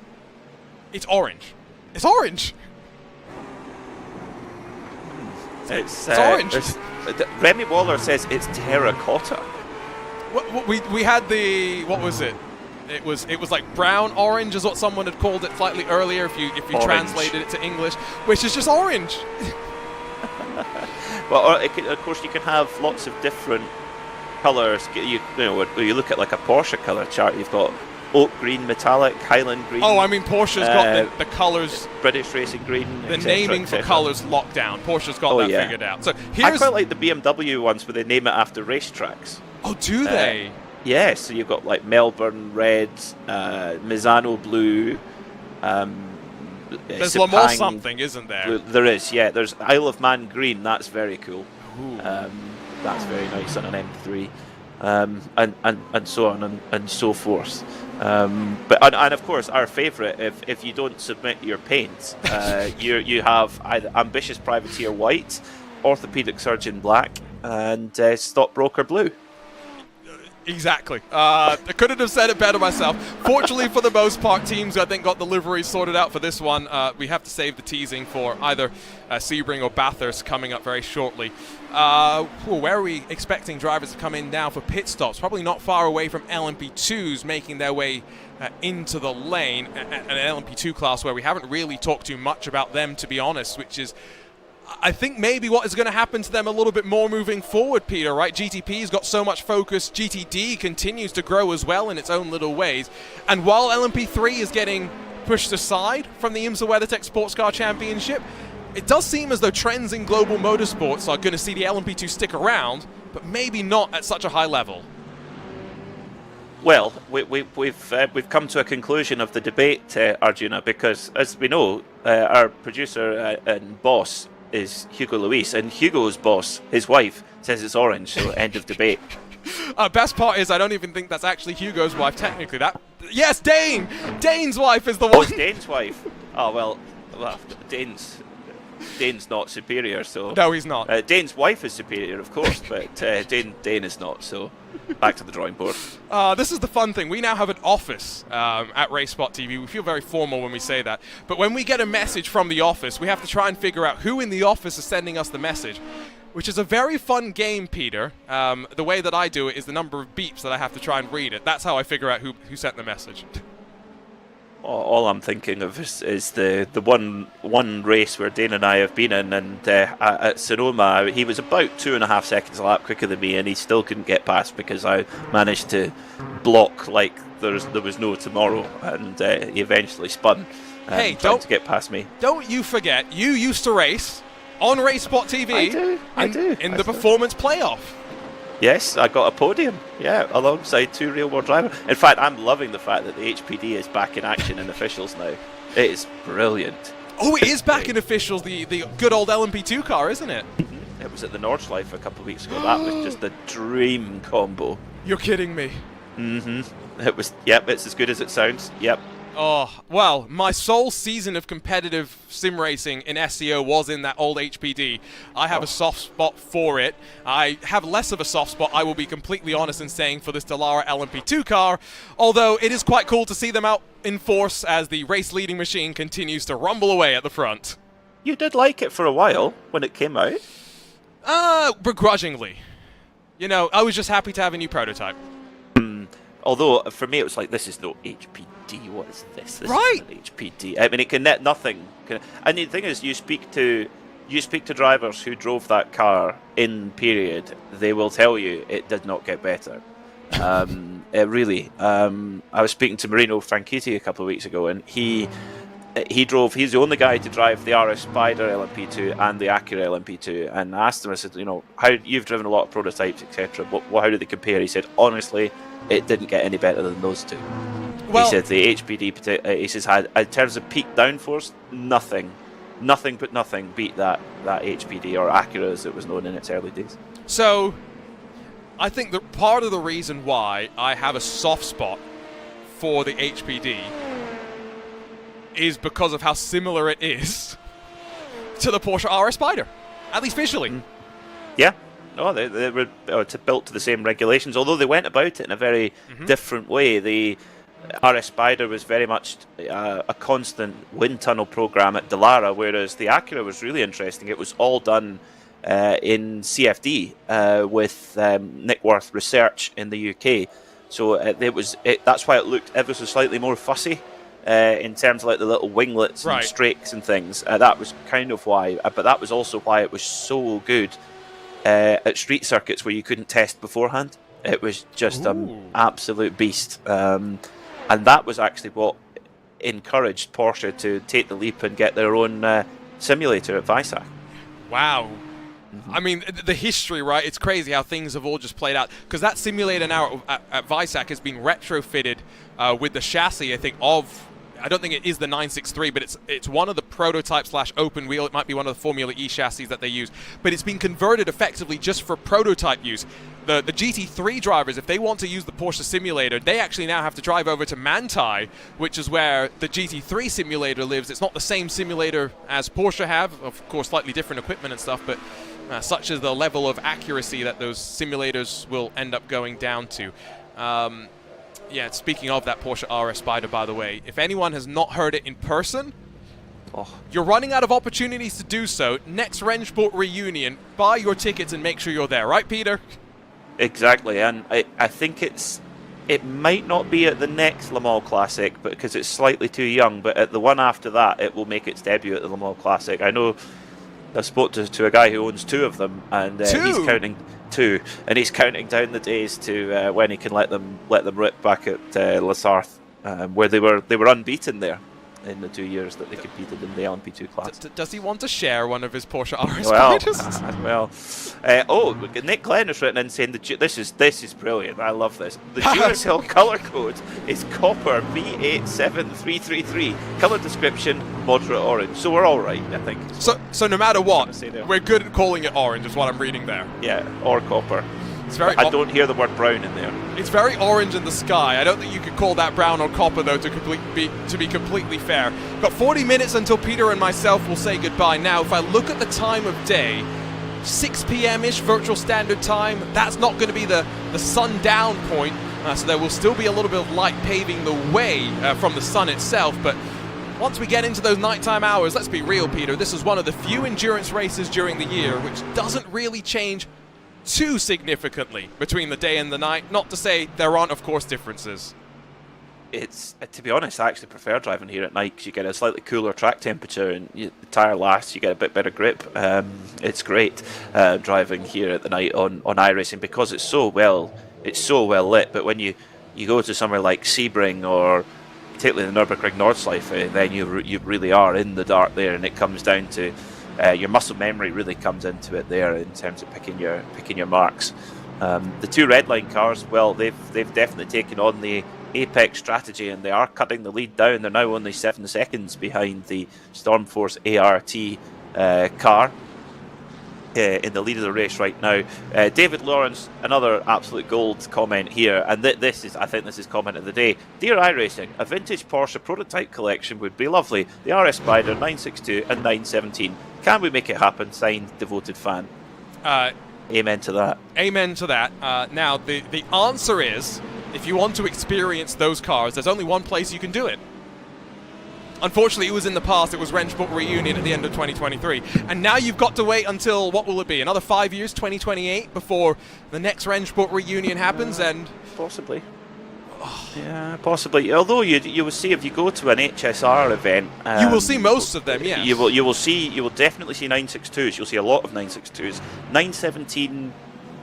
it's orange. It's orange. It's orange. Remy Waller says it's terracotta. We had what was it? It was like brown orange is what someone had called it slightly earlier if you translated it to English, which is just orange. Well, of course you can have lots of different colours. You look at like a Porsche colour chart. You've got Oak Green Metallic, Highland Green. Oh, I mean, Porsche's got the colours. British Racing Green. The et cetera, naming for colours locked down. Porsche's got that figured out. So I quite like the BMW ones where they name it after racetracks. Oh, do they? Yeah, so you've got like Melbourne Red, Misano Blue. There's Le Mans something, isn't there? There is, yeah. There's Isle of Man Green. That's very cool. That's very nice on an M3, and so on and so forth. But of course, our favourite, if you don't submit your paint, you have either Ambitious Privateer White, Orthopedic Surgeon Black, and Stockbroker Blue. Exactly. I couldn't have said it better myself. Fortunately, for the most part, teams, I think, got the liveries sorted out for this one. We have to save the teasing for either Sebring or Bathurst coming up very shortly. Where are we expecting drivers to come in now for pit stops? Probably not far away from LMP2s making their way into the lane. An LMP2 class where we haven't really talked too much about them, to be honest, which is I think maybe what is going to happen to them a little bit more moving forward, Peter, right? GTP's got so much focus. GTD continues to grow as well in its own little ways. And while LMP3 is getting pushed aside from the IMSA WeatherTech Sports Car Championship, it does seem as though trends in global motorsports are going to see the LMP2 stick around, but maybe not at such a high level. Well, we've come to a conclusion of the debate, Arjuna, because as we know, our producer and boss is Hugo Luis, and Hugo's boss, his wife, says it's orange, so end of debate. Best part is I don't even think that's actually Hugo's wife, technically. Yes, Dane! Dane's wife is the one. Oh, it's Dane's wife. Oh, well, Dane's not superior, so... No, he's not. Dane's wife is superior, of course, but Dane is not, so back to the drawing board. This is the fun thing. We now have an office at RaceSpot TV. We feel very formal when we say that. But when we get a message from the office, we have to try and figure out who in the office is sending us the message, which is a very fun game, Peter. The way that I do it is the number of beeps that I have to try and read it. That's how I figure out who sent the message. All I'm thinking of is the one race where Dane and I have been in, and at Sonoma, he was about 2.5 seconds a lap quicker than me, and he still couldn't get past because I managed to block like there was no tomorrow, and he eventually spun. Hey, trying to get past me. Don't you forget, you used to race on RaceSpot TV. I do. In the performance playoff. Yes, I got a podium, alongside 2 real-world drivers. In fact, I'm loving the fact that the HPD is back in action in officials now. It is brilliant. Oh, it is back in officials, the good old LMP2 car, isn't it? It was at the Nordschleife a couple of weeks ago. That was just a dream combo. You're kidding me. It was, it's as good as it sounds, Oh, well, my sole season of competitive sim racing in SEO was in that old HPD. I have a soft spot for it. I have less of a soft spot, I will be completely honest in saying, for this Dallara LMP2 car, although it is quite cool to see them out in force as the race leading machine continues to rumble away at the front. You did like it for a while when it came out? Begrudgingly. You know, I was just happy to have a new prototype. Although, for me, it was like, this is no HPD. What is this? This right. Isn't an HPD. I mean, it can net nothing. And the thing is, you speak to drivers who drove that car in period, they will tell you it did not get better. It really. I was speaking to Marino Franchitti a couple of weeks ago, and he's the only guy to drive the RS Spider LMP2 and the Acura LMP2, and I asked him, I said, how you've driven a lot of prototypes, etc., but how do they compare? He said, honestly, it didn't get any better than those two. Well, he said the HPD, he says, had, in terms of peak downforce, nothing beat that HPD, or Acura as it was known in its early days. So, I think that part of the reason why I have a soft spot for the HPD is because of how similar it is to the Porsche RS Spider, at least visually. Yeah. No, they were built to the same regulations, although they went about it in a very different way. The RS Spider was very much a constant wind tunnel program at Dallara, whereas the Acura was really interesting. It was all done in CFD with Nick Worth Research in the UK. So that's why it looked ever so slightly more fussy. In terms of like the little winglets and strakes and things. That was kind of why, but that was also why it was so good at street circuits where you couldn't test beforehand. It was just an absolute beast. And and that was actually what encouraged Porsche to take the leap and get their own simulator at Weissach. Wow. I mean, the history, right? It's crazy how things have all just played out. Because that simulator now at Weissach has been retrofitted with the chassis, I think, of... I don't think it is the 963, but it's one of the prototype / open wheel. It might be one of the Formula E chassis that they use. But it's been converted effectively just for prototype use. The GT3 drivers, if they want to use the Porsche simulator, they actually now have to drive over to Manthey, which is where the GT3 simulator lives. It's not the same simulator as Porsche have. Of course, slightly different equipment and stuff, but such is the level of accuracy that those simulators will end up going down to. Yeah, speaking of that Porsche RS Spider, by the way, if anyone has not heard it in person, you're running out of opportunities to do so. Next Rennsport reunion, buy your tickets and make sure you're there. Right, Peter? Exactly, and I think it might not be at the next Le Mans Classic because it's slightly too young, but at the one after that, it will make its debut at the Le Mans Classic. I know I spoke to a guy who owns 2 of them, and he's counting 2, and he's counting down the days to when he can let them rip back at La Sarthe, where they were unbeaten there in the 2 years that they competed in the LMP2 class. Does he want to share one of his Porsche RS Spiders? Nick Glenn has written in saying this is brilliant. I love this. The Duracell color code is copper B87333. Color description moderate orange. So we're all right, I think. So no matter what, we're good at calling it orange. Is what I'm reading there. Yeah, or copper. It's very. I don't hear the word brown in there. It's very orange in the sky. I don't think you could call that brown or copper, though, to be completely fair. Got 40 minutes until Peter and myself will say goodbye. Now, if I look at the time of day, 6 p.m.-ish virtual standard time, that's not going to be the sundown point, so there will still be a little bit of light paving the way from the sun itself, but once we get into those nighttime hours, let's be real, Peter, this is one of the few endurance races during the year which doesn't really change too significantly between the day and the night. Not to say there aren't, of course, differences. It's, to be honest, I actually prefer driving here at night because you get a slightly cooler track temperature and the tyre lasts, you get a bit better grip. It's great driving here at the night on iRacing because it's so well lit. But when you go to somewhere like Sebring or particularly the Nürburgring Nordschleife, then you really are in the dark there, and it comes down to your muscle memory really comes into it there in terms of picking your marks. The 2 Redline cars, well, they've definitely taken on the Apex strategy, and they are cutting the lead down. They're now only 7 seconds behind the Stormforce ART car in the lead of the race right now. David Lawrence, another absolute gold comment here, and I think this is comment of the day. Dear iRacing, a vintage Porsche prototype collection would be lovely. The RS Spider 962 and 917. Can we make it happen? Signed, devoted fan. Amen to that. Amen to that. Now, the answer is, if you want to experience those cars, there's only one place you can do it. Unfortunately, it was in the past. It was Rennsport Reunion at the end of 2023. And now you've got to wait until, what will it be, another 5 years, 2028, before the next Rennsport Reunion happens, and... Possibly. Yeah, possibly. Although you will see if you go to an HSR event, you will see most of them. Yeah, you will definitely see 962s. You'll see a lot of 962s. 917.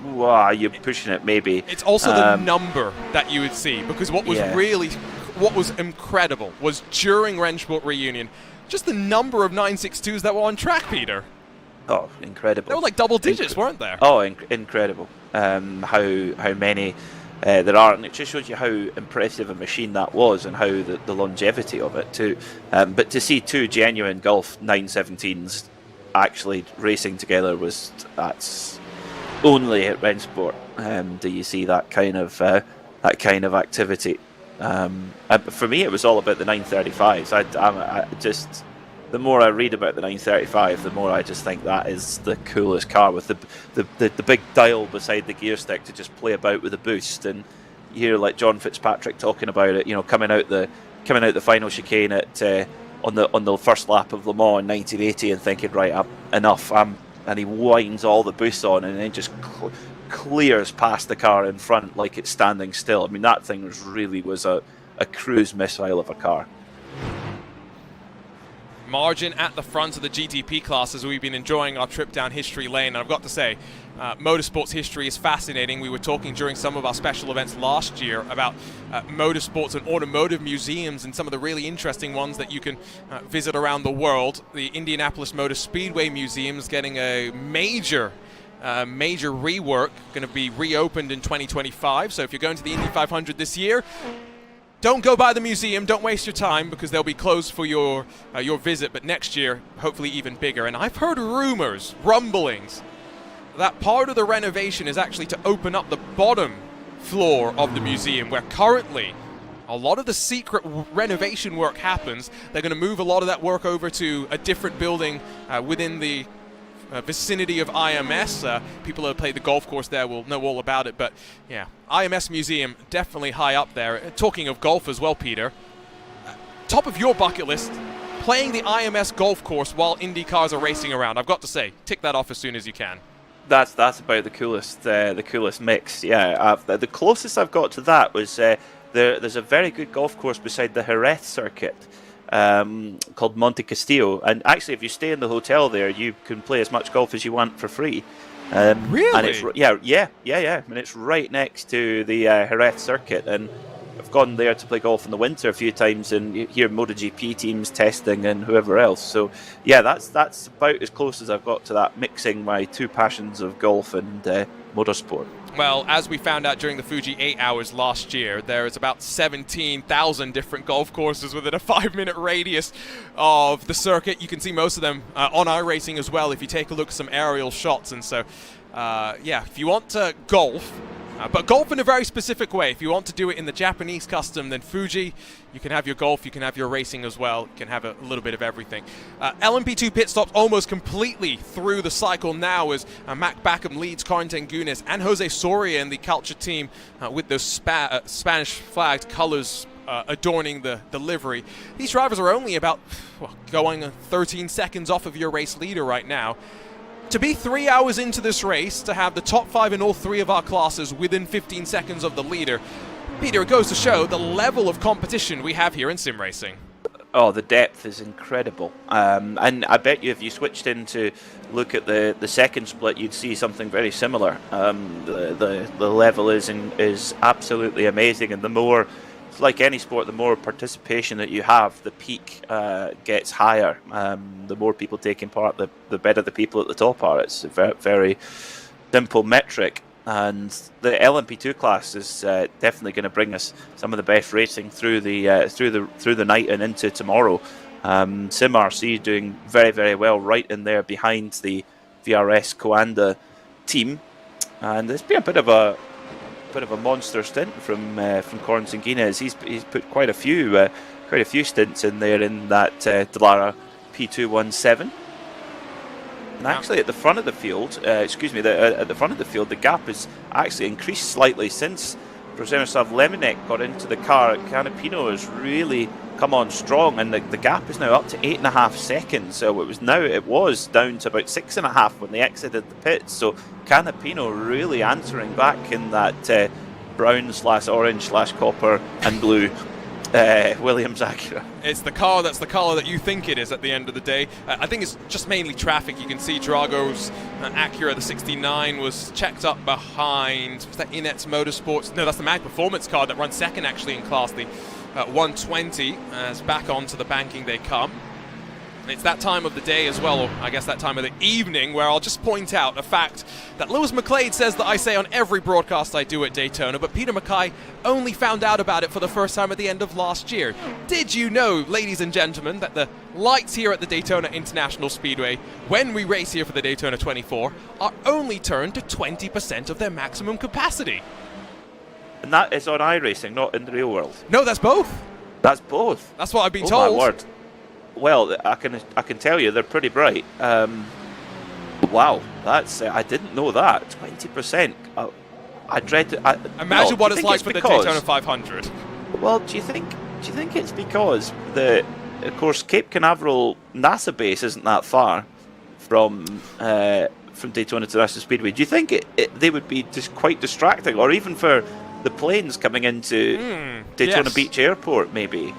Wow, you're pushing it maybe. It's also the number that you would see, because what was incredible was during Rennsport Reunion, just the number of 962s that were on track, Peter. Oh, incredible! They were like double digits, weren't there? Oh, incredible! How many there are, and it just shows you how impressive a machine that was, and how the longevity of it too. But to see 2 genuine Gulf 917s actually racing together that's only at Rennsport do you see that kind of activity. For me, it was all about the 935s. The more I read about the 935, the more I just think that is the coolest car, with the big dial beside the gear stick to just play about with the boost. And you hear like John Fitzpatrick talking about it, coming out the final chicane on the first lap of Le Mans in 1980, and thinking, right, enough. And he winds all the boost on, and then just clears past the car in front like it's standing still. I mean, that thing was a cruise missile of a car. margin at the front of the GTP class as we've been enjoying our trip down history lane. And I've got to say, motorsports history is fascinating. We were talking during some of our special events last year about motorsports and automotive museums and some of the really interesting ones that you can visit around the world. The Indianapolis Motor Speedway Museum is getting a major rework, going to be reopened in 2025. So if you're going to the Indy 500 this year, don't go by the museum, don't waste your time, because they'll be closed for your visit, but next year, hopefully even bigger. And I've heard rumblings, that part of the renovation is actually to open up the bottom floor of the museum, where currently a lot of the secret renovation work happens. They're going to move a lot of that work over to a different building within the vicinity of IMS. People who have played the golf course there will know all about it, but yeah, IMS Museum definitely high up there. Talking of golf as well, Peter, top of your bucket list, playing the IMS golf course while Indy cars are racing around. I've got to say, tick that off as soon as you can. That's about the coolest mix. Yeah, the closest I've got to that was there's a very good golf course beside the Jerez circuit called Monte Castillo, and actually, if you stay in the hotel there, you can play as much golf as you want for free. Really? And it's, yeah. And it's right next to the Jerez circuit, and I've gone there to play golf in the winter a few times, and you hear MotoGP teams testing and whoever else. So yeah, that's about as close as I've got to that, mixing my two passions of golf and motorsport. Well, as we found out during the Fuji 8 Hours last year, there is about 17,000 different golf courses within a 5-minute radius of the circuit. You can see most of them on iRacing as well if you take a look at some aerial shots. And so, yeah, if you want to golf, but golf in a very specific way. If you want to do it in the Japanese custom, then Fuji, you can have your golf, you can have your racing as well, you can have a little bit of everything. LMP2 pit stops almost completely through the cycle now as Mac Backham leads Karin Tengunes and Jose Soria in the Culture team with those Spanish flagged colors adorning the livery. These drivers are only about going 13 seconds off of your race leader right now. To be 3 hours into this race, to have the top 5 in all 3 of our classes within 15 seconds of the leader, Peter, it goes to show the level of competition we have here in sim racing. Oh, the depth is incredible. And I bet you if you switched in to look at the second split, you'd see something very similar. The level is absolutely amazing, and the more, like any sport, the more participation that you have, the peak gets higher. The more people taking part, the better the people at the top are. It's a very, very simple metric, and the LMP2 class is definitely going to bring us some of the best racing through the night and into tomorrow. Sim RC doing very, very well, right in there behind the VRS Coanda team, and there's been a bit of a monster stint from Karin Tengunes. He's put quite a few stints in there in that Dallara P217. And actually, at the front of the field, at the front of the field, the gap has actually increased slightly since Bronislav Lemonek got into the car. Canapino has really come on strong, and the gap is now up to 8.5 seconds. So it was down to about 6.5 when they exited the pits. So Canapino really answering back in that brown/orange/copper and blue Williams Acura. It's the car that's the colour that you think it is at the end of the day. I think it's just mainly traffic. You can see Drago's Acura, the 69, was checked up behind, was that Inett's Motorsports? No, that's the Mag Performance car that runs second actually in class, the 120, as back onto the banking they come. And it's that time of the day as well, or I guess that time of the evening, where I'll just point out a fact that Lewis McLeod says that I say on every broadcast I do at Daytona, but Peter Mackay only found out about it for the first time at the end of last year. Did you know, ladies and gentlemen, that the lights here at the Daytona International Speedway, when we race here for the Daytona 24, are only turned to 20% of their maximum capacity? And that is on iRacing, not in the real world. No, that's both. That's both. That's what I've been told. Oh my word. Well, I can tell you they're pretty bright. Wow, that's I didn't know that. 20%. I dread to. Imagine what it's like for the Daytona 500. Well, do you think it's because of course, Cape Canaveral NASA base isn't that far from Daytona International Speedway? Do you think they would be just quite distracting, or even for the planes coming into Daytona Beach Airport, maybe?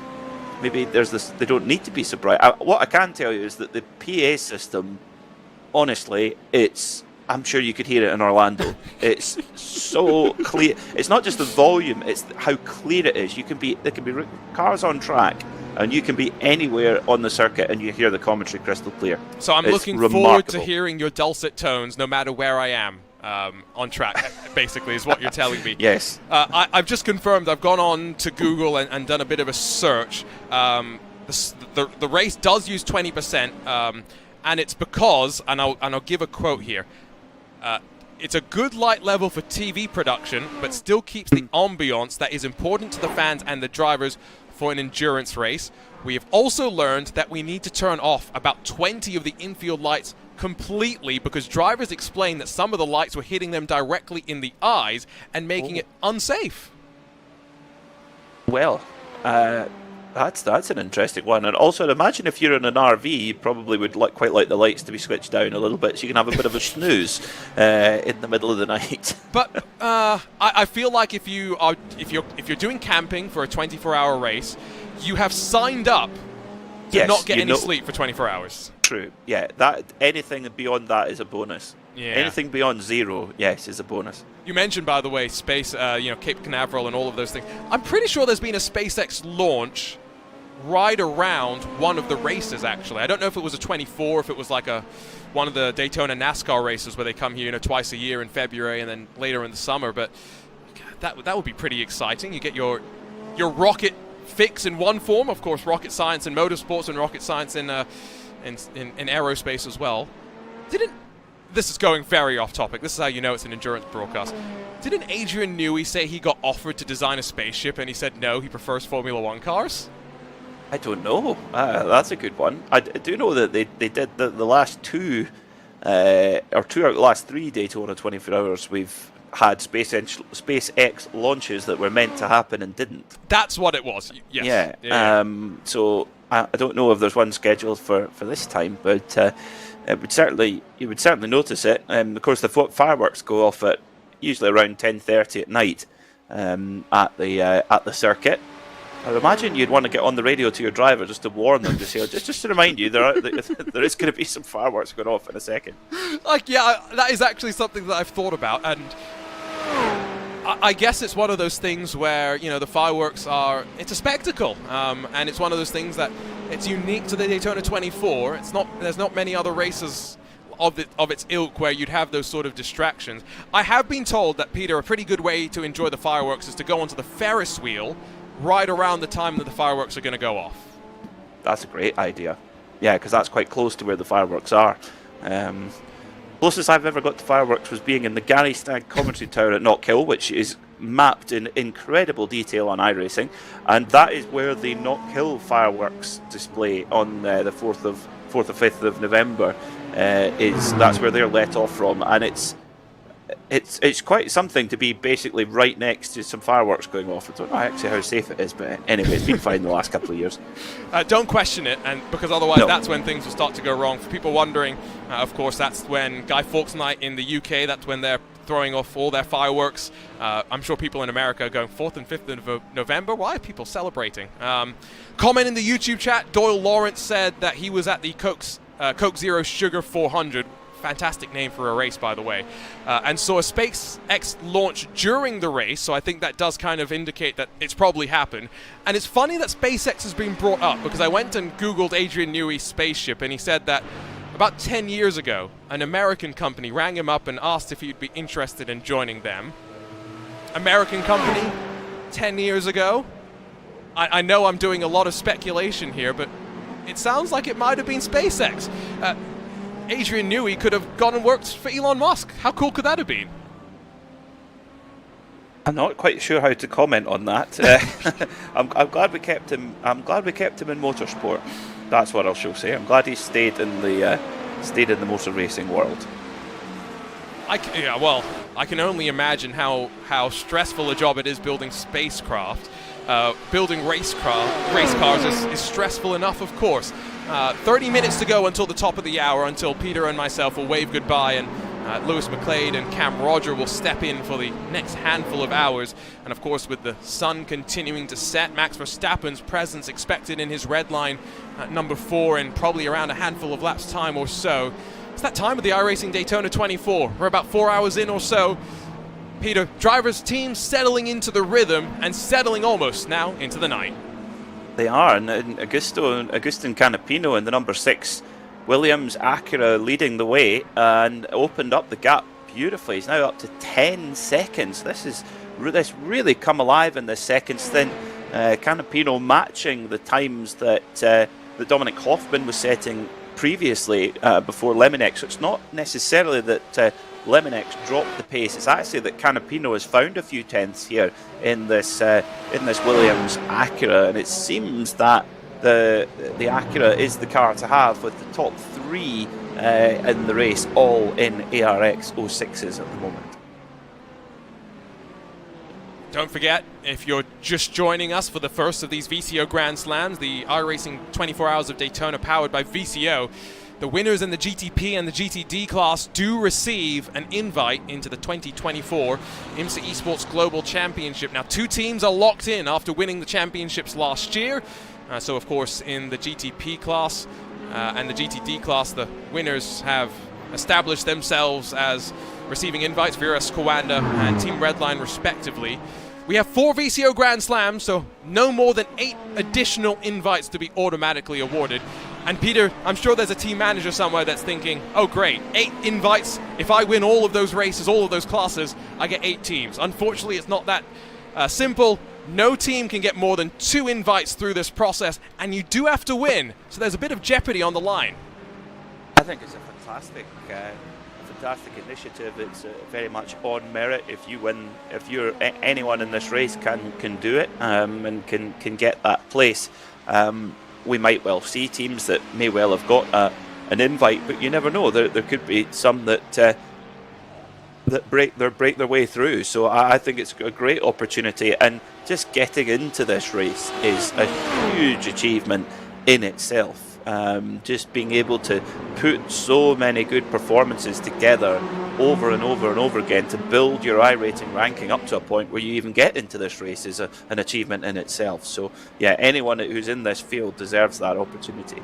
maybe there's this. They don't need to be surprised. What I can tell you is that the PA system, honestly, I'm sure you could hear it in Orlando. It's so clear. It's not just the volume; it's how clear it is. There can be cars on track, and you can be anywhere on the circuit, and you hear the commentary crystal clear. So I'm looking forward to hearing your dulcet tones, no matter where I am on track. Basically, is what you're telling me. Yes. I've just confirmed. I've gone on to Google and done a bit of a search. The race does use 20%, and it's because, and I'll give a quote here. It's a good light level for TV production, but still keeps the ambiance that is important to the fans and the drivers for an endurance race. We have also learned that we need to turn off about 20 of the infield lights completely because drivers explain that some of the lights were hitting them directly in the eyes and making it unsafe. Well, that's an interesting one. And also, I'd imagine if you're in an RV, you probably would quite like the lights to be switched down a little bit, so you can have a bit of a snooze in the middle of the night. But I feel like if you're doing camping for a 24-hour race, you have signed up to not get any sleep for 24 hours. True. Yeah. That anything beyond that is a bonus. Yeah. Anything beyond 0, yes, is a bonus. You mentioned, by the way, space, Cape Canaveral and all of those things. I'm pretty sure there's been a SpaceX launch right around one of the races, actually. I don't know if it was a 24, if it was like one of the Daytona NASCAR races where they come here, twice a year in February and then later in the summer. But that would be pretty exciting. You get your rocket fix in one form, of course, rocket science in motorsports and rocket science in aerospace as well. This is going very off topic. This is how you know it's an endurance broadcast. Didn't Adrian Newey say he got offered to design a spaceship and he said no, he prefers Formula 1 cars? I don't know. That's a good one. I do know that they did the last two, or 2 out of the last 3 Daytona 24 hours, we've had SpaceX launches that were meant to happen and didn't. That's what it was, yes. Yeah. So I don't know if there's one scheduled for this time, but you would certainly notice it. Of course, the fireworks go off at usually around 10:30 at night at the circuit. I'd imagine you'd want to get on the radio to your driver just to warn them, just to remind you there is going to be some fireworks going off in a second. That is actually something that I've thought about, and I guess it's one of those things where the fireworks it's a spectacle, and it's one of those things that it's unique to the Daytona 24. There's not many other races of its ilk where you'd have those sort of distractions. I have been told that, Peter, a pretty good way to enjoy the fireworks is to go onto the Ferris wheel right around the time that the fireworks are going to go off. That's a great idea. Yeah, because that's quite close to where the fireworks are. Closest I've ever got to fireworks was being in the Gary Stagg commentary tower at Knockhill, which is mapped in incredible detail on iRacing, and that is where the Knockhill fireworks display on the 4th or 5th of November that's where they're let off from, and it's quite something to be basically right next to some fireworks going off. I don't know actually how safe it is, but anyway, it's been fine the last couple of years. Don't question it, and because otherwise that's when things will start to go wrong. For people wondering, of course, that's when Guy Fawkes Night in the UK, that's when they're throwing off all their fireworks. I'm sure people in America are going 4th and 5th of November. Why are people celebrating? Comment in the YouTube chat, Doyle Lawrence said that he was at the Coke Zero Sugar 400. Fantastic name for a race, by the way, and saw a SpaceX launch during the race, so I think that does kind of indicate that it's probably happened. And it's funny that SpaceX has been brought up, because I went and Googled Adrian Newey's spaceship, and he said that about 10 years ago, an American company rang him up and asked if he'd be interested in joining them. American company, 10 years ago? I know I'm doing a lot of speculation here, but it sounds like it might have been SpaceX. Adrian Newey could have gone and worked for Elon Musk. How cool could that have been? I'm not quite sure how to comment on that. I'm glad we kept him. I'm glad we kept him in motorsport. That's what I shall say. I'm glad he stayed in the motor racing world. I can only imagine how stressful a job it is building spacecraft. Building race cars is stressful enough, of course. 30 minutes to go until the top of the hour, until Peter and myself will wave goodbye and Lewis McLeod and Cam Roger will step in for the next handful of hours. And of course, with the sun continuing to set, Max Verstappen's presence expected in his red line at number 4 in probably around a handful of laps time or so. It's that time of the iRacing Daytona 24. We're about 4 hours in or so. Peter, drivers' teams settling into the rhythm and settling almost now into the night. They are, and Agustin Canapino in the number 6 Williams Acura leading the way and opened up the gap beautifully. He's now up to 10 seconds. This really come alive in this second stint. Canapino matching the times that Dominic Hoffman was setting previously before Lemonex. So it's not necessarily that Lemonex dropped the pace. It's actually that Canapino has found a few tenths here in this Williams Acura, and it seems that the Acura is the car to have, with the top 3 in the race all in ARX 06s at the moment. Don't forget, if you're just joining us for the first of these VCO Grand Slams, the iRacing 24 Hours of Daytona powered by VCO, the winners in the GTP and the GTD class do receive an invite into the 2024 IMSA Esports Global Championship. Now, 2 teams are locked in after winning the championships last year. So, of course, in the GTP class and the GTD class, the winners have established themselves as receiving invites, Viras Kawanda and Team Redline, respectively. We have 4 VCO Grand Slams, so no more than 8 additional invites to be automatically awarded. And Peter, I'm sure there's a team manager somewhere that's thinking, oh great, 8 invites. If I win all of those races, all of those classes, I get 8 teams. Unfortunately, it's not that simple. No team can get more than 2 invites through this process, and you do have to win. So there's a bit of jeopardy on the line. I think it's a fantastic initiative. It's very much on merit. If you win, if you're anyone in this race can do it and can get that place. We might well see teams that may well have got an invite, but you never know. There could be some that break their way through. So I think it's a great opportunity, and just getting into this race is a huge achievement in itself. Just being able to put so many good performances together over and over and over again to build your iRating ranking up to a point where you even get into this race is an achievement in itself. So yeah, anyone who's in this field deserves that opportunity.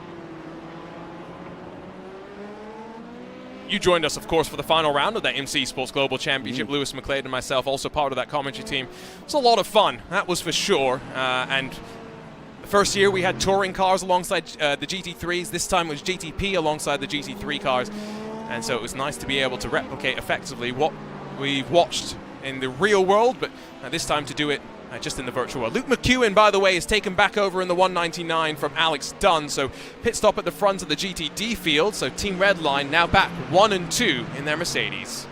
You joined us, of course, for the final round of that IMSA Esports Global Championship. Lewis McLeod and myself, also part of that commentary team. It was a lot of fun, that was for sure. And the first year we had touring cars alongside the GT3s. This time it was GTP alongside the GT3 cars. And so it was nice to be able to replicate effectively what we've watched in the real world, but this time to do it just in the virtual world. Luke McEwen, by the way, is taken back over in the 199 from Alex Dunn, so pit stop at the front of the GTD field. So Team Redline now back 1 and 2 in their Mercedes.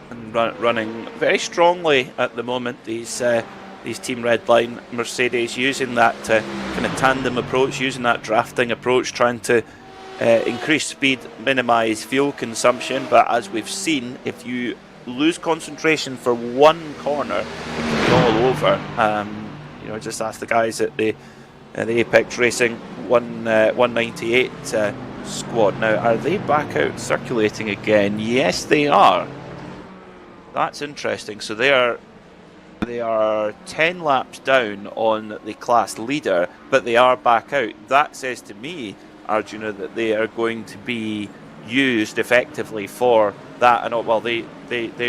And running very strongly at the moment, these Team Redline Mercedes, using that kind of tandem approach, using that drafting approach, trying to increase speed, minimise fuel consumption. But as we've seen, if you lose concentration for one corner, it can be all over. Just ask the guys at the Apex Racing 198 squad. Now, are they back out circulating again? Yes, they are. That's interesting. So they are 10 laps down on the class leader, but they are back out. That says to me, Arjuna, that they are going to be used effectively for that. And well, there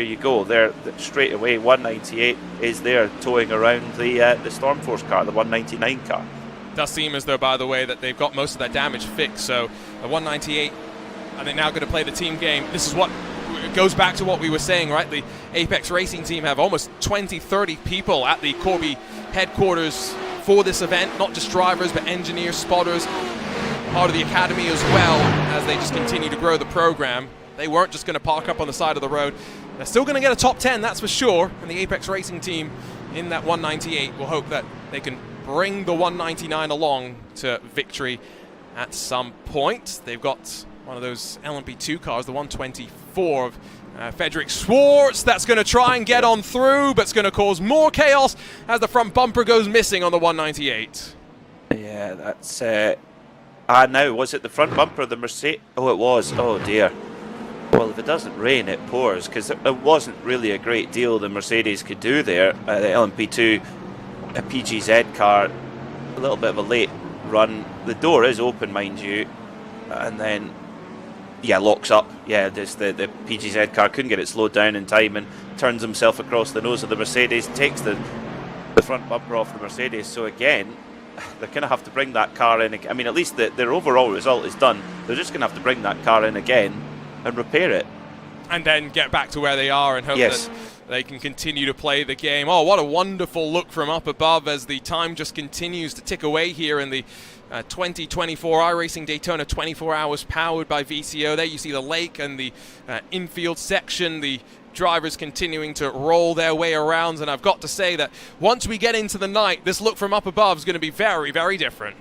you go. They're straight away. 198 is there towing around the Stormforce car, the 199 car. Does seem as though, by the way, that they've got most of that damage fixed. So the 198, are they now going to play the team game? This is what goes back to what we were saying, right? The Apex Racing team have almost 20-30 people at the Corby headquarters for this event. Not just drivers, but engineers, spotters, part of the academy as well, as they just continue to grow the program. They weren't just going to park up on the side of the road. They're still going to get a top 10, that's for sure. And the Apex Racing team in that 198 will hope that they can bring the 199 along to victory at some point. They've got one of those LMP2 cars, the 124 of Frederick Schwartz. That's going to try and get on through, but it's going to cause more chaos as the front bumper goes missing on the 198. Yeah, that's... now, was it the front bumper of the Mercedes? Oh, it was. Oh, dear. Well, if it doesn't rain, it pours, because there wasn't really a great deal the Mercedes could do there. The LMP2, a PGZ car, a little bit of a late run. The door is open, mind you, and then locks up. Yeah, the PGZ car couldn't get it slowed down in time and turns himself across the nose of the Mercedes, takes the front bumper off the Mercedes. So again, they're going to have to bring that car in. I mean, at least their overall result is done. They're just going to have to bring that car in again and repair it. And then get back to where they are and hope that they can continue to play the game. Oh, what a wonderful look from up above as the time just continues to tick away here in the 2024 iRacing Daytona 24 hours powered by VCO. There you see the lake and the infield section, the drivers continuing to roll their way around, and I've got to say that once we get into the night, this look from up above is going to be very, very different.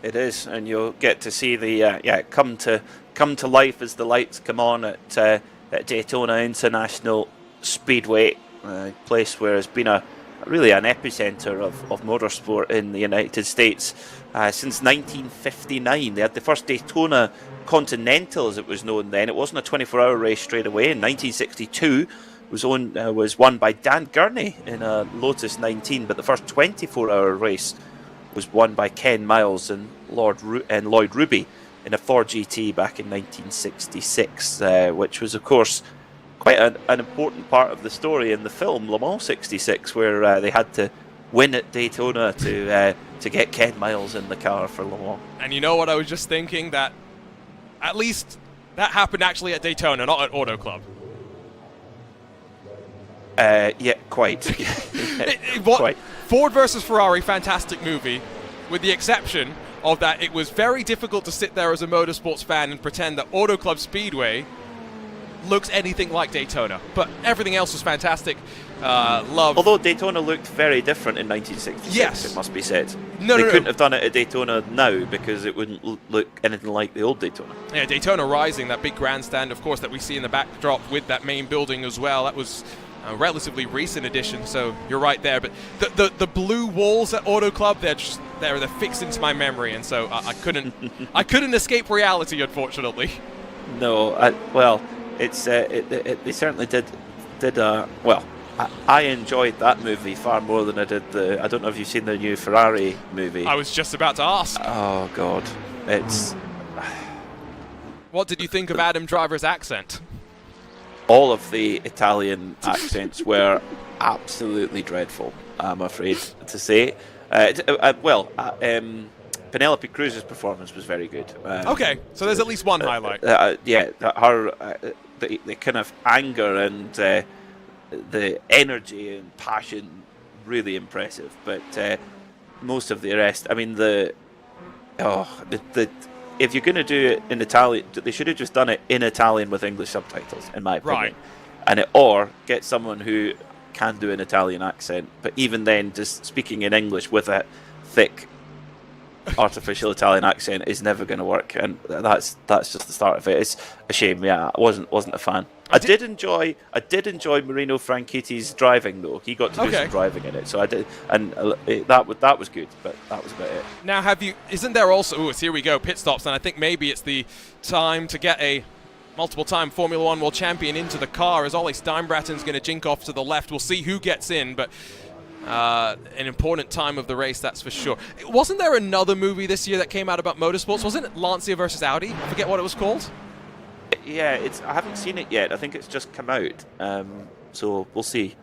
It is, and you'll get to see the come to life as the lights come on at Daytona International Speedway, a place where it's been really an epicenter of motorsport in the United States since 1959. They had the first Daytona Continental, as it was known then. It wasn't a 24-hour race straight away. In 1962, was won by Dan Gurney in a Lotus 19, but the first 24-hour race was won by Ken Miles and Lloyd Ruby in a Ford GT back in 1966, which was, of course, quite an important part of the story in the film Le Mans 66, where they had to win at Daytona to get Ken Miles in the car for Le Mans. And you know what I was just thinking? That at least that happened actually at Daytona, not at Auto Club. Quite. Quite. Ford versus Ferrari, fantastic movie, with the exception of that it was very difficult to sit there as a motorsports fan and pretend that Auto Club Speedway looks anything like Daytona, but everything else was fantastic. Although Daytona looked very different in 1966, yes, it must be said. They couldn't have done it at Daytona now because it wouldn't look anything like the old Daytona. Yeah, Daytona Rising, that big grandstand, of course, that we see in the backdrop with that main building as well. That was a relatively recent addition, so you're right there. But the blue walls at Auto Club, they're fixed into my memory, and so I couldn't escape reality, unfortunately. No, they certainly did. I enjoyed that movie far more than I did I don't know if you've seen the new Ferrari movie. I was just about to ask. Oh God, What did you think of Adam Driver's accent? All of the Italian accents were absolutely dreadful, I'm afraid to say. Penelope Cruz's performance was very good. Okay, so there's at least one highlight. The kind of anger and the energy and passion, really impressive. But most of the rest, I mean, if you're going to do it in Italian, they should have just done it in Italian with English subtitles, in my opinion. Right. Or get someone who can do an Italian accent, but even then, just speaking in English with a thick artificial Italian accent is never going to work, and that's just the start of it. It's a shame. Yeah, I wasn't a fan. I did enjoy Marino Franchitti's driving though. He got to do some driving in it, so I did, and that was good. But that was about it. Now, isn't there also? Here we go, pit stops, and I think maybe it's the time to get a multiple-time Formula One world champion into the car. As Ollie Steinbratten's going to jink off to the left. We'll see who gets in, but. An important time of the race, that's for sure. Wasn't there another movie this year that came out about motorsports? Wasn't it Lancia versus Audi? I forget what it was called. Yeah, I haven't seen it yet. I think it's just come out. So we'll see.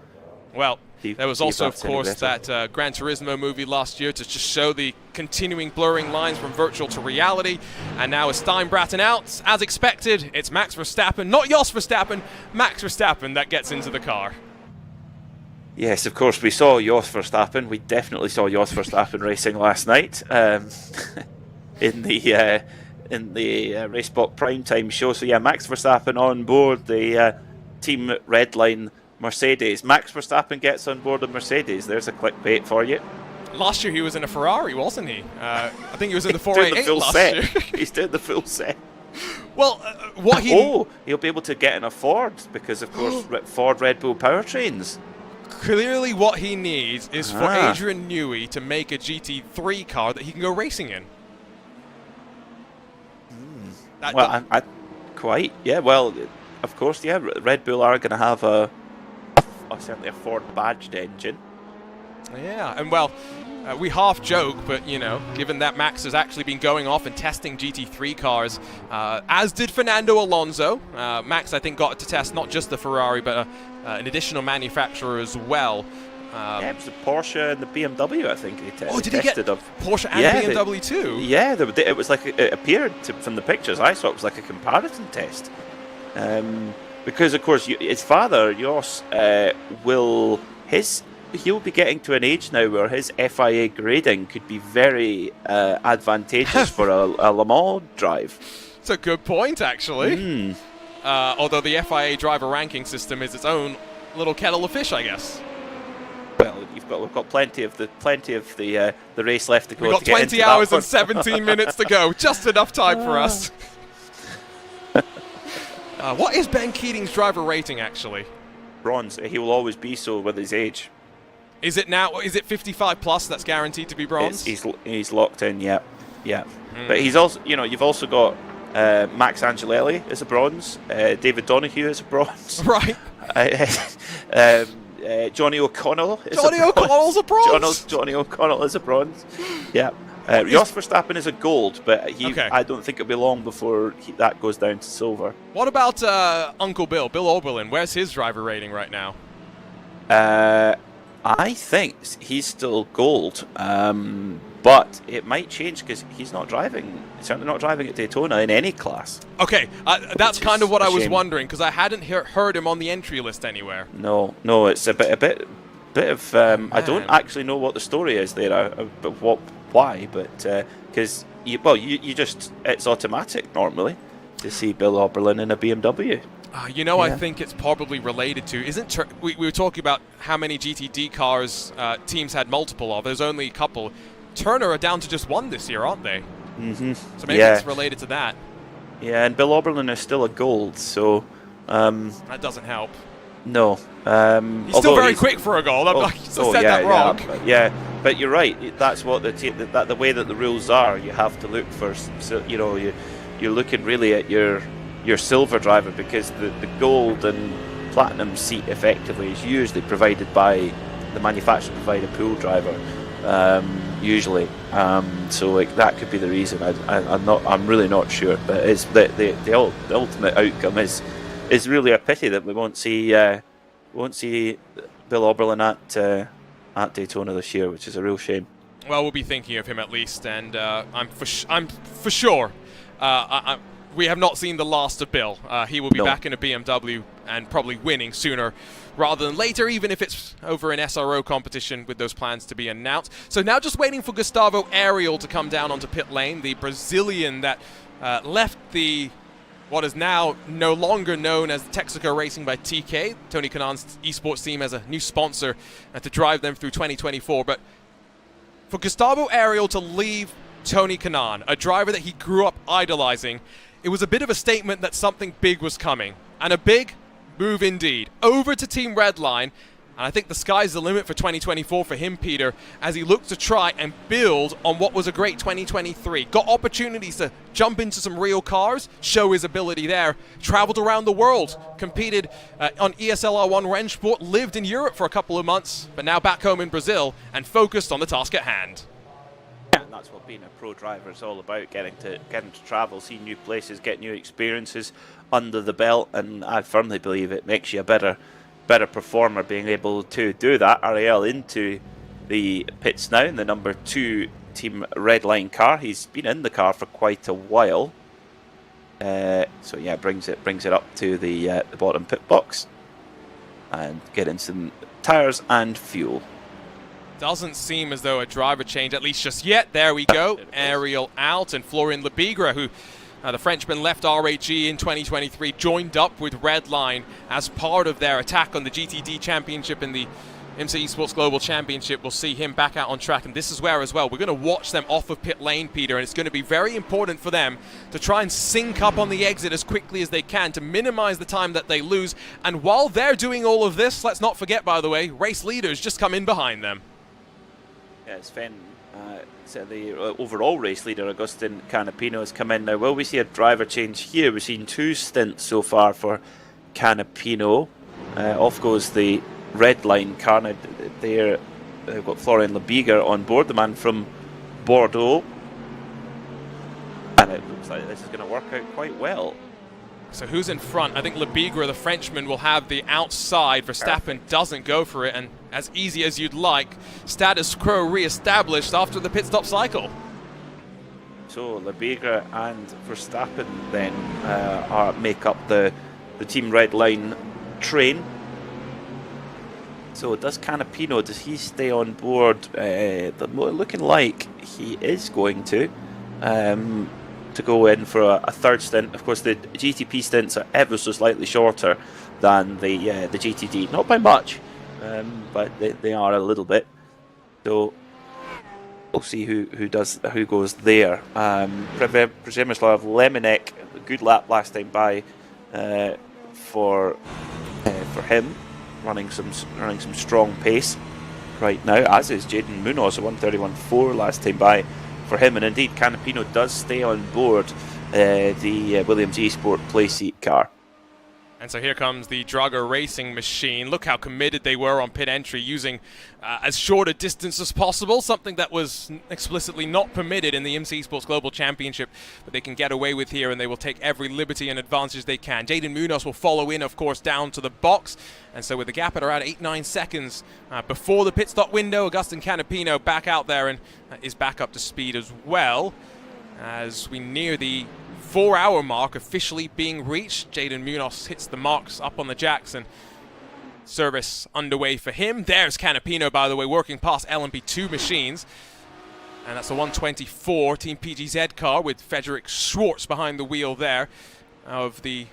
Well, there was also, of course, that Gran Turismo movie last year to just show the continuing blurring lines from virtual to reality. And now with Steinbratten out, as expected, it's Max Verstappen, not Jos Verstappen, Max Verstappen that gets into the car. Yes, of course, we saw Jos Verstappen. We definitely saw Jos Verstappen racing last night in the Racebot Primetime show. So yeah, Max Verstappen on board the Team Redline Mercedes. Max Verstappen gets on board a Mercedes. There's a clickbait for you. Last year he was in a Ferrari, wasn't he? I think he was in the 488 last year. He's doing the full set. Well, he'll be able to get in a Ford because, of course, Ford Red Bull powertrains. Clearly what he needs is for Adrian Newey to make a GT3 car that he can go racing in. quite. Yeah, well, of course, yeah, Red Bull are going to have certainly a Ford badged engine. Yeah, and well, we half joke, but you know, given that Max has actually been going off and testing GT3 cars, as did Fernando Alonso. Max, I think, got to test not just the Ferrari, but an additional manufacturer as well. Yeah, it was the Porsche and the BMW, I think. Did he get Porsche and BMW too? Yeah, it was like, it appeared from the pictures I saw, it was like a comparison test. Because, of course, his father, Jos, he'll be getting to an age now where his FIA grading could be very advantageous for a Le Mans drive. It's a good point, actually. Although the FIA driver ranking system is its own little kettle of fish, I guess. Well, we've got plenty of the race left to go. We've got 20 hours and 17 minutes to go. Just enough time for us. What is Ben Keating's driver rating, actually? Bronze. He will always be so with his age. Is it now? Is it 55 plus? That's guaranteed to be bronze. He's locked in. Yeah. But he's also, you've also got Max Angelelli as a bronze. David Donoghue as a bronze. Right. Johnny O'Connell is O'Connell's a bronze. Johnny O'Connell is a bronze. Yeah. Jos Verstappen is a gold, but I don't think it'll be long before that goes down to silver. What about Uncle Bill Oberlin? Where's his driver rating right now? I think he's still gold, but it might change because he's not driving. Certainly not driving at Daytona in any class. Okay, that's kind of what I was wondering, because I hadn't heard him on the entry list anywhere. No, it's a bit of. I don't actually know what the story is there, why, but because you just, it's automatic normally to see Bill Oberlin in a BMW. I think it's probably related to, we were talking about how many GTD cars teams had multiple of. There's only a couple. Turner are down to just one this year, aren't they? Mm-hmm. So maybe it's related to that. Yeah, and Bill Oberlin is still a gold, so... that doesn't help. No. He's still very quick for a gold. I said that wrong. Yeah, but you're right. That's what the way that the rules are. You have to look for, you're looking really at your silver driver, because the gold and platinum seat effectively is usually provided by the manufacturer provided pool driver, usually. So that could be the reason. I'm really not sure, but it's the ultimate outcome is really a pity that we won't see Bill Oberlin at Daytona this year, which is a real shame. Well, we'll be thinking of him at least, and I'm for sure. We have not seen the last of Bill. He will be back in a BMW and probably winning sooner rather than later, even if it's over an SRO competition with those plans to be announced. So now just waiting for Gustavo Ariel to come down onto pit lane, the Brazilian that left what is now no longer known as Texaco Racing by TK, Tony Kanan's esports team, as a new sponsor to drive them through 2024. But for Gustavo Ariel to leave Tony Kanaan, a driver that he grew up idolizing, it was a bit of a statement that something big was coming, and a big move indeed. Over to Team Redline, and I think the sky's the limit for 2024 for him, Peter, as he looks to try and build on what was a great 2023. Got opportunities to jump into some real cars, show his ability there, traveled around the world, competed on ESL R1 Rennsport, lived in Europe for a couple of months, but now back home in Brazil and focused on the task at hand. Yeah, that's what being a pro driver is all about, getting to travel, see new places, get new experiences under the belt, and I firmly believe it makes you a better performer being able to do that. Ariel into the pits now in the number 2 Team Redline car. He's been in the car for quite a while, so yeah, brings it up to the bottom pit box and get in some tires and fuel. Doesn't seem as though a driver change, at least just yet. There we go. Ariel out, and Florian Lebigra, who the Frenchman left RAG in 2023, joined up with Redline as part of their attack on the GTD Championship and the IMSA Esports Global Championship. We'll see him back out on track, and this is where as well we're going to watch them off of pit lane, Peter, and it's going to be very important for them to try and sync up on the exit as quickly as they can to minimize the time that they lose. And while they're doing all of this, let's not forget, by the way, race leaders just come in behind them. Yeah, Sven So the overall race leader, Agustin Canapino, has come in now. Will we see a driver change here? We've seen 2 stints so far for Canapino. Off goes the red line car. Now there, they've got Florian Lebiger on board, the man from Bordeaux. And it looks like this is going to work out quite well. So who's in front? I think Lebiger, the Frenchman, will have the outside. Verstappen doesn't go for it, and as easy as you'd like, status quo re-established after the pit stop cycle. So Lebiger and Verstappen then make up the Team Red Line train. So does Canapino, does he stay on board? Looking like he is going to go in for a third stint. Of course, the GTP stints are ever so slightly shorter than the GTD, not by much, but they are a little bit. So we'll see who goes there. Przemysław Lemonek, a good lap last time by for him, running some strong pace right now, as is Jaden Munoz, a 1:31.4 last time by for him, and indeed Canapino does stay on board the Williams eSport Playseat car. And so here comes the Drago Racing machine. Look how committed they were on pit entry, using as short a distance as possible, something that was explicitly not permitted in the IMSA Esports Global Championship, but they can get away with here, and they will take every liberty and advantage they can. Jaden Munoz will follow in, of course, down to the box, and so with the gap at around 8-9 seconds before the pit stop window, Agustin Canapino back out there and is back up to speed as well. As we near the 4-hour mark officially being reached, Jaden Munoz hits the marks up on the jacks, and service underway for him. There's Canapino, by the way, working past LMP2 machines, and that's a 124 Team PGZ car with Frederick Schwartz behind the wheel there. Of the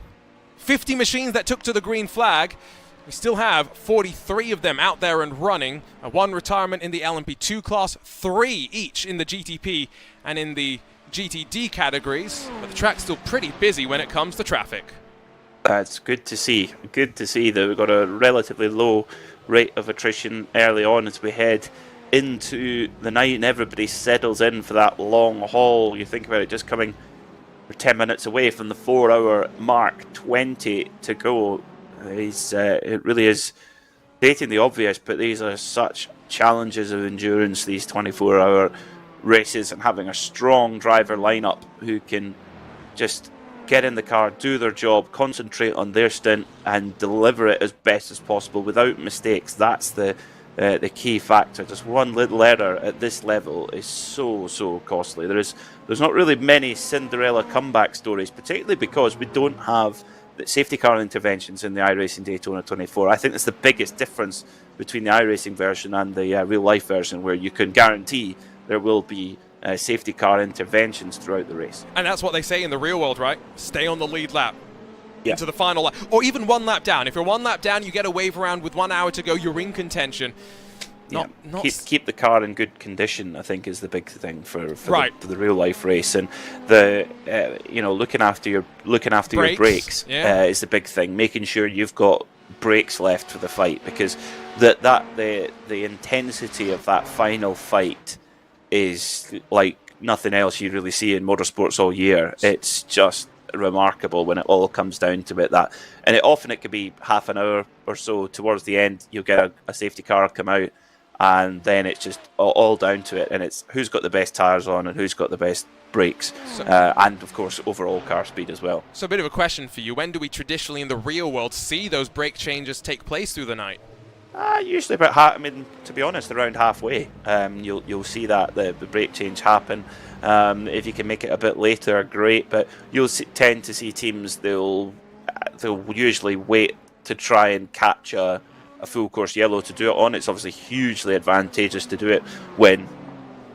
50 machines that took to the green flag, we still have 43 of them out there and running. 1 retirement in the LMP2 class, 3 each in the GTP and in the GTD categories, but the track's still pretty busy when it comes to traffic. That's good to see. Good to see that we've got a relatively low rate of attrition early on as we head into the night and everybody settles in for that long haul. You think about it, just coming 10 minutes away from the 4-hour mark, 20 to go. It really is stating the obvious, but these are such challenges of endurance, these 24-hour races, and having a strong driver lineup who can just get in the car, do their job, concentrate on their stint and deliver it as best as possible without mistakes. That's the key factor. Just one little error at this level is so costly. There's not really many Cinderella comeback stories, particularly because we don't have the safety car interventions in the iRacing Daytona 24. I think that's the biggest difference between the iRacing version and the real life version, where you can guarantee there will be safety car interventions throughout the race. And that's what they say in the real world, right? Stay on the lead lap. Yeah. Into the final lap. Or even 1 lap down. If you're 1 lap down, you get a wave around with 1 hour to go, you're in contention. Keep the car in good condition, I think, is the big thing for the real life race, and the looking after your brakes is the big thing. Making sure you've got brakes left for the fight, because the intensity of that final fight is like nothing else you really see in motorsports all year. It's just remarkable when it all comes down to it. And it could be half an hour or so towards the end. You'll get a safety car come out, and then it's just all down to it. And it's who's got the best tyres on and who's got the best brakes, and of course overall car speed as well. So a bit of a question for you: when do we traditionally in the real world see those brake changes take place through the night? Usually about to be honest, around halfway. You'll see that the brake change happen. If you can make it a bit later, great. But you'll tend to see teams they'll usually wait to try and catch a full course yellow to do it on. It's obviously hugely advantageous to do it when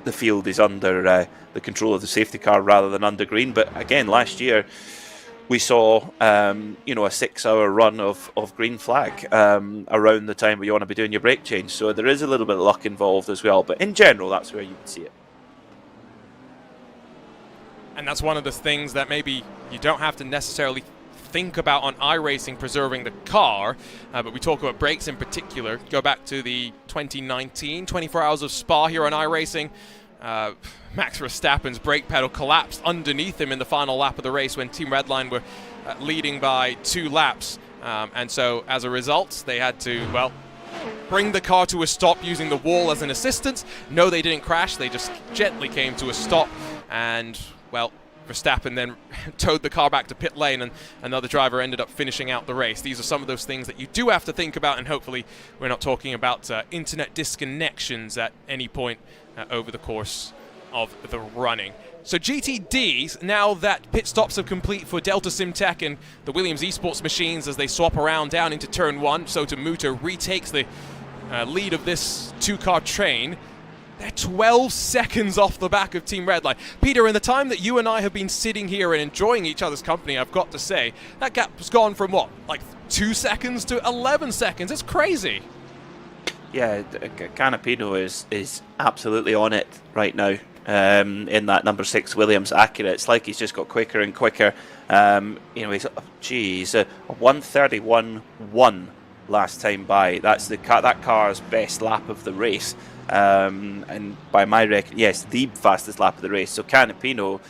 the field is under the control of the safety car rather than under green. But again, last year we saw a 6-hour run of green flag around the time where you want to be doing your brake change. So there is a little bit of luck involved as well. But in general, that's where you would see it. And that's one of the things that maybe you don't have to necessarily think about on iRacing preserving the car, but we talk about brakes in particular. Go back to the 2019 24 Hours of Spa here on iRacing. Max Verstappen's brake pedal collapsed underneath him in the final lap of the race when Team Redline were leading by 2 laps. And so as a result, they had to, well, bring the car to a stop using the wall as an assistance. No, they didn't crash. They just gently came to a stop. And, well, Verstappen then towed the car back to pit lane, and another driver ended up finishing out the race. These are some of those things that you do have to think about, and hopefully we're not talking about internet disconnections at any point over the course of the running. So GTDs, now that pit stops are complete for Delta SimTech and the Williams Esports machines as they swap around down into turn 1, Sota Muto retakes the lead of this 2-car train. They're 12 seconds off the back of Team Redline. Peter, in the time that you and I have been sitting here and enjoying each other's company, I've got to say, that gap has gone from what, like 2 seconds to 11 seconds. It's crazy. Yeah, Canapino is absolutely on it right now. In that number 6 Williams Acura, it's like he's just got quicker and quicker. He's 1:31.1 last time by. That's that car's best lap of the race, and by my reckon, yes, the fastest lap of the race. So Canapino,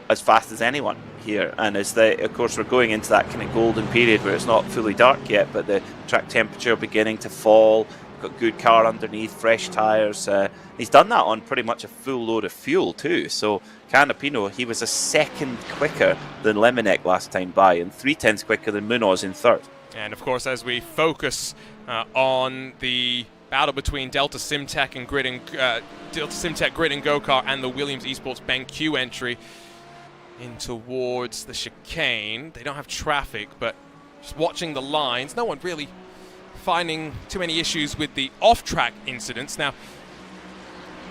as fast as anyone here, and of course we're going into that kind of golden period where it's not fully dark yet, but the track temperature beginning to fall. Got good car underneath, fresh tyres. He's done that on pretty much a full load of fuel too. So Canapino, he was a second quicker than Lemonec last time by, and 0.3 quicker than Munoz in third. And of course, as we focus on the battle between Delta SimTech and Grid and Go-Kart and the Williams Esports BenQ entry in towards the chicane, they don't have traffic, but just watching the lines, no one really finding too many issues with the off-track incidents. Now,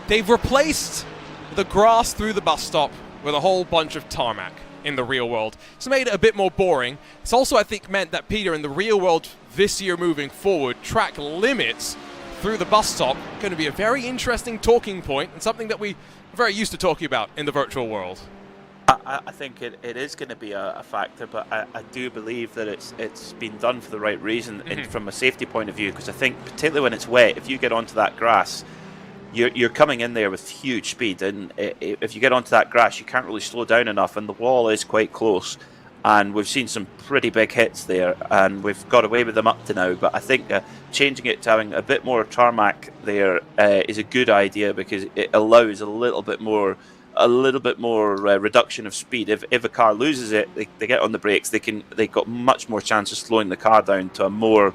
they've replaced the grass through the bus stop with a whole bunch of tarmac in the real world. It's made it a bit more boring. It's also, I think, meant that, Peter, in the real world this year moving forward, track limits through the bus stop are going to be a very interesting talking point and something that we're very used to talking about in the virtual world. I think it is going to be a factor, but I do believe that it's been done for the right reason from a safety point of view, because I think particularly when it's wet, if you get onto that grass, you're coming in there with huge speed, and if you get onto that grass, you can't really slow down enough, and the wall is quite close, and we've seen some pretty big hits there, and we've got away with them up to now, but I think changing it to having a bit more tarmac there is a good idea, because it allows a little bit more reduction of speed. If a car loses it, they get on the brakes. They've got much more chance of slowing the car down to a more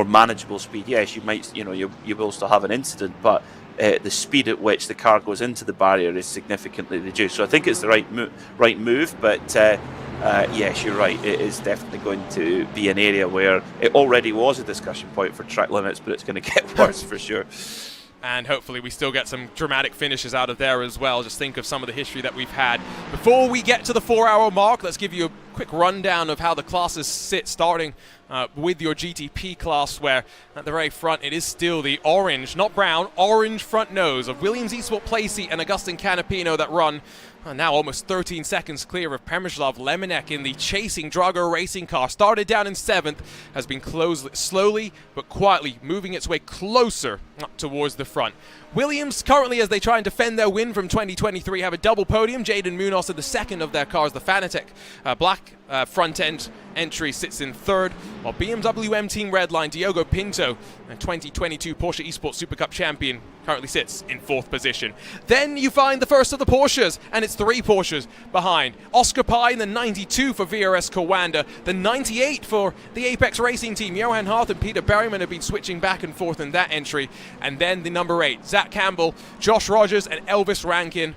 manageable speed. Yes, you might, you will still have an incident, but the speed at which the car goes into the barrier is significantly reduced. So I think it's the right move. But yes, you're right. It is definitely going to be an area where it already was a discussion point for track limits, but it's going to get worse for sure. And hopefully we still get some dramatic finishes out of there as well. Just think of some of the history that we've had. Before we get to the 4-hour mark, let's give you a quick rundown of how the classes sit, starting with your GTP class, where at the very front it is still the orange, not brown, orange front nose of Williams Esports Placey and Agustin Canapino that run now almost 13 seconds clear of Przemysław Lemonec in the chasing Drago racing car. Started down in 7th, has been slowly but quietly moving its way closer up towards the front. Williams currently, as they try and defend their win from 2023, have a double podium. Jaden Munoz in the second of their cars, the Fanatec black front end entry, sits in third, while BMW M Team Redline Diogo Pinto, a 2022 Porsche Esports Super Cup champion, currently sits in 4th position. Then you find the first of the Porsches, and it's 3 Porsches behind. Oscar Pai in the 92 for VRS Coanda, the 98 for the Apex Racing team. Johan Hart and Peter Berryman have been switching back and forth in that entry. And then the number 8, Zach Campbell, Josh Rogers, and Elvis Rankin,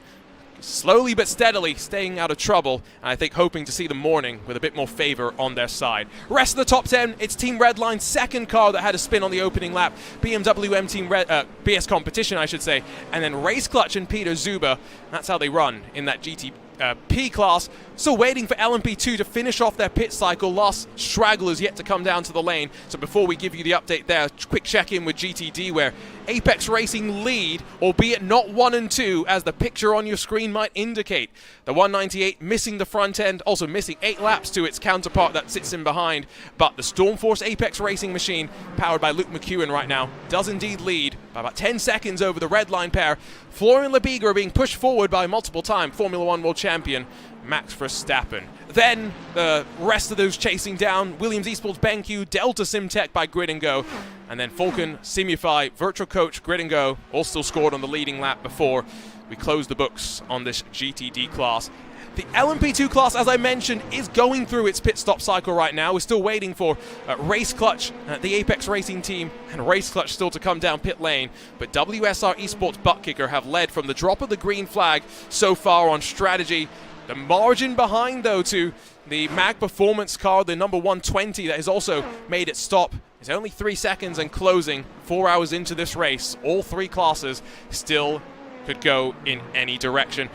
slowly but steadily staying out of trouble, and I think hoping to see the morning with a bit more favor on their side. Rest of the top 10, it's Team Redline's second car that had a spin on the opening lap, BMW M Team BS Competition, I should say, and then Race Clutch and Peter Zuber. That's how they run in that GTP class. Still waiting for LMP2 to finish off their pit cycle. Last stragglers yet to come down to the lane. So before we give you the update there, quick check-in with GTD, where Apex Racing lead, albeit not 1 and 2, as the picture on your screen might indicate. The 198 missing the front end, also missing 8 laps to its counterpart that sits in behind. But the Stormforce Apex Racing machine, powered by Luke McEwen right now, does indeed lead by about 10 seconds over the red line pair. Florian Lebiger being pushed forward by multiple-time Formula 1 world champion Max Verstappen. Then the rest of those chasing down, Williams Esports BenQ, Delta Simtech by Grid and Go, and then Falcon, Simufy, Virtual Coach, Grid and Go all still scored on the leading lap before we close the books on this GTD class. The LMP2 class, as I mentioned, is going through its pit stop cycle right now. We're still waiting for Race Clutch, the Apex Racing team, and Race Clutch still to come down pit lane. But WSR Esports Butt Kicker have led from the drop of the green flag so far on strategy. The margin behind, though, to the MAG Performance car, the number 120, that has also made it stop, is only 3 seconds and closing 4 hours into this race. All 3 classes still could go in any direction.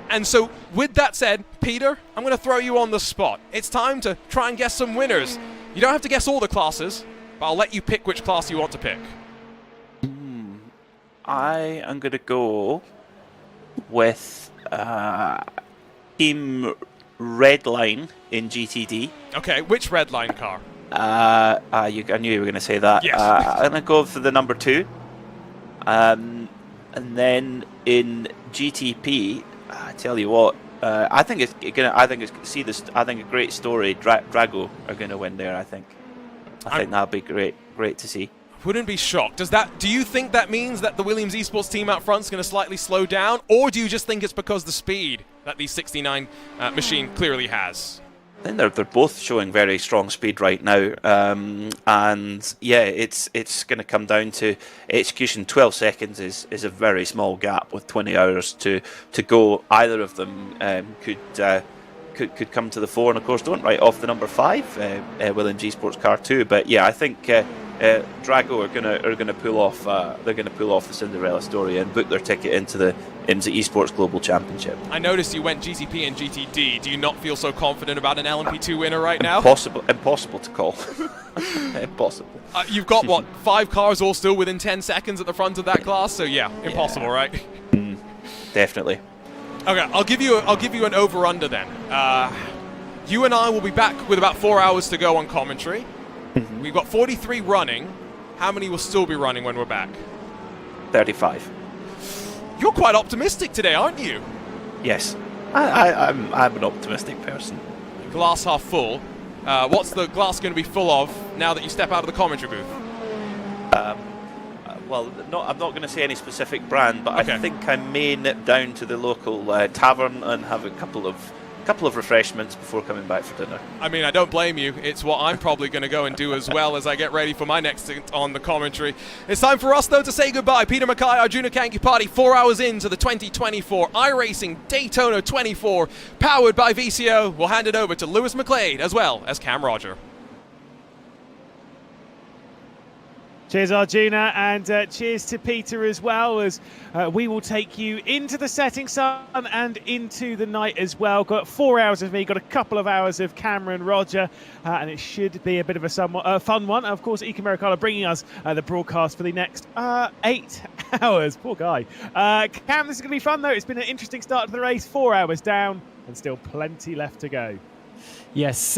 And so, with that said, Peter, I'm going to throw you on the spot. It's time to try and guess some winners. You don't have to guess all the classes, but I'll let you pick which class you want to pick. I am going to go with Team Redline in GTD. Okay, which Redline car? I knew you were going to say that. Yes. I'm going to go for the number 2. And then in GTP, I tell you what, I think a great story. Drago are going to win there. I think that'll be great to see. Wouldn't be shocked. Do you think that means that the Williams Esports team out front is going to slightly slow down, or do you just think it's because the speed that the 69 machine clearly has? I think they're both showing very strong speed right now, and yeah, it's going to come down to execution. 12 seconds is a very small gap with 20 hours to go. Either of them could come to the fore, and of course don't write off the number 5 Williams Esports car too. But yeah, I think Drago are gonna pull off. They're gonna pull off the Cinderella story and book their ticket into the Esports Global Championship. I noticed you went GTP and GTD. Do you not feel so confident about an LMP2 winner right now? Impossible to call. Impossible. You've got what, 5 cars all still within 10 seconds at the front of that class? So yeah, impossible, right? Definitely. Okay, I'll give you an over/under then. You and I will be back with about 4 hours to go on commentary. We've got 43 running. How many will still be running when we're back? 35. You're quite optimistic today, aren't you? Yes, I'm an optimistic person. Glass half full. What's the glass going to be full of now that you step out of the commentary booth? Well, I'm not going to say any specific brand, but okay. I think I may nip down to the local tavern and have a couple of refreshments before coming back for dinner. I mean, I don't blame you. It's what I'm probably going to go and do as well as I get ready for my next stint on the commentary. It's time for us, though, to say goodbye. Peter Mackay, Arjuna Kankipati, 4 hours into the 2024 iRacing Daytona 24, powered by VCO. We'll hand it over to Lewis McLeod as well as Cam Roger. Cheers, Arjuna, and cheers to Peter as well, as we will take you into the setting sun and into the night as well. Got 4 hours of me, got a couple of hours of Cameron Roger, and it should be a bit of a somewhat fun one. Of course, Ika Mericala bringing us the broadcast for the next 8 hours. Poor guy. Cam, this is going to be fun, though. It's been an interesting start to the race. 4 hours down and still plenty left to go. Yes,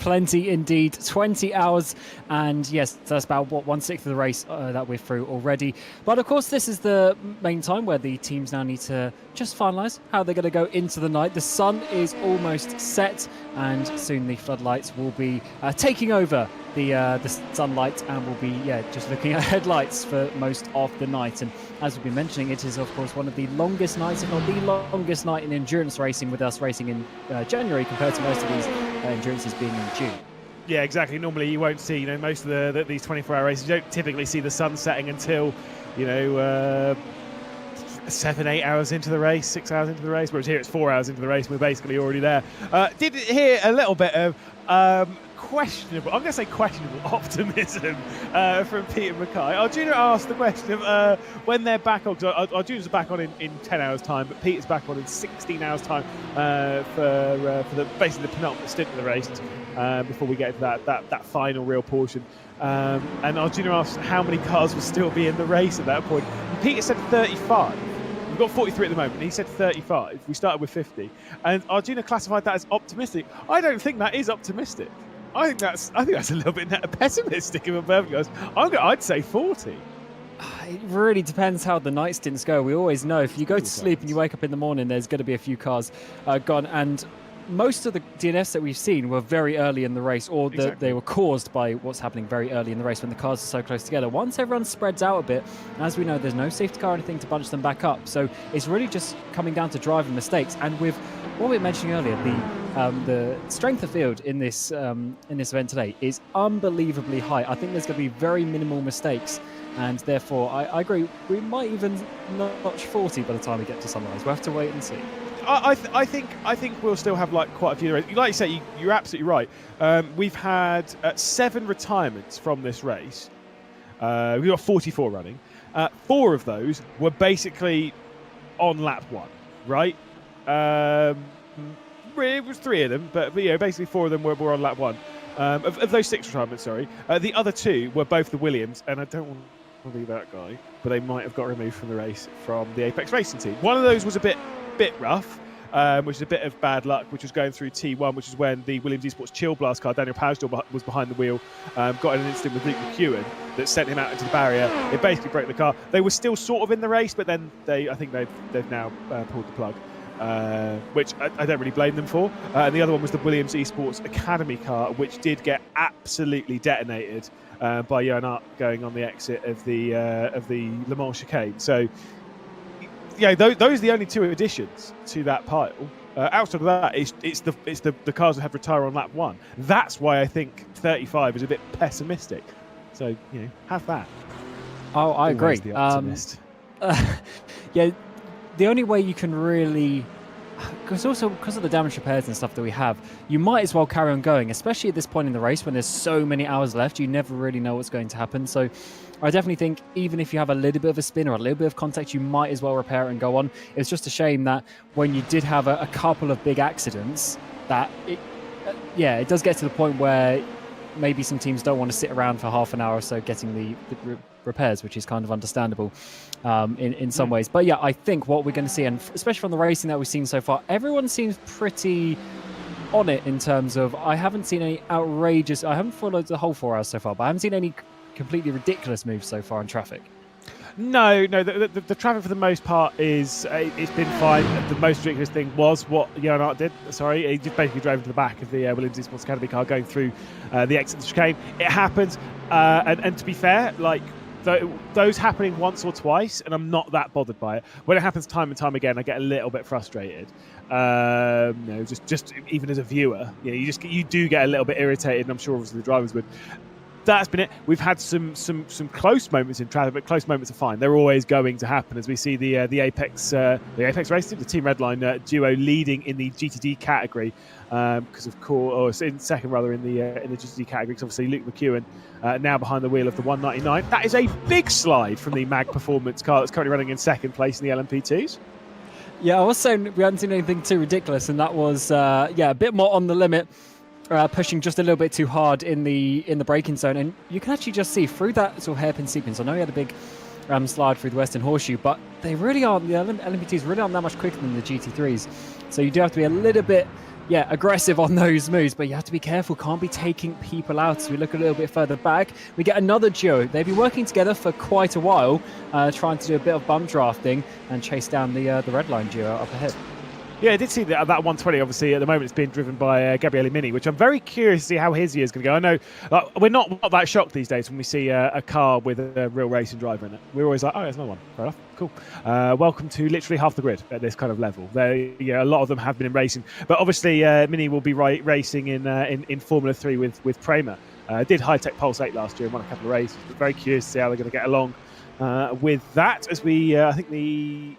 plenty indeed. 20 hours, and yes, that's about, 1/6 of the race that we're through already. But of course, this is the main time where the teams now need to just finalise how they're going to go into the night. The sun is almost set, and soon the floodlights will be taking over the sunlight, and we'll be just looking at headlights for most of the night. And as we've been mentioning, it is of course one of the longest nights, if not the longest night in endurance racing, with us racing in January compared to most of these endurances being in June. Yeah, exactly. Normally you won't see, most of these 24-hour races, you don't typically see the sun setting until 7-8 hours into the race, 6 hours into the race, whereas here it's 4 hours into the race and we're basically already there. Did hear a little bit of questionable, I'm going to say questionable optimism from Peter Mackay. Arjuna asked the question of when they're back on, because Arjuna's back on in 10 hours' time, but Peter's back on in 16 hours' time for basically the penultimate stint of the race before we get into that final real portion. And Arjuna asked how many cars will still be in the race at that point. And Peter said 35. We've got 43 at the moment. He said 35. We started with 50. And Arjuna classified that as optimistic. I don't think that is optimistic. I think that's a little bit pessimistic, if I'm perfectly honest. I'd say 40. It really depends how the night stints go. We always know if you go to sleep and you wake up in the morning, there's going to be a few cars gone. And most of the DNFs that we've seen were very early in the race, or they were caused by what's happening very early in the race when the cars are so close together. Once everyone spreads out a bit, as we know, there's no safety car or anything to bunch them back up. So it's really just coming down to driving mistakes. And with what we were mentioning earlier, the strength of field in this event today is unbelievably high. I think there's going to be very minimal mistakes. And therefore, I agree, we might even notch 40 by the time we get to sunrise. We'll have to wait and see. I think we'll still have quite a few races. Like you say, you're absolutely right. We've had 7 retirements from this race. We've got 44 running. 4 of those were basically on lap 1, right? It was 3 of them, but basically 4 of them were on lap 1. Of those 6 retirements, sorry. The other 2 were both the Williams, and I don't want to be that guy, but they might have got removed from the race from the Apex Racing team. One of those was a bit rough, which is a bit of bad luck, which was going through T1, which is when the Williams Esports Chill Blast car, Daniel Pausdorff, was behind the wheel, got in an incident with Luke McEwen that sent him out into the barrier. It basically broke the car. They were still sort of in the race, but then I think they've now pulled the plug, which I don't really blame them for. And the other one was the Williams Esports Academy car, which did get absolutely detonated by Johan Art going on the exit of the Le Mans chicane. So, yeah, those are the only 2 additions to that pile. Outside of that, it's the cars that have retire on lap 1. That's why I think 35 is a bit pessimistic. So, have that. Oh, I agree. The optimist. Yeah, the only way you can really, because of the damage repairs and stuff that we have, you might as well carry on going, especially at this point in the race when there's so many hours left. You never really know what's going to happen. So I definitely think even if you have a little bit of a spin or a little bit of contact, you might as well repair it and go on. It's just a shame that when you did have a couple of big accidents, that it does get to the point where maybe some teams don't want to sit around for half an hour or so getting the repairs, which is kind of understandable in some ways. But yeah, I think what we're going to see, and especially from the racing that we've seen so far, everyone seems pretty on it in terms of, I haven't seen any outrageous, I haven't followed the whole 4 hours so far, but I haven't seen any completely ridiculous moves so far in traffic. No, the traffic for the most part it's been fine. The most ridiculous thing was what Johan Art did. Sorry, he just basically drove into the back of the Williams Esports Academy car going through the exit of the chicane. It happens, and to be fair, those happening once or twice, and I'm not that bothered by it. When it happens time and time again, I get a little bit frustrated. Just even as a viewer, you do get a little bit irritated, and I'm sure obviously the drivers would. That's been it. We've had some close moments in traffic, but close moments are fine. They're always going to happen, as we see the Apex race team, the Team Redline duo leading in the GTD category, because of course, or in second rather in the GTD category. Because obviously Luke McEwen now behind the wheel of the 199. That is a big slide from the Mag Performance car that's currently running in second place in the LMP2s. Yeah, I was saying we hadn't seen anything too ridiculous, and that was a bit more on the limit. Pushing just a little bit too hard in the braking zone, and you can actually just see through that sort of hairpin sequence. I know he had a big slide through the Western Horseshoe, but they really aren't. The LMP2s really aren't that much quicker than the GT3s, so you do have to be a little bit aggressive on those moves, but you have to be careful. Can't be taking people out. So we look a little bit further back, we get another duo. They've been working together for quite a while, trying to do a bit of bump drafting and chase down the Redline duo up ahead. Yeah, I did see that 120. Obviously, at the moment, it's being driven by Gabriele Mini, which I'm very curious to see how his year is going to go. I know we're not that shocked these days when we see a car with a real racing driver in it. We're always like, oh, there's another one. Fair enough. Cool. Welcome to literally half the grid at this kind of level. A lot of them have been in racing, but obviously Mini will be racing in Formula 3 with Prema. Did High-Tech Pulse 8 last year and won a couple of races. But very curious to see how they're going to get along with that. As we, I think the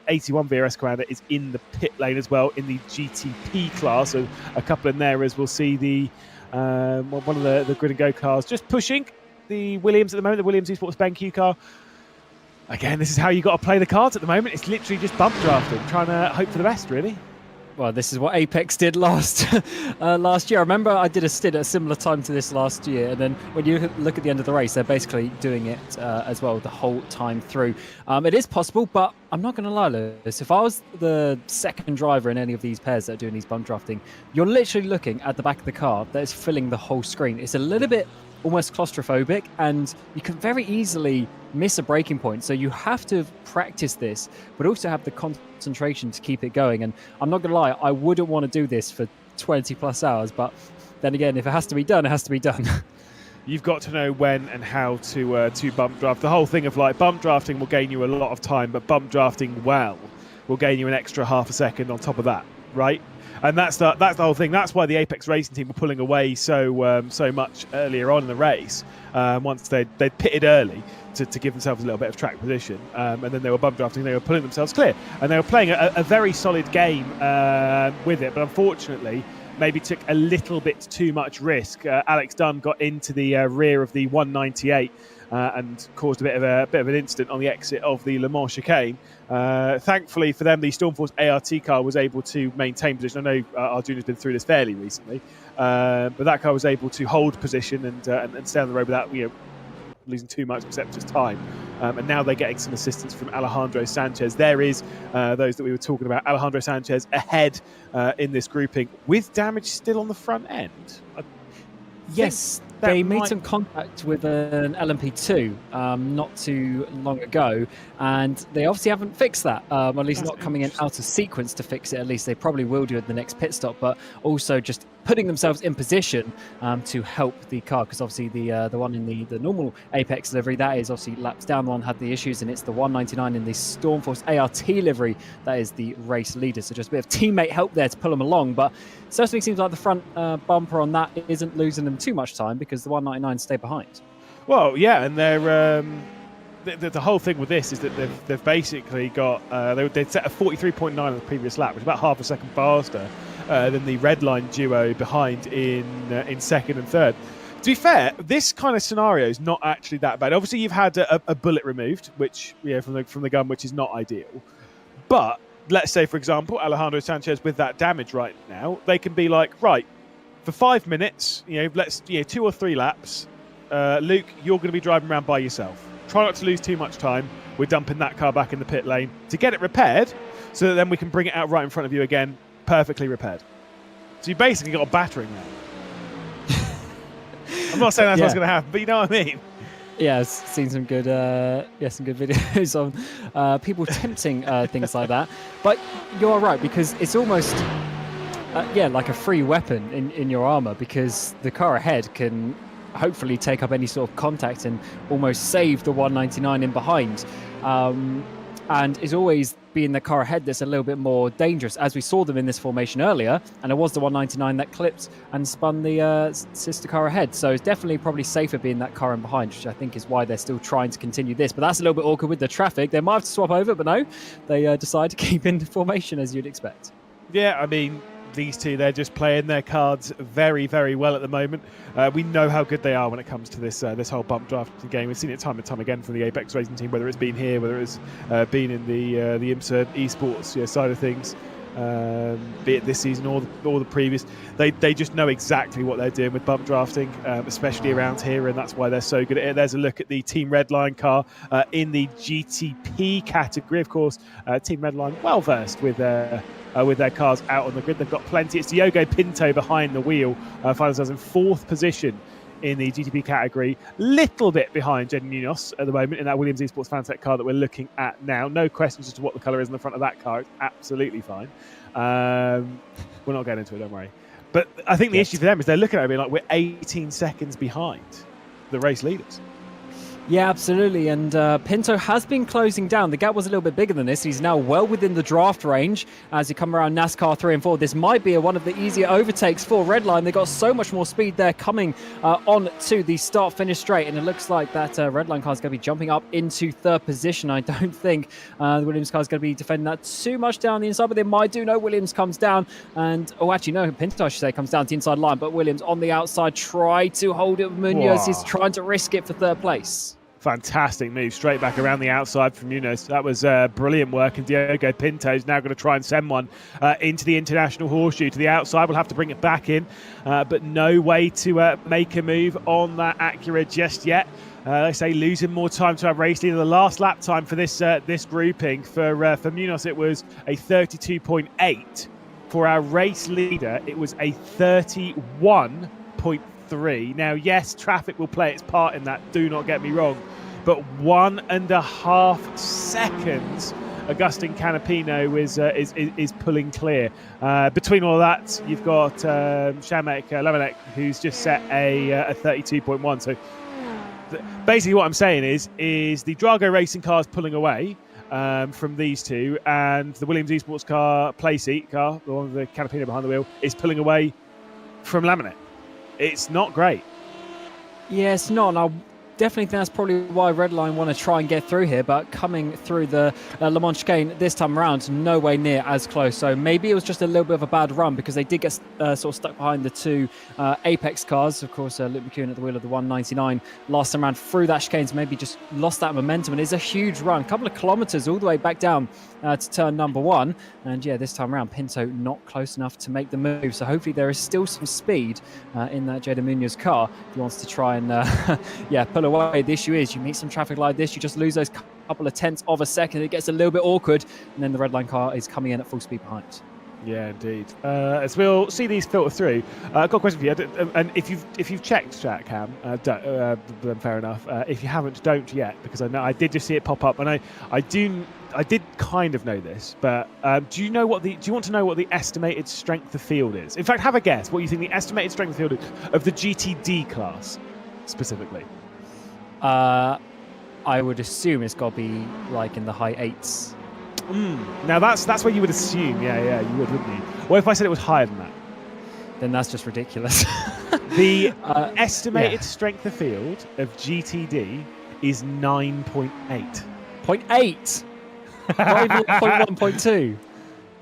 81 VRS Commander is in the pit lane as well in the GTP class. So a couple in there, as we'll see the One of the Grid and Go cars just pushing the Williams at the moment, the Williams Esports BenQ car. Again, this is how you got to play the cards at the moment. It's literally just bump drafting, trying to hope for the best, really. Well, this is what Apex did last year. I remember I did a stint at a similar time to this last year, and then when you look at the end of the race, they're basically doing it as well the whole time through. It is possible, but I'm not going to lie, Lewis. If I was the second driver in any of these pairs that are doing these bump drafting, you're literally looking at the back of the car that is filling the whole screen. It's a little bit almost claustrophobic, and you can very easily miss a braking point. So you have to practice this, but also have the concentration to keep it going. And I'm not gonna lie, I wouldn't want to do this for 20 plus hours, but then again, if it has to be done, it has to be done. You've got to know when and how to bump draft. The whole thing of like bump drafting will gain you a lot of time, but bump drafting well will gain you an extra half a second on top of that, right? And that's the whole thing. That's why the Apex Racing team were pulling away so much earlier on in the race. Once they'd pitted early to give themselves a little bit of track position, and then they were bump drafting. They were pulling themselves clear, and they were playing a very solid game with it. But unfortunately, maybe took a little bit too much risk. Alex Dunn got into the rear of the 198. And caused a bit of an incident on the exit of the Le Mans chicane. Thankfully for them, the Stormforce ART car was able to maintain position. I know Arjuna's been through this fairly recently, but that car was able to hold position and stay on the road without losing too much except just time. And now they're getting some assistance from Alejandro Sanchez. There is those that we were talking about. Alejandro Sanchez ahead in this grouping with damage still on the front end. Yes, they made some contact with an LMP2 not too long ago, and they obviously haven't fixed that, at least not coming in out of sequence to fix it. At least they probably will do at the next pit stop, but also just putting themselves in position to help the car, because obviously the one in the normal Apex livery, that is obviously laps down, the one had the issues, and it's the 199 in the Stormforce ART livery that is the race leader. So just a bit of teammate help there to pull them along, but certainly seems like the front bumper on that isn't losing them too much time, because the 199 stay behind. Well, yeah, and they're the whole thing with this is that they've basically got they'd set a 43.9 on the previous lap, which is about half a second faster than the Redline duo behind in second and third. To be fair, this kind of scenario is not actually that bad. Obviously, you've had a bullet removed, which from the gun, which is not ideal. But let's say, for example, Alejandro Sanchez with that damage right now, they can be like, right, for 5 minutes, let's 2 or 3 laps. Luke, you're going to be driving around by yourself. Try not to lose too much time. We're dumping that car back in the pit lane to get it repaired, so that then we can bring it out right in front of you again, perfectly repaired. So you basically got a battering there. I'm not saying that's what's going to happen, but you know what I mean. Yeah, I've seen some good videos on people attempting things like that. But you're right, because it's almost like a free weapon in your armor, because the car ahead can hopefully take up any sort of contact and almost save the 199 in behind. And is always being the car ahead that's a little bit more dangerous, as we saw them in this formation earlier, and it was the 199 that clipped and spun the sister car ahead. So it's definitely probably safer being that car in behind, which I think is why they're still trying to continue this. But that's a little bit awkward with the traffic. They might have to swap over, but no, they decide to keep in formation as you'd expect. Yeah, I mean, these two, they're just playing their cards very, very well at the moment. We know how good they are when it comes to this whole bump drafting game. We've seen it time and time again from the Apex Racing team, whether it's been here, whether it's been in the IMSA esports side of things, be it this season or the previous. They just know exactly what they're doing with bump drafting, especially around here, and that's why they're so good at it. There's a look at the Team Redline car in the GTP category. Of course, Team Redline well versed with their cars out on the grid. They've got plenty. It's Diogo Pinto behind the wheel, finds themselves in 4th position in the GTP category. Little bit behind Jen Munoz at the moment in that Williams Esports Fantech car that we're looking at now. No questions as to what the colour is in the front of that car. It's absolutely fine. We're not getting into it, don't worry. But I think the issue for them is they're looking at it being like, we're 18 seconds behind the race leaders. Yeah, absolutely. And Pinto has been closing down. The gap was a little bit bigger than this. He's now well within the draft range as you come around NASCAR 3 and 4. This might be one of the easier overtakes for Redline. They got so much more speed there coming on to the start-finish straight. And it looks like that Redline car is going to be jumping up into third position. I don't think the Williams car is going to be defending that too much down the inside, but they might do. No, Williams comes down. And, actually, no, Pinto, I should say, comes down to the inside line. But Williams on the outside try to hold it with Munoz. Wow. He's trying to risk it for third place. Fantastic move straight back around the outside from Munoz. That was brilliant work, and Diogo Pinto's now going to try and send one into the International Horseshoe to the outside. We'll have to bring it back in, but no way to make a move on that Acura just yet. They say losing more time to our race leader. The last lap time for this grouping for Munoz, it was a 32.8. For our race leader, it was a 31.3. Now, yes, traffic will play its part in that, do not get me wrong, but 1.5 seconds Agustin Canapino is pulling clear. Between all that, you've got Shamek Lemanek, who's just set a 32.1. So basically what I'm saying is the Drago Racing car is pulling away from these two, and the Williams Esports car, playseat car, the one with the Canapino behind the wheel, is pulling away from Lemanek. It's not great. Yeah, it's not. And I definitely think that's probably why Redline want to try and get through here. But coming through the Le Mans chicane this time around, no way near as close. So maybe it was just a little bit of a bad run because they did get sort of stuck behind the two Apex cars. Of course, Luke McEwen at the wheel of the 199 last time around through that chicane, so maybe just lost that momentum. And it's a huge run, a couple of kilometres all the way back down to turn number 1. And yeah, this time around, Pinto not close enough to make the move. So hopefully there is still some speed in that Jader Munoz car if he wants to try and pull away. The issue is you meet some traffic like this, you just lose those couple of tenths of a second. It gets a little bit awkward, and then the red line car is coming in at full speed behind. Yeah, indeed. As we'll see these filter through, I've got a question for you. And if you've checked that, Cam, then fair enough. If you haven't, don't yet, because I know I did just see it pop up, and I did kind of know this, but do you want to know what the estimated strength of field is? In fact, have a guess what you think the estimated strength of field is of the GTD class specifically. I would assume it's got to be like in the high 8s. Now that's what you would assume. Yeah, you would, wouldn't you? What if I said it was higher than that? Then that's just ridiculous. The estimated strength of field of GTD is 9.8. 0.8? Not even 0.1, 0.2?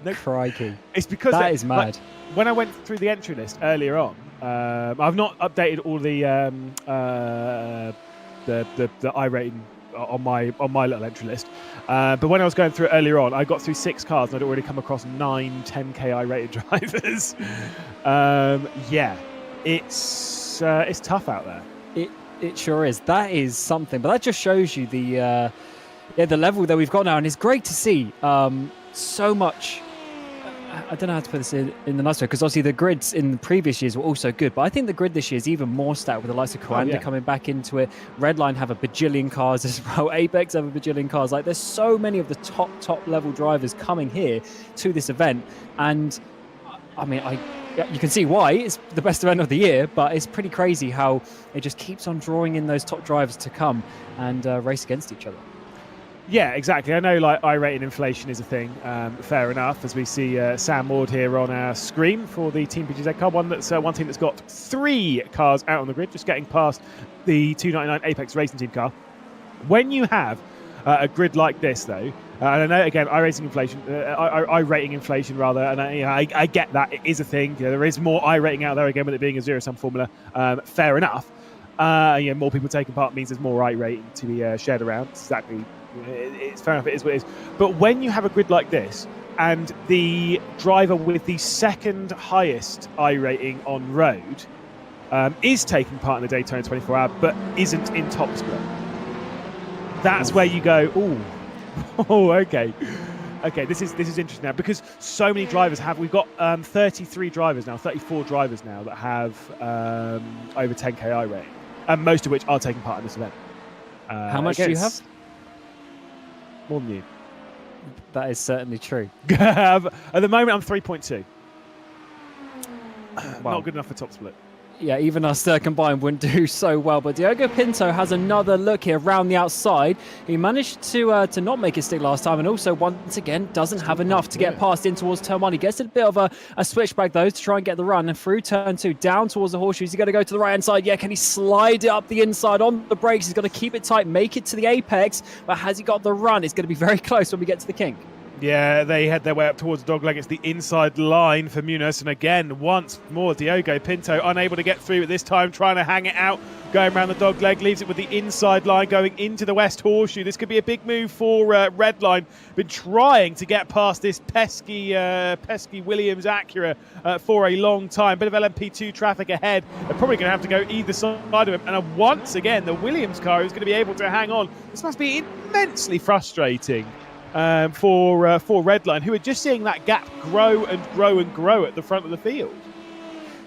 No. Crikey. It's because that is mad. When I went through the entry list earlier on, I've not updated all the iRating on my little entry list. But when I was going through it earlier on, I got through 6 cars and I'd already come across 9 10k iRated drivers. It's tough out there. It sure is. That is something. But that just shows you the level that we've got now, and it's great to see so much. I don't know how to put this in the nice way, because obviously the grids in the previous years were also good, but I think the grid this year is even more stacked with the likes of Coanda coming back into it. Redline have a bajillion cars as well. Apex have a bajillion cars. Like, there's so many of the top level drivers coming here to this event, and I mean, you can see why it's the best event of the year, but it's pretty crazy how it just keeps on drawing in those top drivers to come and race against each other. Yeah, exactly. I know like iRating inflation is a thing. Fair enough, as we see Sam Ward here on our screen for the Team PGZ car. One team that's got 3 cars out on the grid, just getting past the 299 Apex Racing Team car. When you have a grid like this, though, and I know again iRating inflation rather, and I get that it is a thing. There is more iRating out there again with it being a zero-sum formula. Fair enough. More people taking part means there's more iRating to be shared around. Exactly. It's fair enough, it is what it is. But when you have a grid like this, and the driver with the second highest iRating on road is taking part in the Daytona 24 Hour, but isn't in top split, that's where you go, okay, this is interesting now, because so many drivers we've got 34 drivers now that have over 10k iRating, and most of which are taking part in this event. How much do you have? More than you. That is certainly true. At the moment, I'm 3.2. Not good enough for top split. Yeah, even us combined wouldn't do so well. But Diogo Pinto has another look here around the outside. He managed to not make it stick last time, and also once again doesn't have enough to get past in towards turn 1. He gets a bit of a switchback though to try and get the run, and through turn 2 down towards the horseshoes. He's got to go to the right hand side. Yeah, can he slide it up the inside on the brakes? He's got to keep it tight, make it to the apex. But has he got the run? It's going to be very close when we get to the kink. Yeah, they head their way up towards the dogleg. It's the inside line for Munoz. And again, once more, Diogo Pinto unable to get through at this time, trying to hang it out, going around the dogleg, leaves it with the inside line going into the West Horseshoe. This could be a big move for Redline. Been trying to get past this pesky Williams Acura for a long time. Bit of LMP2 traffic ahead. They're probably going to have to go either side of him. And once again, the Williams car is going to be able to hang on. This must be immensely frustrating for Redline, who are just seeing that gap grow and grow and grow at the front of the field.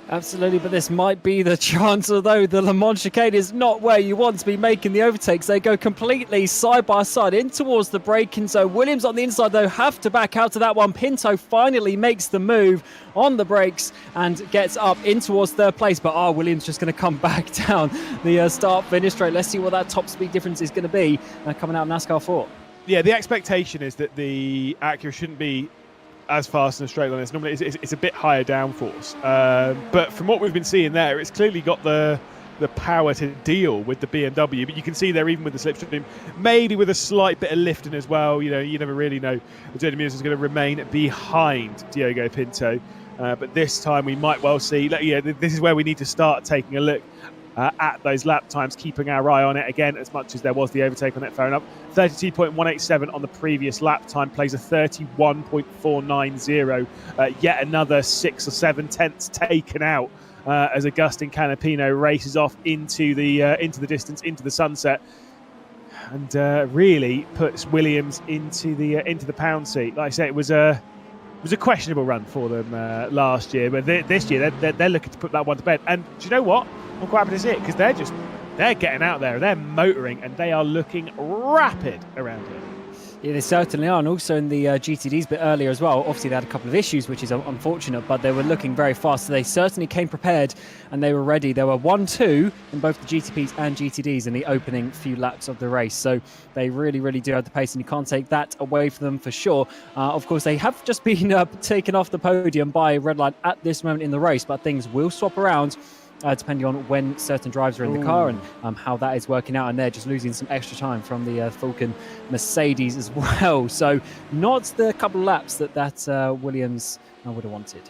Absolutely, but this might be the chance, although the Le Mans chicane is not where you want to be making the overtakes. They go completely side by side in towards the braking zone. Williams on the inside, though, have to back out to that one. Pinto finally makes the move on the brakes and gets up in towards third place, but Williams just going to come back down the start-finish straight. Let's see what that top speed difference is going to be coming out of NASCAR 4. Yeah, the expectation is that the Acura shouldn't be as fast in a straight line. It's normally it's a bit higher downforce, but from what we've been seeing there, it's clearly got the power to deal with the BMW. But you can see there, even with the slipstream, maybe with a slight bit of lifting as well. You know, you never really know. Daytona Munoz is going to remain behind Diogo Pinto, but this time we might well see. Yeah, this is where we need to start taking a look at those lap times, keeping our eye on it again, as much as there was the overtake on it, fair enough. 32.187 on the previous lap time, plays a 31.490. Yet another 6 or 7 tenths taken out as Agustin Canapino races off into the distance, into the sunset, and really puts Williams into the pound seat. Like I say, it was a questionable run for them last year, but this year they're looking to put that one to bed. And do you know what? I'm quite happy to see it, because they're getting out there, they're motoring, and they are looking rapid around here. Yeah, they certainly are, and also in the GTDs a bit earlier as well. Obviously, they had a couple of issues, which is unfortunate, but they were looking very fast, so they certainly came prepared, and they were ready. There were 1-2 in both the GTPs and GTDs in the opening few laps of the race, so they really, really do have the pace, and you can't take that away from them for sure. Of course, they have just been taken off the podium by Redline at this moment in the race, but things will swap around depending on when certain drivers are in the car and how that is working out, and they're just losing some extra time from the Falcon Mercedes as well. So not the couple of laps that Williams would have wanted.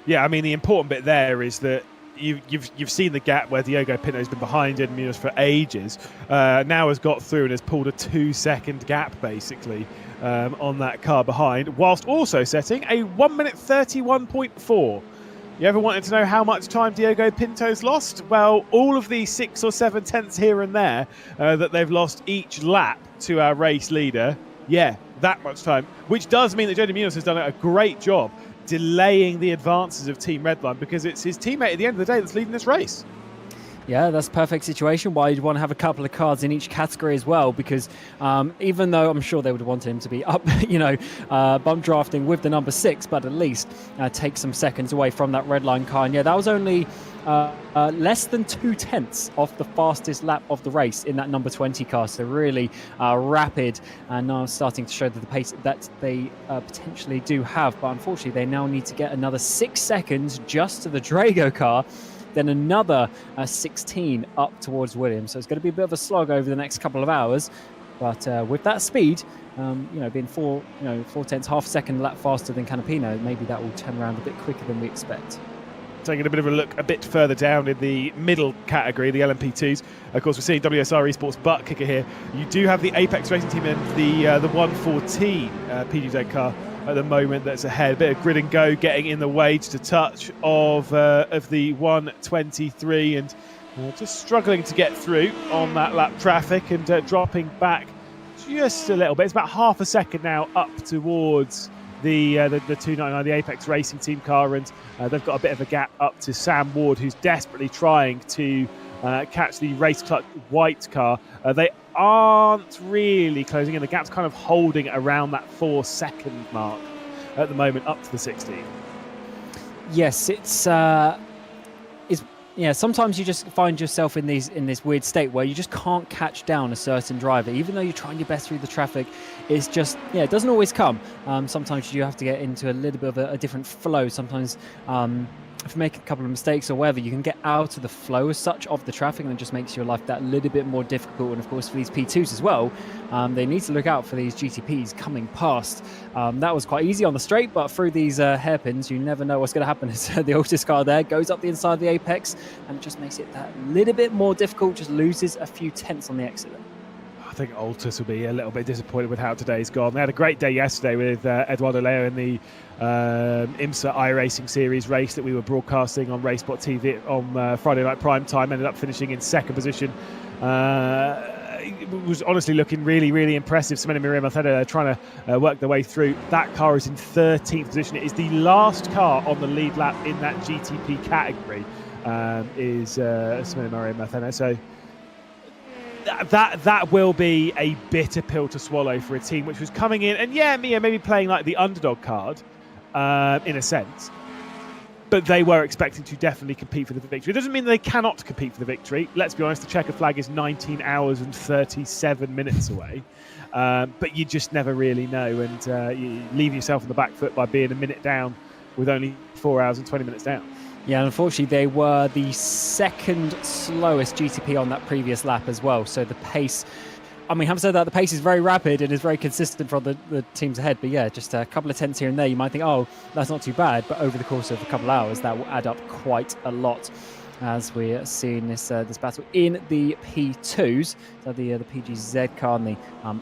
Yeah, I mean, the important bit there is that you've seen the gap where Diogo Pinto has been behind Ed Munoz for ages. Now has got through and has pulled a 2-second gap basically on that car behind, whilst also setting a 1 minute 31.4. You ever wanted to know how much time Diogo Pinto's lost? Well, all of the 6 or 7 tenths here and there that they've lost each lap to our race leader, yeah, that much time, which does mean that Daytona Munoz has done a great job delaying the advances of Team Redline, because it's his teammate at the end of the day that's leading this race. Yeah, that's a perfect situation why you'd want to have a couple of cards in each category as well, because even though I'm sure they would want him to be up, bump drafting with the number 6, but at least take some seconds away from that Redline car. And yeah, that was only less than 2 tenths off the fastest lap of the race in that number 20 car. So really rapid, and now starting to show that the pace that they potentially do have. But unfortunately, they now need to get another 6 seconds just to the Drago car, then another 16 up towards Williams. So it's going to be a bit of a slog over the next couple of hours. But with that speed, being 4 tenths, half a second lap faster than Canapino, maybe that will turn around a bit quicker than we expect. Taking a bit of a look a bit further down in the middle category, the LMP2s. Of course, we're seeing WSR Esports butt kicker here. You do have the Apex Racing Team and the 114 PGZ car at the moment that's ahead. A bit of grid and go getting in the way, just a touch of the 123, and just struggling to get through on that lap traffic, and dropping back just a little bit. It's about half a second now up towards the 299, the Apex Racing Team car, and they've got a bit of a gap up to Sam Ward, who's desperately trying to catch the Race Clutch white car. They aren't really closing in. The gap's kind of holding around that 4-second mark at the moment, up to the 16. Yes, it's Yeah, sometimes you just find yourself in this weird state where you just can't catch down a certain driver, even though you're trying your best through the traffic. It's just, yeah, it doesn't always come. Sometimes you have to get into a little bit of a different flow. Sometimes if you make a couple of mistakes or whatever, you can get out of the flow as such of the traffic, and it just makes your life that little bit more difficult. And of course, for these P2s as well, they need to look out for these GTPs coming past. That was quite easy on the straight, but through these hairpins, you never know what's going to happen. The oldest car there goes up the inside of the apex, and it just makes it that little bit more difficult, just loses a few tenths on the exit. I think Altus will be a little bit disappointed with how today's gone. They had a great day yesterday with Eduardo Leo in the IMSA iRacing Series race that we were broadcasting on Racebot TV on Friday night prime time. Ended up finishing in second position. It was honestly looking really, really impressive. Semenya Maria Marthena trying to work their way through. That car is in 13th position. It is the last car on the lead lap in that GTP category, is Semenya Maria Marthena. So that will be a bitter pill to swallow for a team which was coming in and maybe playing like the underdog card in a sense, but they were expecting to definitely compete for the victory. It doesn't mean they cannot compete for the victory. Let's be honest, the checker flag is 19 hours and 37 minutes away, but you just never really know, and you leave yourself on the back foot by being a minute down with only 4 hours and 20 minutes down. Yeah, unfortunately, they were the second slowest GTP on that previous lap as well. So the pace, I mean, having said that, the pace is very rapid and is very consistent from the teams ahead. But yeah, just a couple of tenths here and there, you might think, oh, that's not too bad. But over the course of a couple of hours, that will add up quite a lot, as we're seeing this battle in the P2s. So the PGZ car and the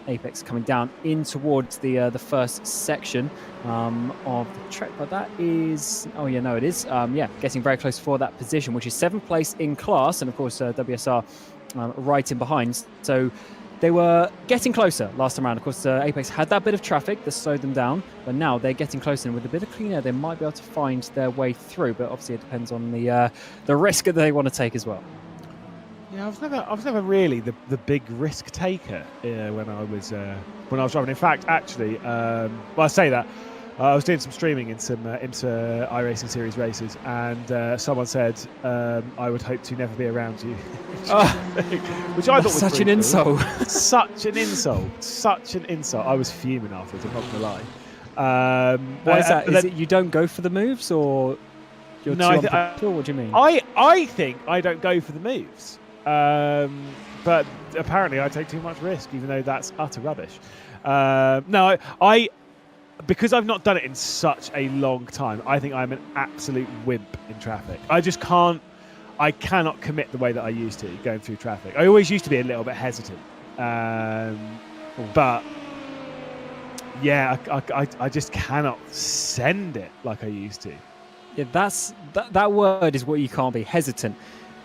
Apex coming down in towards the first section of the track. But that is, it is. Getting very close for that position, which is 7th place in class. And of course, WSR right in behind. So they were getting closer last time around. Of course, Apex had that bit of traffic that slowed them down, but now they're getting closer, and with a bit of clean air, they might be able to find their way through. But obviously, it depends on the risk that they want to take as well. Yeah, I was never really the big risk taker when I was driving. In fact, actually, I say that. I was doing some streaming in some IMSA iRacing Series races, and someone said, I would hope to never be around you. Which I thought was such an insult. Such an insult. Such an insult. I was fuming afterwards, I'm not going to lie. Why is that? Is it you don't go for the moves, or you're too unpredictable? What do you mean? I think I don't go for the moves. But apparently I take too much risk, even though that's utter rubbish. No, because I've not done it in such a long time, I think I'm an absolute wimp in traffic. I cannot commit the way that I used to going through traffic. I always used to be a little bit hesitant. But yeah, I just cannot send it like I used to. Yeah, that word is what you can't be, hesitant.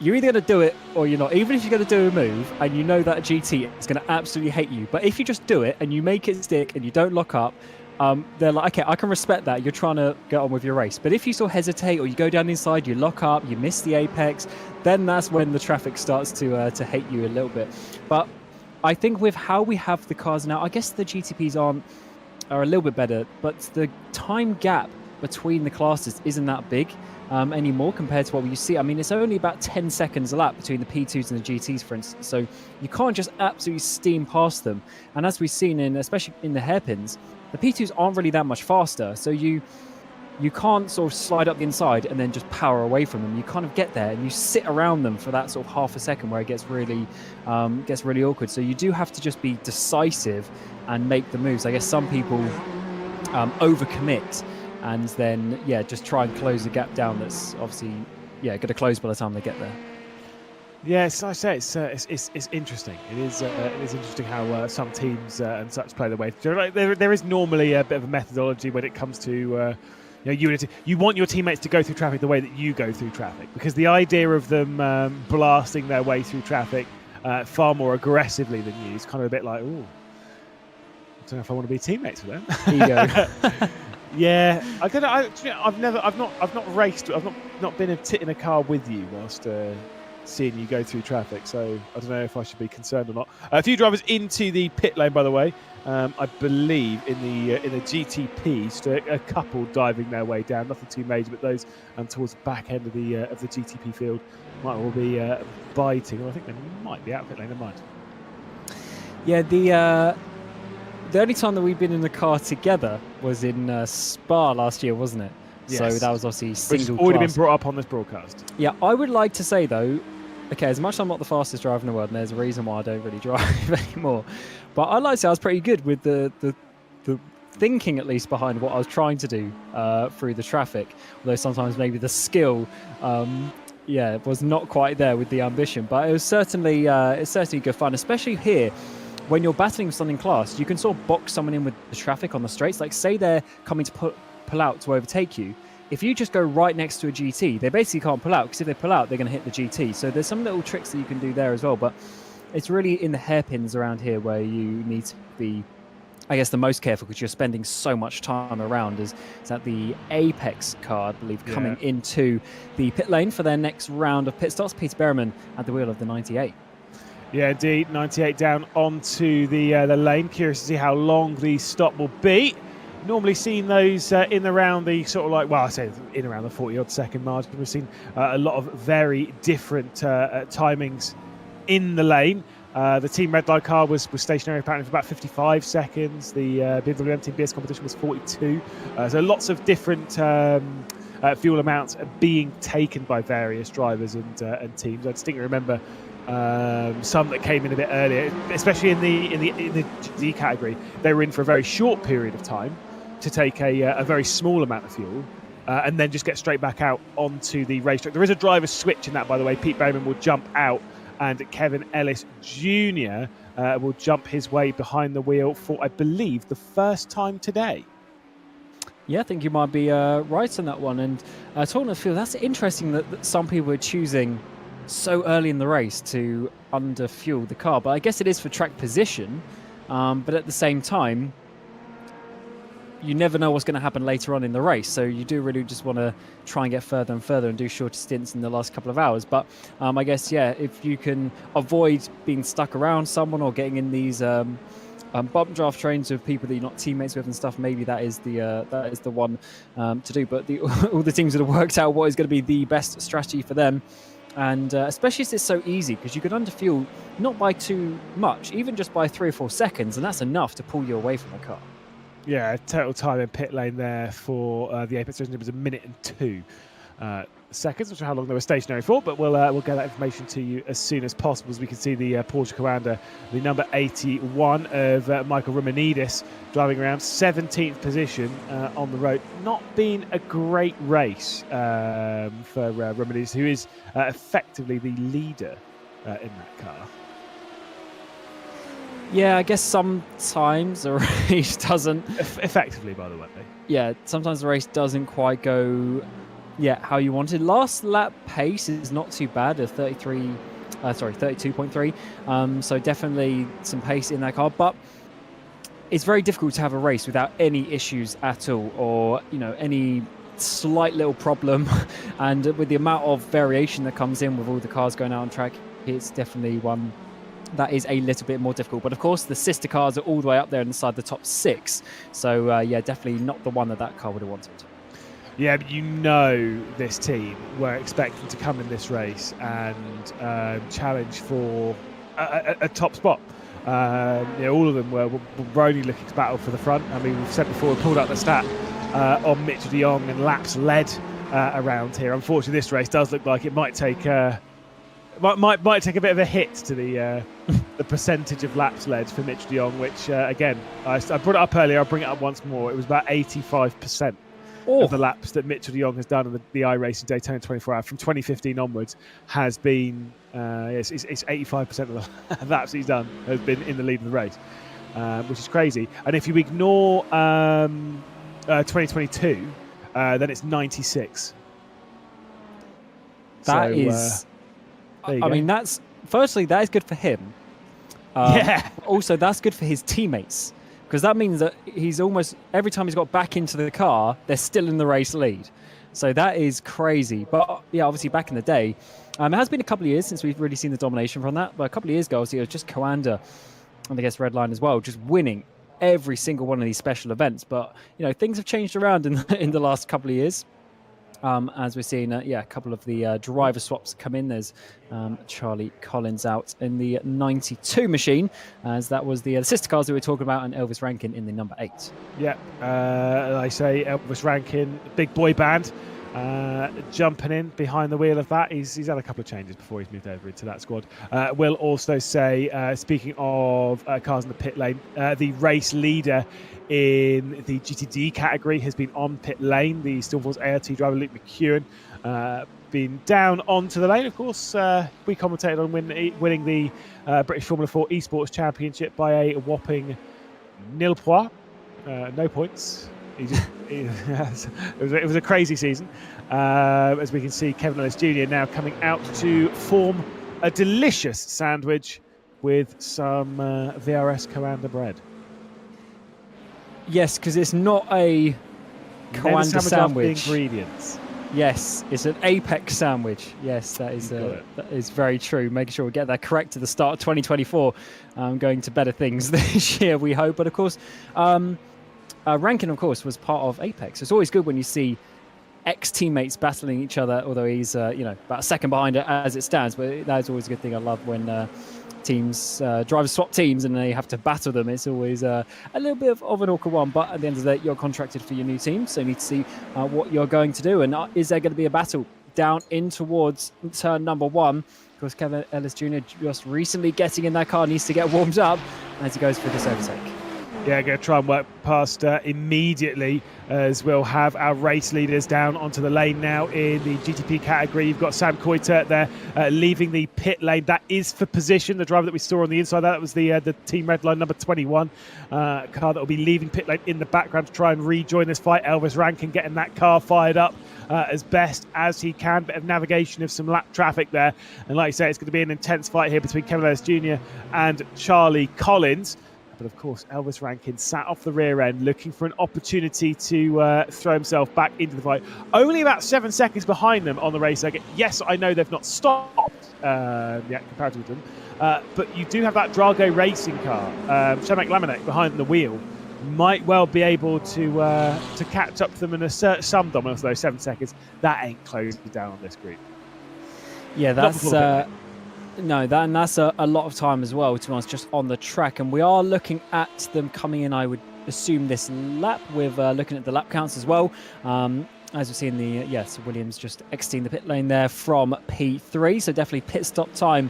You're either going to do it or you're not. Even if you're going to do a move and you know that GT is going to absolutely hate you, but if you just do it and you make it stick and you don't lock up, they're like, okay, I can respect that. You're trying to get on with your race. But if you still hesitate or you go down inside, you lock up, you miss the apex, then that's when the traffic starts to hate you a little bit. But I think with how we have the cars now, I guess the GTPs are a little bit better, but the time gap between the classes isn't that big anymore compared to what we see. I mean, it's only about 10 seconds a lap between the P2s and the GTs, for instance. So you can't just absolutely steam past them. And as we've seen, especially in the hairpins, the P2s aren't really that much faster. So you can't sort of slide up the inside and then just power away from them. You kind of get there and you sit around them for that sort of half a second where it gets really awkward. So you do have to just be decisive and make the moves. I guess some people overcommit and then just try and close the gap down. That's obviously going to close by the time they get there. Yes, I say it's interesting. It is interesting how some teams and such play the way. There is normally a bit of a methodology when it comes to unity. You want your teammates to go through traffic the way that you go through traffic, because the idea of them blasting their way through traffic far more aggressively than you is kind of a bit like, ooh, I don't know if I want to be teammates with them. Ego. Yeah, I don't know. I've not raced. I've not been in a car with you whilst seeing you go through traffic. So I don't know if I should be concerned or not. A few drivers into the pit lane, by the way. I believe in the GTP, so a couple diving their way down. Nothing too major, but those towards the back end of the GTP field might all be biting. Well, I think they might be out pit lane. They might. Yeah, the only time that we've been in the car together was in Spa last year, wasn't it? Yes. So that was obviously single Which has already class. been brought up on this broadcast. Yeah, I would like to say though, okay, as much as I'm not the fastest driver in the world, and there's a reason why I don't really drive anymore, but I'd like to say I was pretty good with the thinking, at least, behind what I was trying to do through the traffic. Although sometimes maybe the skill, was not quite there with the ambition. But it was certainly good fun, especially here. When you're battling with someone in class, you can sort of box someone in with the traffic on the straights. Like, say they're coming to pull out to overtake you. If you just go right next to a GT, they basically can't pull out, because if they pull out, they're going to hit the GT. So there's some little tricks that you can do there as well. But it's really in the hairpins around here where you need to be, I guess, the most careful, because you're spending so much time around. Is that the Apex car, I believe, coming into the pit lane for their next round of pit stops. Peter Berriman at the wheel of the 98. Yeah, indeed. 98 down onto the lane. Curious to see how long the stop will be. Normally seen those in around the sort of I say in around the 40-odd second margin. We've seen a lot of very different timings in the lane. The Team Red Light car was stationary apparently for about 55 seconds. The BMW Team BS competition was 42. So lots of different fuel amounts are being taken by various drivers and teams. I distinctly remember some that came in a bit earlier, especially in the D category. They were in for a very short period of time to take a very small amount of fuel and then just get straight back out onto the racetrack. There is a driver switch in that, by the way. Pete Bowman will jump out and Kevin Ellis Jr. Will jump his way behind the wheel for, I believe, the first time today. Yeah, I think you might be right on that one. And talking of fuel, that's interesting that some people are choosing so early in the race to under-fuel the car. But I guess it is for track position. But at the same time, you never know what's going to happen later on in the race. So you do really just want to try and get further and further and do shorter stints in the last couple of hours. But I guess, if you can avoid being stuck around someone or getting in these bump draft trains with people that you're not teammates with and stuff, maybe that is the one to do. But all the teams that have worked out what is going to be the best strategy for them. And especially as it's so easy, because you can underfuel not by too much, even just by 3 or 4 seconds, and that's enough to pull you away from the car. Yeah, total time in pit lane there for the Apex Legend was 1 minute and 2 seconds, which is how long they were stationary for, but we'll get that information to you as soon as possible. As we can see the Porsche Commander, the number 81 of Michael Romanidis, driving around 17th position on the road. Not been a great race for Romanidis, who is effectively the leader in that car. Yeah, I guess sometimes the race doesn't... Effectively, by the way. Yeah, sometimes the race doesn't quite go how you wanted. Last lap pace is not too bad at 32.3. So definitely some pace in that car. But it's very difficult to have a race without any issues at all, or any slight little problem. And with the amount of variation that comes in with all the cars going out on track, it's definitely one that is a little bit more difficult. But of course, the sister cars are all the way up there inside the top 6. So definitely not the one that car would have wanted. Yeah, but this team were expecting to come in this race and challenge for a top spot. All of them were only looking to battle for the front. I mean, we've said before, we pulled up the stat on Mitch de Jong and laps led around here. Unfortunately, this race does look like it might take might take a bit of a hit to the percentage of laps led for Mitch de Jong, which again, I brought it up earlier. I'll bring it up once more. It was about 85%. Of the laps that Mitchell de Jong has done in the iRacing Daytona 24 Hours from 2015 onwards has been it's 85% of the laps he's done has been in the lead of the race, which is crazy. And if you ignore 2022, then it's 96. That is, I mean, that's firstly that is good for him. Also, that's good for his teammates. Because that means that he's almost, every time he's got back into the car, they're still in the race lead. So that is crazy. But yeah, obviously back in the day, it has been a couple of years since we've really seen the domination from that. But a couple of years ago, obviously, it was just Coanda, and I guess Redline as well, just winning every single one of these special events. But things have changed around in the last couple of years. As we're seeing, a couple of the driver swaps come in. There's Charlie Collins out in the 92 machine, as that was the sister cars that we were talking about, and Elvis Rankin in the number 8. Yeah, I say Elvis Rankin, big boy band, jumping in behind the wheel of that. He's had a couple of changes before he's moved over into that squad. Will also say, speaking of cars in the pit lane, the race leader in the GTD category has been on pit lane. The Stillforce ART driver Luke McEwen been down onto the lane. Of course, we commentated on winning the British Formula 4 Esports Championship by a whopping nil points. No points. It was a crazy season. As we can see, Kevin Ellis Jr. now coming out to form a delicious sandwich with some VRS Coanda bread. Yes, because it's not a Coanda sandwich. The ingredients. Yes, it's an Apex sandwich. Yes, that is very true. Making sure we get that correct at the start of 2024. Going to better things this year, we hope. But of course, Rankin, of course, was part of Apex. It's always good when you see ex-teammates battling each other, although he's about a second behind it as it stands. But that is always a good thing. I love when drivers swap teams and they have to battle them. It's always a little bit of an awkward one, but at the end of the day, you're contracted for your new team, so you need to see what you're going to do. And is there going to be a battle down in towards turn number 1? Of course, Kevin Ellis Jr. just recently getting in that car, needs to get warmed up as he goes for this overtake. Yeah, going to try and work past immediately, as we'll have our race leaders down onto the lane now in the GTP category. You've got Sam Coiter there leaving the pit lane. That is for position. The driver that we saw on the inside, that was the Team Redline number 21 car that will be leaving pit lane in the background to try and rejoin this fight. Elvis Rankin getting that car fired up as best as he can. Bit of navigation of some lap traffic there. And like you say, it's going to be an intense fight here between Kevin Ellis Jr. and Charlie Collins. But of course, Elvis Rankin sat off the rear end looking for an opportunity to throw himself back into the fight. Only about 7 seconds behind them on the race circuit. Yes, I know they've not stopped compared with them. But you do have that Drago racing car. Shemek Laminac behind the wheel might well be able to catch up to them and assert some dominance, though 7 seconds. That ain't closing down on this group. Yeah, that's... No, that's a lot of time as well, to be honest, just on the track. And we are looking at them coming in, I would assume, this lap, with looking at the lap counts as well. As we've seen, so Williams just exiting the pit lane there from P3. So definitely pit stop time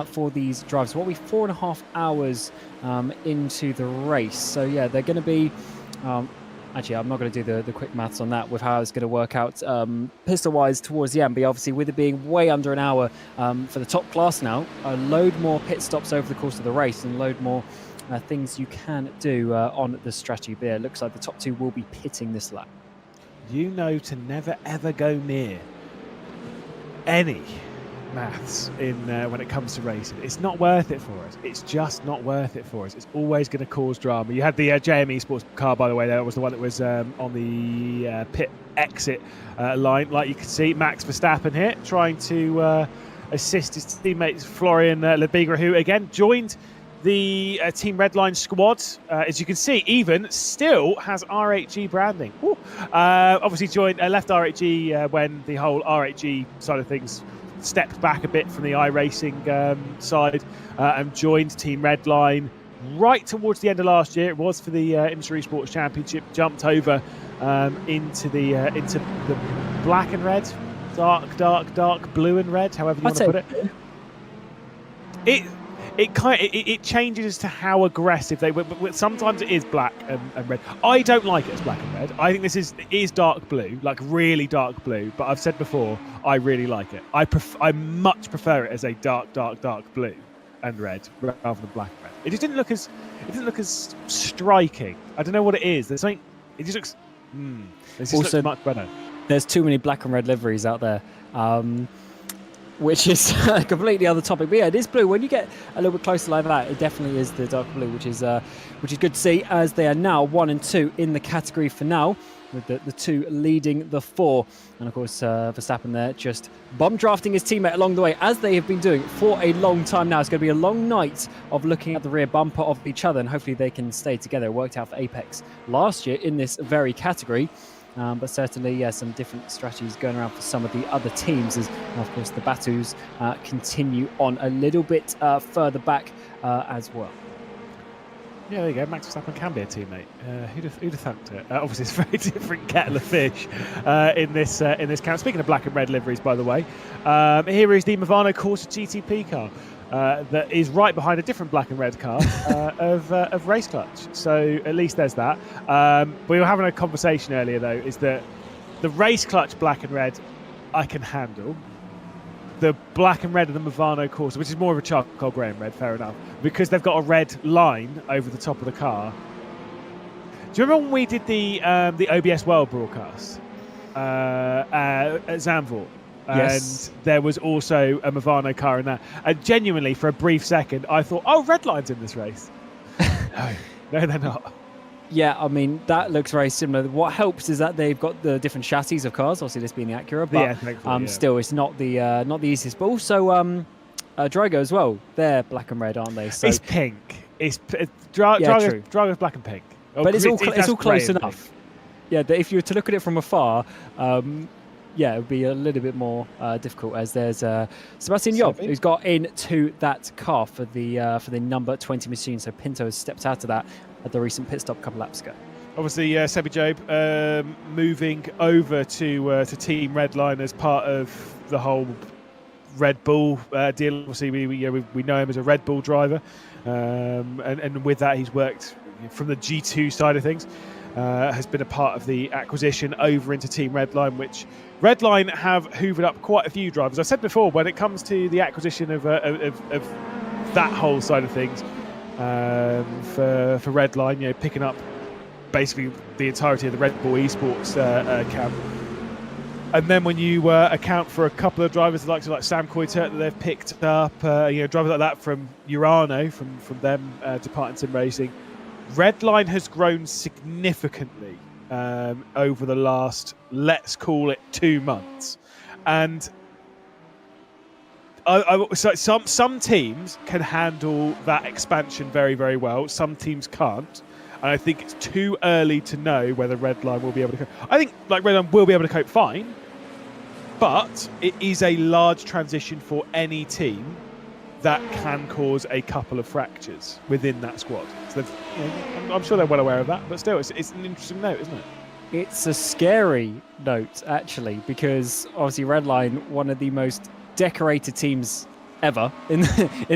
for these drivers. What are we, 4.5 hours into the race? So yeah, they're going to be... Actually, I'm not going to do the quick maths on that with how it's going to work out pistol-wise towards the end. But obviously, with it being way under an hour for the top class now, a load more pit stops over the course of the race and a load more things you can do on the strategy. But yeah, it looks like the top 2 will be pitting this lap. You know to never, ever go near any maths in when it comes to racing. It's not worth it for us. It's just not worth it for us. It's always going to cause drama. You had the JME Sports car, by the way. That was the one that was on the pit exit line. Like you can see, Max Verstappen here trying to assist his teammates Florian Lebigra, who again joined the Team Redline squad. As you can see, even still has RHG branding. Obviously left RHG when the whole RHG side of things stepped back a bit from the iRacing side and joined Team Redline right towards the end of last year. It was for the Industry Esports Championship. Jumped over into the black and red, dark blue and red, however you want to put it. It changes to how aggressive they were. But sometimes it is black and red. I don't like it as black and red. I think it is dark blue, like really dark blue. But I've said before, I really like it. I much prefer it as a dark blue and red rather than black and red. It just didn't look as striking. I don't know what it is. There's something. It just looks. This just looks much better. There's too many black and red liveries out there. which is a completely other topic. But yeah, it is blue. When you get a little bit closer like that, it definitely is the dark blue, which is good to see, as they are now 1 and 2 in the category for now, with the 2 leading the 4. And of course, Verstappen there just bomb drafting his teammate along the way, as they have been doing for a long time now. It's going to be a long night of looking at the rear bumper of each other, and hopefully they can stay together. It worked out for Apex last year in this very category. But certainly, yeah, some different strategies going around for some of the other teams. As, of course, the Batus continue on a little bit further back as well. Yeah, there you go. Max Verstappen can be a teammate. Who'd have thought it? Obviously, it's a very different kettle of fish in this count. Speaking of black and red liveries, by the way, here is the Movano Corsa GTP car. That is right behind a different black and red car of Race Clutch. So at least there's that. We were having a conversation earlier, though, is that the Race Clutch black and red I can handle. The black and red of the Movano Corsa, which is more of a charcoal grey and red, fair enough, because they've got a red line over the top of the car. Do you remember when we did the OBS World broadcast at Zandvoort? Yes. And there was also a Movano car in that. And genuinely, for a brief second, I thought, oh, red line's in this race. No, they're not. Yeah, I mean, that looks very similar. What helps is that they've got the different chassis of cars, obviously this being the Acura, but still, it's not the easiest. But also, Drago as well. They're black and red, aren't they? So, it's pink. Drago's black and pink. But it's all close enough. Yeah, if you were to look at it from afar, yeah, it would be a little bit more difficult, as there's Sebastian Job, who's got into that car for the number 20 machine. So Pinto has stepped out of that at the recent pit stop a couple laps ago. Obviously, Sebi Job moving over to Team Redline as part of the whole Red Bull deal. Obviously, we know him as a Red Bull driver, and with that, he's worked from the G2 side of things. Has been a part of the acquisition over into Team Redline, which Redline have hoovered up quite a few drivers. I said before, when it comes to the acquisition of that whole side of things for Redline, picking up basically the entirety of the Red Bull esports camp. And then when you account for a couple of drivers like Sam Coiter that they've picked up, drivers like that from Urano, from them departing Sim Racing, Redline has grown significantly over the last, let's call it, 2 months. And so some teams can handle that expansion very, very well. Some teams can't. And I think it's too early to know whether Redline will be able to cope. I think Redline will be able to cope fine, but it is a large transition for any team that can cause a couple of fractures within that squad. So I'm sure they're well aware of that, but still, it's an interesting note, isn't it? It's a scary note, actually, because obviously Redline, one of the most decorated teams ever in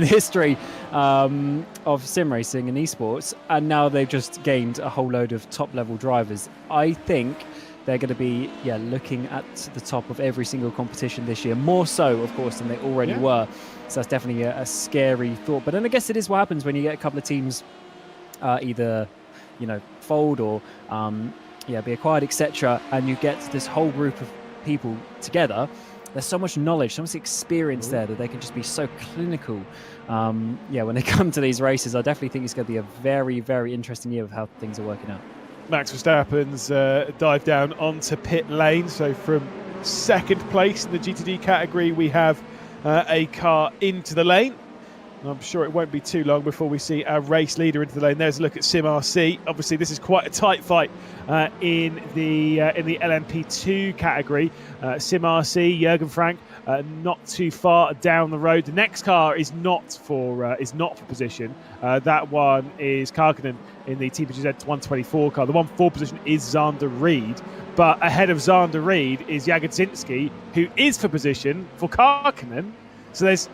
history of sim racing and esports, and now they've just gained a whole load of top-level drivers. I think they're going to be looking at the top of every single competition this year, more so, of course, than they already were. So that's definitely a scary thought. But then I guess it is what happens when you get a couple of teams either, fold or be acquired, etc., and you get this whole group of people together. There's so much knowledge, so much experience there that they can just be so clinical. When they come to these races, I definitely think it's going to be a very, very interesting year of how things are working out. Max Verstappen's dive down onto pit lane. So from second place in the GTD category, we have a car into the lane. I'm sure it won't be too long before we see our race leader into the lane. There's a look at Sim RC. Obviously, this is quite a tight fight in the LMP2 category. Sim RC, Jürgen Frank, not too far down the road. The next car is not for position. That one is Karkinen in the TPGZ 124 car. The 1-4 position is Zander Reed, but ahead of Zander Reed is Jagodzinski, who is for position for Karkinen. So there's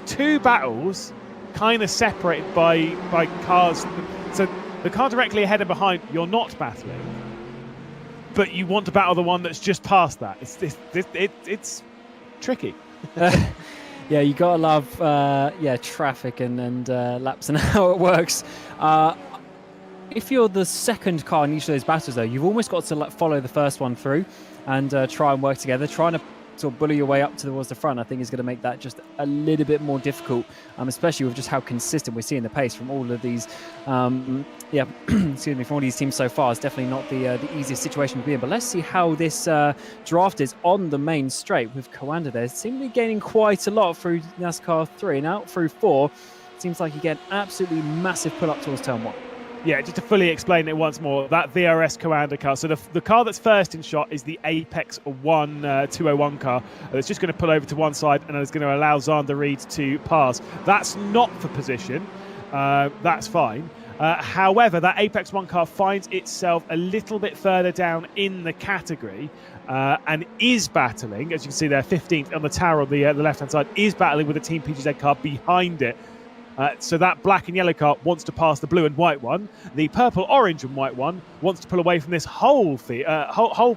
two battles kind of separated by cars. So the car directly ahead and behind, you're not battling, but you want to battle the one that's just past that. It's tricky. You gotta love traffic and laps and how it works. If you're the second car in each of those battles, though, you've almost got to follow the first one through and try and work together, trying to sort of bully your way up towards the front, I think is going to make that just a little bit more difficult, especially with just how consistent we're seeing the pace from all of these, excuse me, from all these teams so far. It's definitely not the easiest situation to be in. But let's see how this draft is on the main straight with Coanda there. Seemingly gaining quite a lot through NASCAR 3 and out through 4. Seems like you get an absolutely massive pull up towards turn 1. Yeah, just to fully explain it once more, that VRS Coanda car. So the car that's first in shot is the Apex 201 car. It's just going to pull over to one side and it's going to allow Zander Reed to pass. That's not for position. That's fine. However, that Apex 1 car finds itself a little bit further down in the category and is battling, as you can see there, 15th on the tower on the left-hand side, is battling with a Team PGZ car behind it. So that black and yellow car wants to pass the blue and white one. The purple, orange and white one wants to pull away from this whole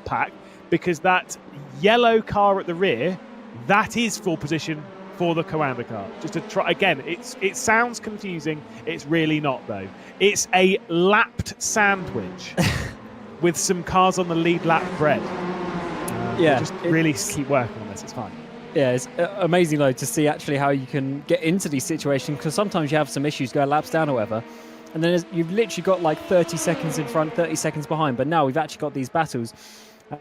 pack, because that yellow car at the rear, that is full position for the Coanda car. Just to try again, it sounds confusing. It's really not though. It's a lapped sandwich with some cars on the lead lap bread. Just really keep working on this. It's fine. Yeah, it's amazing though to see actually how you can get into these situations, because sometimes you have some issues, go laps down or whatever, and then you've literally got like 30 seconds in front, 30 seconds behind. But now we've actually got these battles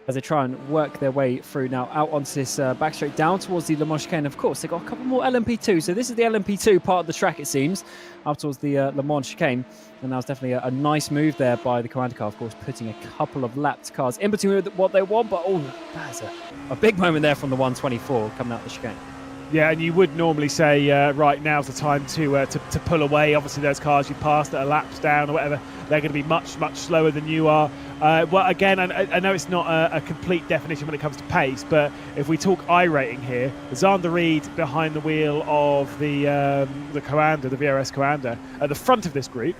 as they try and work their way through now out onto this back straight down towards the Le Mans chicane. Of course, they've got a couple more LMP2. So this is the LMP2 part of the track, it seems, up towards the Le Mans chicane. And that was definitely a nice move there by the Coanda car, of course, putting a couple of lapped cars in between what they want. But, that's a big moment there from the 124 coming out the chicane. Yeah, and you would normally say, right, now's the time to pull away. Obviously, those cars you passed that are laps down or whatever, they're going to be much, much slower than you are. Well, again, I know it's not a complete definition when it comes to pace, but if we talk iRating here, Zander Reed behind the wheel of the Coanda, the VRS Coanda, at the front of this group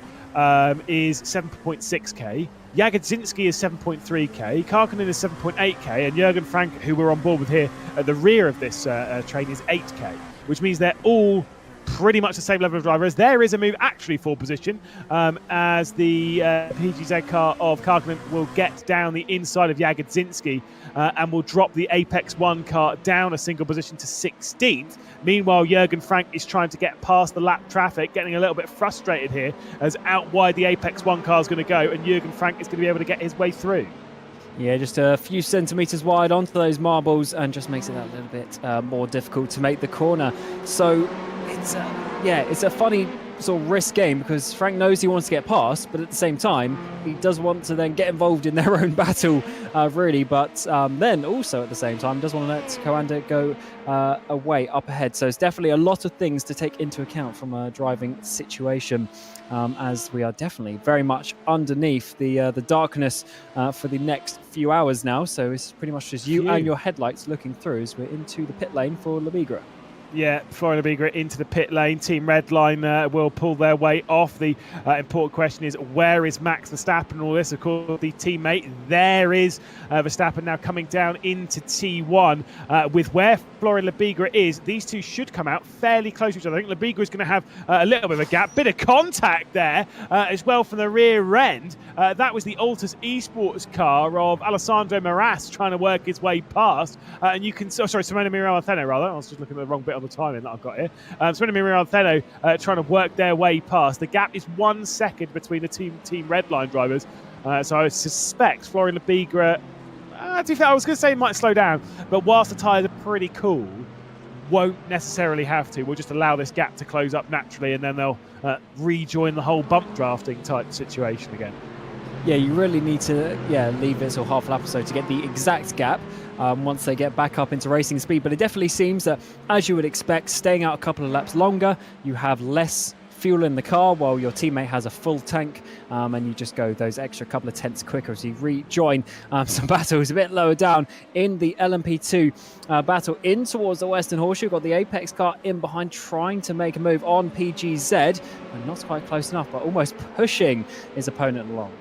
is 7.6k. Jagodzinski is 7.3k, Karkkonen is 7.8k, and Jürgen Frank, who we're on board with here at the rear of this train, is 8k, which means they're all pretty much the same level of drivers. There is a move actually for position as the PGZ car of Karkkonen will get down the inside of Jagodzinski and will drop the Apex 1 car down a single position to 16th. Meanwhile, Jürgen Frank is trying to get past the lap traffic, getting a little bit frustrated here as out wide the Apex 1 car is going to go, and Jürgen Frank is going to be able to get his way through. Yeah, just a few centimetres wide onto those marbles and just makes it that little bit more difficult to make the corner. So it's a funny sort of risk game, because Frank knows he wants to get past, but at the same time he does want to then get involved in their own battle, really. But then also at the same time does want to let Coanda go away up ahead. So it's definitely a lot of things to take into account from a driving situation, as we are definitely very much underneath the darkness for the next few hours now. So it's pretty much just you and your headlights looking through as we're into the pit lane for Lebigra. Yeah, Florian Lebigra into the pit lane. Team Redline will pull their way off. The important question is, where is Max Verstappen and all this? Of course, the teammate there is Verstappen now coming down into T1. With where Florian Lebigra is, these two should come out fairly close to each other. I think Lebigra is going to have a little bit of a gap. Bit of contact there as well from the rear end. That was the Altus Esports car of Alessandro Maras trying to work his way past. And you can... Simona Miriam-Altheno, rather. I was just looking at the wrong bit on the timing that I've got here. Simona Miriam-Altheno trying to work their way past. The gap is 1 second between the Team Redline drivers. So I suspect Florian Lebigra, to be fair, I was going to say he might slow down, but whilst the tyres are pretty cool, won't necessarily have to. We'll just allow this gap to close up naturally, and then they'll rejoin the whole bump drafting type situation again. Yeah, you really need to leave it till half lap or so to get the exact gap once they get back up into racing speed. But it definitely seems that, as you would expect, staying out a couple of laps longer, you have less fuel in the car while your teammate has a full tank, and you just go those extra couple of tenths quicker as you rejoin some battles a bit lower down in the LMP2 battle in towards the Western Horseshoe. Got the Apex car in behind, trying to make a move on PGZ, and not quite close enough, but almost pushing his opponent along.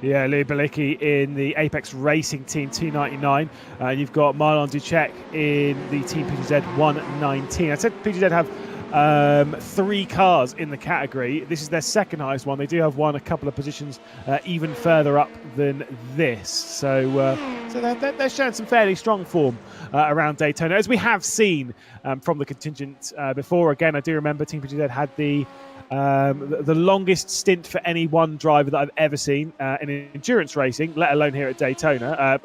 Yeah, Louis Balicki in the Apex Racing Team 299. You've got Marlon Ducek in the Team PGZ 119. I said PGZ have 3 cars in the category. This is their second highest one. They do have one a couple of positions even further up than this. So So they're showing some fairly strong form around Daytona, as we have seen from the contingent before. Again, I do remember Team PGZ had the longest stint for any one driver that I've ever seen in endurance racing, let alone here at Daytona.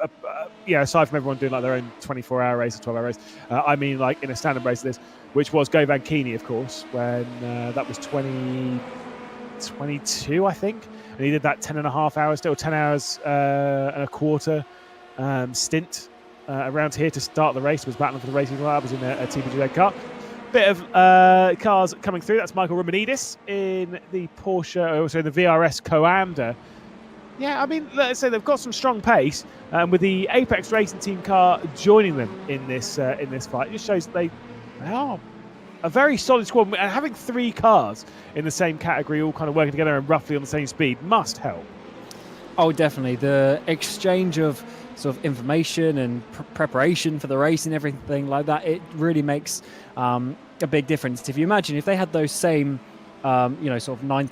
Aside from everyone doing like their own 24-hour race or 12-hour race, I mean like in a standard race like this, which was Govan Keeney, of course, when that was 2022, I think. And he did that 10.5 hours, still 10 hours and a quarter stint around here to start the race. Was battling for the racing line. Was in a TPGZ car. Bit of cars coming through. That's Michael Romanidis in the Porsche, also in the VRS Coanda. Yeah, I mean, let's say they've got some strong pace, with the Apex Racing Team car joining them in this fight. It just shows that they are a very solid squad, and having 3 cars in the same category, all kind of working together and roughly on the same speed, must help. Oh, definitely. The exchange of sort of information and preparation for the race and everything like that, it really makes a big difference. If you imagine if they had those same, sort of 9,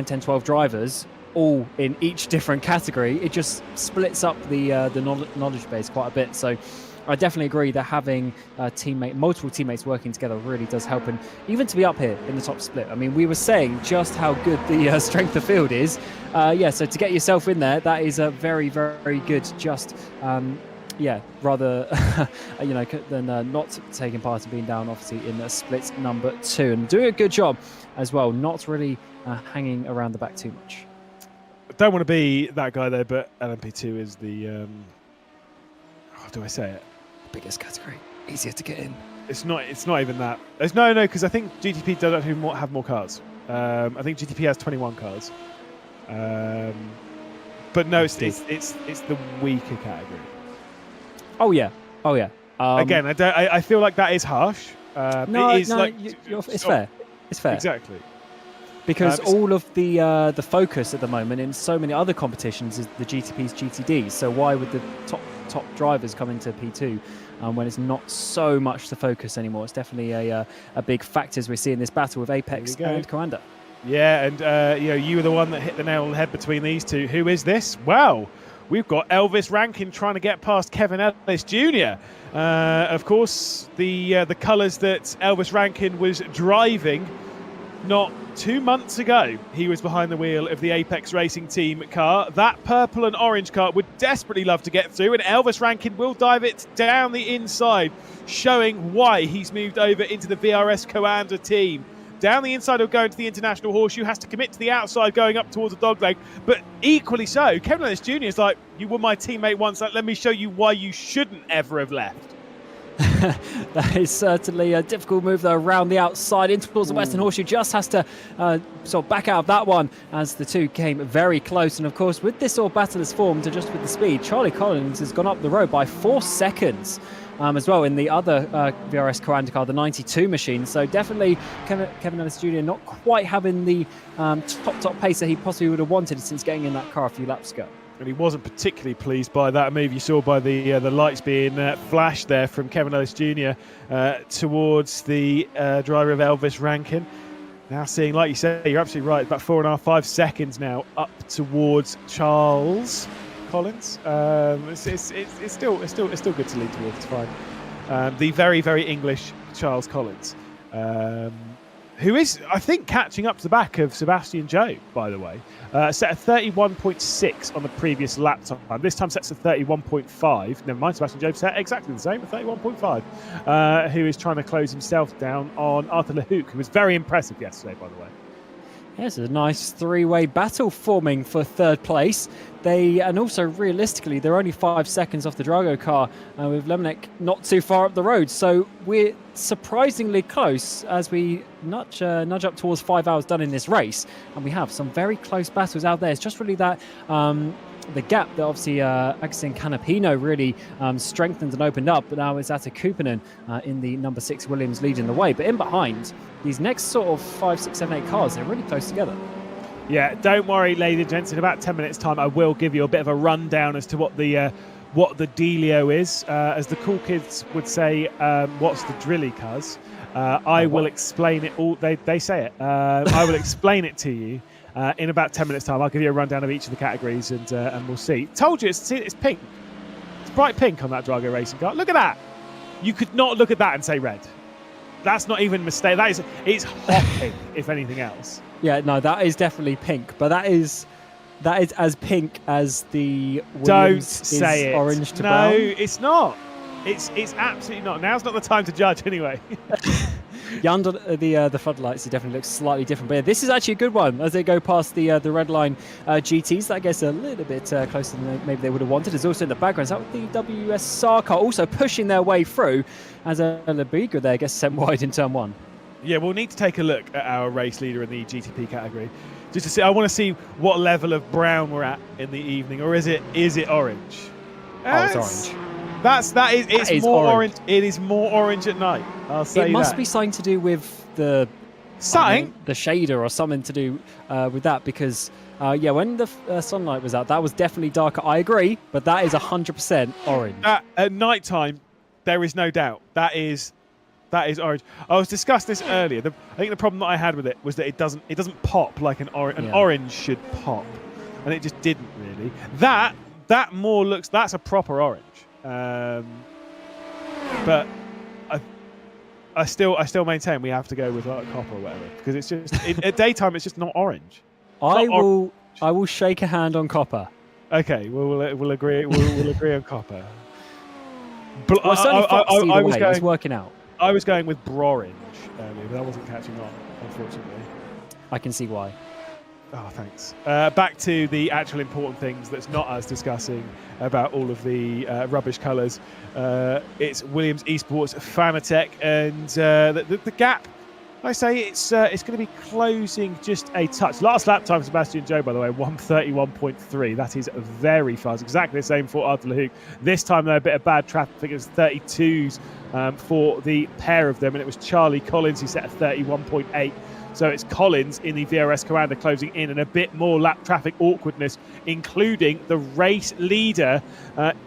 10, 12 drivers all in each different category, it just splits up the knowledge base quite a bit. So I definitely agree that having multiple teammates working together really does help, and even to be up here in the top split. I mean, we were saying just how good the strength of field is. So to get yourself in there, that is a very, very good. Just rather than not taking part and being down, obviously in split number 2, and doing a good job as well. Not really hanging around the back too much. I don't want to be that guy though, but LMP2 is the how do I say it? Biggest category, easier to get in. It's not even that. No, because I think GTP does actually have more cars. I think GTP has 21 cars. But no, it's the weaker category. Oh yeah. Again, I feel like that is harsh. It's fair. It's fair. Exactly. Because all of the focus at the moment in so many other competitions is the GTP's GTD. So why would the top drivers come into P2 when it's not so much the focus anymore? It's definitely a big factor as we see in this battle with Apex and Coanda. Yeah, and you were the one that hit the nail on the head between these two. Who is this? Well, we've got Elvis Rankin trying to get past Kevin Ellis Jr. Of course, the colours that Elvis Rankin was driving not 2 months ago, he was behind the wheel of the Apex Racing Team car. That purple and orange car would desperately love to get through, and Elvis Rankin will dive it down the inside, showing why he's moved over into the VRS Coanda team. Down the inside of going to the International Horseshoe, has to commit to the outside going up towards the dogleg. But equally so, Kevin Ellis Jr. is like, you were my teammate once, let me show you why you shouldn't ever have left. That is certainly a difficult move though, around the outside into towards the Western Horseshoe. Just has to sort of back out of that one as the two came very close. And of course, with this sort of battle as formed, just with the speed, Charlie Collins has gone up the road by 4 seconds as well in the other VRS Coanda car, the 92 machine. So definitely Kevin Ellis Jr. not quite having the top pace that he possibly would have wanted since getting in that car a few laps ago. And he wasn't particularly pleased by that move. You saw by the lights being flashed there from Kevin Ellis Jr. Towards the driver of Elvis Rankin. Now seeing, like you say, you're absolutely right, about 4.5, 5 seconds now up towards Charles Collins. It's still good to lead towards. It's fine. The very, very English Charles Collins. Who is, I think, catching up to the back of Sebastian Joe, by the way. Set a 31.6 on the previous lap time. This time sets a 31.5. Never mind, Sebastian Joe set exactly the same, a 31.5. Who is trying to close himself down on Arthur Lehouk, who was very impressive yesterday, by the way. Yes, a nice 3-way battle forming for 3rd place. And also realistically, they're only 5 seconds off the Drago car with Lemnek not too far up the road. So we're surprisingly close as we nudge up towards 5 hours done in this race. And we have some very close battles out there. It's just really that the gap that obviously Agustin Canapino really strengthened and opened up. But now it's Ata Kupanen in the number 6 Williams leading the way. But in behind, these next sort of 5, 6, 7, 8 cars, they're really close together. Yeah, don't worry, ladies and gents. In about 10 minutes' time, I will give you a bit of a rundown as to what the dealio is. As the cool kids would say, what's the drilly, cuz? I will explain it all. They say it. I will explain it to you in about 10 minutes' time. I'll give you a rundown of each of the categories, and we'll see. Told you, it's pink. bright pink on that Drago racing car. Look at that. You could not look at that and say red. That's not even a mistake. It's hot pink, if anything else. Yeah, no, that is definitely pink, but that is as pink as the Williams Don't is say it. orange to brown. No, it's not. It's absolutely not. Now's not the time to judge, anyway. Yeah, under the floodlights, it definitely looks slightly different. But yeah, this is actually a good one as they go past the red line GTs. That gets a little bit closer than maybe they would have wanted. There's also in the background out the WSR car also pushing their way through as Labiga there gets sent wide in turn 1. Yeah, we'll need to take a look at our race leader in the GTP category just to see. I want to see what level of brown we're at in the evening, or is it orange? Oh, it's orange. It's more orange. It is more orange at night. I'll say that. It must be something to do with the shader or something to do with that, because yeah, when the sunlight was out, that was definitely darker. I agree, but that is 100% orange. At night time, there is no doubt that is orange. I was discussed this earlier. I think the problem that I had with it was that it doesn't pop like an orange. An orange should pop, and it just didn't really. That more looks. That's a proper orange. But I still maintain we have to go with like copper or whatever, because it's just at daytime it's just not orange. I will shake a hand on copper. Okay, we'll agree. We'll agree on copper. But well, I was going. It's working out. I was going with brorange earlier, but I wasn't catching on, unfortunately. I can see why. Oh, thanks. Back to the actual important things that's not us discussing about all of the rubbish colours. It's Williams Esports Fanatec, and the gap, I say it's going to be closing just a touch. Last lap time, Sebastian Joe, by the way, 1:31.3. That is very fast. Exactly the same for Arthur Lehoux. This time, though, a bit of bad traffic. It was 32s for the pair of them, and it was Charlie Collins who set a 31.8. So it's Collins in the VRS Commander closing in, and a bit more lap traffic awkwardness, including the race leader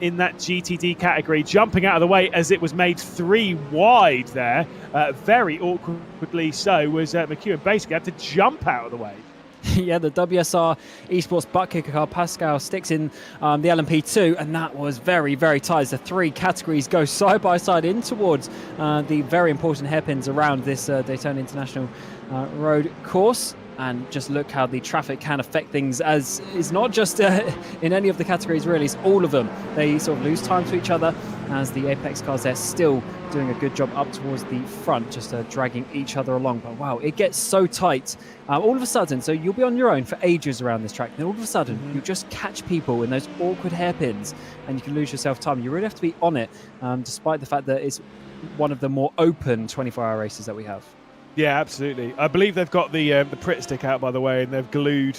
in that GTD category jumping out of the way as it was made 3 wide there. Very awkwardly so was McEwen. Basically had to jump out of the way. Yeah, the WSR Esports butt kicker car, Pascal sticks in the LMP2, and that was very, very tight. The 3 categories go side by side in towards the very important hairpins around this Daytona International road course. And just look how the traffic can affect things, as it's not just in any of the categories really, it's all of them. They sort of lose time to each other as the Apex cars, they're still doing a good job up towards the front, just dragging each other along. But wow, it gets so tight all of a sudden. So you'll be on your own for ages around this track, then all of a sudden you just catch people in those awkward hairpins and you can lose yourself time. You really have to be on it, despite the fact that it's one of the more open 24-hour races that we have. Yeah, absolutely. I believe they've got the Pritt stick out, by the way, and they've glued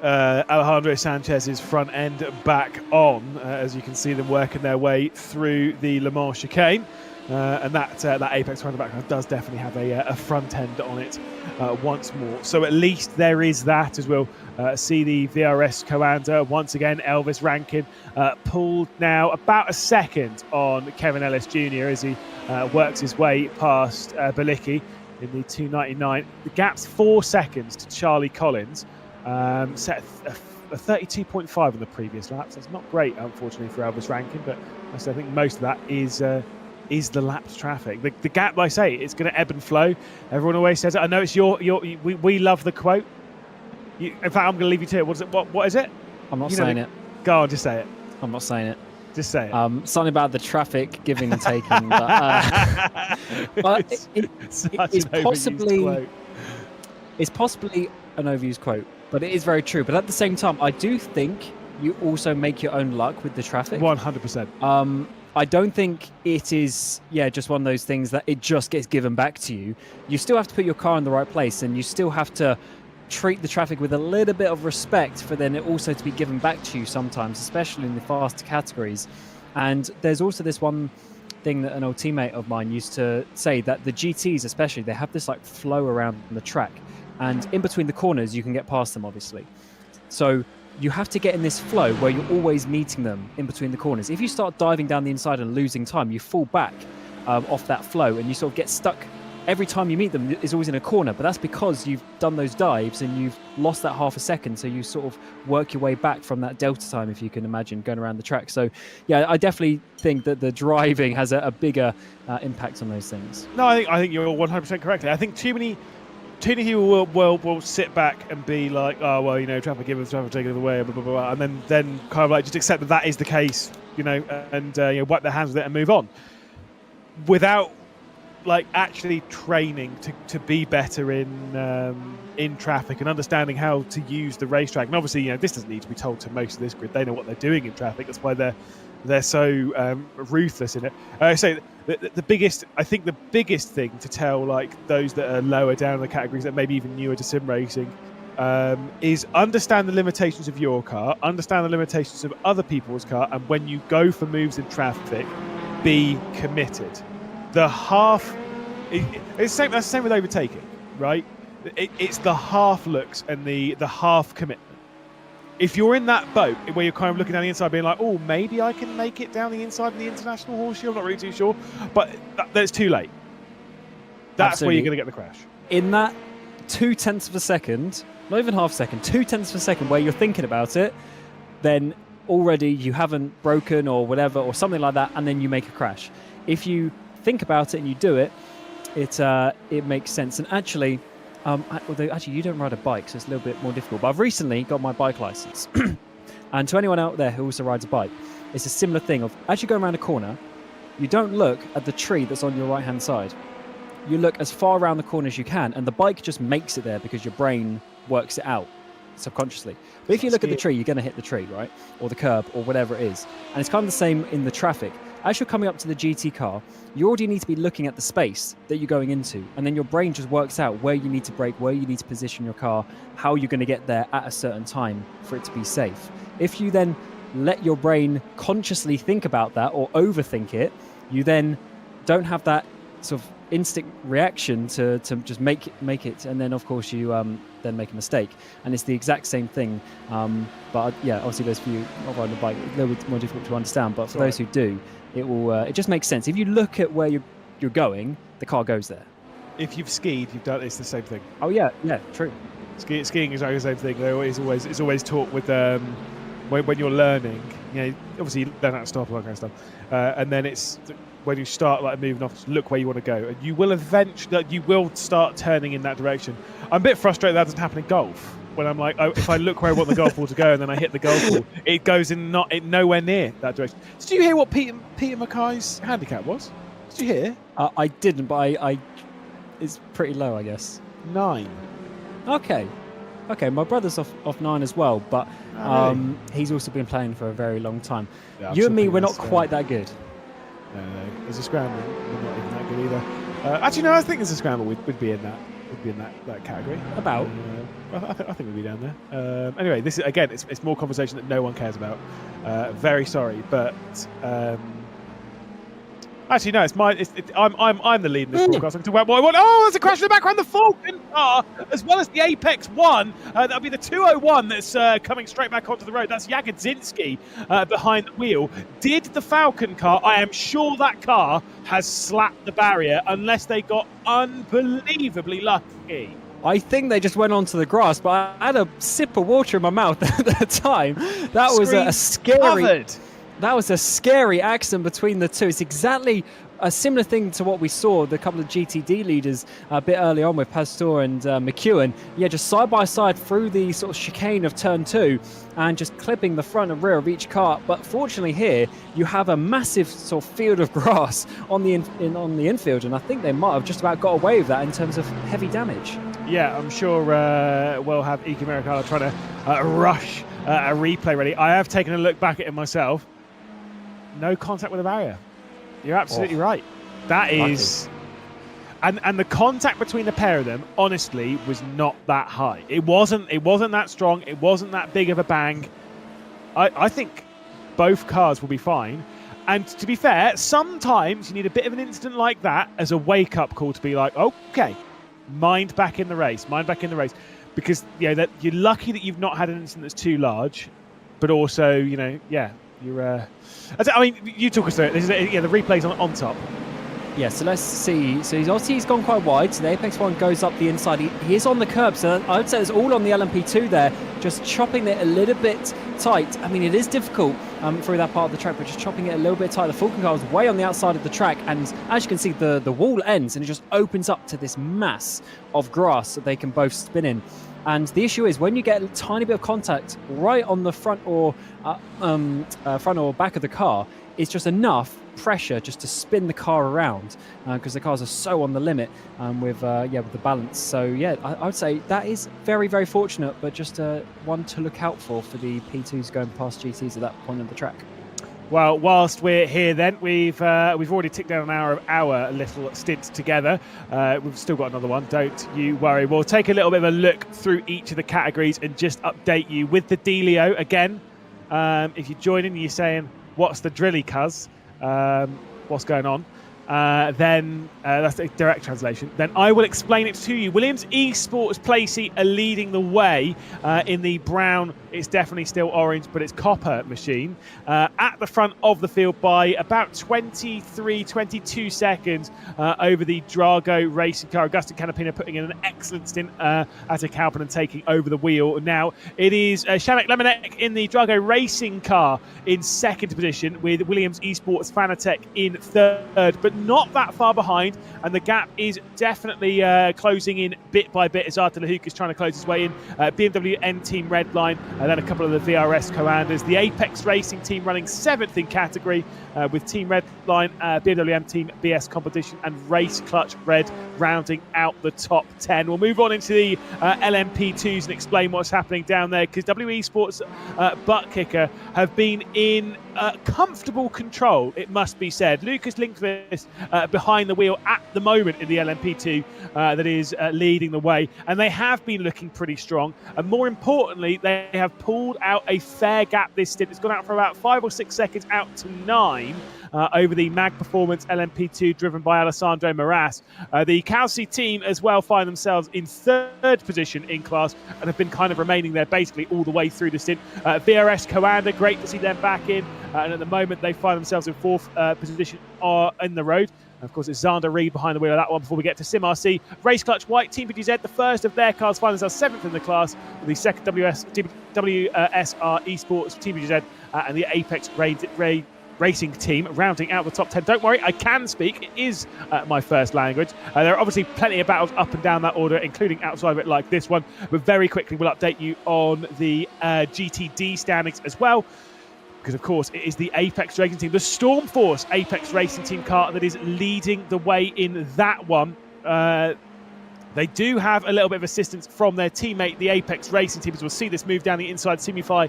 Alejandro Sanchez's front end back on, as you can see them working their way through the Le Mans chicane. And that Apex roundabout does definitely have a front end on it once more. So at least there is that, as we'll see the VRS Commander once again. Elvis Rankin pulled now about a second on Kevin Ellis Jr. as he works his way past Balicki in the 299. The gap's 4 seconds to Charlie Collins. Set a 32.5 on the previous lap. So it's not great, unfortunately, for Elvis Rankin, but I think most of that is the lapped traffic. The gap, I say, it's going to ebb and flow. Everyone always says it. I know it's we love the quote. In fact, I'm going to leave you to it. What is it? What is it? I'm not saying it. Go on, just say it. I'm not saying it. Just say it. Something about the traffic giving and taking. But it's possibly an overused quote, but it is very true. But at the same time, I do think you also make your own luck with the traffic. 100%. I don't think it is, just one of those things that it just gets given back to you. You still have to put your car in the right place, and you still have to treat the traffic with a little bit of respect for then it also to be given back to you sometimes, especially in the faster categories. And there's also this one thing that an old teammate of mine used to say, that the GTs especially, they have this like flow around the track, and in between the corners you can get past them obviously. So you have to get in this flow where you're always meeting them in between the corners. If you start diving down the inside and losing time, you fall back off that flow and you sort of get stuck every time you meet them is always in a corner, but that's because you've done those dives and you've lost that half a second, so you sort of work your way back from that delta time, if you can imagine, going around the track. So yeah, I definitely think that the driving has a bigger impact on those things. No, I think you're 100% correct. I think too many people will sit back and be like, oh well, you know, traffic given, traffic taken away, blah blah blah, and then kind of like just accept that is the case, you know, and you know, wipe their hands with it and move on, without like actually training to be better in traffic and understanding how to use the racetrack. And obviously, you know, this doesn't need to be told to most of this grid. They know what they're doing in traffic. That's why they're so ruthless in it. So the biggest thing to tell like those that are lower down in the categories, that maybe even newer to sim racing, is understand the limitations of your car, understand the limitations of other people's car, and when you go for moves in traffic, be committed. That's the same with overtaking, right? It's the half looks and the half commitment. If you're in that boat where you're kind of looking down the inside, being like, oh, maybe I can make it down the inside of the International Horseshoe, I'm not really too sure, but that's too late. That's Absolutely. where you're going to get the crash. In that 0.2 of a second, not even half a second, 0.2 of a second where you're thinking about it, then already you haven't broken or whatever or something like that, and then you make a crash. If you think about it and you do it, it makes sense. And actually, although actually you don't ride a bike, so it's a little bit more difficult, but I've recently got my bike license. And to anyone out there who also rides a bike, it's a similar thing of, as you go around a corner, you don't look at the tree that's on your right hand side. You look as far around the corner as you can, and the bike just makes it there because your brain works it out subconsciously. But if you look at the tree, you're going to hit the tree, right? Or the curb, or whatever it is. And it's kind of the same in the traffic. As you're coming up to the GT car, you already need to be looking at the space that you're going into, and then your brain just works out where you need to brake, where you need to position your car, how you're going to get there at a certain time for it to be safe. If you then let your brain consciously think about that or overthink it, you then don't have that sort of instinct reaction to just make it, and then of course you then make a mistake. And it's the exact same thing. But yeah, obviously those of you not riding a bike, a little bit more difficult to understand, but for those who do, it just makes sense. If you look at where you're going, the car goes there. If you've skied, you've done it's the same thing. Oh yeah, true. Skiing is like the same thing. It's always taught with when you're learning. You know, obviously you learn how to stop and that kind of stuff, and then it's when you start like moving off, just look where you want to go, and you will start turning in that direction. I'm a bit frustrated that doesn't happen in golf. When I'm like, oh, if I look where I want the golf ball to go and then I hit the golf ball, it goes in nowhere near that direction. Did you hear what Peter Mackay's handicap was? Did you hear? I didn't, but I it's pretty low, I guess. 9. Okay, my brother's off 9 as well, but he's also been playing for a very long time. Yeah, you and me, we're not quite that good. No, there's a scramble. We're not even that good either. Actually, no, I think there's a scramble. We'd be in that. Would be in that category. About? I think we'd be down there. Anyway, this is again. It's more conversation that no one cares about. Very sorry, but actually no. I'm the lead in this broadcast. I can talk about what I want. Oh, there's a crash in the background. The Falcon car, as well as the Apex 1. That'll be the 201 that's coming straight back onto the road. That's Jagodzinski behind the wheel. Did the Falcon car? I am sure that car has slapped the barrier, unless they got unbelievably lucky. I think they just went onto the grass, but I had a sip of water in my mouth at the time. That was a scary. Covered. That was a scary accident between the two. It's exactly a similar thing to what we saw the couple of GTD leaders a bit early on with Pastor and McEwen. Yeah, just side by side through the sort of chicane of turn 2 and just clipping the front and rear of each car. But fortunately here, you have a massive sort of field of grass on the infield, and I think they might have just about got away with that in terms of heavy damage. Yeah, I'm sure we'll have Iki Mericala trying to rush a replay ready. I have taken a look back at it myself. No contact with the barrier. You're absolutely right. That is... And the contact between the pair of them, honestly, was not that high. It wasn't that strong. It wasn't that big of a bang. I think both cars will be fine. And to be fair, sometimes you need a bit of an incident like that as a wake-up call to be like, okay, mind back in the race. Because that you're lucky that you've not had an incident that's too large, but also, you're... I mean, you talk us through it. This is, the replay's on top. Yeah, so let's see. So he's gone quite wide. So the Apex one goes up the inside. He is on the curb. So I would say it's all on the LMP2 there, just chopping it a little bit tight. I mean, it is difficult through that part of the track, but just chopping it a little bit tight. The Falcon car is way on the outside of the track. And as you can see, the wall ends and it just opens up to this mass of grass that they can both spin in. And the issue is when you get a tiny bit of contact right on the front or back of the car, it's just enough pressure just to spin the car around because the cars are so on the limit with the balance. So yeah, I would say that is very, very fortunate, but just one to look out for the P2s going past GTs at that point of the track. Well, whilst we're here then, we've already ticked down an hour of our little stint together. We've still got another one, don't you worry. We'll take a little bit of a look through each of the categories and just update you with the dealio again. If you're joining, you're saying, what's the drilly, cuz? What's going on? Then that's the direct translation. Then I will explain it to you. Williams Esports Placey are leading the way in the brown. It's definitely still orange, but it's copper machine at the front of the field by about 22 seconds over the Drago racing car. Augustin Canapino putting in an excellent stint at a Calpin and taking over the wheel. Now it is Shamek Lemonek in the Drago racing car in second position, with Williams Esports Fanatec in third, but not that far behind, and the gap is definitely closing in bit by bit as Arthur Lahuk is trying to close his way in. BMW M Team Redline, and then a couple of the VRS commanders. The Apex Racing team running 7th in category with Team Redline, BMW M Team BS Competition, and Race Clutch Red rounding out the top 10. We'll move on into the LMP2s and explain what's happening down there, because WE Sports butt kicker have been in comfortable control, it must be said. Lucas Lindqvist behind the wheel at the moment in the LMP2 that is leading the way, and they have been looking pretty strong, and more importantly they have pulled out a fair gap this stint. It's gone out for about 5 or 6 seconds out to 9 over the Mag Performance LMP2 driven by Alessandro Maras. The Calci team as well find themselves in third position in class and have been kind of remaining there basically all the way through the stint. VRS Coanda, great to see them back in, and at the moment they find themselves in fourth position in the road. Of course, it's Xander Reed behind the wheel of that one before we get to Sim RC. Race Clutch White, Team PGZ, the first of their cars, find themselves 7th in the class, with the second WSR Esports, Team PGZ, and the Apex Racing team rounding out the top 10. Don't worry, I can speak. It is my first language. There are obviously plenty of battles up and down that order, including outside of it like this one. But very quickly, we'll update you on the GTD standings as well, because of course it is the Apex Racing team, the Stormforce Apex Racing team car, that is leading the way in that one. They do have a little bit of assistance from their teammate, the Apex Racing team, as we'll see this move down the inside. Simify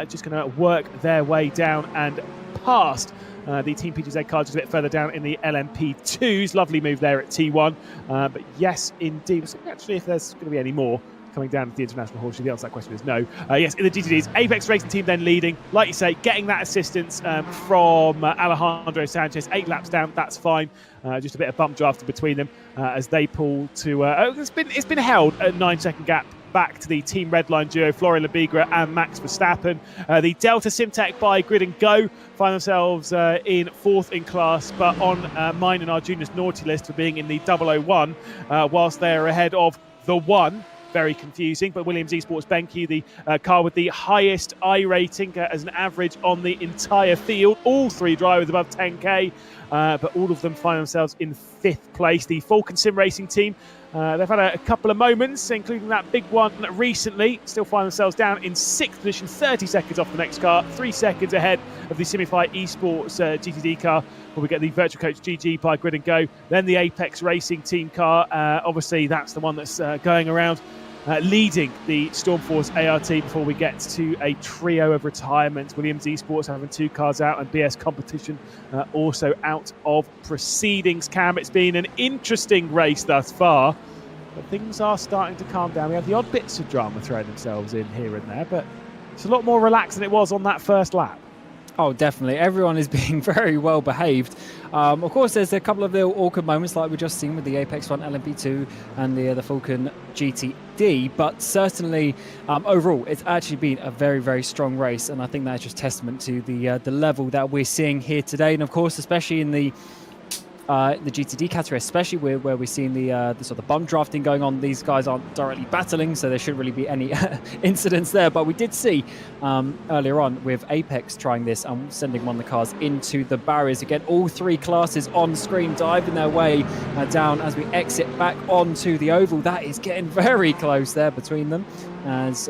just going to work their way down and past the Team PGZ car just a bit further down in the LMP2s. Lovely move there at T1. But yes, indeed. Actually, if there's going to be any more coming down to the International Horseshoe, the answer to that question is no. Yes, in the GTDs, Apex Racing team then leading. Like you say, getting that assistance from Alejandro Sanchez. 8 laps down, that's fine. Just a bit of bump drafting between them as they pull to... it's been held at 9-second gap back to the Team Redline duo, Florian Labigra and Max Verstappen. The Delta Simtech by Grid and Go find themselves in 4th in class, but on mine and our juniors naughty list for being in the 001, whilst they're ahead of the 1. Very confusing, but Williams Esports Benke, the car with the highest I rating as an average on the entire field. All 3 drivers above 10k, but all of them find themselves in 5th place. The Falcon Sim Racing team, they've had a couple of moments, including that big one recently. Still find themselves down in 6th position, 30 seconds off the next car, 3 seconds ahead of the Simify Esports GTD car, where we get the Virtual Coach GG by Grid and Go. Then the Apex Racing team car, obviously that's the one that's going around, leading the Stormforce ART before we get to a trio of retirements. Williams Esports having 2 cars out, and BS Competition also out of proceedings. Cam, it's been an interesting race thus far, but things are starting to calm down. We have the odd bits of drama throwing themselves in here and there, but it's a lot more relaxed than it was on that first lap. Oh, definitely. Everyone is being very well behaved. Of course, there's a couple of little awkward moments like we just seen with the Apex One LMP2 and the Falcon GTD, but certainly overall, it's actually been a very, very strong race, and I think that's just testament to the level that we're seeing here today, and of course, especially in the the GTD category, especially where we're seeing the sort of bum drafting going on. These guys aren't directly battling, so there shouldn't really be any incidents there. But we did see earlier on with Apex trying this and sending one of the cars into the barriers. Again, all three classes on screen diving their way down as we exit back onto the oval. That is getting very close there between them. As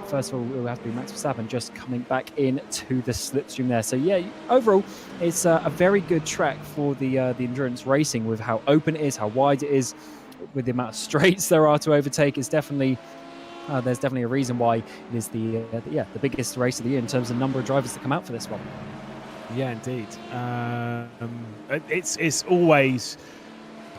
first of all, it will have to be Max Verstappen just coming back into the slipstream there. So yeah, overall, it's a very good track for the endurance racing with how open it is, how wide it is, with the amount of straights there are to overtake. It's definitely there's definitely a reason why it is the biggest race of the year in terms of number of drivers that come out for this one. Yeah, indeed. It's always,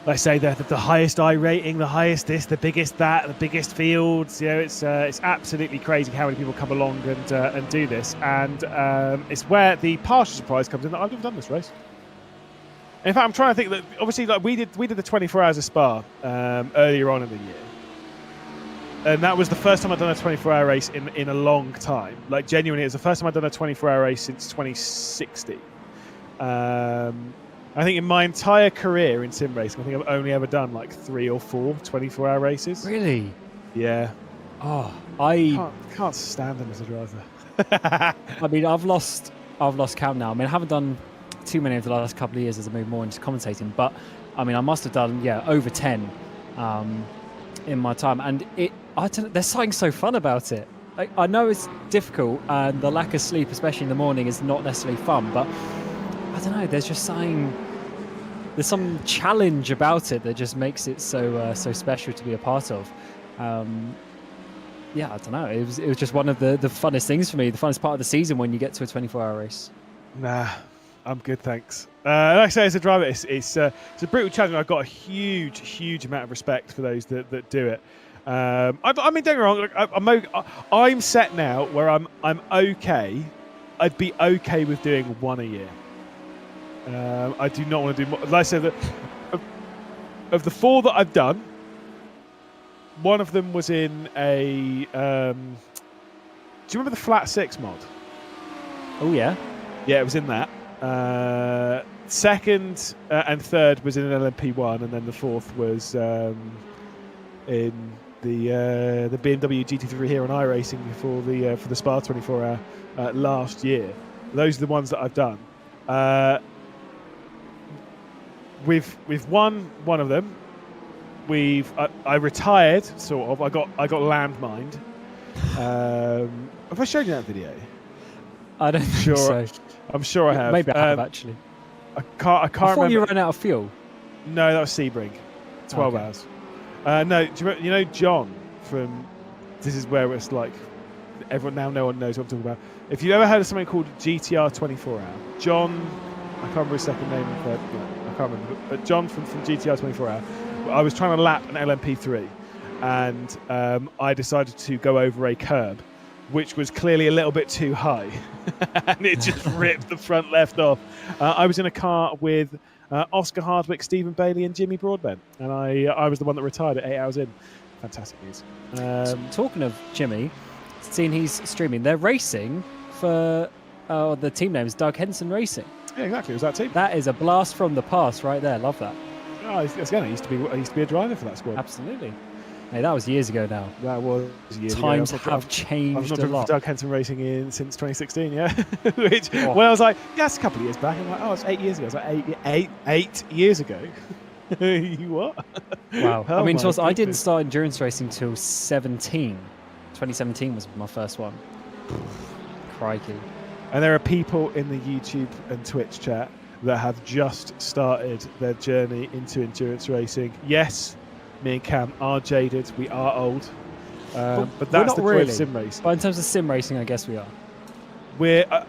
let's say, the highest I rating, the highest this, the biggest that, the biggest fields. It's absolutely crazy how many people come along and do this, and it's where the partial surprise comes in that I've never done this race. In fact, I'm trying to think that obviously, like we did the 24 hours of Spa earlier on in the year, and that was the first time I'd done a 24-hour race in a long time. Like genuinely, it was the first time I'd done a 24-hour race since 2016. I think in my entire career in sim racing, I think I've only ever done like 3 or 4 24-hour races. Really? Yeah. Oh, I can't stand them as a driver. I mean, I've lost count now. I mean, I haven't done too many of the last couple of years as I moved more into commentating, but I mean, I must have done over 10 in my time, and there's something so fun about it. Like, I know it's difficult, and the lack of sleep, especially in the morning, is not necessarily fun, but I don't know, there's some challenge about it that just makes it so special to be a part of. Yeah, I don't know, it was just one of the funnest things for me, the funnest part of the season when you get to a 24-hour race. Nah, I'm good, thanks. Like I say, as a driver, it's a brutal challenge. I've got a huge amount of respect for those that do it. I mean, don't get me wrong. I'm set now where I'm okay. I'd be okay with doing 1 a year. I do not want to do more. Like I said, of the 4 that I've done, one of them was in a. Do you remember the Flat 6 mod? Oh yeah. Yeah, it was in that. Second and third was in an LMP1, and then the fourth was in the BMW GT3 here on iRacing for the Spa 24-hour last year. Those are the ones that I've done. We've won one of them. I retired, sort of. I got landmined. Have I showed you that video? I don't think so. I'm sure I have. Maybe I have, actually. I can't I thought remember. you ran out of fuel. No, that was Sebring. 12 hours. No, do you know John from... This is where it's like... No one knows what I'm talking about. If you ever heard of something called GTR 24-hour, John... I can't remember his second name. I can't remember. But John from GTR 24-hour, I was trying to lap an LMP3, and I decided to go over a curb, which was clearly a little bit too high, and it just ripped the front left off. I was in a car with Oscar Hardwick, Stephen Bailey, and Jimmy Broadbent, and I was the one that retired at 8 hours in. Fantastic news. So talking of Jimmy, seeing he's streaming, they're racing for the team name is Doug Henson Racing. Yeah, exactly. It was that team. That is a blast from the past right there. Love that. Oh, again, I used to be a driver for that squad. Absolutely. Hey, that was years ago now. That was years ago. Times have changed I've not a driven lot. for Doug Henson Racing since 2016, yeah. Which, when I was like, yeah, that's a couple of years back. I'm like, oh, it's 8 years ago. I was like, 8 years ago? You what? Wow. Oh, I mean, I didn't goodness. start endurance racing till 17. 2017 was my first one. Crikey. And there are people in the YouTube and Twitch chat that have just started their journey into endurance racing. Yes, me and Cam are jaded. We are old. But that's the joy of sim racing. But in terms of sim racing, I guess we are.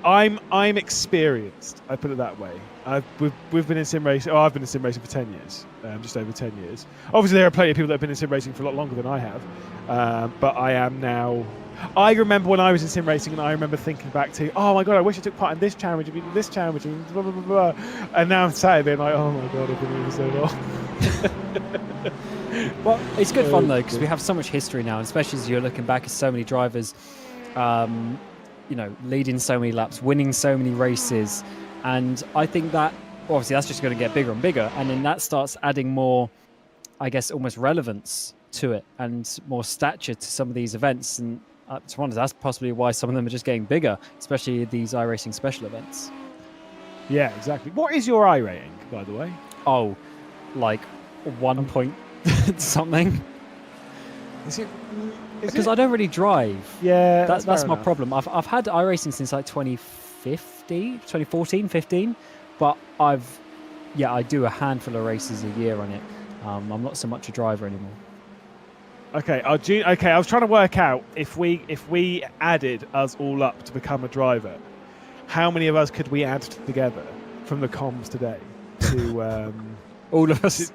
I'm experienced. I put it that way. We've been in sim racing. I've been in sim racing for 10 years, just over 10 years. Obviously, there are plenty of people that have been in sim racing for a lot longer than I have. But I am now. I remember when I was in sim racing, and I remember thinking back to, oh my god, I wish I took part in this challenge, and this challenge, and blah blah blah blah. And now I'm sat there like, oh my god, I've been here so long. Well, it's good fun though, because we have so much history now, and especially as you're looking back at so many drivers, leading so many laps, winning so many races, and I think that obviously that's just going to get bigger and bigger, and then that starts adding more, I guess, almost relevance to it and more stature to some of these events. And to wonder, that's possibly why some of them are just getting bigger, especially these iRacing special events. Yeah, exactly. What is your I rating, by the way? Oh, like 1 point something. Is it? Because I don't really drive. Yeah, that's fair my enough. problem. I've had iRacing since like 2014, 15, but I do a handful of races a year on it. I'm not so much a driver anymore. Okay, I was trying to work out if we added us all up to become a driver, how many of us could we add together from the comms today to all of us?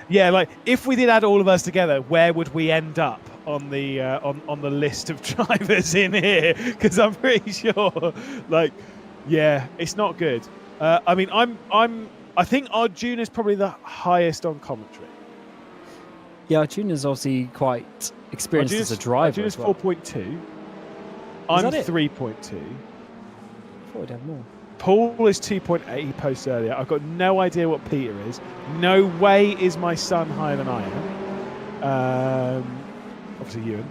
Yeah, like if we did add all of us together, where would we end up on the on the list of drivers in here? Because I'm pretty sure, like, yeah, it's not good. I mean, I think Arjuna's probably the highest on commentary. Yeah, Arjuna's obviously quite experienced as a driver. Arjuna's as well. 4.2. I'm 3.2. I thought we'd have more. Paul is 2.8. He posted earlier. I've got no idea what Peter is. No way is my son higher than I am. Obviously, Ewan.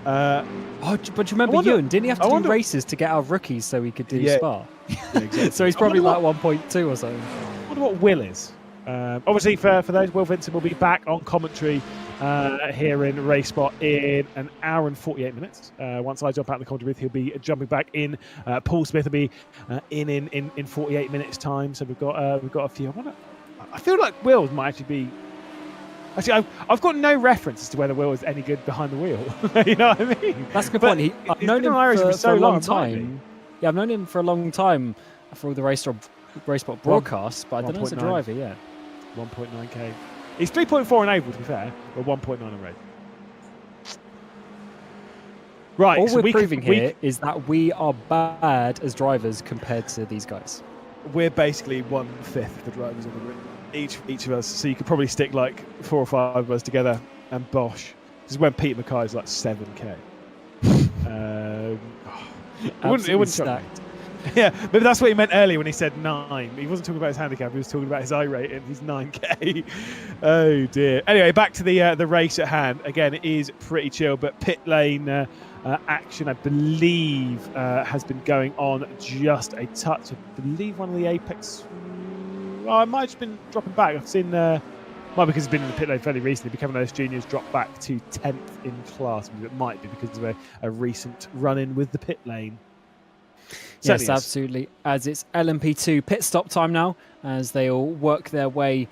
But do you remember Ewan? Didn't he have to do races to get our rookies so he could do Spa? Yeah, exactly. So he's probably like 1.2 or something. I wonder what Will is. Obviously, for those, Will Vincent will be back on commentary here in Race Spot in an hour and 48 minutes. Once I jump out of the commentary booth, he'll be jumping back in. Paul Smith will be in 48 minutes' time. So we've got a few. I feel like Will might actually be. Actually, I've got no reference as to whether Will is any good behind the wheel. You know what I mean? That's a good point. I've known him for so a long long time. Yeah, I've known him for a long time for all the Race Spot broadcasts, but I don't know as a driver. Yeah. 1.9k. He's 3.4 in Oval, to be fair, but 1.9 on road. Right. All so we're proving here is that we are bad as drivers compared to these guys. We're basically 1/5 of the drivers on the grid. Each of us. So you could probably stick like 4 or 5 of us together and bosh. This is when Pete Mackay is like 7k. It wouldn't shock me. Yeah, but that's what he meant earlier when he said 9. He wasn't talking about his handicap, he was talking about his I rating. He's 9k. Oh dear. Anyway, back to the race at hand. Again, it is pretty chill, but pit lane action, I believe, has been going on just a touch. I believe one of the Apex... I might have just been dropping back. I've seen... well, because it's been in the pit lane fairly recently, becoming those juniors dropped back to 10th in class. It might be because of a recent run-in with the pit lane. Yes, absolutely. As it's LMP2 pit stop time now, as they all work their way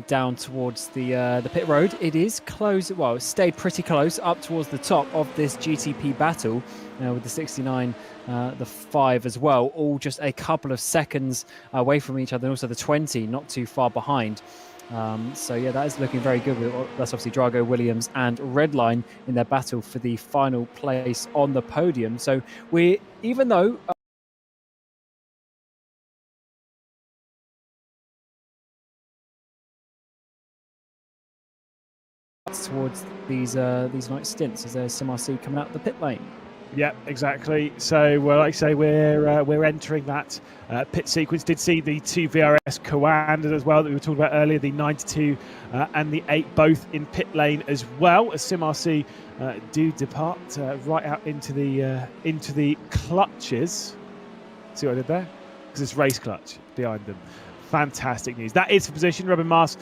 down towards the pit road. It is close. Well, it stayed pretty close up towards the top of this GTP battle with the 69, the 5 as well, all just a couple of seconds away from each other. And also the 20, not too far behind. So yeah, that is looking very good. That's obviously Drago, Williams and Redline in their battle for the final place on the podium. So even though towards these night stints as there's some RC coming out of the pit lane. Yeah, exactly. So, like I say, we're entering that pit sequence. Did see the 2 VRS co-anders as well that we were talking about earlier, the 92 and the 8 both in pit lane as well, as SimRC do depart right out into the clutches. See what I did there? Because it's race clutch behind them. Fantastic news. That is for position. Robin Mars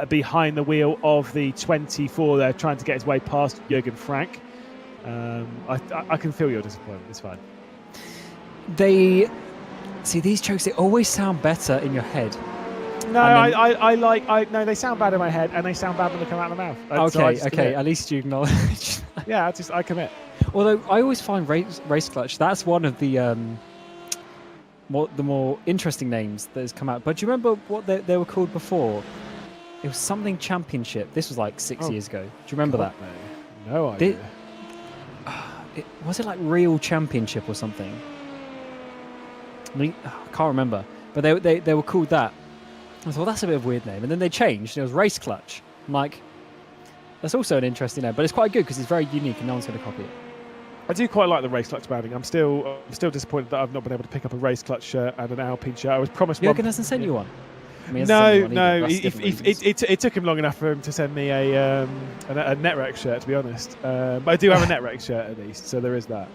behind the wheel of the 24 there, trying to get his way past Jürgen Frank. I can feel your disappointment. It's fine. They see these jokes. They always sound better in your head. No, no, they sound bad in my head, and they sound bad when they come out of the mouth. Okay, okay. At least you acknowledge. Yeah, I commit. Although I always find race clutch. That's one of the more interesting names that has come out. But do you remember what they were called before? It was something championship. This was like 6 years ago. Do you remember that? No idea. Was it like Real Championship or something? I mean, I can't remember. But they were called that. I thought, that's a bit of a weird name. And then they changed. It was Race Clutch. I'm like, that's also an interesting name. But it's quite good because it's very unique and no one's going to copy it. I do quite like the race clutch banding. I'm still disappointed that I've not been able to pick up a race clutch shirt and an Alpine shirt. I was promised one. Jürgen hasn't sent you one? I mean, No. It took him long enough for him to send me a Netrec shirt, to be honest. But I do have a Netrec shirt at least, so there is that.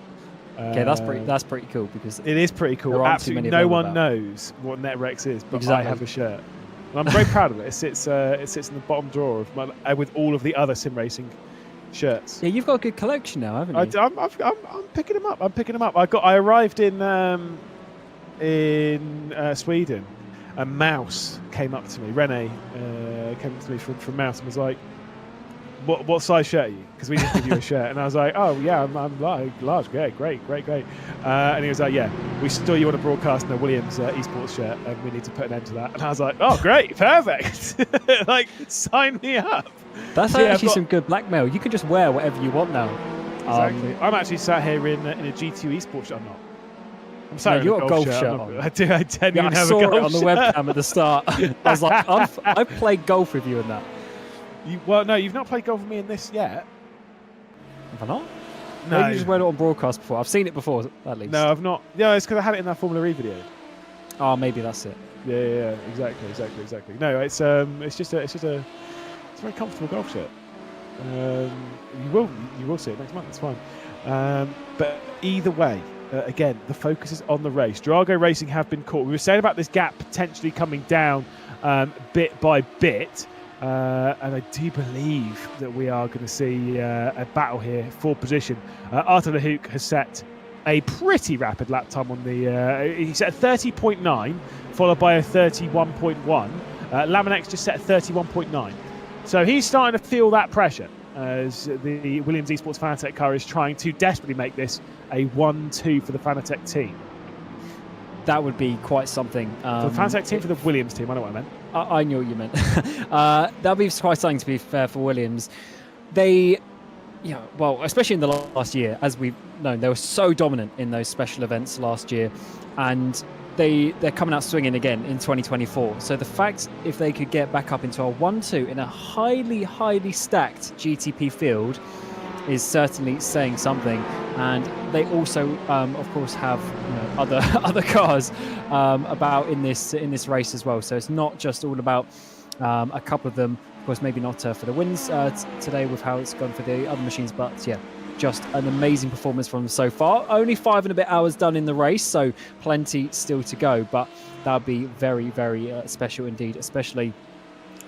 Okay, that's pretty cool because it is pretty cool. Absolutely, no one knows what Netrex is, but I have a shirt. And I'm very proud of it. It sits in the bottom drawer of my, with all of the other sim racing shirts. Yeah, you've got a good collection now, haven't you? I'm picking them up. I arrived in Sweden. A mouse came up to me. Renee came up to me from Mouse and was like, "What size shirt are you?" Because we didn't give you a shirt, and I was like, "Oh yeah, I'm large. Great." And he was like, "Yeah, we saw you on a broadcast in a Williams esports shirt, and we need to put an end to that." And I was like, "Oh great, perfect! Like, sign me up." That's actually some good blackmail. You can just wear whatever you want now. Exactly. I'm actually sat here in a G2 esports shirt. I'm sorry, you're a golf shirt on. I don't even have a golf shirt. I saw it on the webcam at the start. I was like, I've played golf with you in that. No, you've not played golf with me in this yet. Have I not? No. Maybe you just wear it on broadcast before. I've seen it before, at least. No, I've not. No, it's because I had it in that Formula E video. Oh, maybe that's it. Yeah, exactly. No, it's just a very comfortable golf shirt. You will see it next month. It's fine. But either way. Again, the focus is on the race. Drago Racing have been caught. We were saying about this gap potentially coming down bit by bit, and I do believe that we are going to see a battle here for position. Arthur Lehouk has set a pretty rapid lap time on the... he set a 30.9, followed by a 31.1. Laminex just set a 31.9. So he's starting to feel that pressure as the Williams Esports Fanatec car is trying to desperately make this a 1-2 for the Fanatec team. That would be quite something. For the Fanatec team, for the Williams team, I know what I meant. I knew what you meant. That would be quite something, to be fair, for Williams. They, well, especially in the last year, as we've known, they were so dominant in those special events last year, and they're coming out swinging again in 2024. So the fact if they could get back up into a 1-2 in a highly stacked GTP field is certainly saying something. And they also, of course, have other cars about in this race as well. So it's not just all about a couple of them. Of course, maybe not for the wins today with how it's gone for the other machines, but yeah. Just an amazing performance from them so far. Only 5 and a bit hours done in the race, so plenty still to go. But that would be very special indeed, especially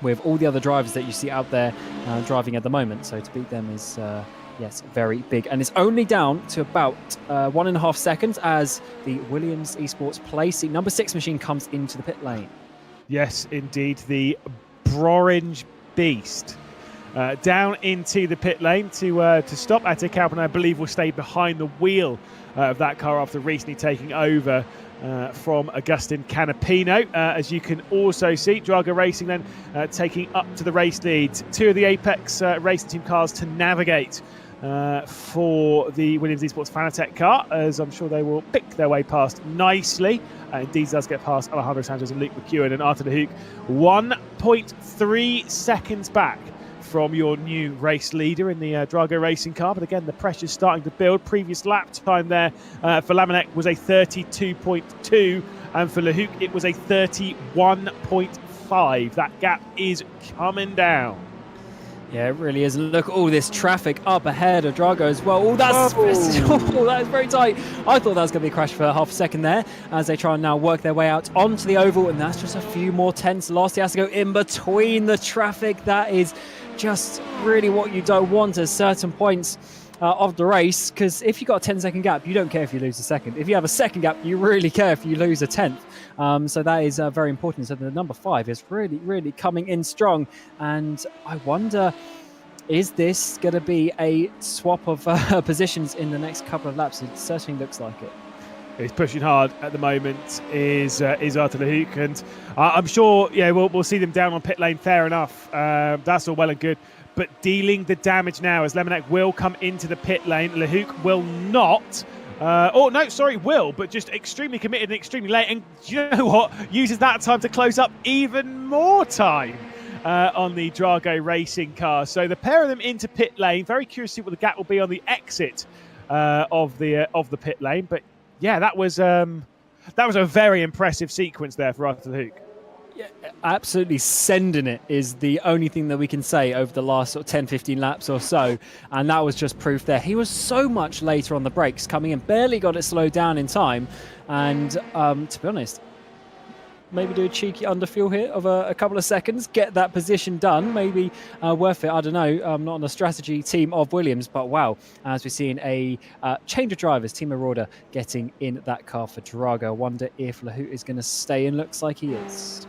with all the other drivers that you see out there driving at the moment. So to beat them is, yes, very big. And it's only down to about 1.5 seconds as the Williams Esports Place number 6 machine comes into the pit lane. Yes, indeed. The Brorange Beast. Down into the pit lane to stop. Ate Kalpin, I believe, will stay behind the wheel of that car after recently taking over from Agustin Canapino. As you can also see, Drago Racing then taking up to the race lead. 2 of the Apex Racing Team cars to navigate for the Williams Esports Fanatec car, as I'm sure they will pick their way past nicely. Indeed does get past Alejandro Sanchez and Luke McEwen, and Arthur Lehouk 1.3 seconds back from your new race leader in the Drago Racing car. But again, the pressure's starting to build. Previous lap time there for Laminek was a 32.2, and for Lehouk it was a 31.5. That gap is coming down. Yeah, it really is. Look at all this traffic up ahead of Drago as well. Oh, that is very tight. I thought that was going to be a crash for half a second there as they try and now work their way out onto the oval, and that's just a few more tenths lost. He has to go in between the traffic. That is just really what you don't want at certain points of the race, because if you've got a 10-second gap, you don't care if you lose a second. If you have a second gap, you really care if you lose a tenth. So that is very important. So the number 5 is really coming in strong, and I wonder, is this going to be a swap of positions in the next couple of laps? It certainly looks like it. He's pushing hard at the moment is Arthur Lehouk, and I'm sure we'll see them down on pit lane, fair enough. That's all well and good, but dealing the damage now as Laminek will come into the pit lane. Lehouk will not. Will, but just extremely committed and extremely late, and you know what? Uses that time to close up even more time on the Drago Racing car. So the pair of them into pit lane. Very curious to see what the gap will be on the exit of the pit lane. But yeah, that was a very impressive sequence there for Arthur Hook. Yeah, absolutely sending it is the only thing that we can say over the last sort of 10-15 laps or so, and that was just proof there. He was so much later on the brakes, coming in, barely got it slowed down in time, and to be honest, maybe do a cheeky underfuel here of a couple of seconds, get that position done, maybe worth it. I don't know. I'm not on the strategy team of Williams, but wow, as we're seeing a change of drivers, Timo Rohde getting in that car for Drago. I wonder if Lahoot is going to stay in. Looks like he is.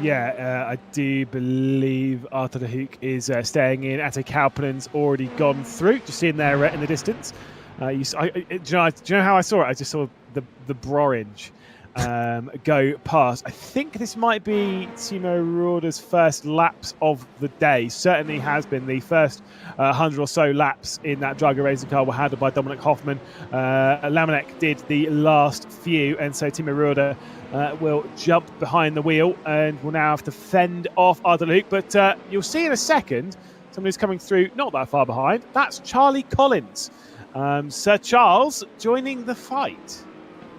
Yeah, I do believe Arthur de Hoek is staying in. Atte Kaupanen's already gone through, just seeing there in the distance. Do you know how I saw it? I just saw the Brorange go past. I think this might be Timo Rohde's first laps of the day. Certainly has been. The first 100 or so laps in that Drago racing car were handled by Dominic Hoffman. Lamanek did the last few, and so Timo Rohde will jump behind the wheel and will now have to fend off Arthur Luke. But you'll see in a second somebody who's coming through not that far behind. That's Charlie Collins. Sir Charles joining the fight.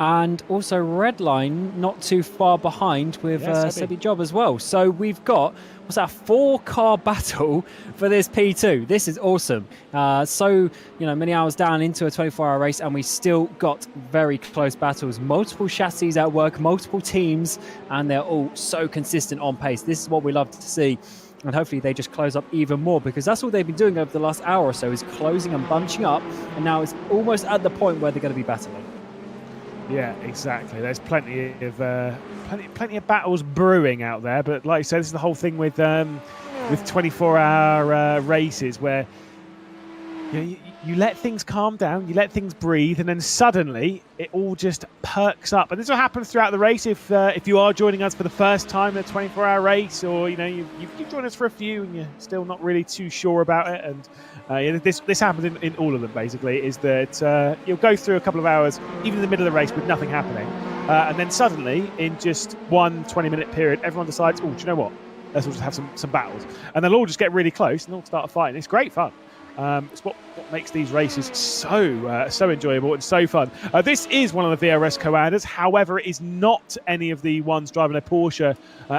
And also Redline not too far behind with Sebi Job as well. So we've got, what's that, 4-car battle for this P2. This is awesome. So, many hours down into a 24-hour race, and we still got very close battles. Multiple chassis at work, multiple teams, and they're all so consistent on pace. This is what we love to see. And hopefully they just close up even more, because that's all they've been doing over the last hour or so, is closing and bunching up. And now it's almost at the point where they're going to be battling. Yeah, exactly. There's plenty of battles brewing out there. But like I said, this is the whole thing with 24-hour races, where you let things calm down, you let things breathe, and then suddenly it all just perks up. And this will happen throughout the race. If you are joining us for the first time in a 24-hour race, or you've joined us for a few and you're still not really too sure about it, and this happens in all of them, basically, is that you'll go through a couple of hours, even in the middle of the race, with nothing happening. And then suddenly, in just one 20-minute period, everyone decides, oh, do you know what? Let's all just have some battles. And they'll all just get really close and they'll start a fight. And it's great fun. It's what makes these races so enjoyable and so fun. This is one of the VRS co-anders. However, it is not any of the ones driving a Porsche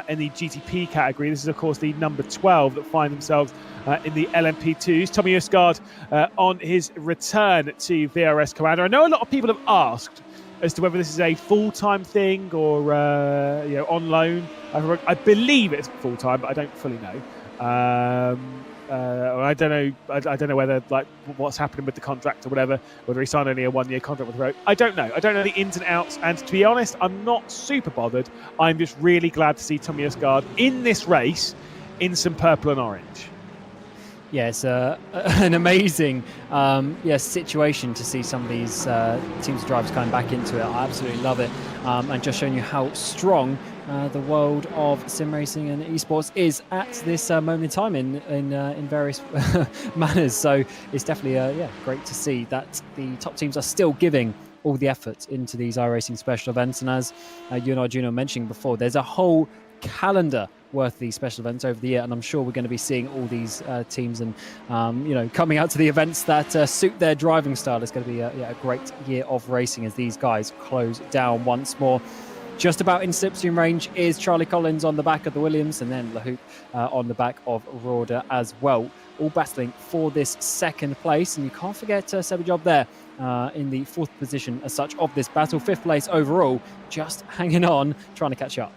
in the GTP category. This is, of course, the number 12 that find themselves in the LMP2s. Tommy Usgaard on his return to VRS co-ander. I know a lot of people have asked as to whether this is a full-time thing or on loan. I believe it's full-time, but I don't fully know. I don't know whether what's happening with the contract or whatever, whether he signed only a 1-year contract with Road. I don't know the ins and outs, and to be honest, I'm not super bothered. I'm just really glad to see Tommy Usgaard in this race in some purple and orange. Yeah, it's an amazing situation to see some of these teams of drivers coming back into it. I absolutely love it, and just showing you how strong the world of sim racing and esports is at this moment in time in various manners. So it's definitely great to see that the top teams are still giving all the effort into these iRacing special events. And as you and Arjuna mentioned before, there's a whole calendar worth these special events over the year, and I'm sure we're going to be seeing all these teams and coming out to the events that suit their driving style. It's going to be a great year of racing as these guys close down once more. Just about in slipstream range is Charlie Collins on the back of the Williams, and then Lahoop on the back of Rohde as well, all battling for this second place. And you can't forget Sebi Job there in the 4th position as such of this battle, 5th place overall, just hanging on, trying to catch up.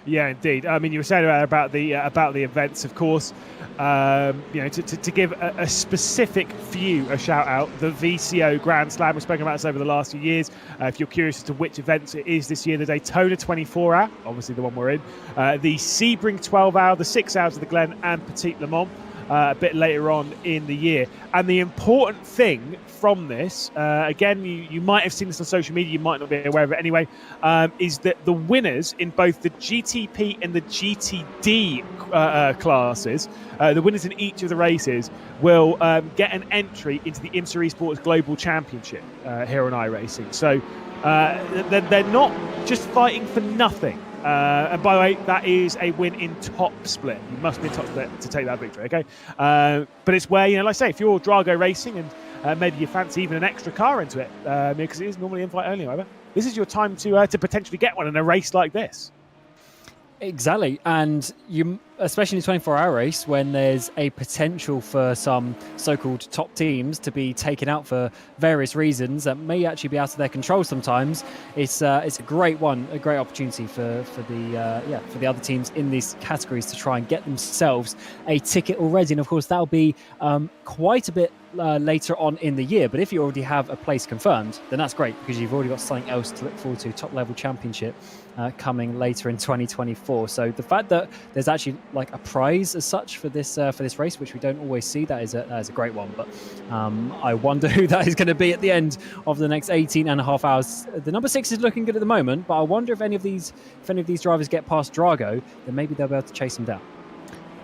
Yeah, indeed. I mean, you were saying about the events, of course. To give a specific few a shout out, the VCO Grand Slam. We've spoken about this over the last few years. If you're curious as to which events it is this year, the Daytona 24-hour, obviously the one we're in, the Sebring 12-hour, the 6 Hours of the Glen, and Petit Le Mans a bit later on in the year. And the important thing from this, again, you might have seen this on social media, you might not be aware of it anyway, is that the winners in both the GTP and the GTD classes, the winners in each of the races, will get an entry into the IMSA Esports Global Championship here on iRacing. So they're not just fighting for nothing. And by the way, that is a win in top split. You must be in top split to take that victory, okay? But it's where, like I say, if you're Drago Racing and maybe you fancy even an extra car into it, because it is normally invite only, however. This is your time to potentially get one in a race like this. Exactly, and you, especially in a 24-hour race, when there's a potential for some so-called top teams to be taken out for various reasons that may actually be out of their control sometimes, it's a great one, a great opportunity for the other teams in these categories to try and get themselves a ticket already. And of course, that'll be quite a bit later on in the year. But if you already have a place confirmed, then that's great, because you've already got something else to look forward to, top-level championship coming later in 2024. So the fact that there's actually like a prize as such for this race, which we don't always see, that is a great one. But I wonder who that is going to be at the end of the next 18 and a half hours. The number 6 is looking good at the moment, but I wonder if any of these drivers get past Drago, then maybe they'll be able to chase him down.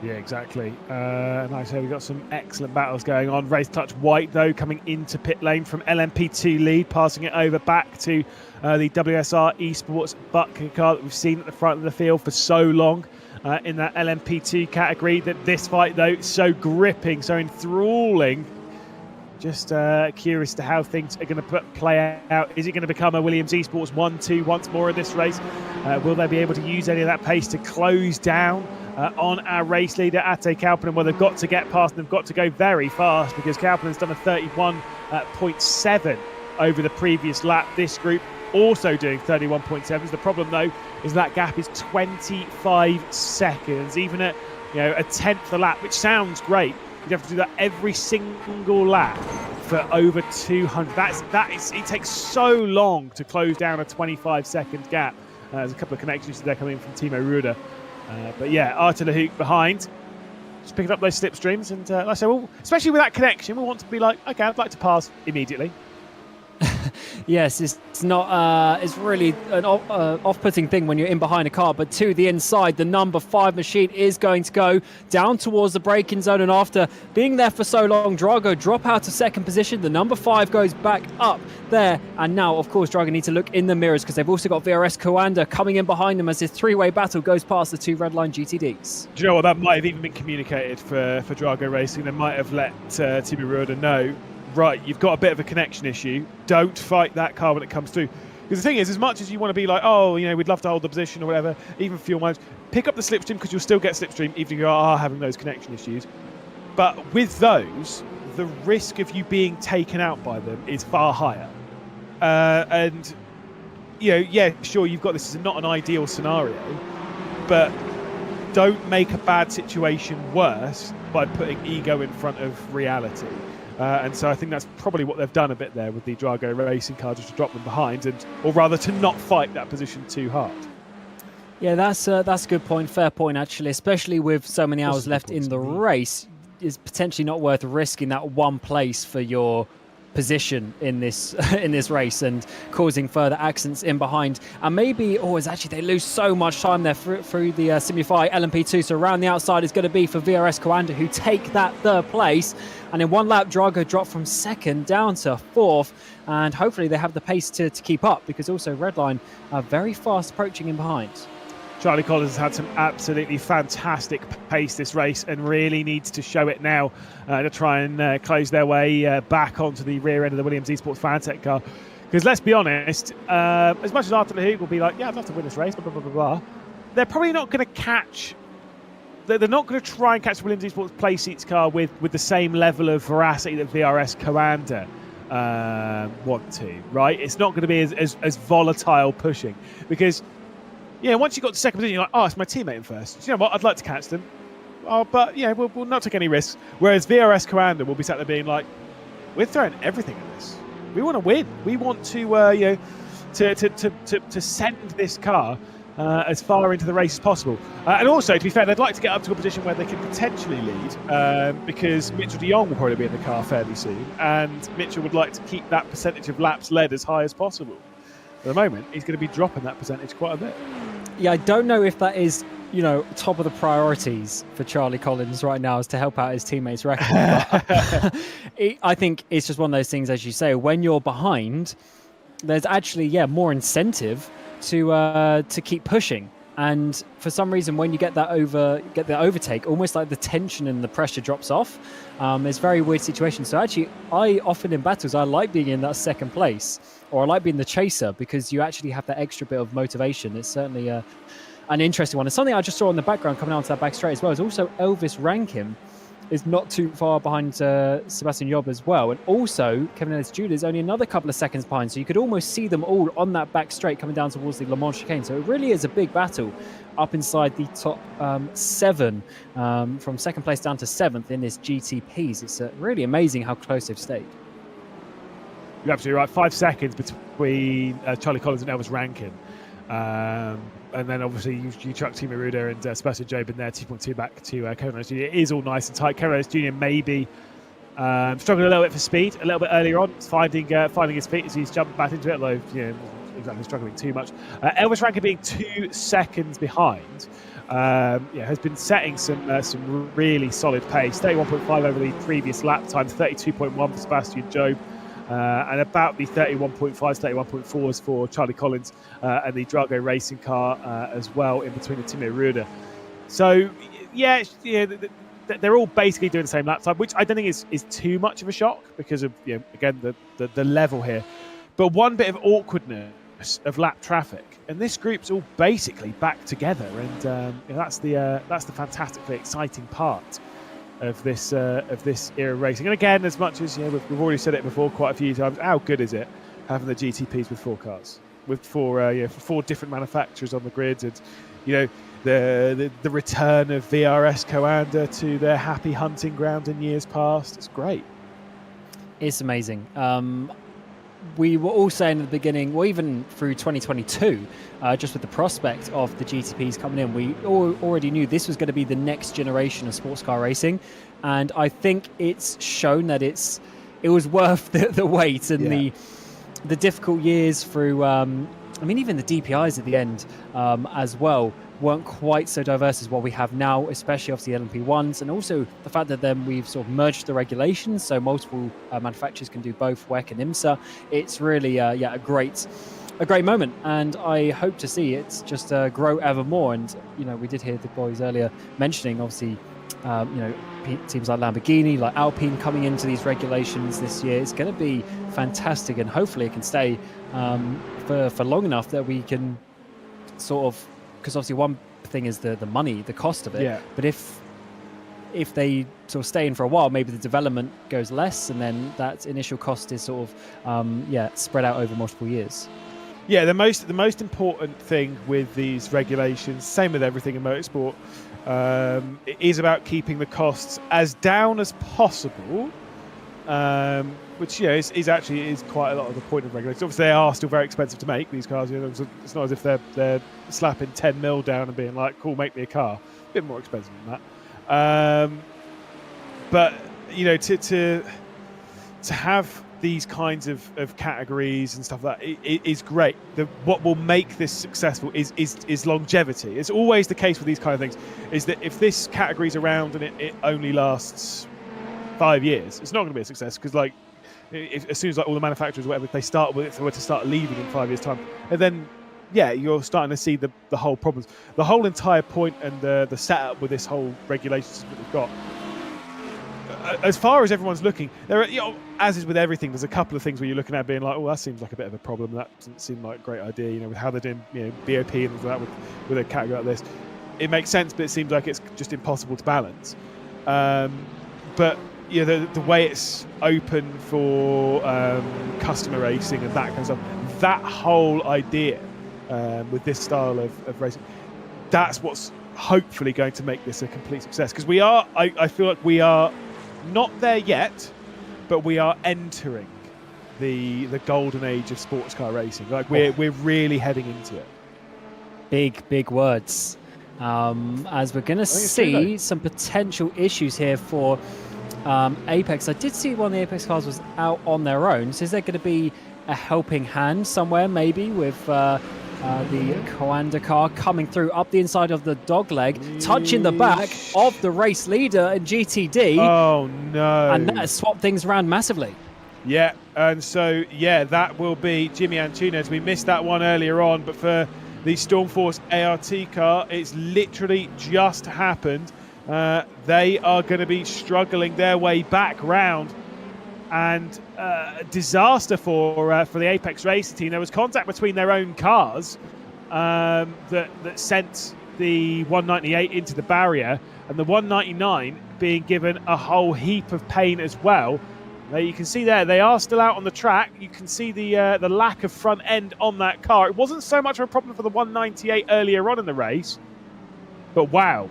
Yeah, exactly. Nice. We've got some excellent battles going on. Race Touch White, though, coming into pit lane from LMP2 lead, passing it over back to the WSR Esports bucket car that we've seen at the front of the field for so long in that LMP2 category. That this fight, though, so gripping, so enthralling. Just curious to how things are going to play out. Is it going to become a Williams Esports 1-2 once more in this race? Will they be able to use any of that pace to close down on our race leader, Ate Kauppinen? Well, they've got to get past and they've got to go very fast, because Kaupinen's done a 31.7 over the previous lap. This group also doing 31.7s. The problem, though, is that gap is 25 seconds. Even at a tenth a lap, which sounds great, you'd have to do that every single lap for over 200. It takes so long to close down a 25-second gap. There's a couple of connections there coming in from Timo Ruder. But yeah, Artur Lehouk behind, just picking up those slipstreams. And like I say, well, especially with that connection, we want to be like, okay, I'd like to pass immediately. Yes, it's not. It's really an off-putting thing when you're in behind a car. But to the inside, the number 5 machine is going to go down towards the braking zone. And after being there for so long, Drago drop out to second position. The number 5 goes back up there. And now, of course, Drago need to look in the mirrors, because they've also got VRS Coanda coming in behind them as this three-way battle goes past the 2 Redline GTDs. Do you know what? That might have even been communicated for Drago Racing. They might have let Timo Ruder know, right, you've got a bit of a connection issue. Don't fight that car when it comes through. Because the thing is, as much as you want to be like, oh, we'd love to hold the position or whatever, even fuel mileage, pick up the slipstream, because you'll still get slipstream even if you are having those connection issues. But with those, the risk of you being taken out by them is far higher. And, yeah, sure, you've got this is not an ideal scenario, but don't make a bad situation worse by putting ego in front of reality. And so I think that's probably what they've done a bit there with the Drago Racing car, just to drop them behind, or rather to not fight that position too hard. Yeah, that's a good point. Fair point, actually, especially with so many hours left in the race. It's potentially not worth risking that one place for your position in this race and causing further accidents in behind. And maybe, it's actually they lose so much time there through the Simify LMP2. So around the outside is going to be for VRS Coanda, who take that third place. And in one lap, Drago dropped from second down to fourth. And hopefully they have the pace to keep up, because also Redline are very fast approaching in behind. Charlie Collins has had some absolutely fantastic pace this race, and really needs to show it now to try and close their way back onto the rear end of the Williams Esports Fantech car. Because let's be honest, as much as Artur Lehouk will be like, yeah, I'd love to win this race, blah, blah, blah, blah, blah, they're probably not going to catch... They're not going to try and catch the Williams Esports Playseats car with the same level of veracity that VRS Coanda want to, right? It's not going to be as volatile pushing, because... Yeah, once you got to second position, you're like, oh, it's my teammate in first. So, you know what? I'd like to catch them. Oh, but, yeah, we'll not take any risks. Whereas VRS Coanda will be sat there being like, we're throwing everything at this. We want to win. We want to, to send this car as far into the race as possible. And also, to be fair, they'd like to get up to a position where they can potentially lead, because Mitchell de Jong will probably be in the car fairly soon. And Mitchell would like to keep that percentage of laps led as high as possible. At the moment, he's going to be dropping that percentage quite a bit. Yeah, I don't know if that is, top of the priorities for Charlie Collins right now, is to help out his teammates' record. I think it's just one of those things, as you say, when you're behind, there's actually, more incentive to keep pushing. And for some reason, when you get that overtake, almost like the tension and the pressure drops off. It's a very weird situation. So actually, I often in battles, I like being in that second place, or I like being the chaser, because you actually have that extra bit of motivation. It's certainly an interesting one. And something I just saw in the background coming onto that back straight as well is also Elvis Rankin is not too far behind Sebastian Job as well. And also, Kevin Ellis Jr. is only another couple of seconds behind. So you could almost see them all on that back straight coming down towards the Le Mans chicane. So it really is a big battle up inside the top 7, from second place down to 7th in this GTPs. It's really amazing how close they've stayed. You're absolutely right. 5 seconds between Charlie Collins and Elvis Rankin. And then obviously you chuck Timo Ruda and Sebastian Job in there, 2.2 back to Kevin Ellis Jr. It is all nice and tight. Kevin Ellis Jr. maybe struggling a little bit for speed a little bit earlier on, finding his feet as he's jumped back into it, although wasn't exactly struggling too much. Elvis Rankin being 2 seconds behind, has been setting some really solid pace. 31.5 over the previous lap time, 32.1 for Sebastian Job. And about the 31.5s, 31.4s for Charlie Collins and the Drago racing car as well, in between the Timo Ruda. So, they're all basically doing the same lap time, which I don't think is too much of a shock because of, again, the level here. But one bit of awkwardness of lap traffic, and this group's all basically back together, and that's the fantastically exciting part of this era of racing. And again, as much as we've already said it before quite a few times, how good is it having the GTPs with 4 cars, with 4 different manufacturers on the grid, and the return of VRS Coanda to their happy hunting ground in years past. It's great. It's amazing. We were all saying at the beginning, well, even through 2022, just with the prospect of the GTPs coming in, we already knew this was going to be the next generation of sports car racing. And I think it's shown that it was worth the wait and the difficult years through, even the DPIs at the end as well weren't quite so diverse as what we have now, especially obviously LMP1s, and also the fact that then we've sort of merged the regulations so multiple manufacturers can do both WEC and IMSA. It's really a great moment, and I hope to see it just grow ever more. And we did hear the boys earlier mentioning obviously teams like Lamborghini, like Alpine coming into these regulations this year. It's going to be fantastic, and hopefully it can stay for long enough that we can sort of, because obviously one thing is the money, the cost of it, but if they sort of stay in for a while, maybe the development goes less, and then that initial cost is sort of spread out over multiple years. Yeah, the most important thing with these regulations, same with everything in motorsport, it is about keeping the costs as down as possible, which is actually quite a lot of the point of regulations. Obviously, they are still very expensive to make, these cars. It's not as if they're slapping 10 mil down and being like, "Cool, make me a car." A bit more expensive than that. But to have these kinds of categories and stuff like that is great. What will make this successful is longevity. It's always the case with these kind of things, is that if this category's around and it only lasts 5 years, it's not going to be a success, because as soon as all the manufacturers or whatever, if they were to start leaving in 5 years' time, and then you're starting to see the whole problems. The whole entire point and the setup with this whole regulation system that we've got, as far as everyone's looking, there are, as is with everything, there's a couple of things where you're looking at being like, oh, that seems like a bit of a problem. That doesn't seem like a great idea. With how they're doing, BOP and things like that with a category like this, it makes sense, but it seems like it's just impossible to balance. But the way it's open for customer racing and that kind of stuff, that whole idea with this style of racing, that's what's hopefully going to make this a complete success. Because I feel like we are not there yet, but we are entering the golden age of sports car racing. Like we're really heading into it. Big words. As we're going to see some potential issues here for Apex. I did see one of the Apex cars was out on their own. So is there going to be a helping hand somewhere, maybe, with the Coanda car coming through up the inside of the dogleg, touching the back of the race leader in GTD? Oh, no. And that has swapped things around massively. Yeah, and so, that will be Jimmy Antunes. We missed that one earlier on, but for the Stormforce ART car. It's literally just happened. They are going to be struggling their way back round, and disaster for the Apex Racing team. There was contact between their own cars that sent the 198 into the barrier, and the 199 being given a whole heap of pain as well. You can see there, they are still out on the track. You can see the lack of front end on that car. It wasn't so much of a problem for the 198 earlier on in the race, but wow.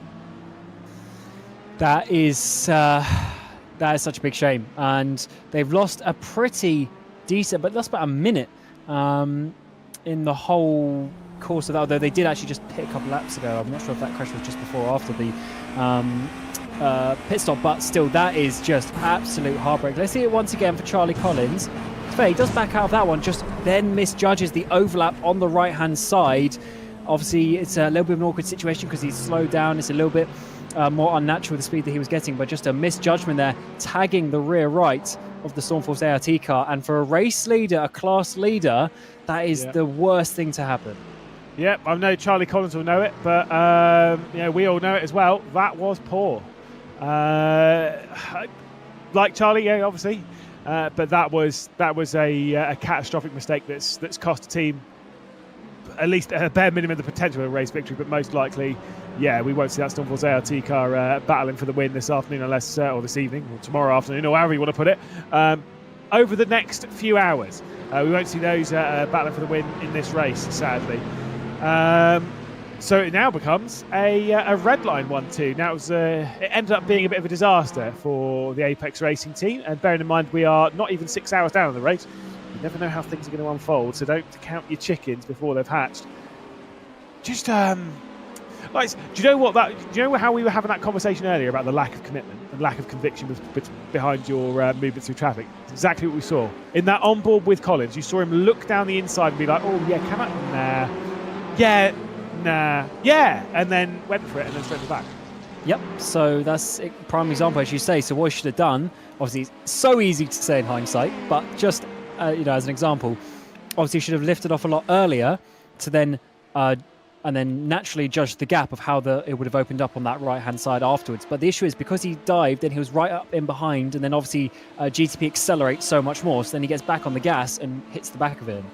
That is such a big shame. And they've lost a pretty decent, but that's about a minute in the whole course of that, although they did actually just pit a couple laps ago. I'm not sure if that crash was just before or after the pit stop, but still, that is just absolute heartbreak. Let's see it once again for Charlie Collins. He does back out of that one, just then misjudges the overlap on the right-hand side. Obviously, it's a little bit of an awkward situation because he's slowed down. It's a little bit more unnatural, the speed that he was getting, but just a misjudgment there, tagging the rear right of the Stormforce ART car. And for a race leader, a class leader, that is the worst thing to happen. Yep, I know Charlie Collins will know it, but we all know it as well. That was poor. Like Charlie, obviously, but that was a catastrophic mistake that's cost the team at least a bare minimum the potential of a race victory, but most likely, we won't see that Stormforce ART car battling for the win this afternoon, unless or this evening or tomorrow afternoon, or however you want to put it. Over the next few hours, we won't see those battling for the win in this race, sadly. So it now becomes a red line 1-2. Now it ended up being a bit of a disaster for the Apex Racing team, and bearing in mind we are not even 6 hours down in the race, you never know how things are going to unfold, so don't count your chickens before they've hatched. Just do you know how we were having that conversation earlier about the lack of commitment and lack of conviction behind your movement through traffic? It's exactly what we saw in that onboard with Collins. You saw him look down the inside and be like, "Oh yeah, can I?" Nah, yeah, and then went for it and then straight to the back. Yep, so that's a prime example, as you say. So what he should have done, obviously it's so easy to say in hindsight, but just as an example, obviously he should have lifted off a lot earlier to then and then naturally judge the gap of how it would have opened up on that right-hand side afterwards. But the issue is, because he dived and he was right up in behind, and then obviously GTP accelerates so much more, so then he gets back on the gas and hits the back of him.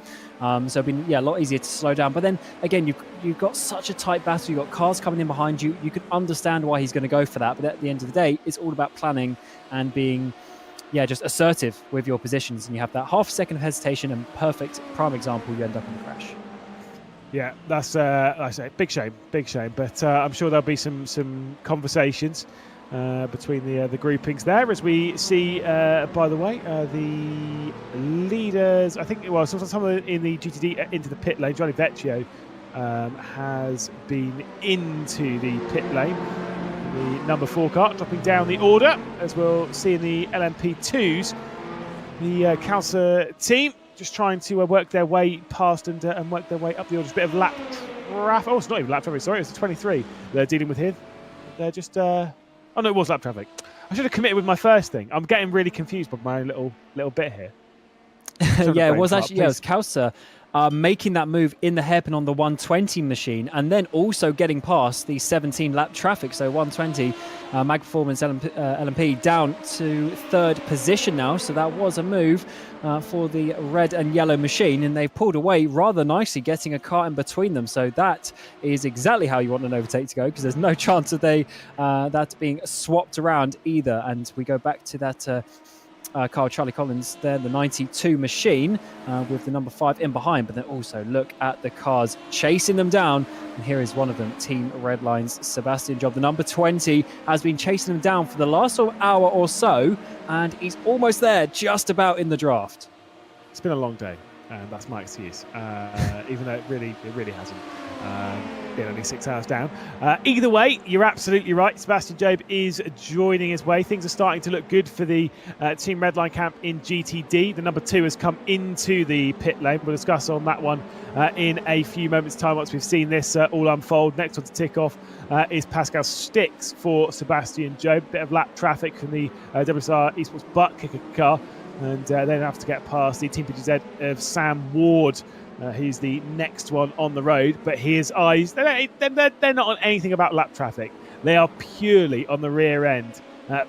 So it'd been a lot easier to slow down. But then again, you've got such a tight battle. You've got cars coming in behind you. You can understand why he's going to go for that. But at the end of the day, it's all about planning and being just assertive with your positions. And you have that half second of hesitation, and perfect prime example, you end up in a crash. Yeah, that's like I say, big shame. But I'm sure there'll be some conversations between the groupings there, as we see. By the way, the leaders, I think, someone in the GTD into the pit lane. Johnny Vecchio has been into the pit lane. The number 4 car dropping down the order, as we'll see in the LMP2s. The Calcer team just trying to work their way past and work their way up the order. Just a bit of lap traffic. Oh, it's not even lap traffic, sorry. It's the 23 they're dealing with here. They're just... oh, no, it was lap traffic. I should have committed with my first thing. I'm getting really confused by my own little bit here. It was actually... it was Calcer making that move in the hairpin on the 120 machine, and then also getting past the 17 lap traffic. So 120 Mag Performance LMP down to 3rd position now. So that was a move for the red and yellow machine, and they've pulled away rather nicely, getting a car in between them. So that is exactly how you want an overtake to go, because there's no chance of that being swapped around either. And we go back to that car, Charlie Collins there, the 92 machine, with the number 5 in behind. But then also look at the cars chasing them down, and here is one of them, Team Redline's Sebastian Job. The number 20 has been chasing them down for the last hour or so, and he's almost there, just about in the draft. It's been a long day, and that's my excuse, even though it really hasn't been only 6 hours down. Either way, you're absolutely right. Sebastian Job is joining his way. Things are starting to look good for the Team Redline camp in GTD. The number 2 has come into the pit lane. We'll discuss on that one in a few moments' time once we've seen this all unfold. Next one to tick off is Pascal Stix for Sebastian Job. Bit of lap traffic from the WSR Esports butt kicker car, and then have to get past the Team PGZ of Sam Ward He's the next one on the road, but his eyes, they're not on anything about lap traffic. They are purely on the rear end,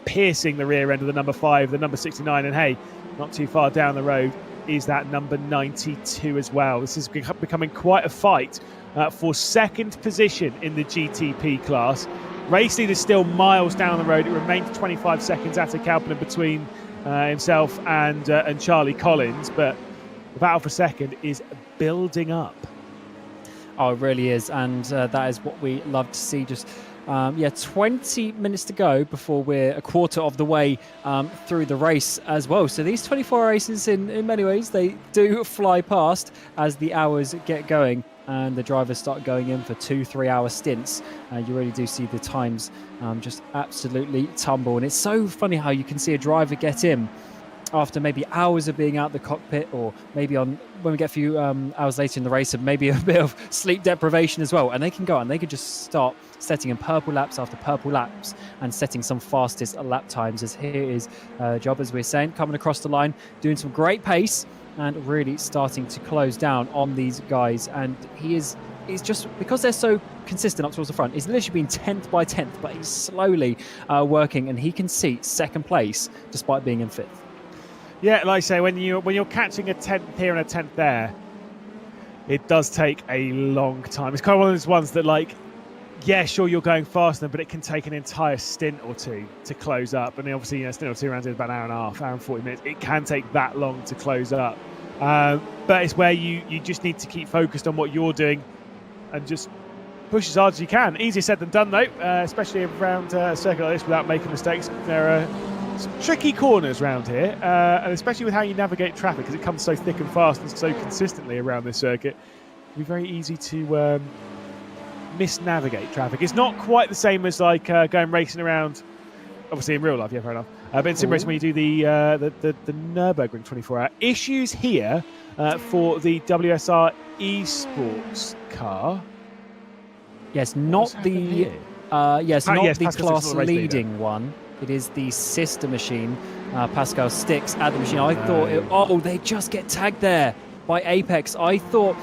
piercing the rear end of the number 5, the number 69, and hey, not too far down the road is that number 92 as well. This is becoming quite a fight for second position in the GTP class. Race leader still miles down the road. It remains 25 seconds at a Kalpanen between himself and Charlie Collins, but the battle for second is building up. Oh, it really is, and that is what we love to see. Just 20 minutes to go before we're a quarter of the way through the race as well. So these 24 races, in many ways, they do fly past as the hours get going and the drivers start going in for 2-3 hour stints. You really do see the times just absolutely tumble, and it's so funny how you can see a driver get in after maybe hours of being out the cockpit, or maybe when we get a few hours later in the race, and maybe a bit of sleep deprivation as well, and they can go and they can just start setting in purple laps after purple laps and setting some fastest lap times. As here is Job, as we're saying, coming across the line, doing some great pace and really starting to close down on these guys. And he's just, because they're so consistent up towards the front, he's literally been 10th by 10th, but he's slowly working, and he can see second place despite being in 5th. Yeah, like I say, when you're catching a 10th here and a 10th there, it does take a long time. It's kind of one of those ones that, like, yeah, sure, you're going faster, but it can take an entire stint or two to close up. And obviously, a stint or two rounds is about an hour and a half, hour and 40 minutes. It can take that long to close up. But it's where you just need to keep focused on what you're doing and just push as hard as you can. Easier said than done, though, especially around a circuit like this without making mistakes. There are some tricky corners around here, and especially with how you navigate traffic, because it comes so thick and fast and so consistently around this circuit. It'll be very easy to misnavigate traffic. It's not quite the same as like going racing around, obviously in real life, yeah, fair enough. But in sim racing, when you do the Nürburgring 24-hour, issues here for the WSR esports car. Yes, not the class leading one. It is the sister machine. Pascal sticks at the machine. I thought, they just get tagged there by Apex. I thought,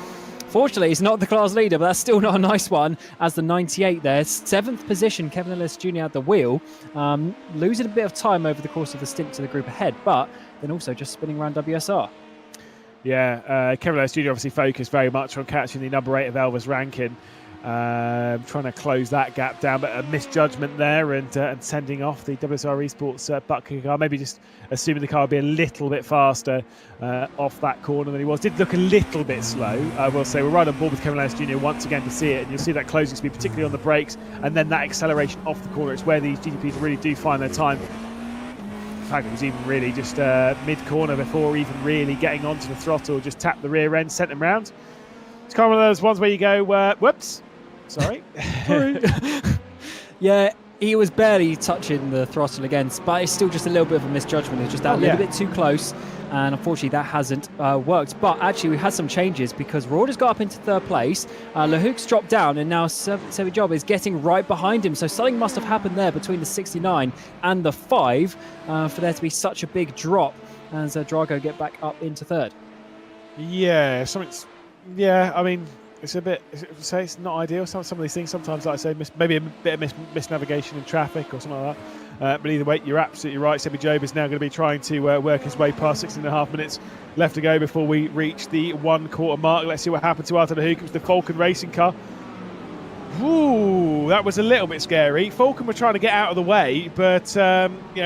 fortunately, it's not the class leader, but that's still not a nice one, as the 98 there. 7th position, Kevin Ellis Jr. at the wheel, losing a bit of time over the course of the stint to the group ahead, but then also just spinning around WSR. Yeah, Kevin Ellis Jr. obviously focused very much on catching the number 8 of Elvis Rankin, trying to close that gap down, but a misjudgment there and sending off the WSR Esports Bucket car, maybe just assuming the car would be a little bit faster off that corner than he was. Did look a little bit slow, I will say. We're right on board with Kevin Ellis Jr. once again to see it, and you'll see that closing speed, particularly on the brakes, and then that acceleration off the corner. It's where these GTPs really do find their time. In fact, it was even really just mid-corner before even really getting onto the throttle, just tapped the rear end, sent them round. It's kind of one of those ones where you go, whoops, sorry. Yeah, he was barely touching the throttle again, but it's still just a little bit of a misjudgment. It's just that little bit too close, and unfortunately that hasn't worked. But actually, we had some changes because Roder's got up into 3rd place, Lehouk's dropped down, and now Sevi Job is getting right behind him. So something must have happened there between the 69 and the 5 for there to be such a big drop as Drago get back up into 3rd. Yeah, yeah, I mean, it's a bit, say it's not ideal. Some of these things, sometimes, like I say, maybe a bit of misnavigation in traffic or something like that. But either way, you're absolutely right. Sebi Job is now going to be trying to work his way past 16.5 minutes left to go before we reach the 1/4 mark. Let's see what happened to Arthur Lehouk. It was the Falcon racing car. Ooh, that was a little bit scary. Falcon were trying to get out of the way, but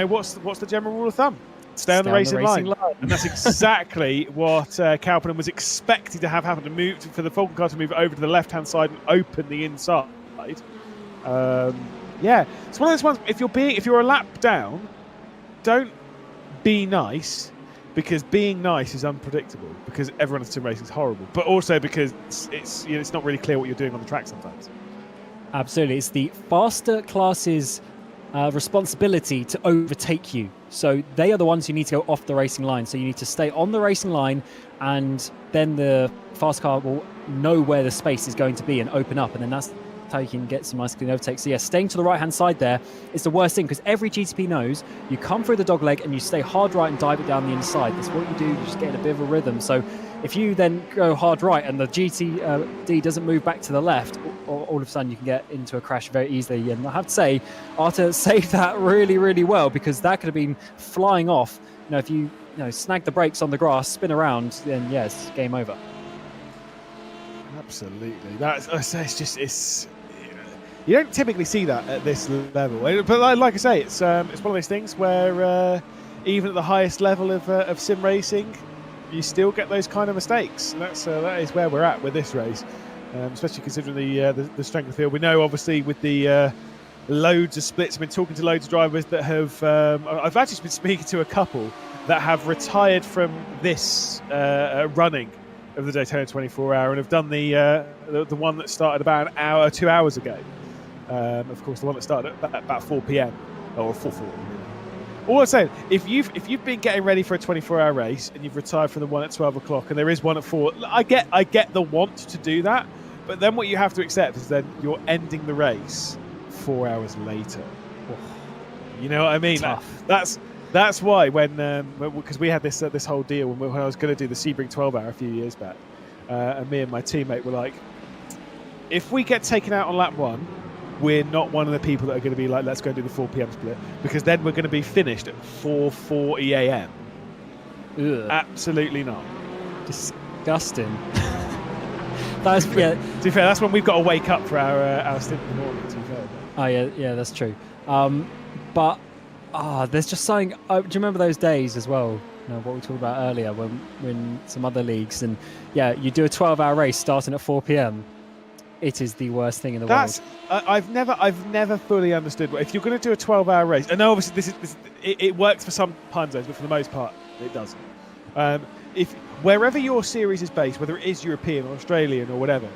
what's the general rule of thumb? Stay on the racing line. And that's exactly what Kalpanen was expecting to have happen, to move for the Falcon car to move over to the left-hand side and open the inside. Yeah, it's one of those ones. If you're a lap down, don't be nice, because being nice is unpredictable. Because everyone in sim racing is horrible, but also because it's not really clear what you're doing on the track sometimes. Absolutely, it's the faster classes' responsibility to overtake you. So they are the ones who need to go off the racing line. So you need to stay on the racing line, and then the fast car will know where the space is going to be and open up, and then that's how you can get some nice clean overtakes. So yeah, staying to the right-hand side there is the worst thing, because every GTP knows you come through the dogleg and you stay hard right and dive it down the inside. That's what you do. You just get in a bit of a rhythm. So if you then go hard right and the GTD doesn't move back to the left, all of a sudden you can get into a crash very easily. And I have to say, Arthur saved that really, really well, because that could have been flying off. If you snag the brakes on the grass, spin around, then yes, game over. Absolutely. It's you don't typically see that at this level. But like I say, it's one of those things where even at the highest level of sim racing, you still get those kind of mistakes. And that is where we're at with this race, especially considering the strength of the field. We know, obviously, with the loads of splits. I've been talking to loads of drivers that have. I've actually been speaking to a couple that have retired from this running of the Daytona 24-hour and have done the one that started about an hour, 2 hours ago. Of course, the one that started at about 4 p.m. or 4:40. All I'm saying, if you've been getting ready for a 24-hour race and you've retired from the one at 12 o'clock and there is one at 4, I get the want to do that, but then what you have to accept is then you're ending the race 4 hours later. You know what I mean? That's why because we had this whole deal when I was going to do the Sebring 12-hour a few years back, and me and my teammate were like, if we get taken out on lap 1, we're not one of the people that are going to be like, let's go and do the 4 p.m. split, because then we're going to be finished at 4:40 a.m. Absolutely not. Disgusting. That's To be fair, that's when we've got to wake up for our stint in the morning. To be fair. Oh yeah, that's true. But there's just something. Do you remember those days as well? What we talked about earlier when some other leagues, and you do a 12-hour race starting at 4 p.m. It is the worst thing in the world. I've never fully understood. If you're going to do a 12-hour race, I know obviously it works for some time zones, but for the most part, it doesn't. If wherever your series is based, whether it is European or Australian or whatever,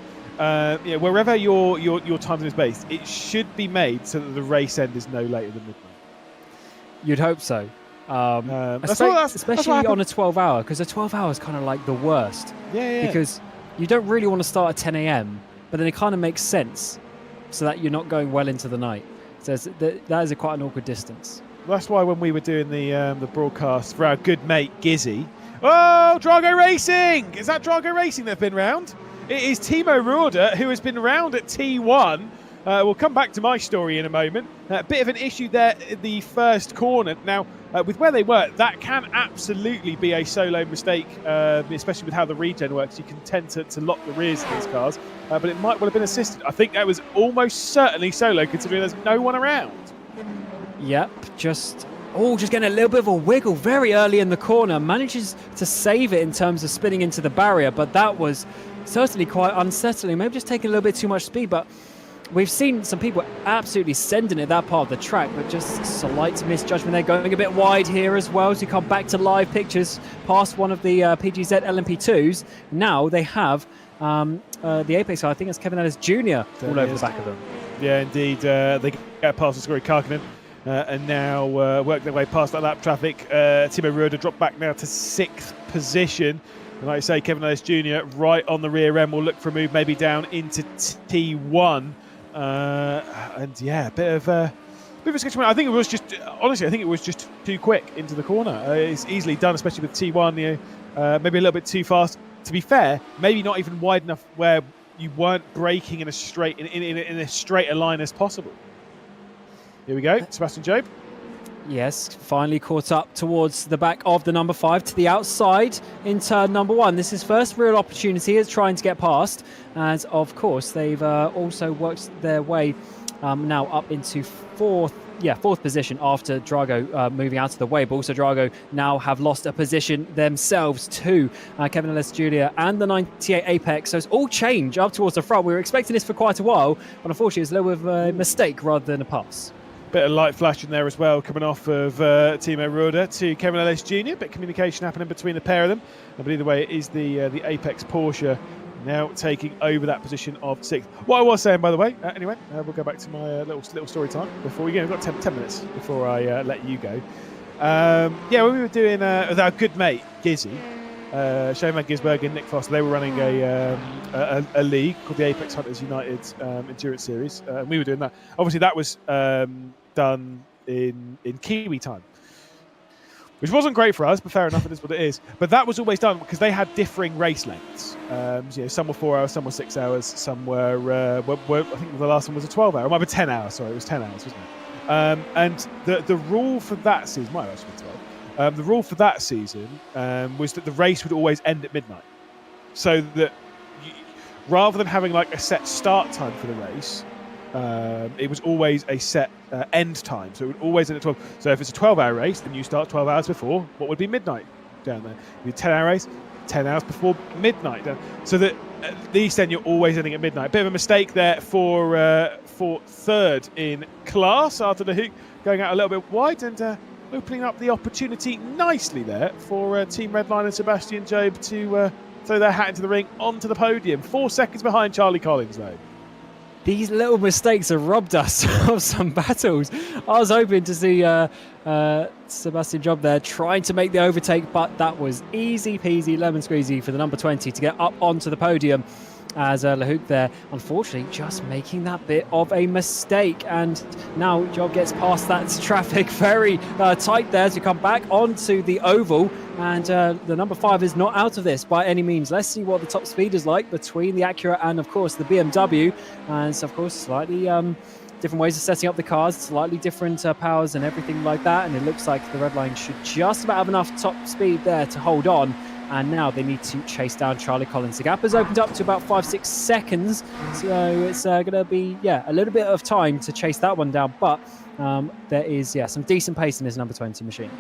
wherever your time zone is based, it should be made so that the race end is no later than midnight. You'd hope so. Especially on a 12-hour, because a 12-hour is kind of like the worst. Yeah. Because you don't really want to start at 10 a.m., but then it kind of makes sense so that you're not going well into the night. So that is quite an awkward distance. That's why when we were doing the broadcast for our good mate Gizzy, Drago Racing! Is that Drago Racing that have been round? It is Timo Roeder, who has been round at T1. We'll come back to my story in a moment. A bit of an issue there in the first corner. Now, with where they were, that can absolutely be a solo mistake, especially with how the regen works. You can tend to lock the rears of these cars, but it might well have been assisted. I think that was almost certainly solo, considering there's no one around. Yep, just getting a little bit of a wiggle very early in the corner. Manages to save it in terms of spinning into the barrier, but that was certainly quite unsettling. Maybe just taking a little bit too much speed, but we've seen some people absolutely sending it that part of the track, but just slight misjudgment there, going a bit wide here as well. So you come back to live pictures past one of the PGZ LMP2s. Now they have the Apex car. I think it's Kevin Ellis Jr. all over the back of them. Yeah, indeed. They get past the Scurry Karkinen and now work their way past that lap traffic. Timo Roeder dropped back now to 6th position. And like I say, Kevin Ellis Jr. right on the rear end will look for a move maybe down into T1. And yeah, a bit of a sketch. I think it was just, honestly, I think it was just too quick into the corner. It's easily done, especially with T1. Maybe a little bit too fast. To be fair, maybe not even wide enough where you weren't braking in a straight in as straight a line as possible. Here we go, Sebastian Job. Yes, finally caught up towards the back of the number 5 to the outside in turn number 1. This is first real opportunity is trying to get past, as of course they've also worked their way now up into fourth position after Drago moving out of the way. But also Drago now have lost a position themselves to Kevin Ellis Jr. and the 98 Apex. So it's all change up towards the front. We were expecting this for quite a while, but unfortunately it's a little bit of a mistake rather than a pass. Bit of light flashing there as well, coming off of Timo Roeder to Kevin Ellis Jr. Bit of communication happening between the pair of them. But either way, it is the Apex Porsche now taking over that position of 6th. What I was saying, by the way, anyway, we'll go back to my little story time before we go. We've got 10 minutes before I let you go. When we were doing with our good mate Gizzy, Shane Van Gisbergen and Nick Foster, they were running a league called the Apex Hunters United Endurance Series. We were doing that. Obviously, that was done in Kiwi time, which wasn't great for us, but fair enough, it is what it is. But that was always done because they had differing race lengths. Some were 4 hours, some were 6 hours, some were I think the last one was a 12-hour. It might be 10 hours, sorry, it was 10 hours, wasn't it? And the rule for that season, might actually be 12. The rule for that season was that the race would always end at midnight. So that rather than having like a set start time for the race, it was always a set end time. So it would always end at 12. So if it's a 12-hour race, then you start 12 hours before what would be midnight down there. You do a 10-hour race, 10 hours before midnight. So that at least then you're always ending at midnight. Bit of a mistake there for third in class after the hook going out a little bit wide and opening up the opportunity nicely there for Team Redline and Sebastian Job to throw their hat into the ring onto the podium. 4 seconds behind Charlie Collins, though. These little mistakes have robbed us of some battles. I was hoping to see Sebastian Job there trying to make the overtake, but that was easy peasy lemon squeezy for the number 20 to get up onto the podium. As Lahouk there, unfortunately, just making that bit of a mistake. And now Job gets past that traffic very tight there to come back onto the oval. And the number 5 is not out of this by any means. Let's see what the top speed is like between the Acura and, of course, the BMW. And so, of course, slightly different ways of setting up the cars, slightly different powers and everything like that. And it looks like the Redline should just about have enough top speed there to hold on. And now they need to chase down Charlie Collins. The gap has opened up to about 5-6 seconds. So it's going to be, a little bit of time to chase that one down. But there is, some decent pace in this number 20 machine.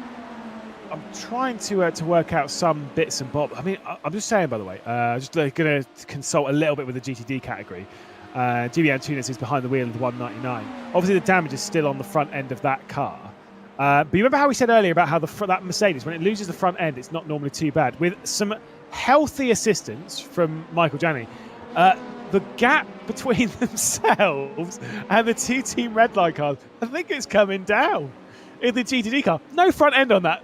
I'm trying to work out some bits and bobs. I mean, I'm just saying, by the way, just going to consult a little bit with the GTD category. GB Antunes is behind the wheel of the 199. Obviously, the damage is still on the front end of that car. But you remember how we said earlier about how that Mercedes, when it loses the front end, it's not normally too bad. With some healthy assistance from Michael Janney, the gap between themselves and the two Team Redline cars, I think it's coming down. In the GTD car, no front end on the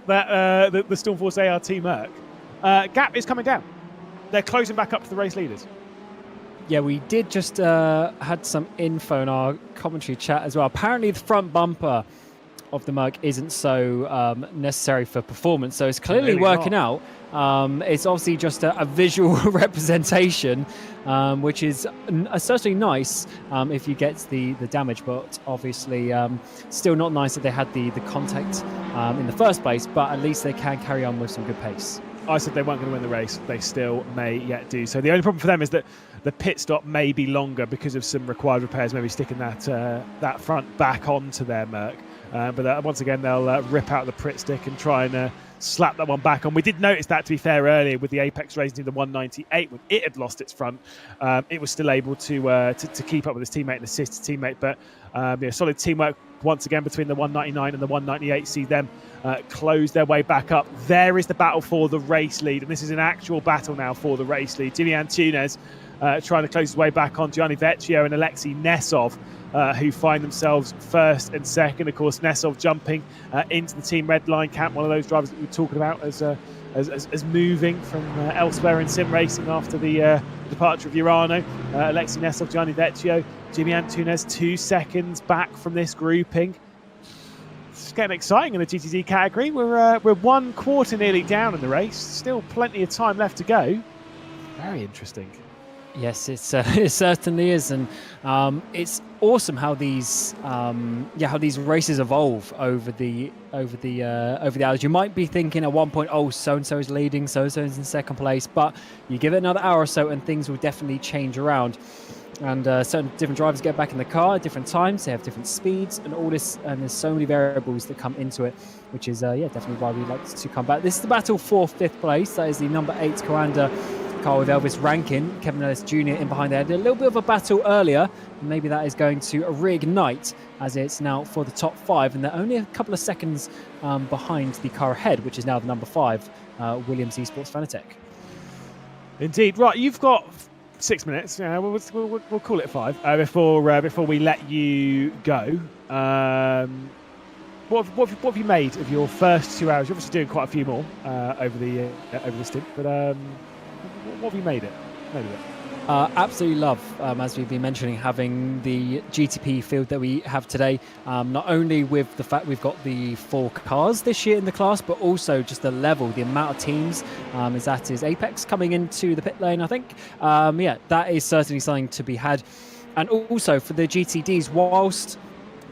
Stormforce ART Merc. Gap is coming down. They're closing back up to the race leaders. Yeah, we did just had some info in our commentary chat as well. Apparently, the front bumper of the Merc isn't so necessary for performance, so it's clearly working out. It's obviously just a visual representation, which is certainly nice if you get the damage, but obviously still not nice that they had the contact in the first place, but at least they can carry on with some good pace. I said they weren't going to win the race. They still may yet do. So the only problem for them is that the pit stop may be longer because of some required repairs, maybe sticking that front back onto their Merc. But once again, they'll rip out the Pritt stick and try and slap that one back on. We did notice that, to be fair, earlier with the Apex Racing Team, the 198, when it had lost its front, it was still able to keep up with its teammate and assist its teammate. But solid teamwork once again between the 199 and the 198. See them close their way back up. There is the battle for the race lead, and this is an actual battle now for the race lead. Jimmy Antunes trying to close his way back on Gianni Vecchio and Alexei Nesov, who find themselves first and second. Of course, Nesov jumping into the Team Redline camp, one of those drivers that we were talking about as moving from elsewhere in sim racing after the departure of Urano. Alexei Nesov, Gianni Vecchio, Jimmy Antunes 2 seconds back from this grouping. It's getting exciting in the GTD category. We're 1 quarter nearly down in the race. Still plenty of time left to go. Very interesting. Yes, it certainly is, and it's awesome how these races evolve over the hours. You might be thinking at one point, oh, so and so is leading, so and so is in second place, but you give it another hour or so, and things will definitely change around. And certain different drivers get back in the car at different times. They have different speeds and all this, and there's so many variables that come into it, which is definitely why we like to come back. This is the battle for 5th place. That is the number 8 Coanda car with Elvis Rankin, Kevin Ellis Jr. in behind there. A little bit of a battle earlier, and maybe that is going to reignite as it's now for the top 5, and they're only a couple of seconds behind the car ahead, which is now the number 5, Williams Esports Fanatec. Indeed. Right, you've got 6 minutes. We'll call it 5 before we let you go. what have you made of your first 2 hours? You're obviously doing quite a few more over the stint, but what have you made of it? Absolutely love, as we've been mentioning, having the GTP field that we have today. Not only with the fact we've got the 4 cars this year in the class, but also just the level, the amount of teams is at is apex coming into the pit lane, I think. That is certainly something to be had. And also for the GTDs, whilst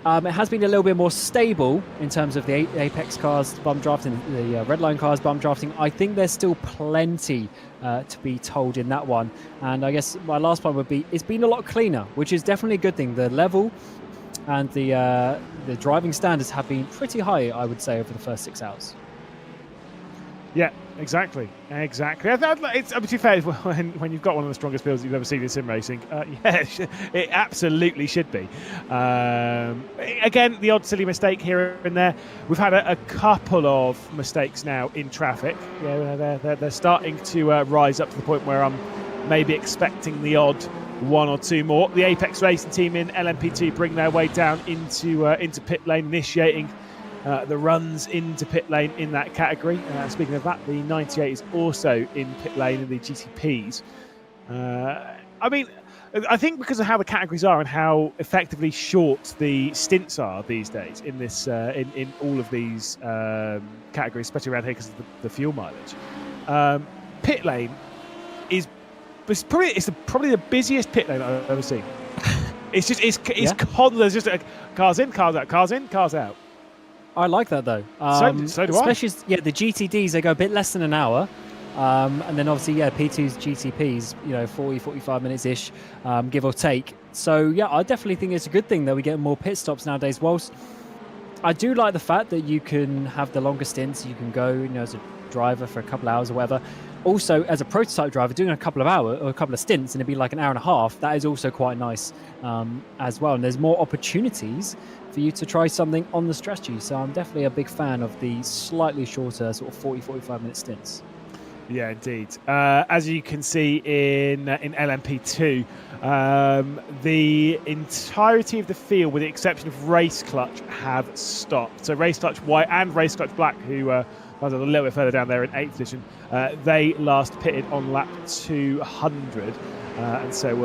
it has been a little bit more stable in terms of the Apex cars bump drafting, the Redline cars bump drafting. I think there's still plenty to be told in that one. And I guess my last point would be, it's been a lot cleaner, which is definitely a good thing. The level and the driving standards have been pretty high, I would say, over the first 6 hours. Yeah, exactly. It's, to be fair, when you've got one of the strongest builds you've ever seen in sim racing, it absolutely should be. Again, the odd silly mistake here and there. We've had a couple of mistakes now in traffic. Yeah, they're starting to rise up to the point where I'm maybe expecting the odd 1 or 2 more. The Apex Racing team in LMP2 bring their way down into pit lane, initiating the runs into pit lane in that category. Speaking of that, the 98 is also in pit lane in the GTPs. I think because of how the categories are and how effectively short the stints are these days in this in all of these categories, especially around here because of the fuel mileage. Pit lane is probably the busiest pit lane I've ever seen. It's constant. There's just cars in, cars out, cars in, cars out. I like that though. So do especially, the GTDs, they go a bit less than an hour. And then obviously, P2's GTPs, 40, 45 minutes-ish, give or take. So, I definitely think it's a good thing that we get more pit stops nowadays. Whilst I do like the fact that you can have the longer stints, you can go, as a driver for a couple of hours or whatever. Also, as a prototype driver, doing a couple of hours or a couple of stints and it'd be like an hour and a half, that is also quite nice as well. And there's more opportunities for you to try something on the strategy. So I'm definitely a big fan of the slightly shorter sort of 40, 45 minute stints. Yeah, indeed. As you can see in LMP2, the entirety of the field, with the exception of Race Clutch, have stopped. So Race Clutch White and Race Clutch Black, who was a little bit further down there in 8th position, they last pitted on lap 200. And so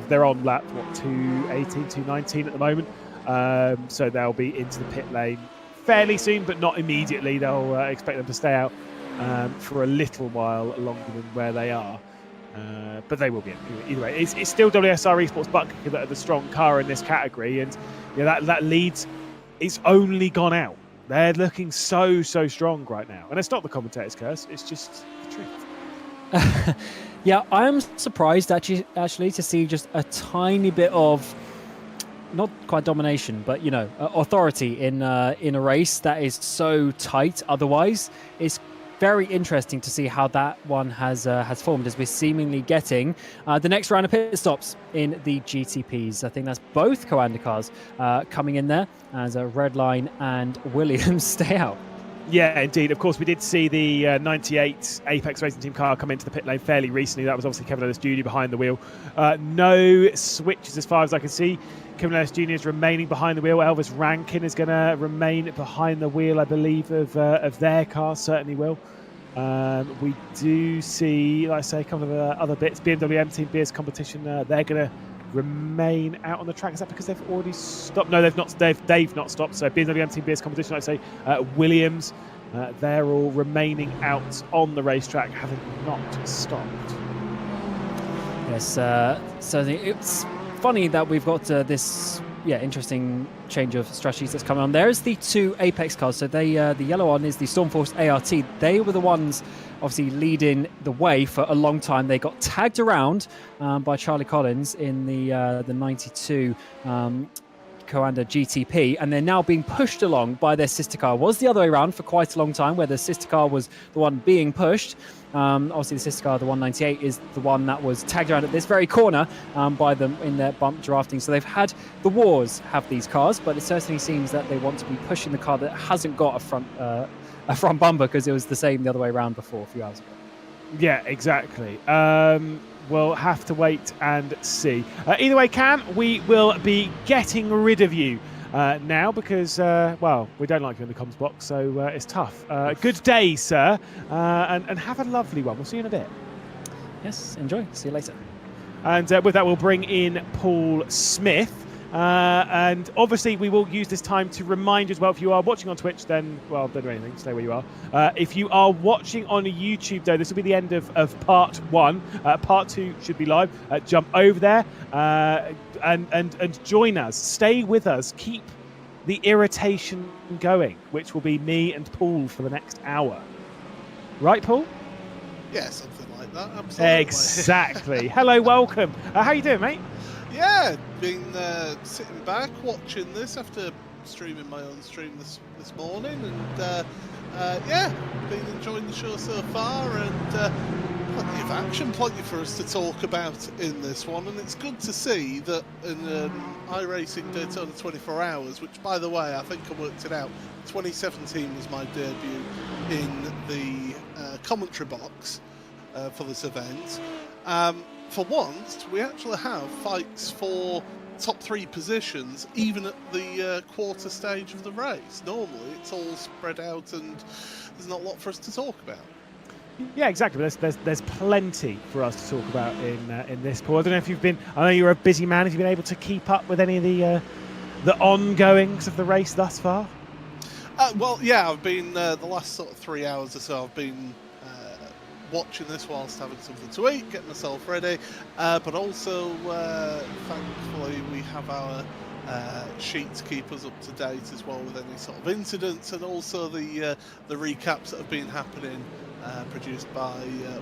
they're on lap, 218, 219 at the moment. So they'll be into the pit lane fairly soon, but not immediately. They'll expect them to stay out for a little while longer than where they are. But they will be. Either way, it's still WSR Esports Buck that are the strong car in this category, and that leads, it's only gone out. They're looking so strong right now. And it's not the commentator's curse, it's just the truth. I am surprised actually to see just a tiny bit of, not quite domination, but authority in a race that is so tight. Otherwise, it's very interesting to see how that one has formed, as we're seemingly getting the next round of pit stops in the GTPs. I think that's both Coanda cars coming in there as Redline and Williams stay out. Yeah, indeed. Of course, we did see the 98 Apex Racing Team car come into the pit lane fairly recently. That was obviously Kevin Ellis Jr. behind the wheel. No switches as far as I can see. Kevin Ellis Jr. is remaining behind the wheel. Elvis Rankin is going to remain behind the wheel, I believe, of their car. Certainly will. We do see, like I say, a couple of other bits. BMW M Team Beers competition. They're going to remain out on the track. Is that because they've already stopped? No, they've not. They've not stopped. So BMW M Team Beers competition, like I say, Williams, they're all remaining out on the racetrack, having not stopped. Yes. So it's funny that we've got this interesting change of strategies that's coming on. There's the 2 Apex cars. So they the yellow one is the Stormforce ART. They were the ones obviously leading the way for a long time. They got tagged around by Charlie Collins in the 92 Coanda GTP, and they're now being pushed along by their sister car. It was the other way around for quite a long time, where the sister car was the one being pushed. Obviously, the sister car, the 198, is the one that was tagged around at this very corner by them in their bump drafting. So they've had the wars have these cars, but it certainly seems that they want to be pushing the car that hasn't got a front bumper, because it was the same the other way around before a few hours ago. Yeah, exactly. We'll have to wait and see. Either way, Cam, we will be getting rid of you now because, well, we don't like you in the comms box, so it's tough. Good day, sir, and have a lovely one. We'll see you in a bit. Yes, enjoy. See you later. And with that, we'll bring in Paul Smith. And obviously, we will use this time to remind you as well, if you are watching on Twitch, then, well, don't do anything, stay where you are. If you are watching on YouTube, though, this will be the end of part 1. Part 2 should be live. Jump over there and join us. Stay with us. Keep the irritation going, which will be me and Paul for the next hour. Right, Paul? Yeah, something like that, absolutely. Exactly. Hello, welcome. How you doing, mate? Yeah, been sitting back watching this after streaming my own stream this morning, and yeah, been enjoying the show so far, and plenty of action, plenty for us to talk about in this one, and it's good to see that in iRacing Daytona 24 Hours, which, by the way, I think I worked it out, 2017 was my debut in the commentary box for this event. For once, we actually have fights for top 3 positions, even at the quarter stage of the race. Normally, it's all spread out, and there's not a lot for us to talk about. Yeah, exactly. There's plenty for us to talk about in this, Paul. I don't know if you've been. I know you're a busy man. Have you been able to keep up with any of the ongoings of the race thus far? Well, yeah, I've been the last sort of 3 hours or so. I've been watching this whilst having something to eat, getting myself ready, but also thankfully we have our sheet to keep us up to date as well with any sort of incidents, and also the recaps that have been happening, produced by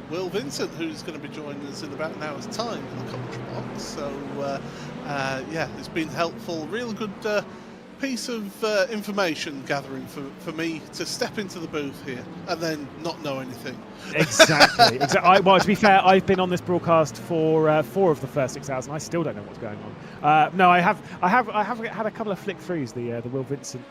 Will Vincent, who's going to be joining us in about an hour's time in the commentary box. So yeah, it's been helpful, real good piece of information gathering for me to step into the booth here and then not know anything. Exactly. Well, to be fair, I've been on this broadcast for 4 of the first 6 hours, and I still don't know what's going on. No, I have had a couple of flick throughs. The Will Vincent